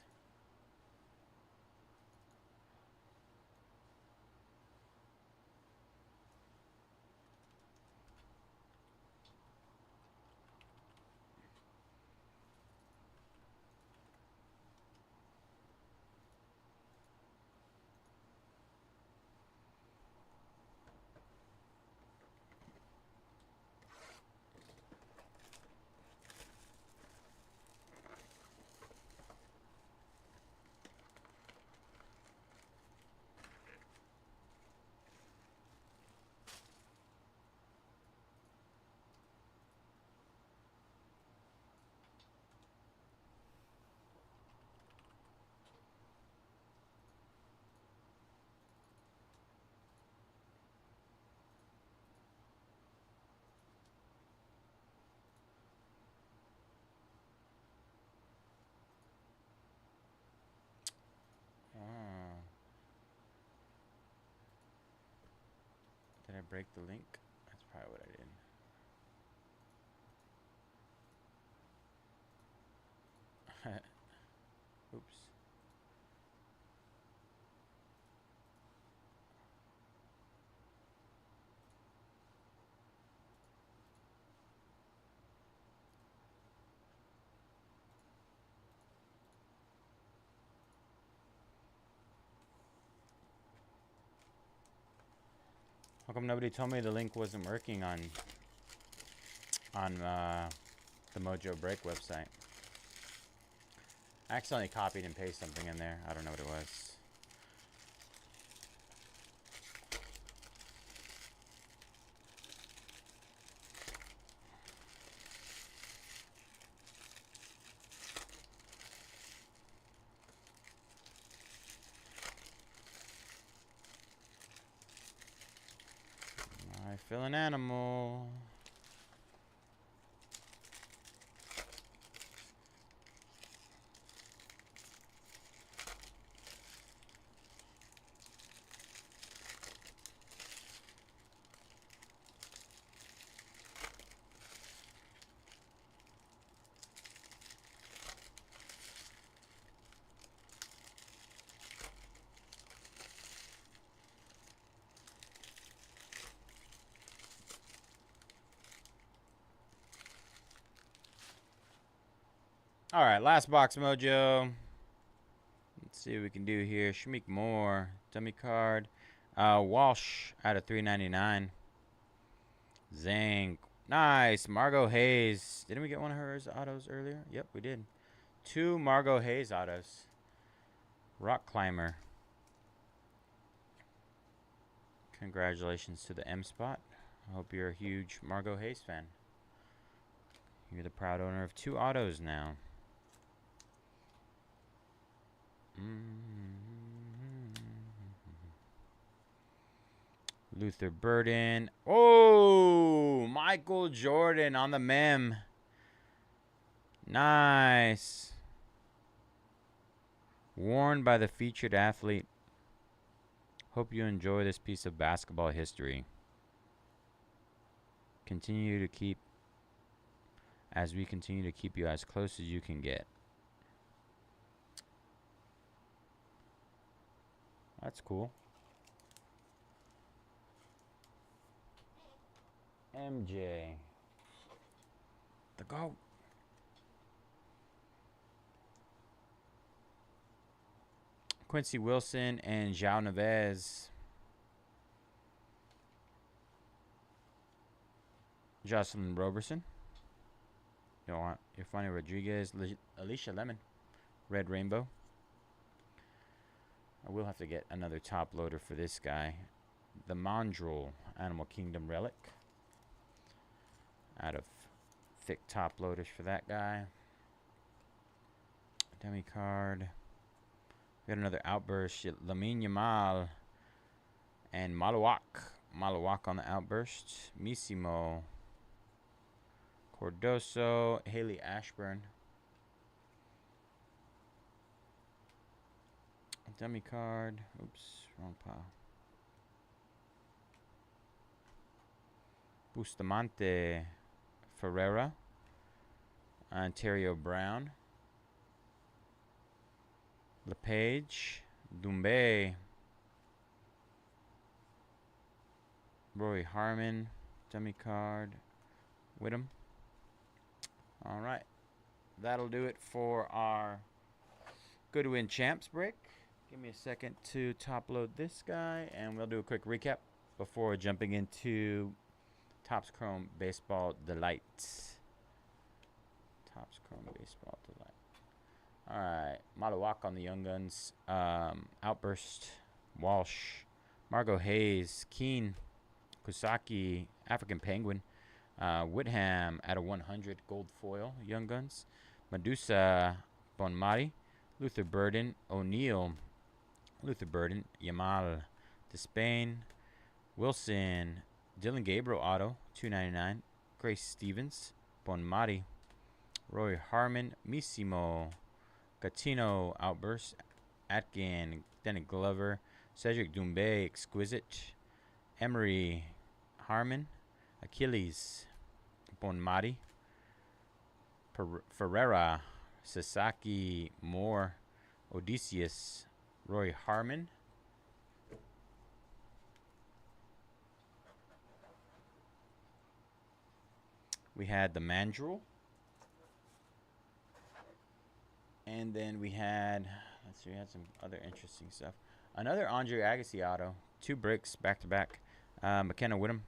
Did I break the link? That's probably what I did. Oops. How come nobody told me the link wasn't working on the Mojobreak website? I accidentally copied and pasted something in there. I don't know what it was. Fill an animal. All right, last box mojo. Let's see what we can do here. Shamik Moore, dummy card. Walsh out of 399. Zang, nice. Margot Hayes. Didn't we get one of hers autos earlier? Yep, we did. 2 Margot Hayes autos. Rock Climber. Congratulations to the M spot. I hope you're a huge Margot Hayes fan. You're the proud owner of 2 autos now. Luther Burden. Oh, Michael Jordan on the mem. Nice. Worn by the featured athlete. Hope you enjoy this piece of basketball history. Continue to keep, as we continue to keep you as close as you can get. That's cool. MJ. The GOAT. Quincy Wilson and João Neves. Jocelyn Roberson. Yofani Rodriguez. Alicia Lemon. Red Rainbow. I will have to get another top loader for this guy. The Mondrel Animal Kingdom Relic. Out of thick top loaders for that guy. Demi card. We got another outburst. Lamine Yamal and Malawak. Malawak on the outburst. Missimo. Cordoso. Haley Ashburn. Dummy card. Oops, wrong pile. Bustamante Ferreira. Ontario Brown. LePage. Doumbé. Roy Harmon. Dummy card. Whittem. All right. That'll do it for our Goodwin Champs break. Give me a second to top load this guy, and we'll do a quick recap before jumping into Topps Chrome Baseball Delight. Topps Chrome Baseball Delight. All right, Malawak on the Young Guns. Outburst, Walsh, Margot Hayes, Keen, Kusaki, African Penguin, Whitham at a 100 gold foil, Young Guns, Medusa, Bonmati, Luther Burden, O'Neill, Luther Burden, Yamal, Despain, Wilson, Dylan Gabriel auto, 299, Grace Stevens, Bonmati, Roy Harmon, Missimo, Gatino outburst, Atkin, Danny Glover, Cedric Doumbé, Exquisite, Emery, Harmon, Achilles, Bonmati, Ferreira, Sasaki, Moore, Odysseus, Roy Harmon, we had the Mandrel, and then we had, let's see, we had some other interesting stuff. Another Andre Agassi auto, 2 bricks back to back. McKenna Whittem,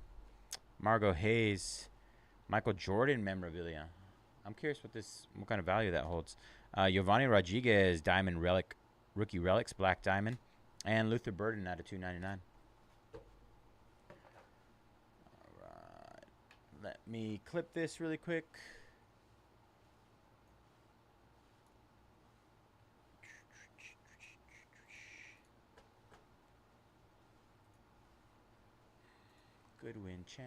Margot Hayes, Michael Jordan memorabilia. I'm curious what kind of value that holds. Giovanni Rodriguez Diamond Relic, Rookie Relics Black Diamond, and Luther Burden out of 299. All right, let me clip this really quick. Goodwin Champs.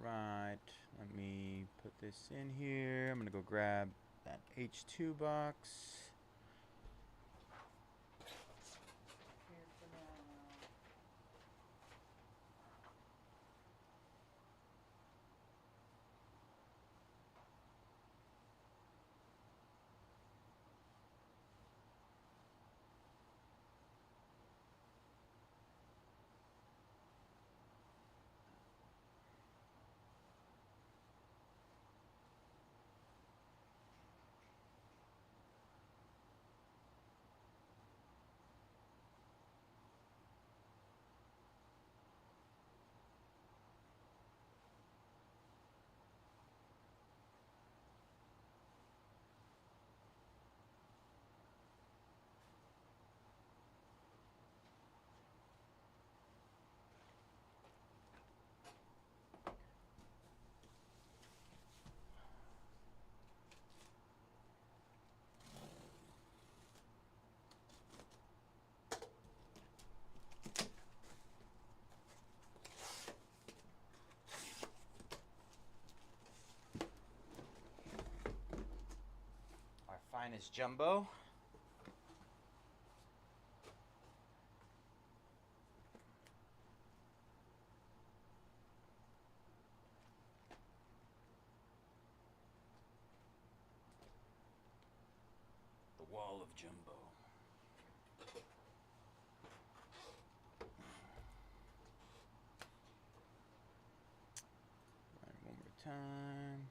Alright, let me put this in here. I'm gonna go grab that H2 box. Here for now. Our finest jumbo. The wall of jumbo. Right, one more time.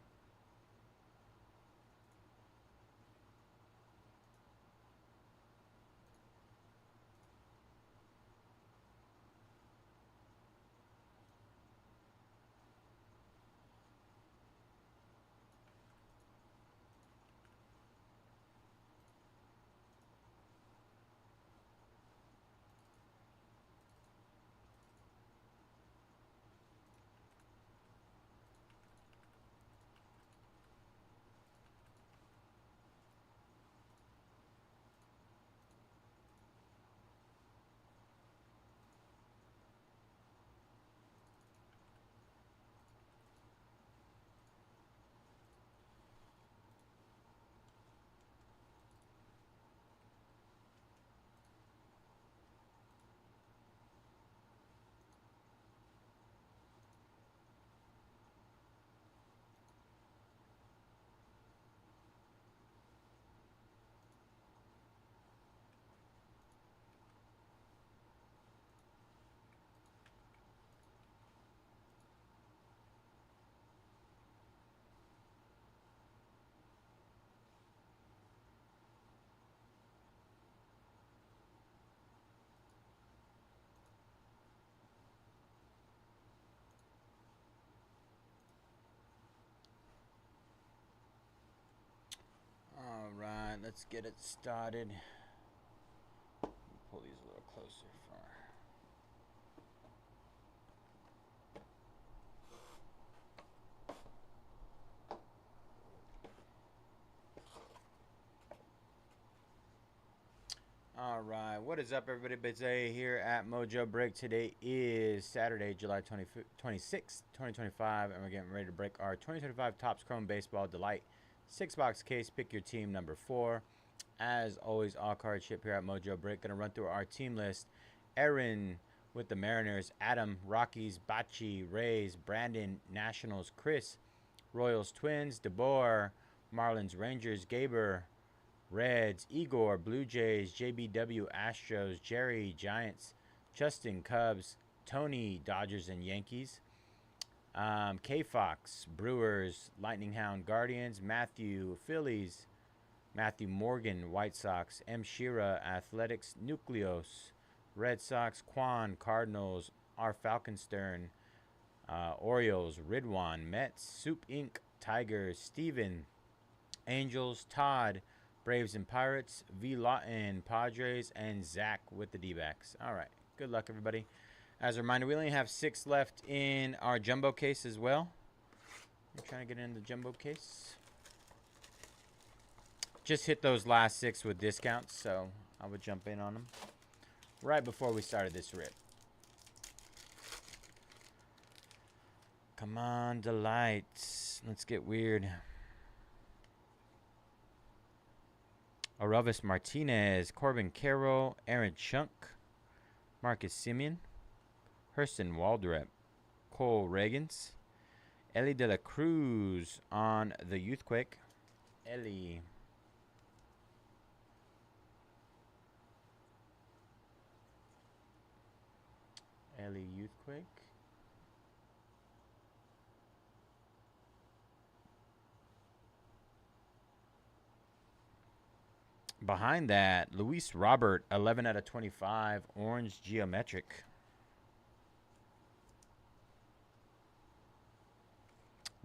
Alright, let's get it started. Pull these a little closer for. All right, what is up, everybody? Bayze here at Mojobreak. Today is Saturday, July 26th, 2025, and we're getting ready to break our 2025 Topps Chrome Baseball Delight 6-box case. Pick your team number 4. As always, all card ship here at Mojobreak. Gonna run through our team list. Aaron with the Mariners, Adam, Rockies, Bocce, Rays, Brandon, Nationals, Chris, Royals, Twins, DeBoer, Marlins, Rangers, Gaber, Reds, Igor, Blue Jays, JBW, Astros, Jerry, Giants, Justin, Cubs, Tony, Dodgers and Yankees, K-Fox, Brewers, Lightning Hound, Guardians, Matthew, Phillies, Matthew Morgan, White Sox, M. Shira, Athletics, Nucleus, Red Sox, Quan, Cardinals, R. Falconstern, Orioles, Ridwan, Mets, Soup Inc., Tigers, Steven, Angels, Todd, Braves and Pirates, V. Lawton, Padres, and Zach with the D-backs. All right. Good luck, everybody. As a reminder, we only have 6 left in our jumbo case as well. I'm trying to get in the jumbo case. Just hit those last 6 with discounts, so I would jump in on them right before we started this rip. Come on, Delights. Let's get weird. Aravis Martinez, Corbin Carroll, Aaron Chunk, Marcus Simeon, Hurston Waldrep, Cole Reagans, Ellie De La Cruz on the Youthquake. Ellie. Youthquake. Behind that, Luis Robert, 11 out of 25, orange geometric.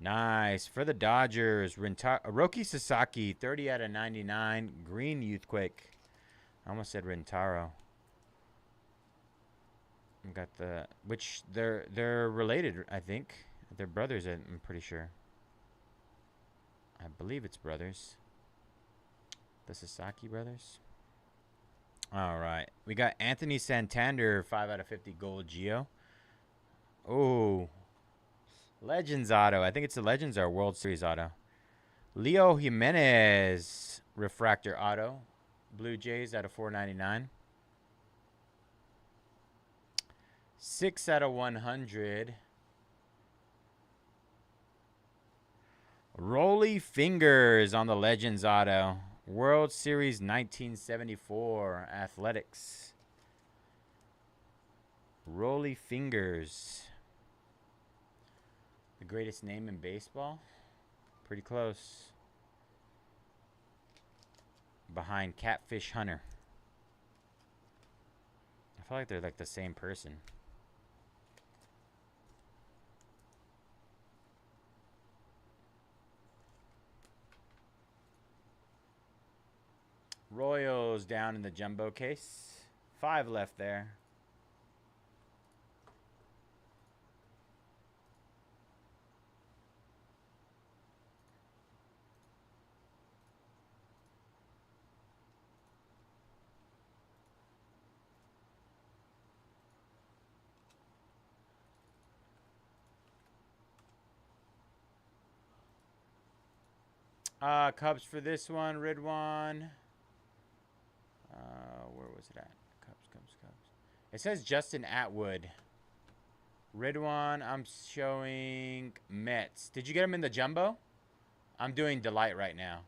Nice. For the Dodgers, Roki Sasaki, 30 out of 99, green Youthquake. I almost said Rentaro. I've got the, which they're related, I think. They're brothers, I'm pretty sure. I believe it's brothers. The Sasaki brothers. All right. We got Anthony Santander, 5 out of 50 gold Geo. Oh. Legends auto. I think it's the Legends or World Series auto. Leo Jimenez, refractor auto. Blue Jays out of 499. 6 out of 100. Rolly Fingers on the Legends auto. World Series 1974 Athletics. Rolly Fingers. The greatest name in baseball? Pretty close. Behind Catfish Hunter. I feel like they're like the same person. Royals down in the jumbo case. 5 left there. Cubs for this one, Ridwan. Where was it at? Cubs. It says Justin Atwood. Ridwan, I'm showing Mets. Did you get him in the jumbo? I'm doing Delight right now.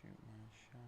Shoot my shot.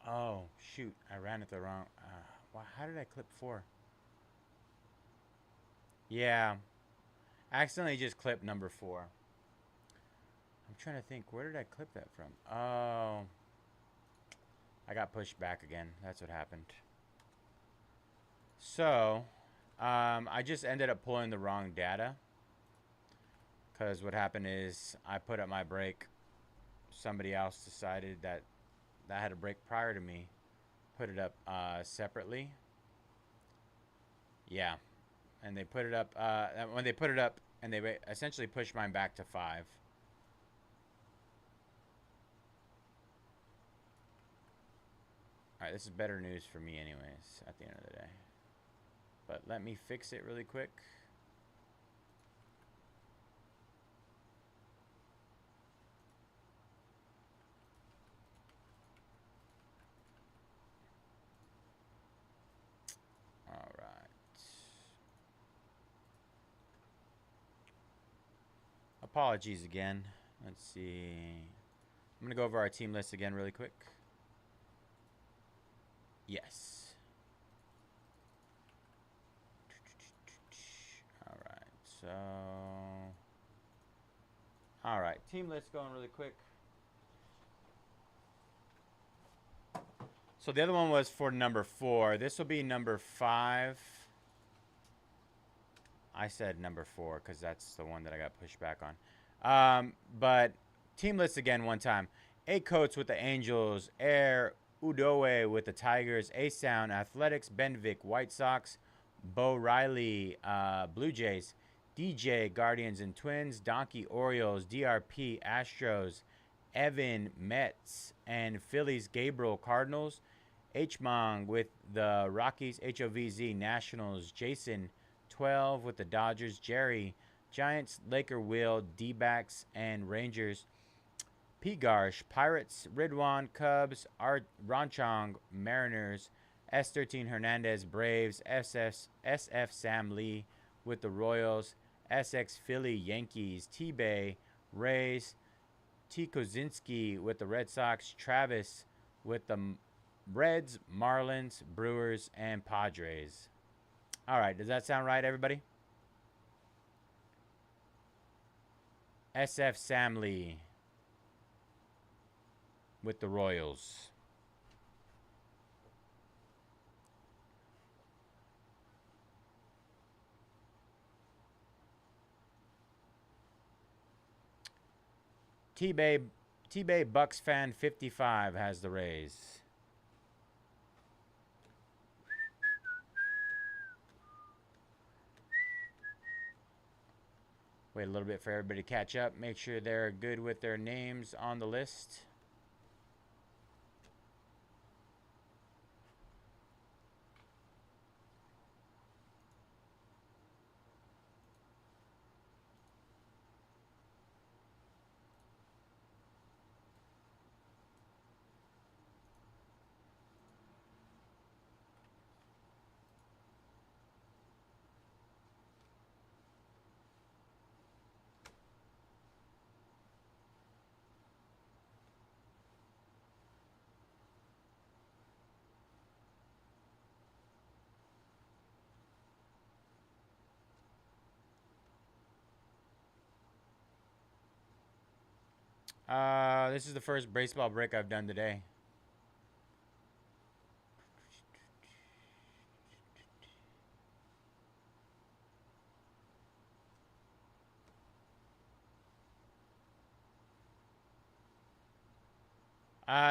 Oh, shoot. I ran it the wrong... how did I clip 4? Yeah. I accidentally just clipped number 4. I'm trying to think. Where did I clip that from? Oh. I got pushed back again. That's what happened. So, I just ended up pulling the wrong data. Because what happened is I put up my break. Somebody else decided that had a break prior to me. Put it up separately. Yeah. And they put it up, when they put it up, and they essentially pushed mine back to 5. Alright, this is better news for me anyways, at the end of the day. But let me fix it really quick. Alright. Apologies again. Let's see. I'm going to go over our team list again really quick. Yes. Alright, so... Alright, team list going really quick. So the other one was for number 4. This will be number 5. I said number 4 because that's the one that I got pushed back on. But team list again one time. A. Coates with the Angels. Air Udoe with the Tigers. A. Sound Athletics. Benvik White Sox. Bo Riley Blue Jays. DJ Guardians and Twins. Donkey Orioles. DRP Astros. Evan Mets and Phillies. Gabriel Cardinals. H-Mong with the Rockies. HOVZ Nationals. Jason 12 with the Dodgers. Jerry Giants. Laker Will. D-backs and Rangers. P. Garsh Pirates. Ridwan Cubs. Ranchong Mariners. S13 Hernandez Braves. SF Sam Lee with the Royals. SX Philly Yankees. T-Bay Rays. T. Kozinski with the Red Sox. Travis with the Reds, Marlins, Brewers, and Padres. All right, does that sound right, everybody? SF Sam Lee with the Royals. T-Bay Bucks fan 55 has the Rays. Wait a little bit for everybody to catch up. Make sure they're good with their names on the list. This is the first baseball break I've done today.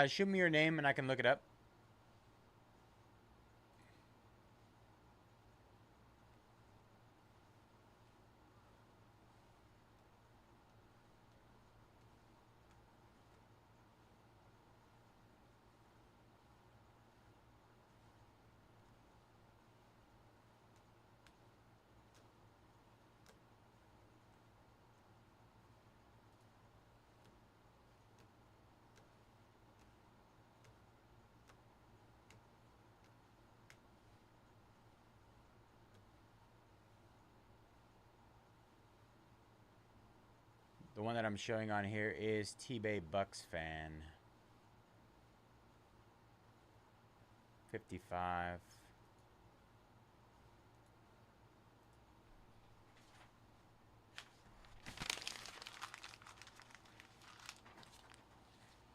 Shoot me your name and I can look it up. The one that I'm showing on here is T-Bay Bucks fan. 55.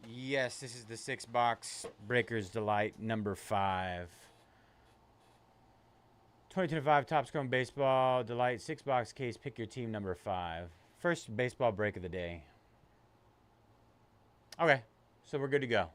Yes, this is the 6-box Breakers Delight number 5. 2025 Topps Chrome Baseball Delight 6-box case. Pick your team number 5. First baseball break of the day. Okay, so we're good to go.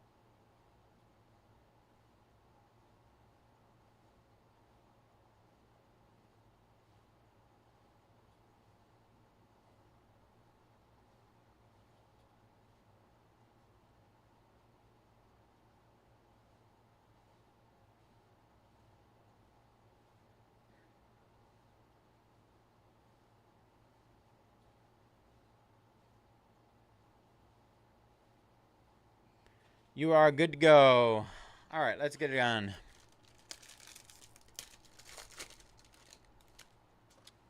You are good to go. All right, let's get it on.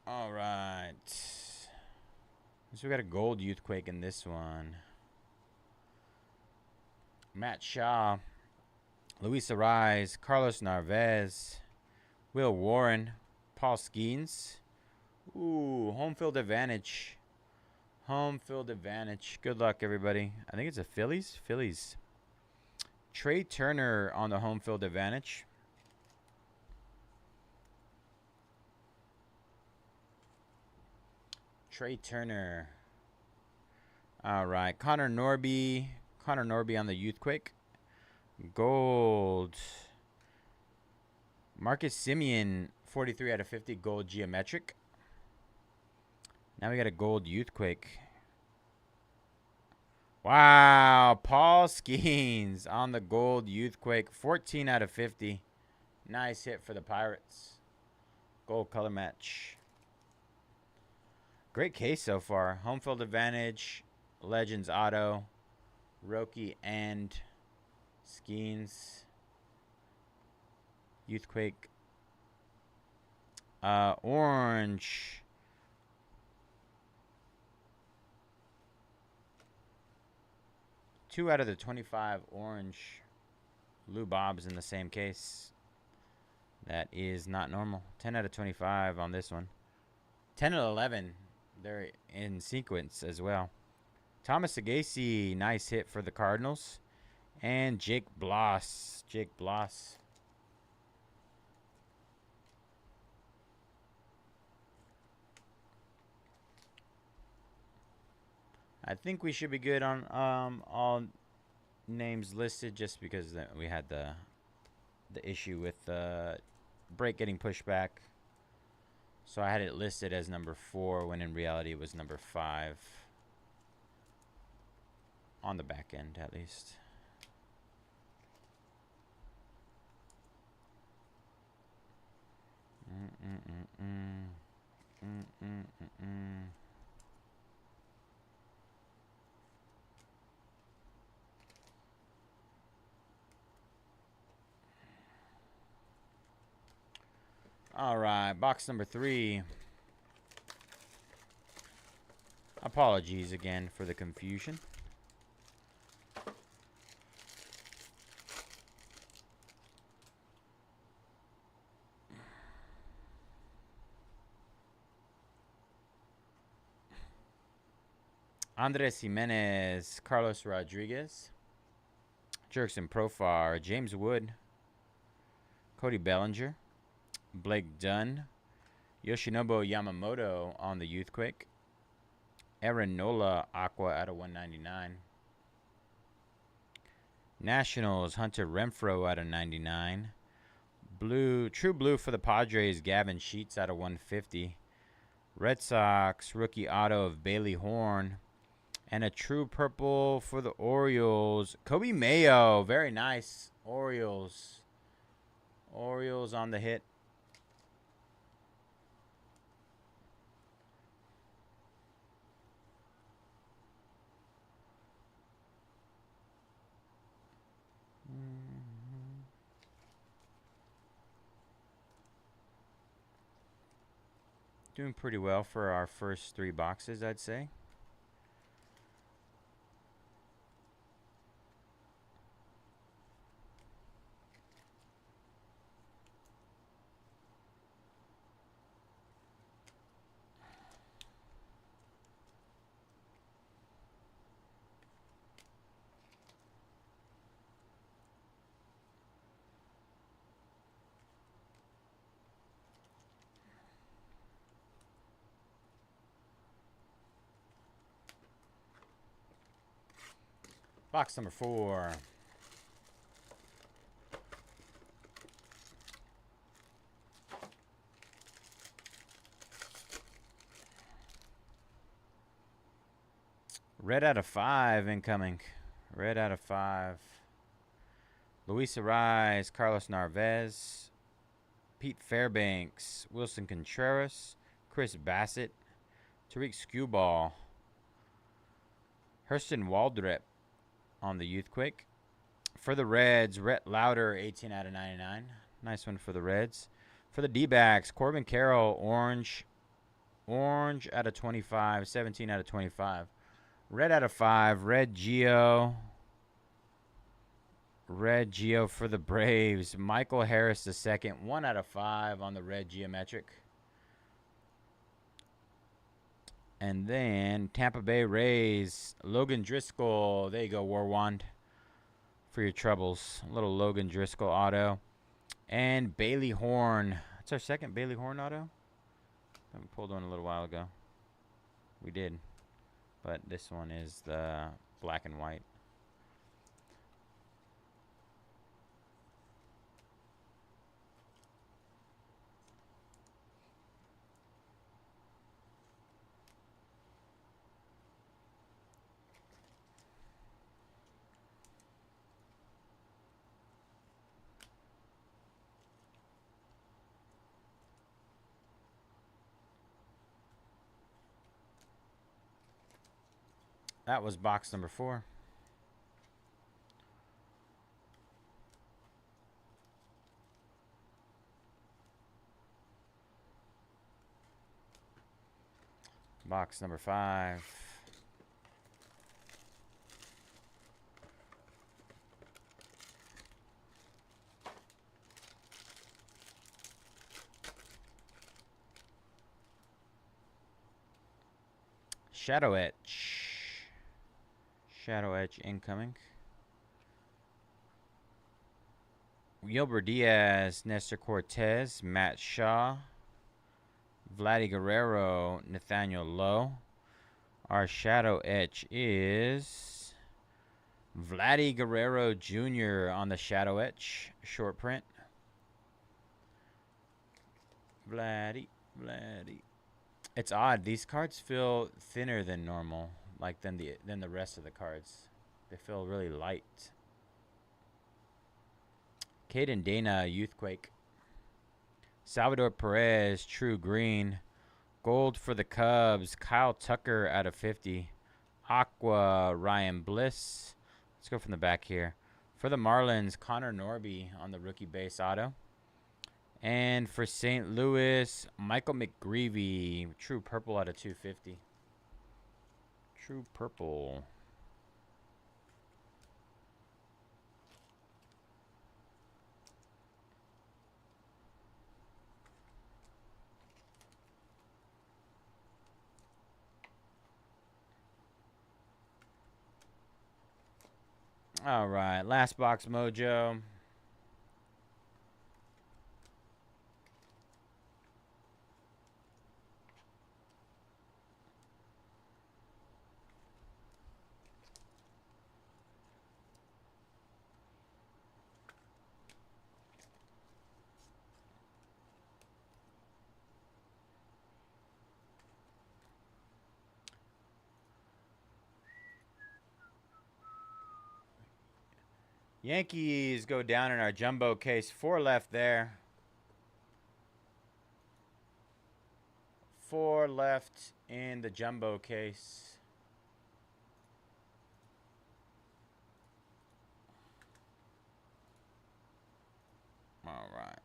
All right. So we got a gold Youthquake in this one. Matt Shaw, Luis Arise, Carlos Narvaez, Will Warren, Paul Skeens. Ooh, home field advantage. Home field advantage. Good luck, everybody. I think it's a Phillies. Phillies. Trey Turner on the home field advantage. Trey Turner. All right. Connor Norby. Connor Norby on the Youthquake. Gold. Marcus Simeon, 43 out of 50. Gold geometric. Now we got a gold Youthquake. Wow, Paul Skeens on the gold Youthquake, 14 out of 50. Nice hit for the Pirates. Gold color match. Great case so far. Home field advantage, Legends auto, Roki and Skeens. Youthquake. Orange. Two out of the 25 orange Lou Bobs in the same case. That is not normal. 10 out of 25 on this one. 10 and 11. They're in sequence as well. Thomas Sagasi, nice hit for the Cardinals. And Jake Bloss. Jake Bloss. I think we should be good on all names listed, just because we had the issue with the break getting pushed back. So I had it listed as number 4 when in reality it was number 5. On the back end, at least. All right, box number 3. Apologies again for the confusion. Andres Jimenez, Carlos Rodriguez, Jerkson Profar, James Wood, Cody Bellinger, Blake Dunn, Yoshinobu Yamamoto on the Youthquake, Aaron Nola Aqua out of 199, Nationals Hunter Renfroe out of 99, True Blue for the Padres Gavin Sheets out of 150, Red Sox rookie auto of Bailey Horn, and a True Purple for the Orioles Kobe Mayo. Very nice. Orioles on the hit. Doing pretty well for our first 3 boxes, I'd say. Box number 4. Red out of 5 incoming. Red out of 5. Luis Ariz, Carlos Narvaez, Pete Fairbanks, Wilson Contreras, Chris Bassett, Tariq Skewball, Hurston Waldrep on the Youthquake. For the Reds, Rhett Lauder, 18 out of 99. Nice one for the Reds. For the D-backs, Corbin Carroll, orange out of 25, 17 out of 25. Red out of 5, Red Geo for the Braves. Michael Harris II, 1 out of 5 on the red geometric. And then Tampa Bay Rays, Logan Driscoll. There you go, Warwand, for your troubles. A little Logan Driscoll auto. And Bailey Horn. That's our second Bailey Horn auto. We pulled one a little while ago. We did. But this one is the black and white. That was box number 4. Box number 5. Shadow Etch. Shadow Edge incoming. Wilbur Diaz, Nestor Cortez, Matt Shaw, Vladdy Guerrero, Nathaniel Lowe. Our Shadow Etch is Vladdy Guerrero Jr. on the Shadow Etch short print. Vladdy. It's odd. These cards feel thinner than normal. Like than the rest of the cards. They feel really light. Caden Dana, Youthquake. Salvador Perez, True Green. Gold for the Cubs, Kyle Tucker out of 50. Aqua, Ryan Bliss. Let's go from the back here. For the Marlins, Connor Norby on the rookie base auto. And for St. Louis, Michael McGreevy, True Purple out of 250. True Purple. All right, last box mojo. Yankees go down in our jumbo case. 4 left there. 4 left in the jumbo case. All right.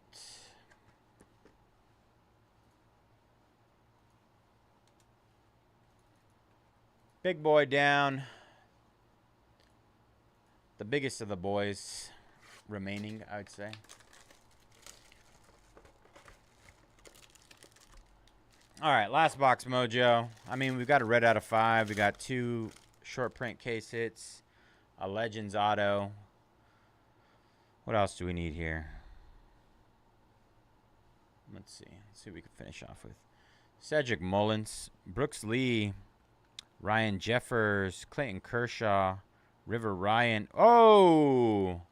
Big boy down. The biggest of the boys remaining, I would say. All right, last box mojo. I mean, we've got a red out of 5. We got 2 short print case hits, a Legends auto. What else do we need here? Let's see. Let's see what we can finish off with. Cedric Mullins, Brooks Lee, Ryan Jeffers, Clayton Kershaw, River Ryan. Oh!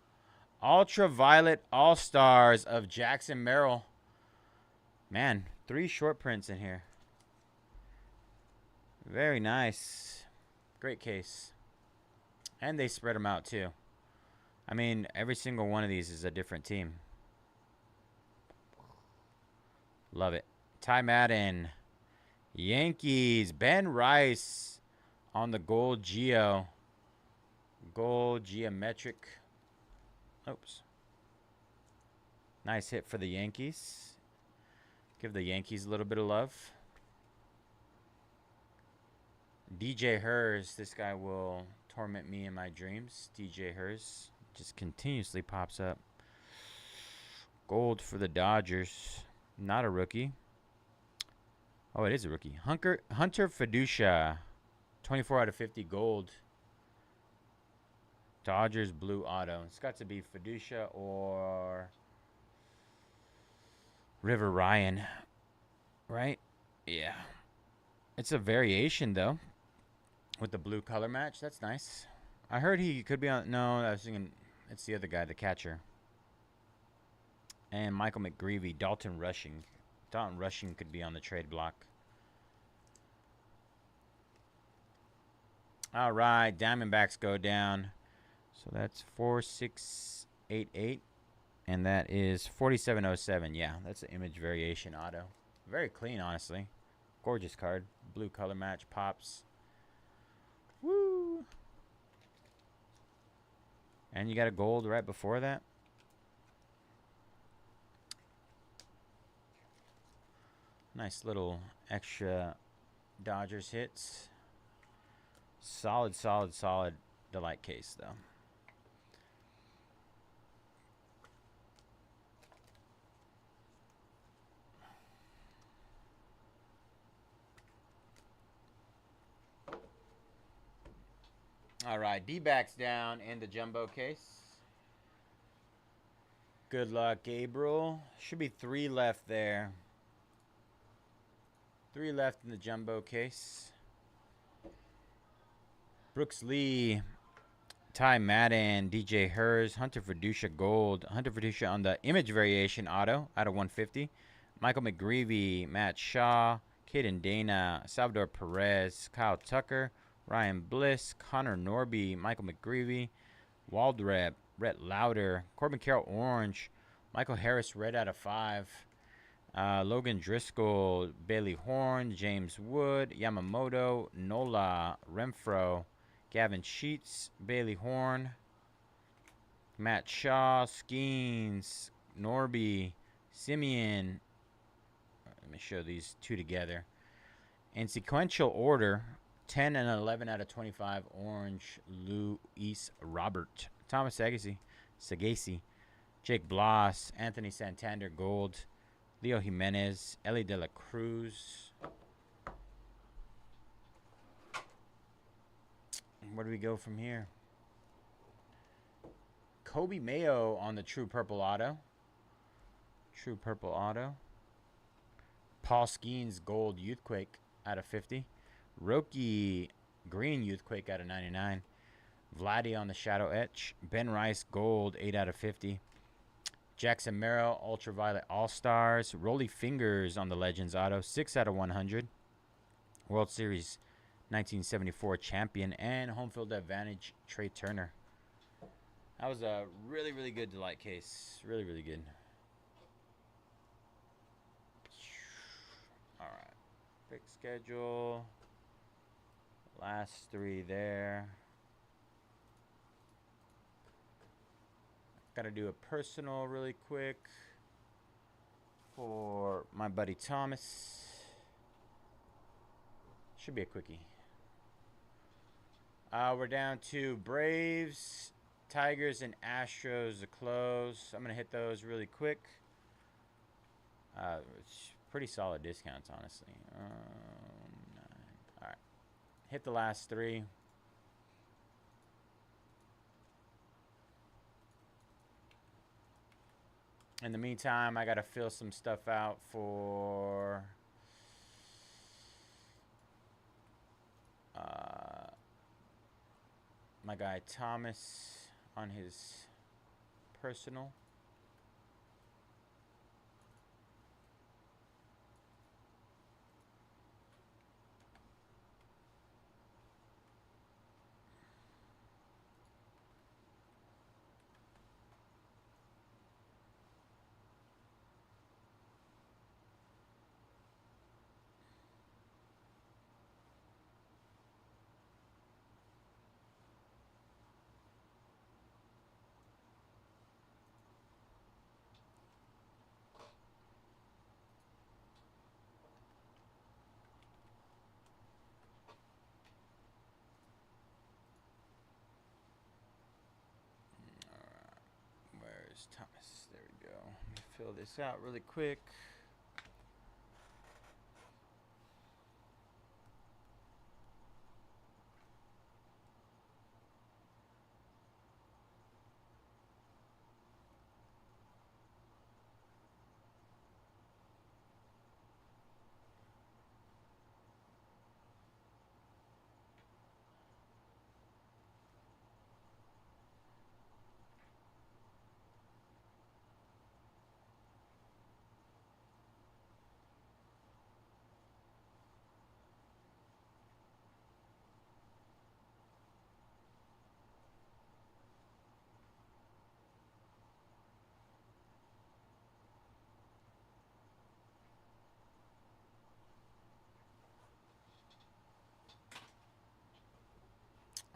Ultraviolet All-Stars of Jackson Merrill. Man, 3 short prints in here. Very nice. Great case. And they spread them out, too. I mean, every single one of these is a different team. Love it. Ty Madden. Yankees. Ben Rice on the gold Geo. Gold geometric. Oops. Nice hit for the Yankees. Give the Yankees a little bit of love. DJ Hers. This guy will torment me in my dreams. DJ Hers just continuously pops up. Gold for the Dodgers. Not a rookie. Oh, it is a rookie. Hunter Fiducia. 24 out of 50 gold. Dodgers blue auto. It's got to be Fiducia or River Ryan. Right? Yeah. It's a variation, though, with the blue color match. That's nice. I heard he could be on... No, I was thinking it's the other guy, the catcher. And Michael McGreevy. Dalton Rushing. Dalton Rushing could be on the trade block. All right. Diamondbacks go down. So that's 4688. And that is 4707. Yeah, that's an image variation auto. Very clean, honestly. Gorgeous card. Blue color match. Pops. Woo! And you got a gold right before that. Nice little extra Dodgers hits. Solid, solid, solid Delight case, though. All right, D-backs down in the jumbo case. Good luck, Gabriel. Should be 3 left there. 3 left in the jumbo case. Brooks Lee, Ty Madden, DJ Hers, Hunter Fiducia Gold. Hunter Fiducia on the image variation auto out of 150. Michael McGreevy, Matt Shaw, Caden Dana, Salvador Perez, Kyle Tucker, Ryan Bliss, Connor Norby, Michael McGreevy, Waldrep, Rhett Lauder, Corbin Carroll Orange, Michael Harris Red out of 5, Logan Driscoll, Bailey Horn, James Wood, Yamamoto, Nola, Renfro, Gavin Sheets, Bailey Horn, Matt Shaw, Skeens, Norby, Simeon. Let me show these 2 together. In sequential order, 10 and 11 out of 25, Orange, Luis Robert, Thomas Sagasi, Jake Bloss, Anthony Santander, Gold, Leo Jimenez, Ellie De La Cruz. Where do we go from here? Kobe Mayo on the True Purple Auto. True Purple Auto. Paul Skeens Gold Youthquake out of 50. Roki Green Youthquake out of 99. Vladdy on the Shadow Etch. Ben Rice Gold 8 out of 50. Jackson Merrill Ultraviolet All-Stars. Rolly Fingers on the Legends Auto 6 out of 100. World Series 1974 champion and home field advantage Trey Turner. That was a really, really good Delight case. Really, really good. All right. Pick schedule. Last 3 there. Got to do a personal really quick for my buddy Thomas. Should be a quickie. We're down to Braves, Tigers, and Astros to close. I'm going to hit those really quick. It's pretty solid discounts, honestly. 9. All right. Hit the last 3. In the meantime, I got to fill some stuff out for my guy Thomas on his personal. Where's Thomas? There we go. Let me fill this out really quick.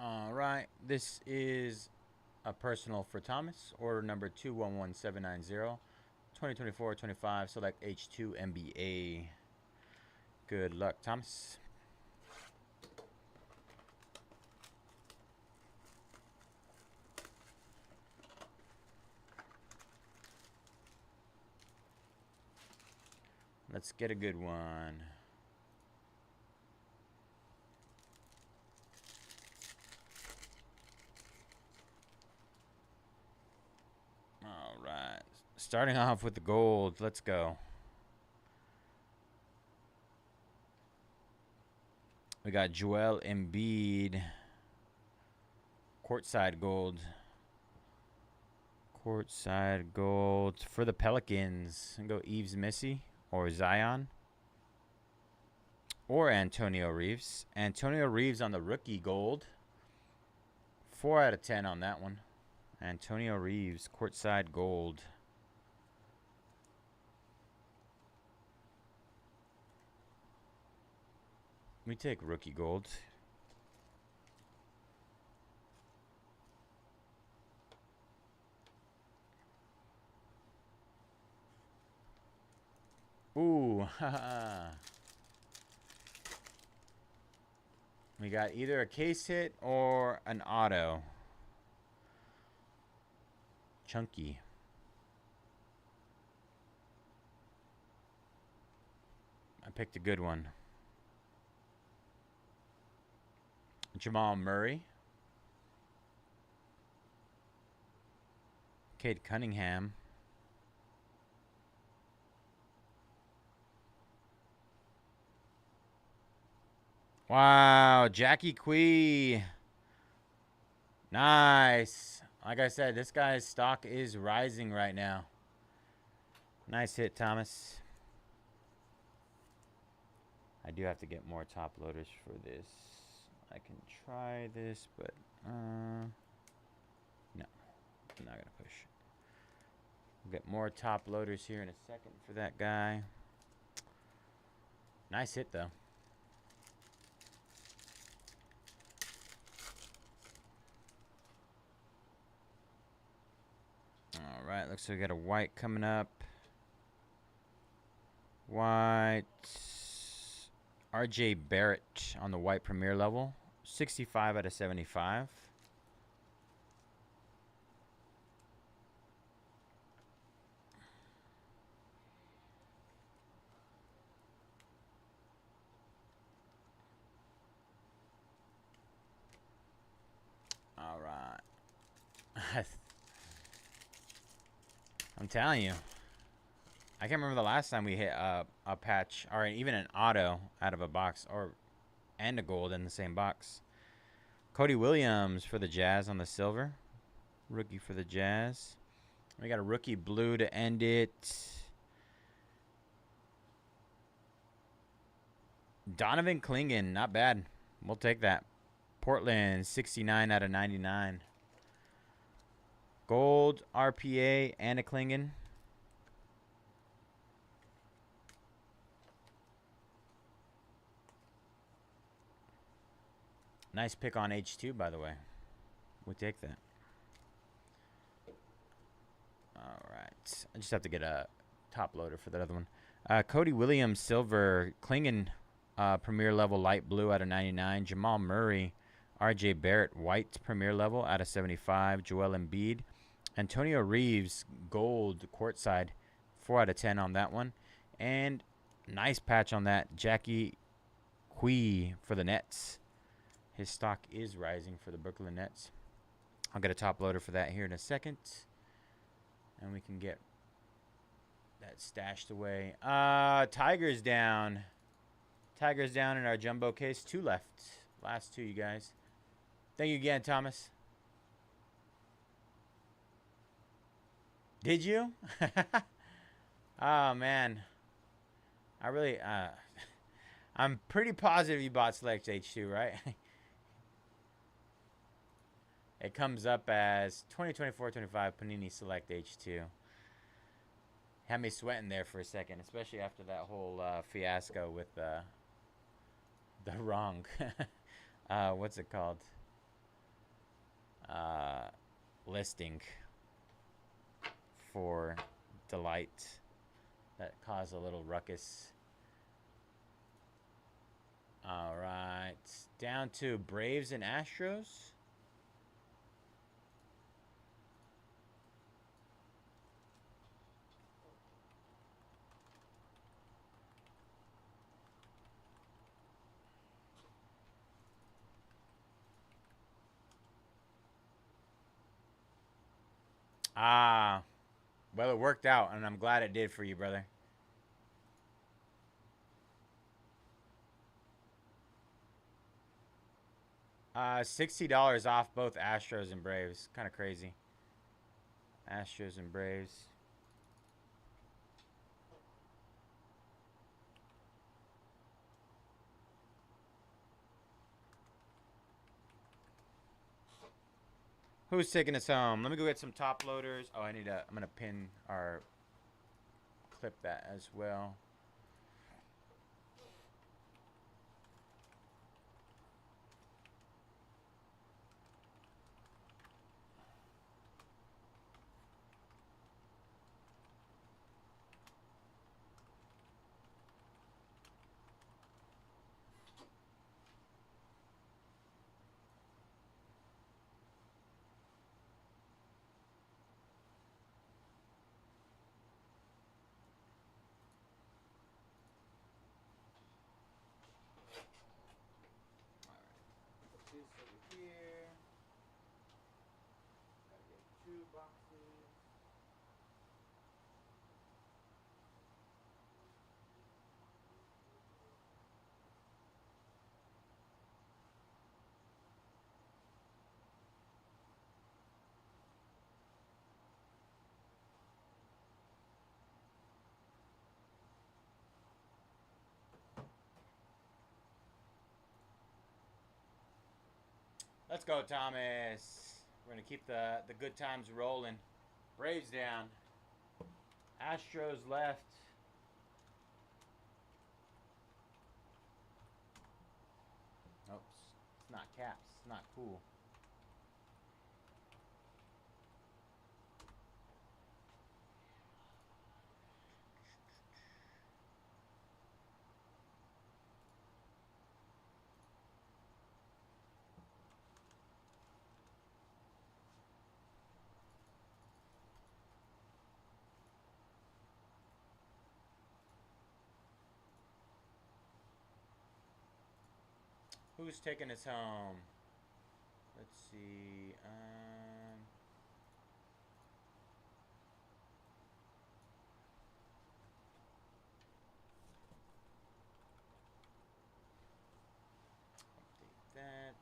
All right, this is a personal for Thomas. Order number 211790, 2024-25. Select H2 MBA. Good luck, Thomas. Let's get a good one. All right. Starting off with the gold. Let's go. We got Joel Embiid. Courtside gold. Courtside gold for the Pelicans. And go Yves Missy or Zion. Or Antonio Reeves. Antonio Reeves on the rookie gold. 4 out of 10 on that one. Antonio Reeves, courtside gold. We take rookie gold. Ooh, haha. We got either a case hit or an auto. Chunky. I picked a good one. Jamal Murray. Cade Cunningham. Wow, Jackie Quee. Nice. Like I said, this guy's stock is rising right now. Nice hit, Thomas. I do have to get more top loaders for this. I can try this, but no, I'm not gonna push. We'll get more top loaders here in a second for that guy. Nice hit though. All right, looks like we got a white coming up. White. RJ Barrett on the white premier level. 65 out of 75. All right. I'm telling you. I can't remember the last time we hit a patch or even an auto out of a box and a gold in the same box. Cody Williams for the Jazz on the silver. Rookie for the Jazz. We got a rookie blue to end it. Donovan Clingan, not bad. We'll take that. Portland, 69 out of 99. Gold, RPA, and a Clingan. Nice pick on H2, by the way. We'll take that. All right. I just have to get a top loader for that other one. Cody Williams, silver. Clingan, premier level, light blue out of 99. Jamal Murray, RJ Barrett, white, premier level out of 75. Joel Embiid. Antonio Reeves, gold, courtside, 4 out of 10 on that one. And nice patch on that. Jackie Quee for the Nets. His stock is rising for the Brooklyn Nets. I'll get a top loader for that here in a second. And we can get that stashed away. Tigers down. Tigers down in our jumbo case. 2 left. Last 2, you guys. Thank you again, Thomas. Did you? Oh, man. I really, I'm pretty positive you bought Select H2, right? It comes up as 2024-25 Panini Select H2. Had me sweating there for a second, especially after that whole fiasco with the wrong, what's it called? Listing for Delight that caused a little ruckus. All right, down to Braves and Astros. Well, it worked out, and I'm glad it did for you, brother. $60 off both Astros and Braves. Kind of crazy. Astros and Braves. Who's taking us home? Let me go get some top loaders. Oh, I'm gonna pin or clip that as well. Let's go, Thomas. We're going to keep the good times rolling. Braves down. Astros left. Oops. It's not caps. It's not cool. Who's taking us home? Let's see. Update that.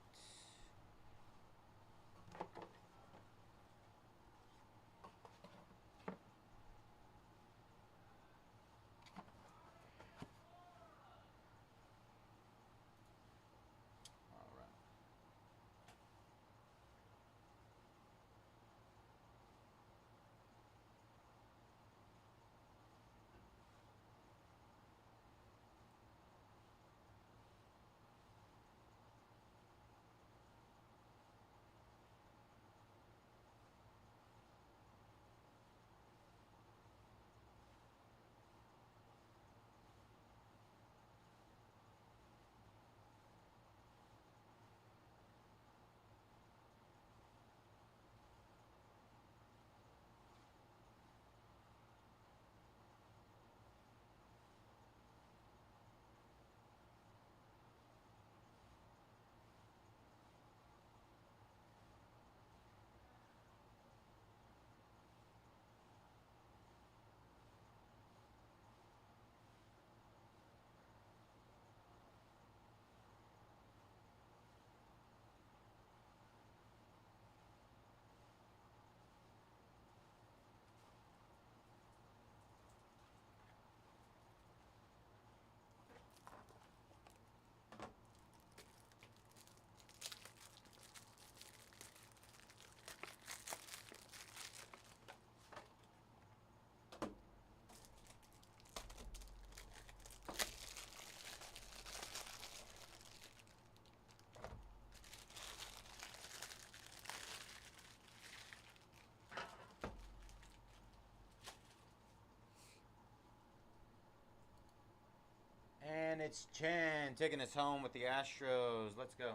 And it's Chen taking us home with the Astros. Let's go.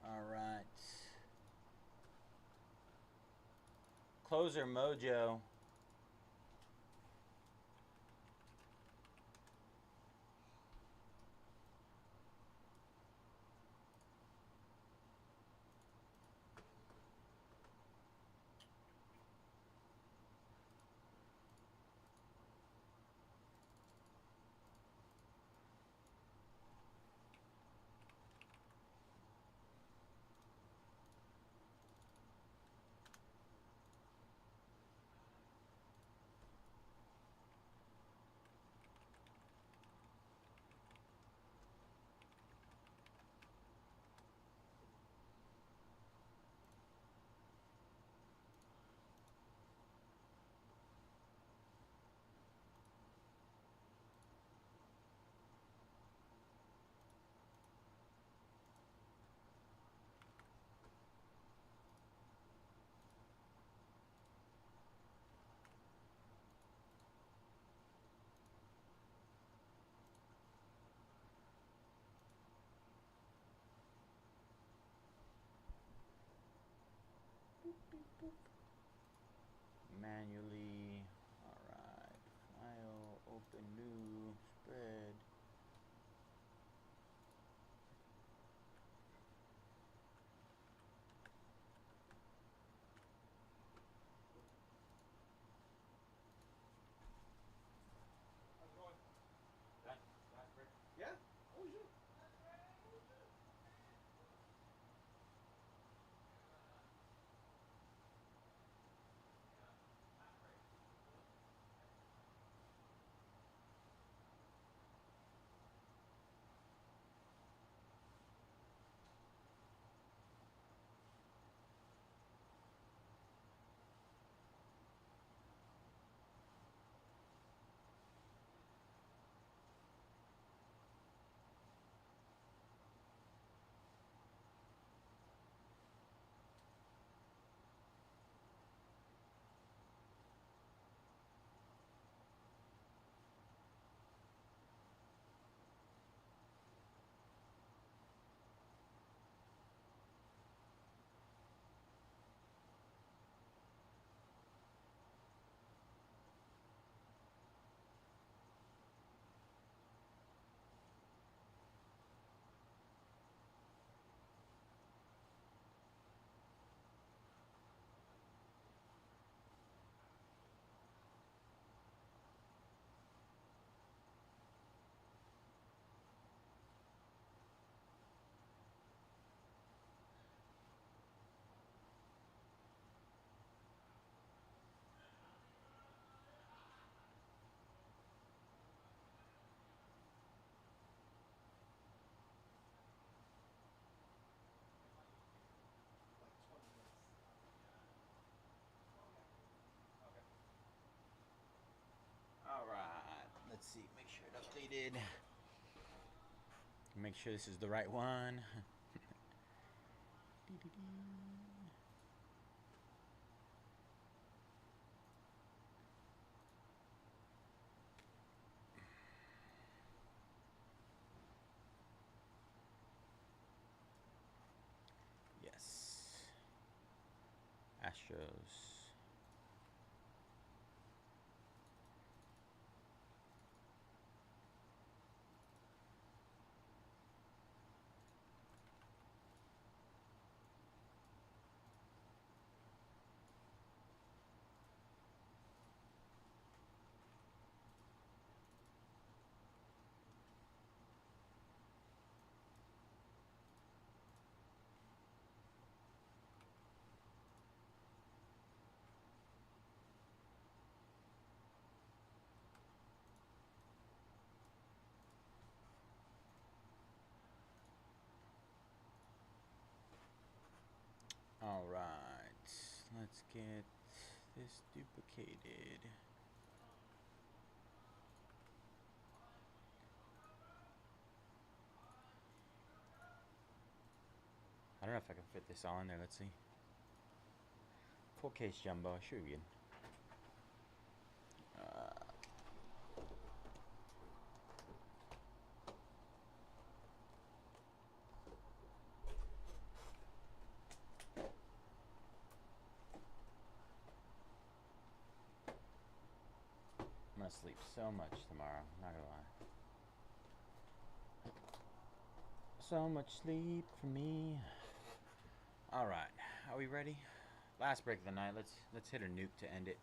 All right. Closer Mojo. Manually. Alright. File. Open new. Spread. How's it going? Yeah? Oh, sure. Like 20 minutes. Alright. Let's see. Make sure it updated. Make sure this is the right one. Yes. Astros. All right, let's get this duplicated. I don't know if I can fit this all in there. Let's see. Full case jumbo. Should be good. sleep so much tomorrow. Not gonna lie. So much sleep for me. All right, are we ready? Last break of the night. Let's hit a nuke to end it.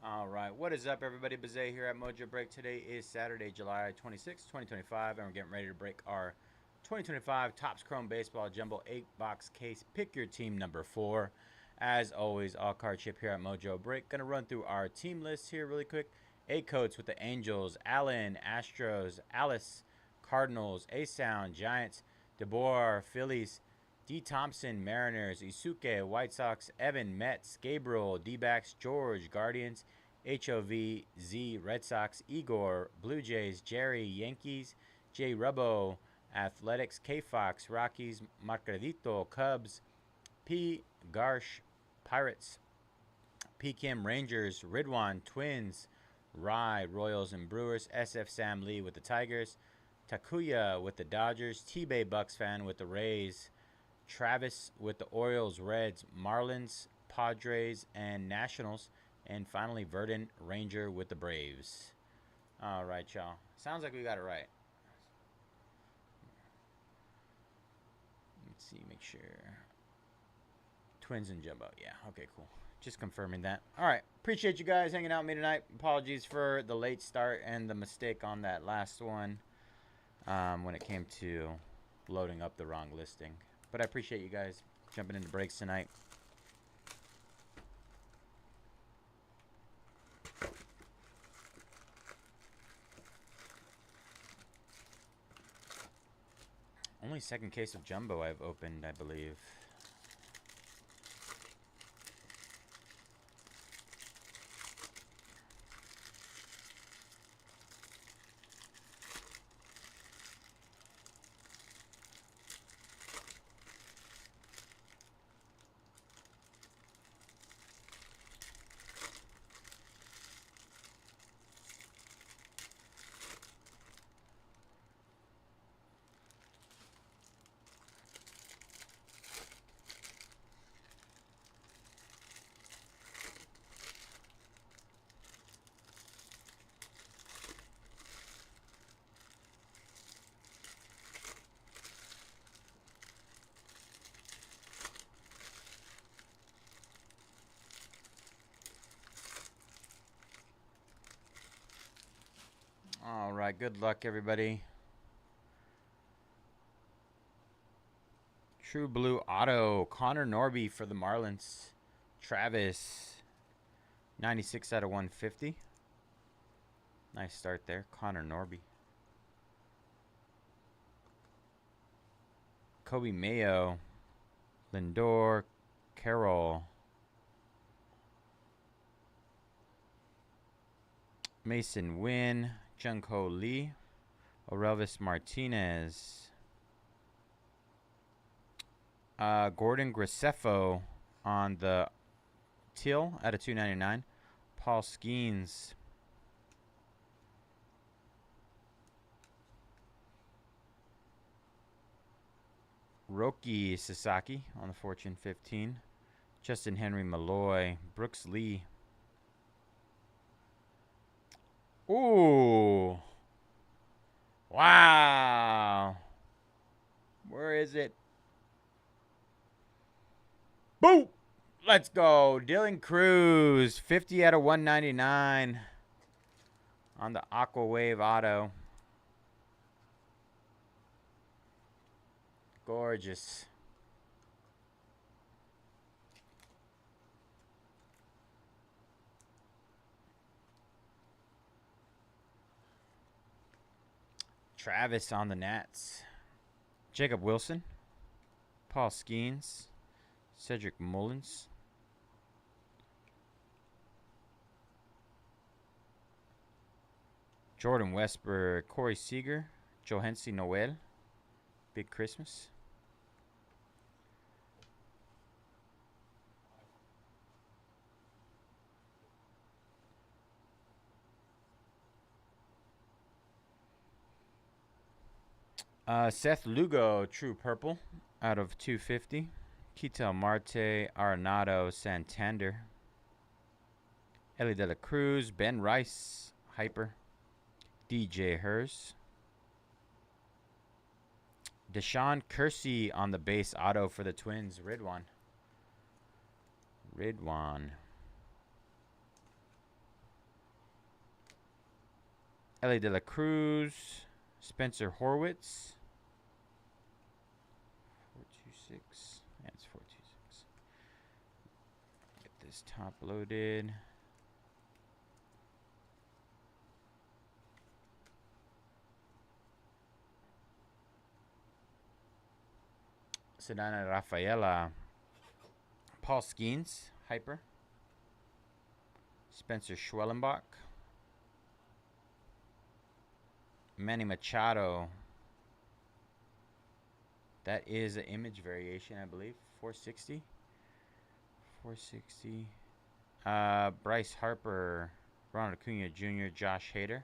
All right, what is up, everybody? Bayze here at Mojobreak. Today is Saturday, July 26, 2025, and we're getting ready to break our 2025 Topps Chrome Baseball Jumbo 8-box case. Pick your team number 4. As always, all card chip here at Mojobreak. Gonna run through our team list here really quick. 8 coats with the Angels, Allen, Astros, Alice, Cardinals, A-Sound, Giants, DeBoer, Phillies, D. Thompson, Mariners, Isuke, White Sox, Evan, Mets, Gabriel, D-backs, George, Guardians, HOV, Z, Red Sox, Igor, Blue Jays, Jerry, Yankees, J. Rubbo, Athletics, K-Fox, Rockies, Margarito, Cubs, P. Garsh, Pirates, P. Kim, Rangers, Ridwan, Twins, Rye, Royals and Brewers, SF Sam Lee with the Tigers, Takuya with the Dodgers, T-Bay Bucks fan with the Rays, Travis with the Orioles, Reds, Marlins, Padres, and Nationals, and finally Verdon, Ranger with the Braves. All right, y'all. Sounds like we got it right. Let's see, make sure. Twins and Jumbo. Yeah, okay, cool. Just confirming that. All right, appreciate you guys hanging out with me tonight. Apologies for the late start and the mistake on that last one when it came to loading up the wrong listing. But I appreciate you guys jumping into breaks tonight. Only second case of Jumbo I've opened, I believe. All right, good luck, everybody. True Blue Auto, Connor Norby for the Marlins. Travis, 96 out of 150. Nice start there, Connor Norby. Kobe Mayo, Lindor, Carroll. Mason Wynn, Jung-Ho Lee, Orelvis Martinez, Gordon Graceffo on the teal at a 299, Paul Skeens, Roki Sasaki on the Fortune 15, Justin Henry Malloy, Brooks Lee. Ooh. Wow. Where is it? Boom. Let's go. Dylan Cruz, 50 out of 199 on the Aqua Wave Auto. Gorgeous. Travis on the Nats. Jacob Wilson. Paul Skeens. Cedric Mullins. Jordan Westberg. Corey Seager. Johansi Noel. Big Christmas. Seth Lugo, True Purple, out of 250. Ketel Marte, Arenado, Santander. Ellie De La Cruz, Ben Rice, Hyper. DJ Hers. Deshaun Kersey on the base auto for the Twins. Ridwan. Ellie De La Cruz. Spencer Horwitz. 426. That's 426. Get this top loaded. Sedana Rafaela. Paul Skeens. Hyper. Spencer Schwellenbach. Manny Machado. That is an image variation, I believe. 460. 460. Bryce Harper. Ronald Acuna Jr. Josh Hader.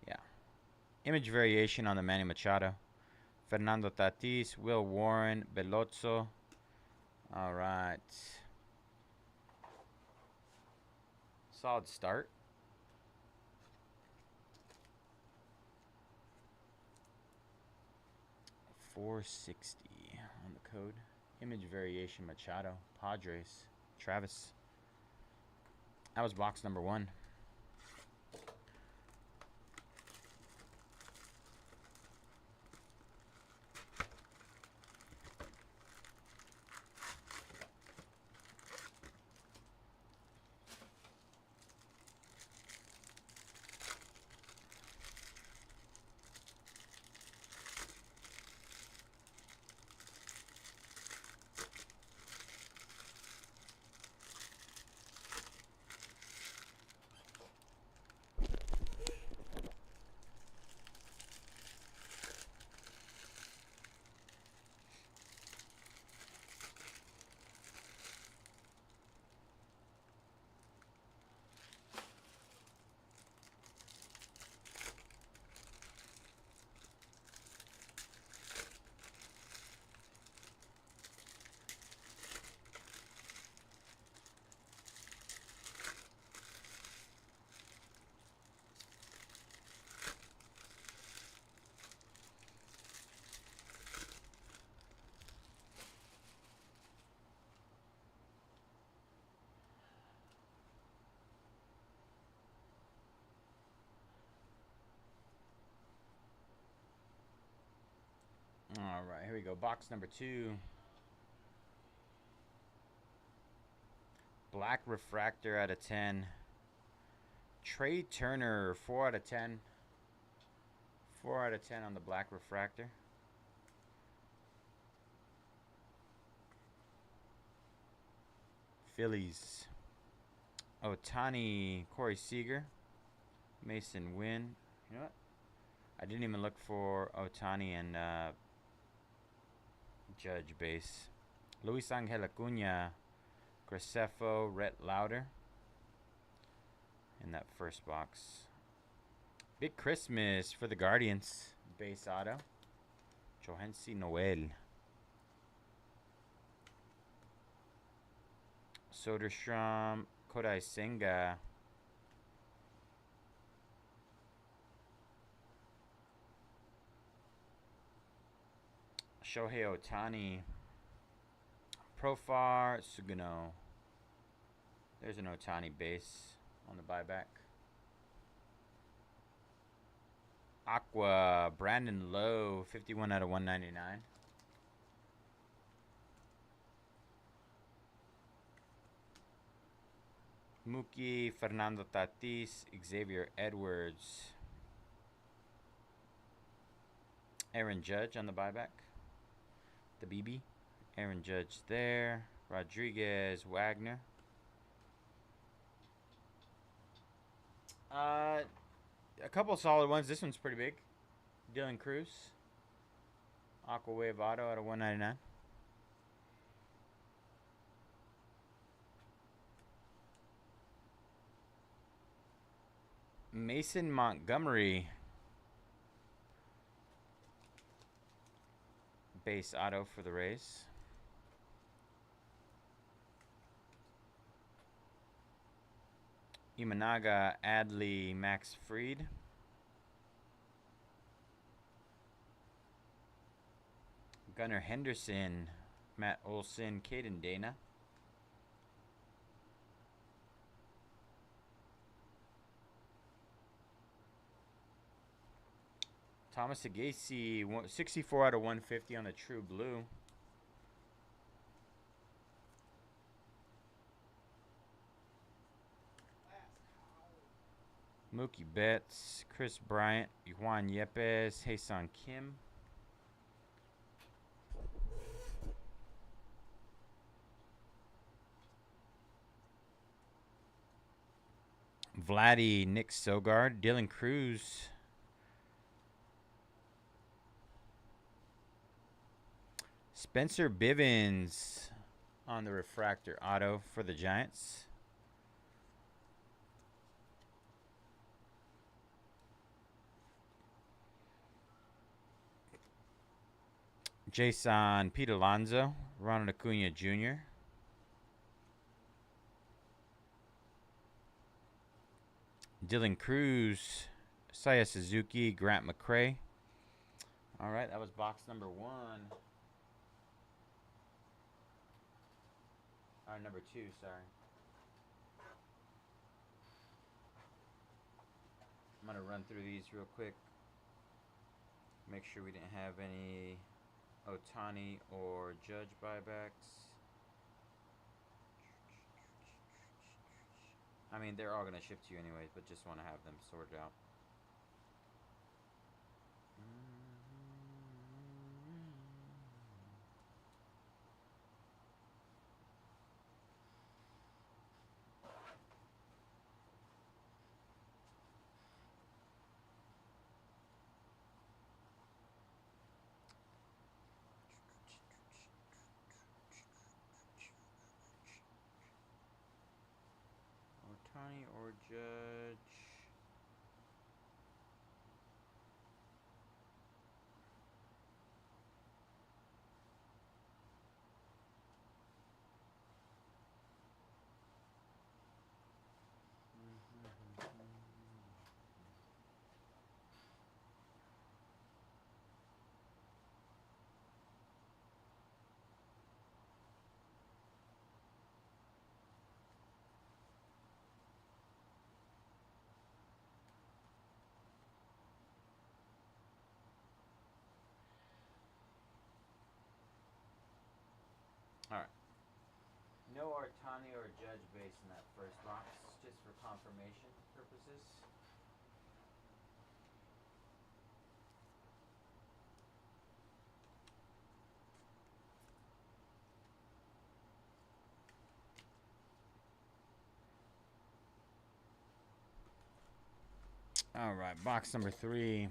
Yeah. Image variation on the Manny Machado. Fernando Tatis. Will Warren. Belotso. All right. Solid start. $460 on the code. Image variation Machado. Padres. Travis. That was box number 1. All right, here we go. Box number 2. Black refractor out of 10. Trey Turner, 4 out of 10. 4 out of 10 on the black refractor. Phillies. Otani, Corey Seager. Mason Wynn. You know what? I didn't even look for Otani and Judge base. Luis Angel Acuna, Graceffo, Rhett Lauder in that first box. Big Christmas for the Guardians. Base auto. Johansi Noel. Soderstrom, Kodai Senga. Shohei Otani. Profar Sugano. There's an Otani base on the buyback. Aqua, Brandon Lowe, 51 out of 199. Mookie, Fernando Tatis, Xavier Edwards. Aaron Judge on the buyback. The BB. Aaron Judge there. Rodriguez, Wagner. A couple solid ones. This one's pretty big. Dylan Cruz. Aqua Wave Auto out of 199. Mason Montgomery. Base auto for the Rays. Imanaga, Adley, Max Fried. Gunnar Henderson, Matt Olson, Caden Dana. Thomas Agacy, 64 out of 150 on the True Blue. Mookie Betts, Chris Bryant, Juan Yepes, Hae-Sung Kim. Vladdy, Nick Sogard, Dylan Cruz. Spencer Bivens on the refractor auto for the Giants. Jason Pete Alonso, Ronald Acuna Jr. Dylan Cruz, Saya Suzuki, Grant McCray. All right, that was box number 1. Or number 2, sorry. I'm going to run through these real quick. Make sure we didn't have any Ohtani or Judge buybacks. I mean, they're all going to ship to you anyways, but just want to have them sorted out. Ohtani or Judge. Alright. No Ohtani or Judge base in that first box, just for confirmation purposes. Alright, box number 3.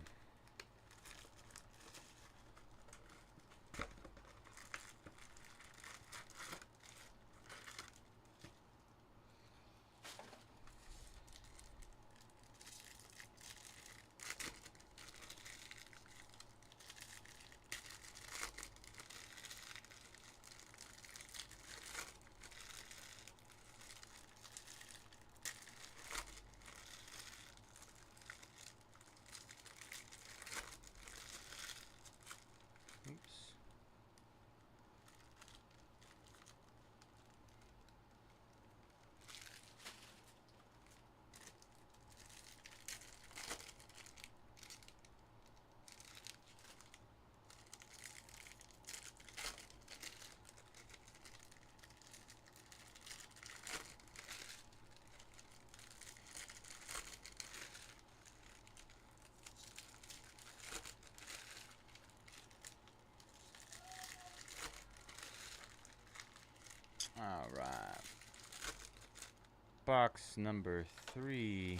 Alright. Box number 3.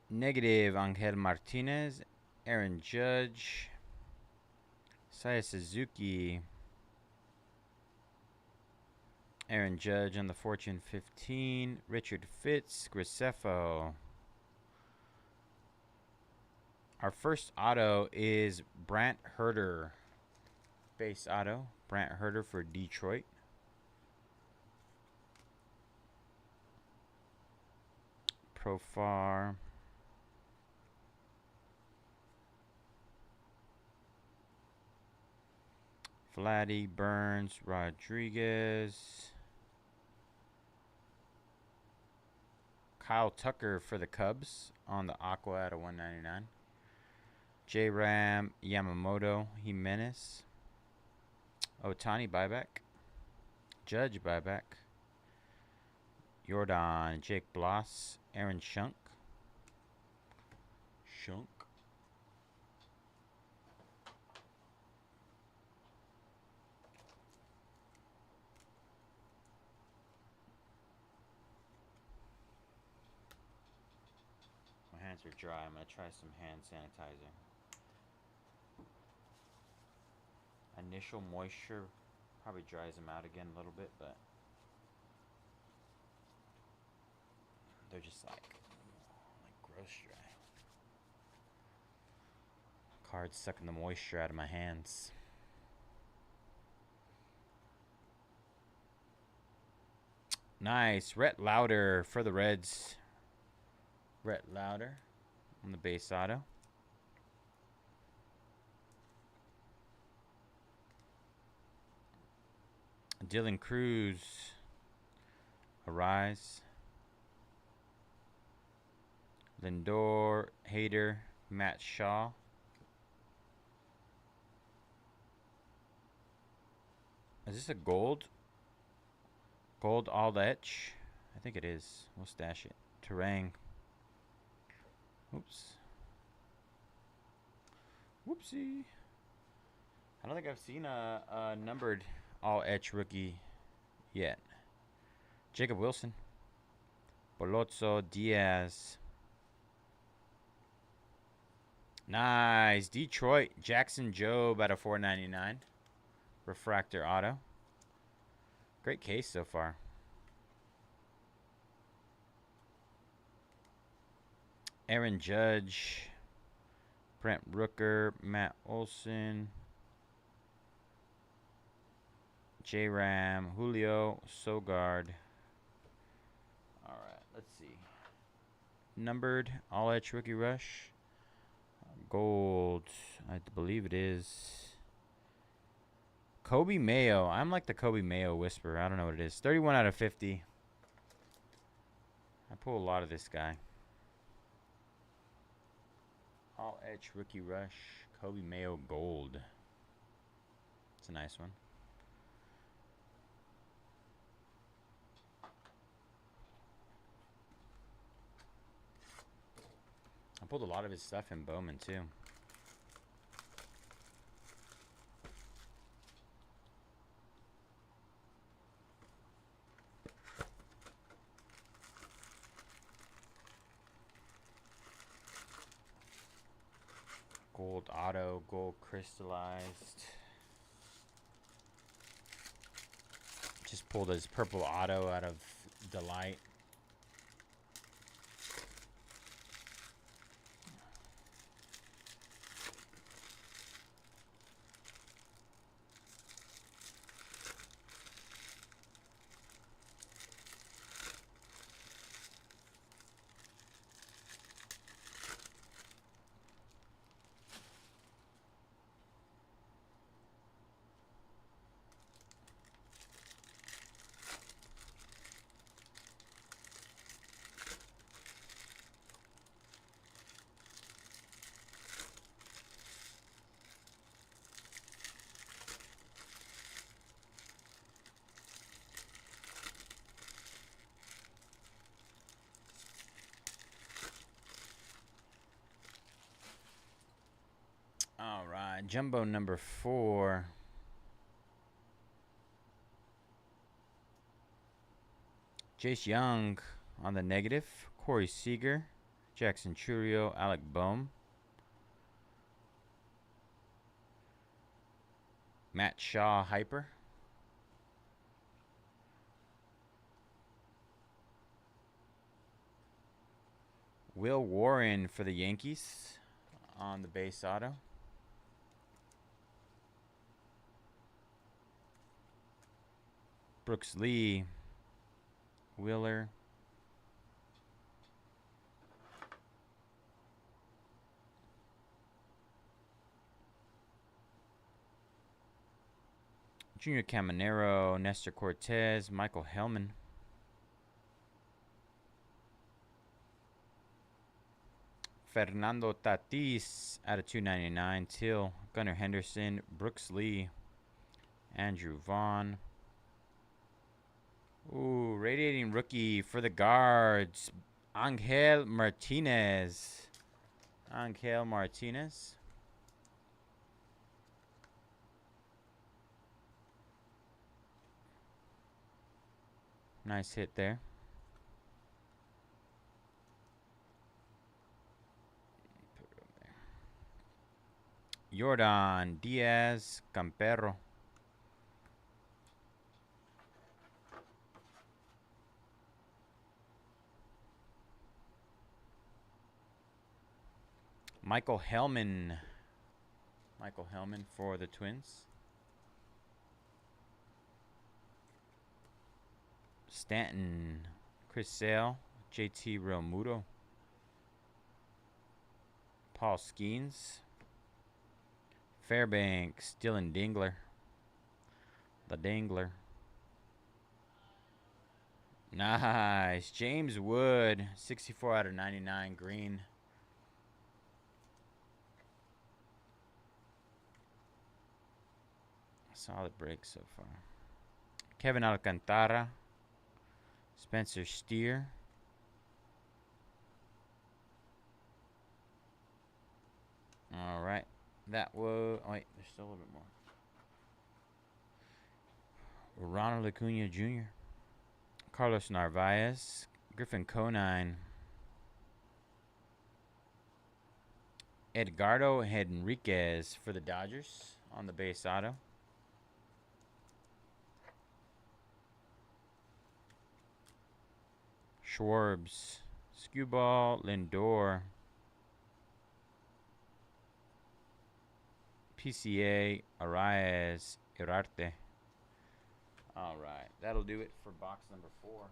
Negative Angel Martinez, Aaron Judge, Saya Suzuki, Aaron Judge on the Fortune 15, Richard Fitz, Grisefo, Our first auto is Brant Herter. Base auto. Brant Herter for Detroit. Profar. Vladdy, Burns, Rodriguez. Kyle Tucker for the Cubs on the Aqua at a 199. J-Ram, Yamamoto, Jimenez. Otani buyback. Judge buyback. Jordan, Jake Bloss, Aaron Shunk. My hands are dry. I'm going to try some hand sanitizer. Initial moisture probably dries them out again a little bit, but they're just like gross dry. Card's sucking the moisture out of my hands. Nice. Rhett Lauder for the Reds. Rhett Lauder on the base auto. Dylan Cruz. Arise. Lindor. Hader. Matt Shaw. Is this a gold? Gold all etch? I think it is. We'll stash it. Terang. Oops. Whoopsie. I don't think I've seen a numbered all etch rookie yet. Jacob Wilson. Bolotzo Diaz. Nice. Detroit. Jackson Jobe at a 499. Refractor auto. Great case so far. Aaron Judge. Brent Rooker. Matt Olson. J-Ram. Julio. Sogard. Alright, let's see. Numbered. All Edge Rookie Rush. Gold. I believe it is. Kobe Mayo. I'm like the Kobe Mayo whisperer. I don't know what it is. 31 out of 50. I pull a lot of this guy. All Edge Rookie Rush. Kobe Mayo Gold. It's a nice one. I pulled a lot of his stuff in Bowman too. Gold auto, gold crystallized. Just pulled his purple auto out of Delight. All right, jumbo number 4. Jace Young on the negative. Corey Seager, Jackson Churio, Alec Boehm. Matt Shaw hyper. Will Warren for the Yankees on the base auto. Brooks Lee, Wheeler, Junior Caminero, Nestor Cortez, Michael Hellman, Fernando Tatis out of 299, Till, Gunnar Henderson, Brooks Lee, Andrew Vaughn. Ooh, radiating rookie for the guards, Angel Martinez. Angel Martinez. Nice hit there. Jordan Diaz Campero. Michael Hellman. Michael Hellman for the Twins. Stanton. Chris Sale. JT Realmuto. Paul Skeens. Fairbanks. Dylan Dingler. The Dingler. Nice. James Wood. 64 out of 99 green. Solid break so far. Kevin Alcantara. Spencer Steer. All right. That was... Oh, wait. There's still a little bit more. Ronald Acuna Jr. Carlos Narvaez. Griffin Conine. Edgardo Henriquez for the Dodgers on the base auto. Schwarbs, Skewball, Lindor, PCA, Arias, Irarte. All right, that'll do it for box number 4.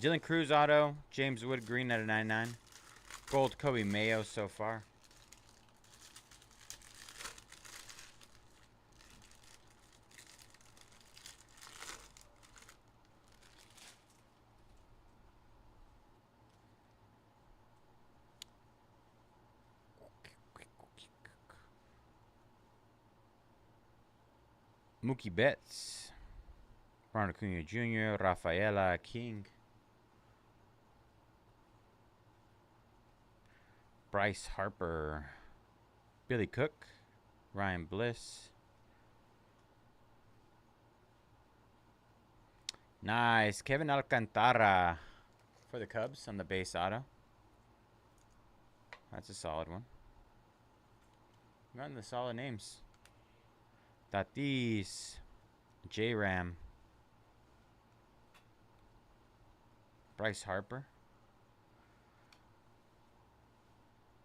Dylan Cruz auto, James Wood green out of 99. Gold Kobe Mayo so far. Mookie Betts, Ronald Acuna Jr., Rafaela King, Bryce Harper, Billy Cook, Ryan Bliss. Nice. Kevin Alcantara for the Cubs on the base auto. That's a solid one. Running the solid names. Tatis, J-Ram, Bryce Harper,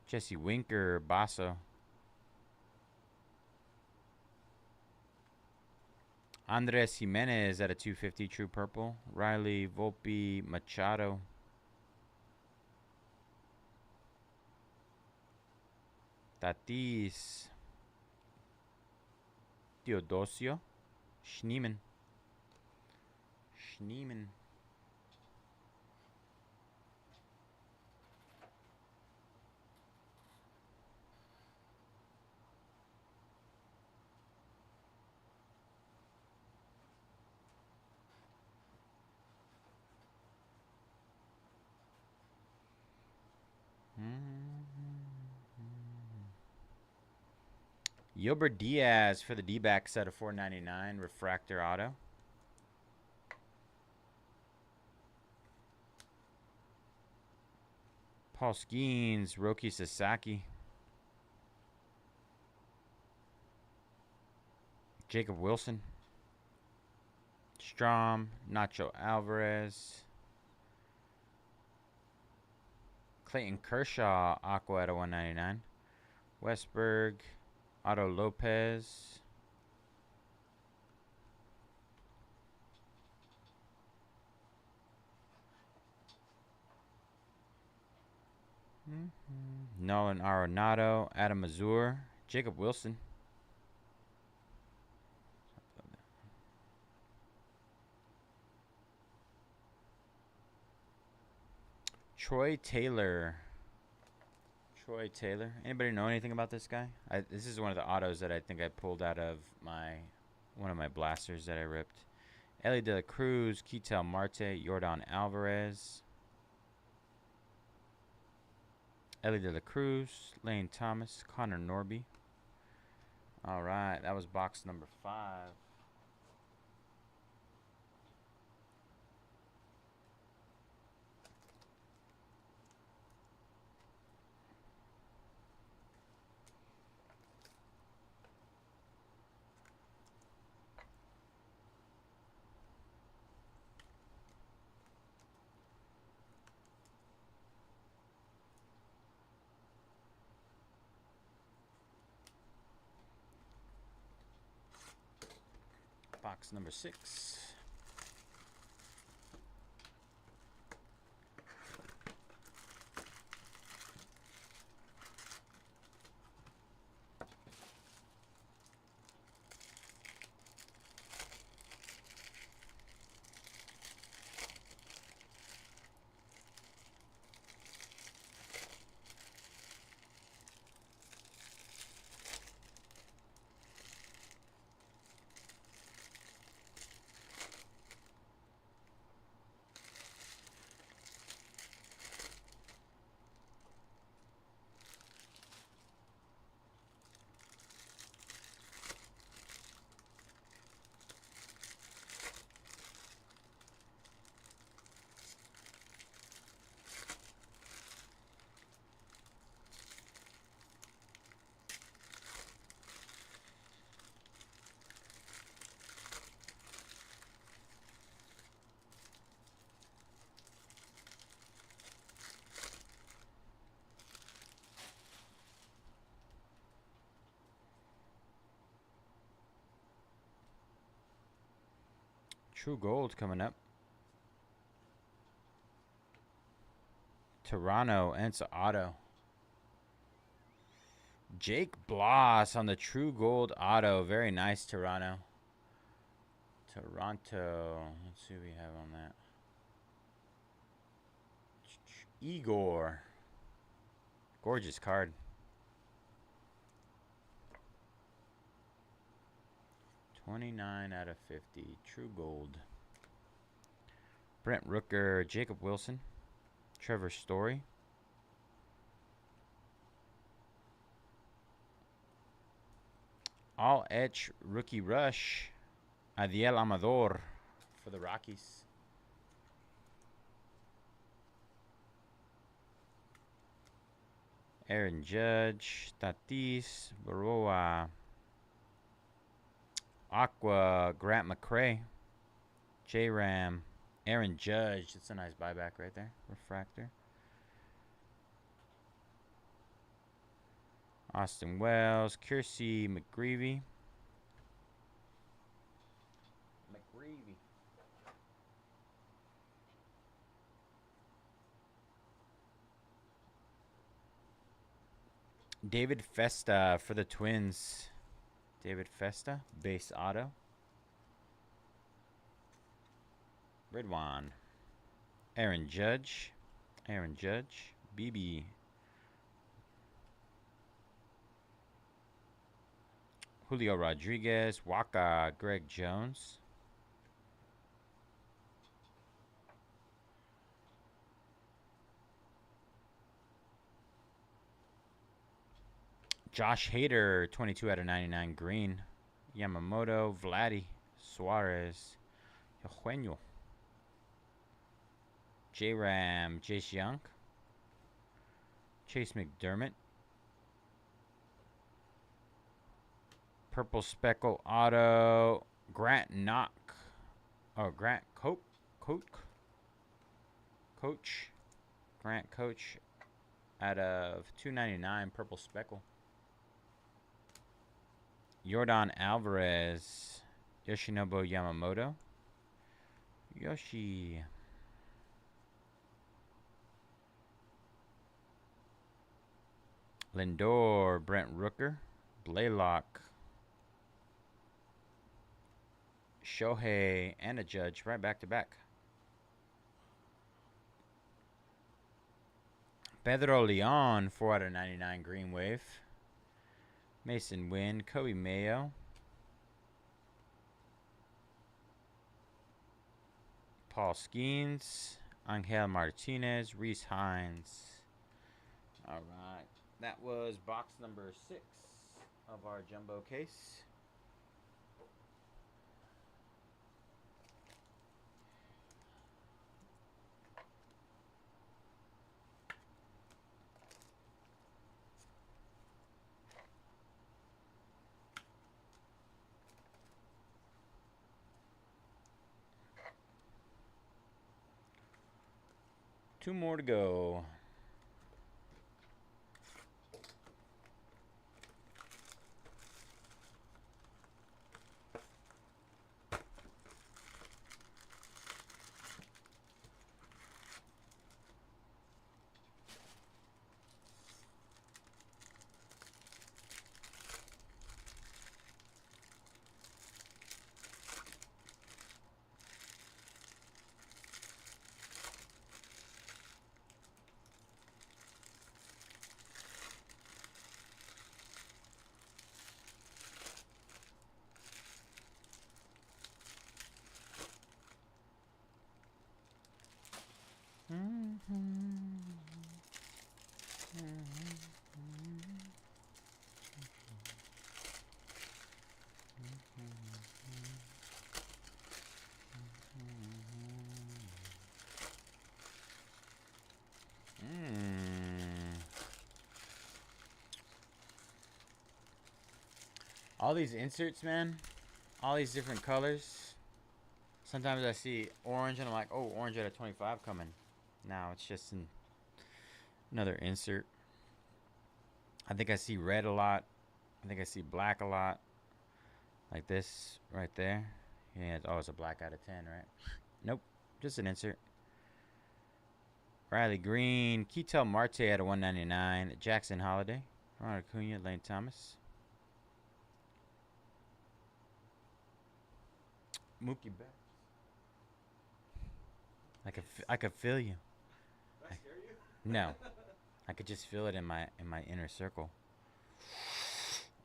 Jesse Winker, Basso. Andres Jimenez at a 250 true purple. Riley Volpe Machado. Tatis. Teodosio. Schneeman. Yilbert Diaz for the D-backs at a 499 refractor auto. Paul Skeens, Roki Sasaki. Jacob Wilson. Strom, Nacho Alvarez. Clayton Kershaw, Aqua at a 199. Westberg, Otto Lopez. Nolan Arenado, Adam Mazur, Jacob Wilson. Troy Taylor. Anybody know anything about this guy? This is one of the autos that I think I pulled out of one of my blasters that I ripped. Ellie De La Cruz, Ketel Marte, Yordan Alvarez. Ellie De La Cruz, Lane Thomas, Connor Norby. All right, that was box number 5. Box number 6. True Gold coming up. Toronto, Ensa Auto. Jake Bloss on the True Gold Auto. Very nice, Toronto. Let's see what we have on that. Igor. Gorgeous card. 29 out of 50. True Gold. Brent Rooker, Jacob Wilson, Trevor Story. All Etch Rookie Rush. Adiel Amador for the Rockies. Aaron Judge, Tatis, Baroa. Aqua, Grant McCray, J-Ram, Aaron Judge. That's a nice buyback right there. Refractor. Austin Wells, Kiersey McGreevy. David Festa for the Twins. David Festa, base auto. Ridwan. Aaron Judge. BB. Julio Rodriguez. Waka. Greg Jones. Josh Hader, 22 out of 99 green. Yamamoto, Vladdy, Suarez, Eugenio. J-Ram, Jace Young. Chase McDermott. Purple Speckle Auto, Grant Knock. Oh, Grant Coach. Grant Coach out of 299, Purple Speckle. Yordan Alvarez, Yoshinobu Yamamoto, Yoshi. Lindor, Brent Rooker, Blaylock, Shohei, and a Judge right back to back. Pedro Leon, 4 out of 99 Green Wave. Mason Wynn, Kobe Mayo. Paul Skeens, Angel Martinez, Reese Hines. All right. That was box number 6 of our jumbo case. Two more to go. All these inserts, man. All these different colors. Sometimes I see orange and I'm like, oh, orange out of 25 coming. Now it's just another insert. I think I see red a lot. I think I see black a lot. Like this right there. Yeah, oh, it's a black out of 10, right? Nope, just an insert. Riley Green, Ketel Marte out of 199. Jackson Holiday, Ronald Acuna, Lane Thomas. Mookie Betts. I could feel you. Did I scare you? No, I could just feel it in my inner circle.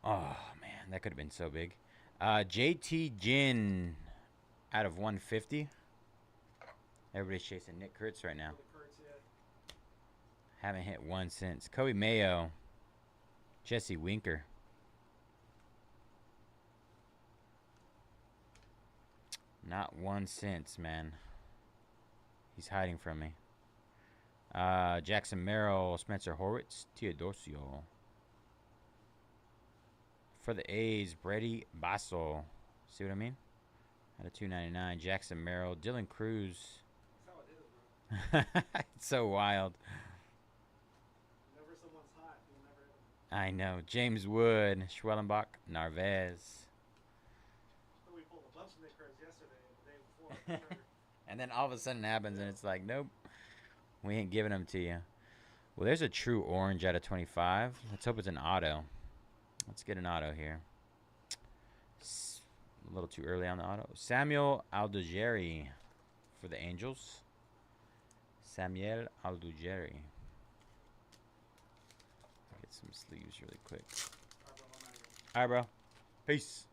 Oh man, that could have been so big. JT Ginn out of 150. Everybody's chasing Nick Kurtz right now. Haven't hit one since. Kobe Mayo. Jesse Winker. Not one since, man. He's hiding from me. Jackson Merrill, Spencer Horwitz, Teodosio. For the A's, Brady Basso. See what I mean? Out of 299. Jackson Merrill, Dylan Cruz. That's how it is, bro. It's so wild. Whenever someone's hot, you'll never hit them. I know. James Wood, Schwellenbach, Narvaez. We pulled a bunch of Nick cards yesterday and the day before. For sure. And then all of a sudden it happens and it's like, nope, we ain't giving them to you. Well, there's a true orange out of 25. Let's hope it's an auto. Let's get an auto here. A little too early on the auto. Samuel Aldugieri for the Angels. Samuel Aldugieri. Get some sleeves really quick. All right, bro. Peace.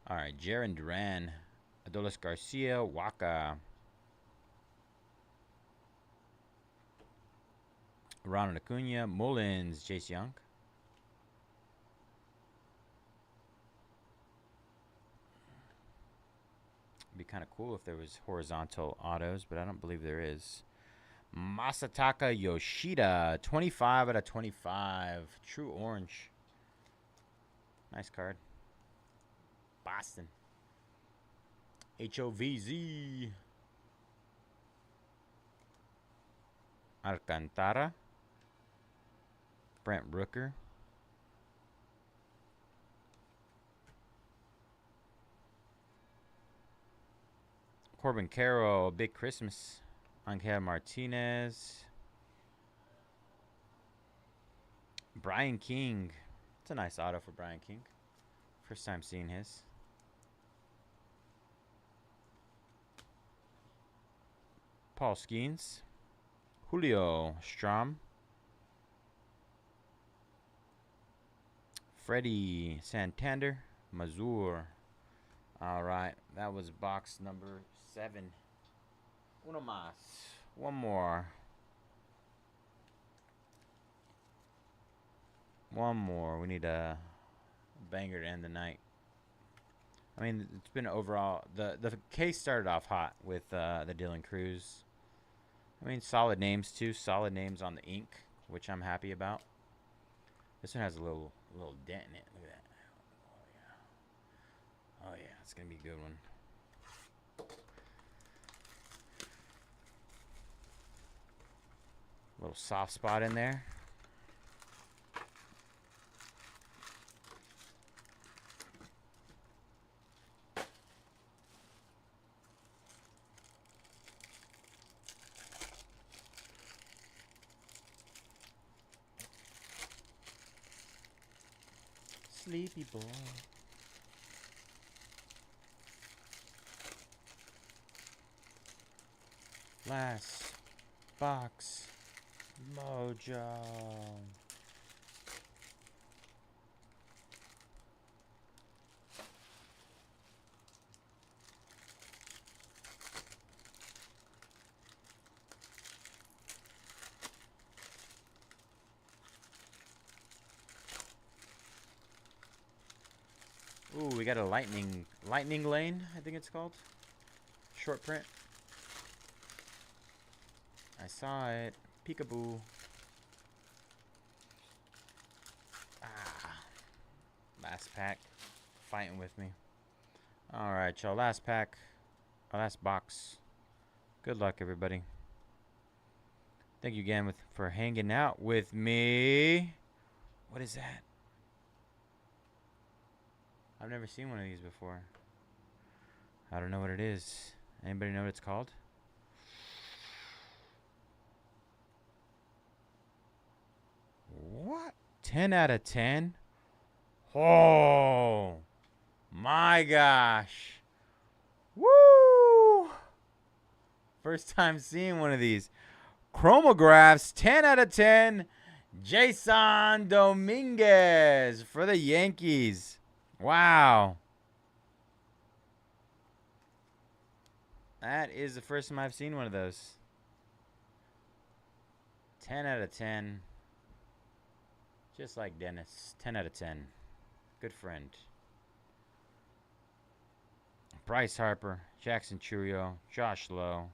All right, Jaron Duran, Adolis Garcia, Waka, Ronald Acuna, Mullins, Chase Young. It'd be kind of cool if there was horizontal autos, but I don't believe there is. Masataka Yoshida, 25 out of 25, true orange. Nice card. Boston. HOVZ. Alcantara. Brent Rooker. Corbin Carroll. Big Christmas. Angel Martinez. Brian King. It's a nice auto for Brian King. First time seeing his. Paul Skeens. Julio Strom. Freddie Santander. Mazur. All right. That was box number 7. Uno más. One more. One more. We need a banger to end the night. I mean, it's been overall... The case started off hot with the Dylan Cruz. I mean, solid names, too. Solid names on the ink, which I'm happy about. This one has a little dent in it. Look at that. Oh, yeah. Oh, yeah. It's going to be a good one. Little soft spot in there. Sleepy boy. Last box. Mojo. Ooh, we got a lightning lane, I think it's called. Short print. I saw it. Peekaboo. Ah. Last pack. Fighting with me. Alright, y'all. Last pack. Last box. Good luck, everybody. Thank you again for hanging out with me. What is that? I've never seen one of these before. I don't know what it is. Anybody know what it's called? What? 10 out of 10? Oh my gosh. Woo! First time seeing one of these. Chromographs, 10 out of 10. Jason Dominguez for the Yankees. Wow. That is the first time I've seen one of those. 10 out of 10. Just like Dennis. 10 out of 10. Good friend. Bryce Harper. Jackson Churio. Josh Lowe.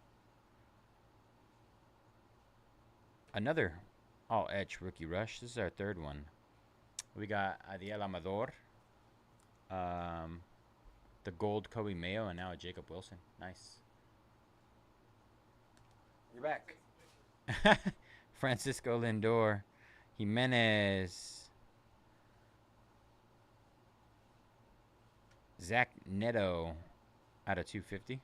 Another all-edge rookie rush. This is our third one. We got Adiel Amador. The gold Kobe Mayo, and now a Jacob Wilson. Nice. You're back. Francisco Lindor. Jimenez. Zach Neto out of 250.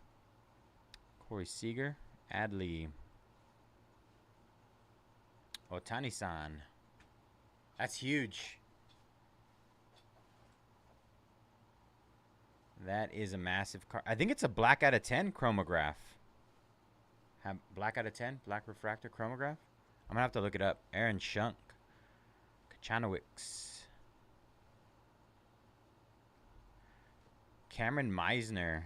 Corey Seager. Adley. Otani-san. That's huge. That is a massive card. I think it's a black out of 10 chromograph. Black out of 10? Black refractor chromograph? I'm going to have to look it up. Aaron Shunk. Kachanowicz. Cameron Meisner.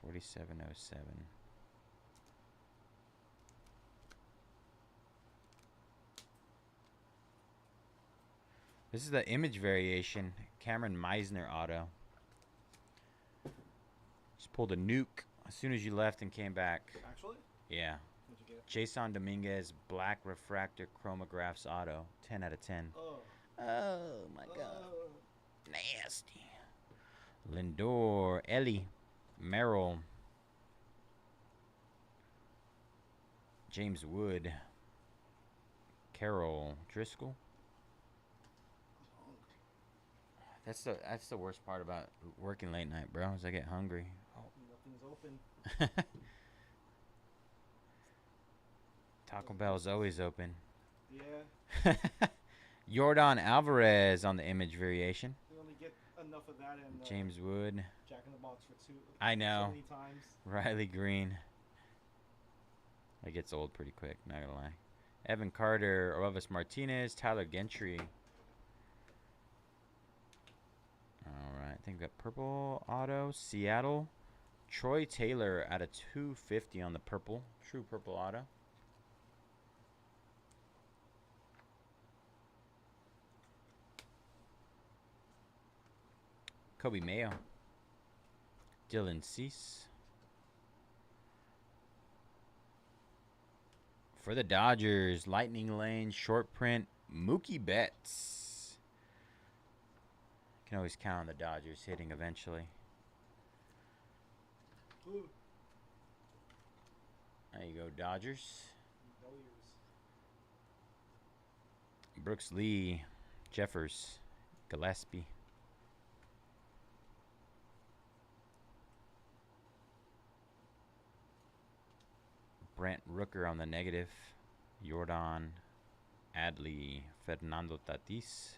4707. This is the image variation. Cameron Meisner auto. Just pulled a nuke as soon as you left and came back. Actually? Yeah. What'd you get? Jason Dominguez Black Refractor Chromographs auto. 10 out of 10. Oh. Oh my god. Nasty. Lindor. Ellie. Merrill. James Wood. Carroll. Driscoll. That's the worst part about working late night, bro, is I get hungry. Oh, nothing's open. Taco Bell's always open. Yeah. Yordan Alvarez on the image variation. We only get enough of that and James Wood. Jack in the Box for two. I know. So many times. Riley Green. It gets old pretty quick, not gonna lie. Evan Carter, Orelvis Martinez, Tyler Gentry. Alright, I think we got purple auto, Seattle. Troy Taylor at a 250 on the purple. True purple auto. Kobe Mayo. Dylan Cease. For the Dodgers, Lightning Lane, short print, Mookie Betts. Can always count on the Dodgers hitting eventually. Ooh. There you go, Dodgers. Dodgers. Brooks Lee, Jeffers, Gillespie. Brent Rooker on the negative. Yordan Adley, Fernando Tatis.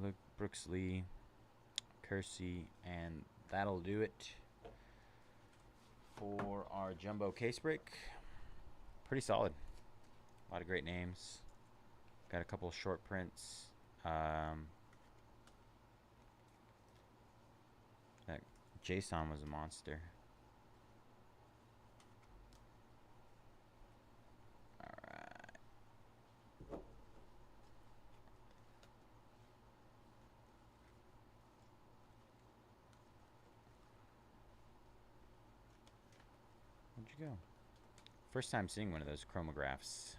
Look, Brooks Lee, Kersey, and that'll do it for our jumbo case break. Pretty solid. A lot of great names. Got a couple short prints. That Jason was a monster. Alright. Where'd you go? First time seeing one of those chromographs.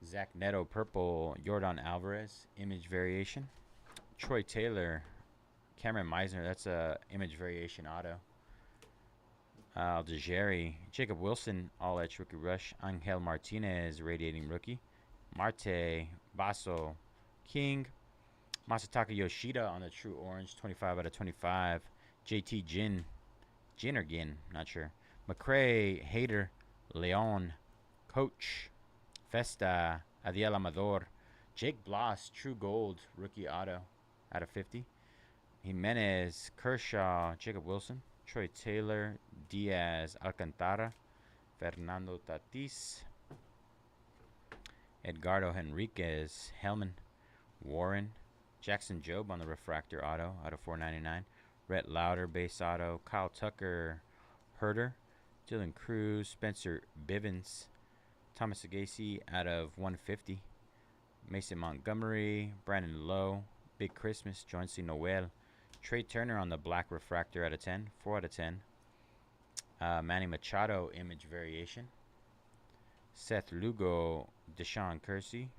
Zach Neto purple, Yordan Alvarez image variation. Troy Taylor, Cameron Meisner, that's a image variation auto. DeJere, Jacob Wilson, all edge rookie rush. Angel Martinez, radiating rookie. Marte, Basso, King, Masataka Yoshida on the true orange, 25 out of 25. JT Gin or Gin, not sure. McCray, Hader, Leon, Coach, Festa, Adiel Amador, Jake Bloss, true gold, rookie auto, out of 50. Jimenez, Kershaw, Jacob Wilson, Troy Taylor, Diaz, Alcantara, Fernando Tatis, Edgardo Henriquez, Hellman, Warren, Jackson Jobe on the refractor auto, out of 499. Rhett Lauder, base auto, Kyle Tucker, Herder, Dylan Cruz, Spencer Bivens, Thomas Agacy out of 150. Mason Montgomery, Brandon Lowe, Big Christmas, Joyce Noel, Trey Turner on the black refractor out of 10, 4 out of 10. Manny Machado image variation. Seth Lugo, Deshaun Kersey,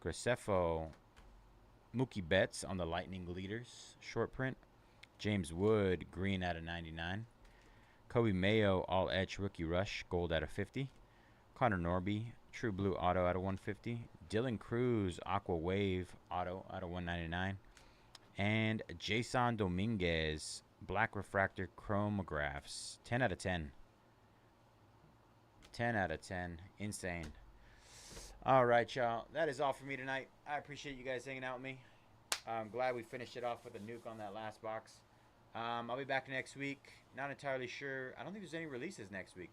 Graceffo, Mookie Betts on the Lightning leaders, short print. James Wood, green out of 99. Kobe Mayo, all etch rookie rush, gold out of 50. Connor Norby, true blue auto out of 150. Dylan Cruz, aqua wave auto out of 199. And Jason Dominguez, black refractor chromographs, 10 out of 10. 10 out of 10. Insane. All right, y'all. That is all for me tonight. I appreciate you guys hanging out with me. I'm glad we finished it off with a nuke on that last box. I'll be back next week. Not entirely sure. I don't think there's any releases next week.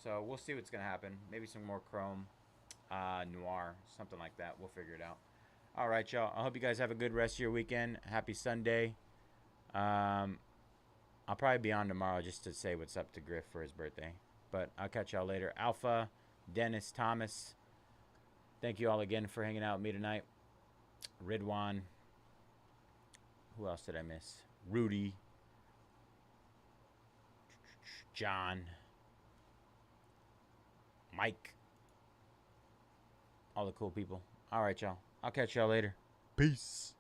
So we'll see what's going to happen. Maybe some more Chrome, Noir, something like that. We'll figure it out. All right, y'all. I hope you guys have a good rest of your weekend. Happy Sunday. I'll probably be on tomorrow just to say what's up to Griff for his birthday. But I'll catch y'all later. Alpha, Dennis, Thomas, thank you all again for hanging out with me tonight. Ridwan. Who else did I miss? Rudy. John. Mike. All the cool people. All right, y'all. I'll catch y'all later. Peace.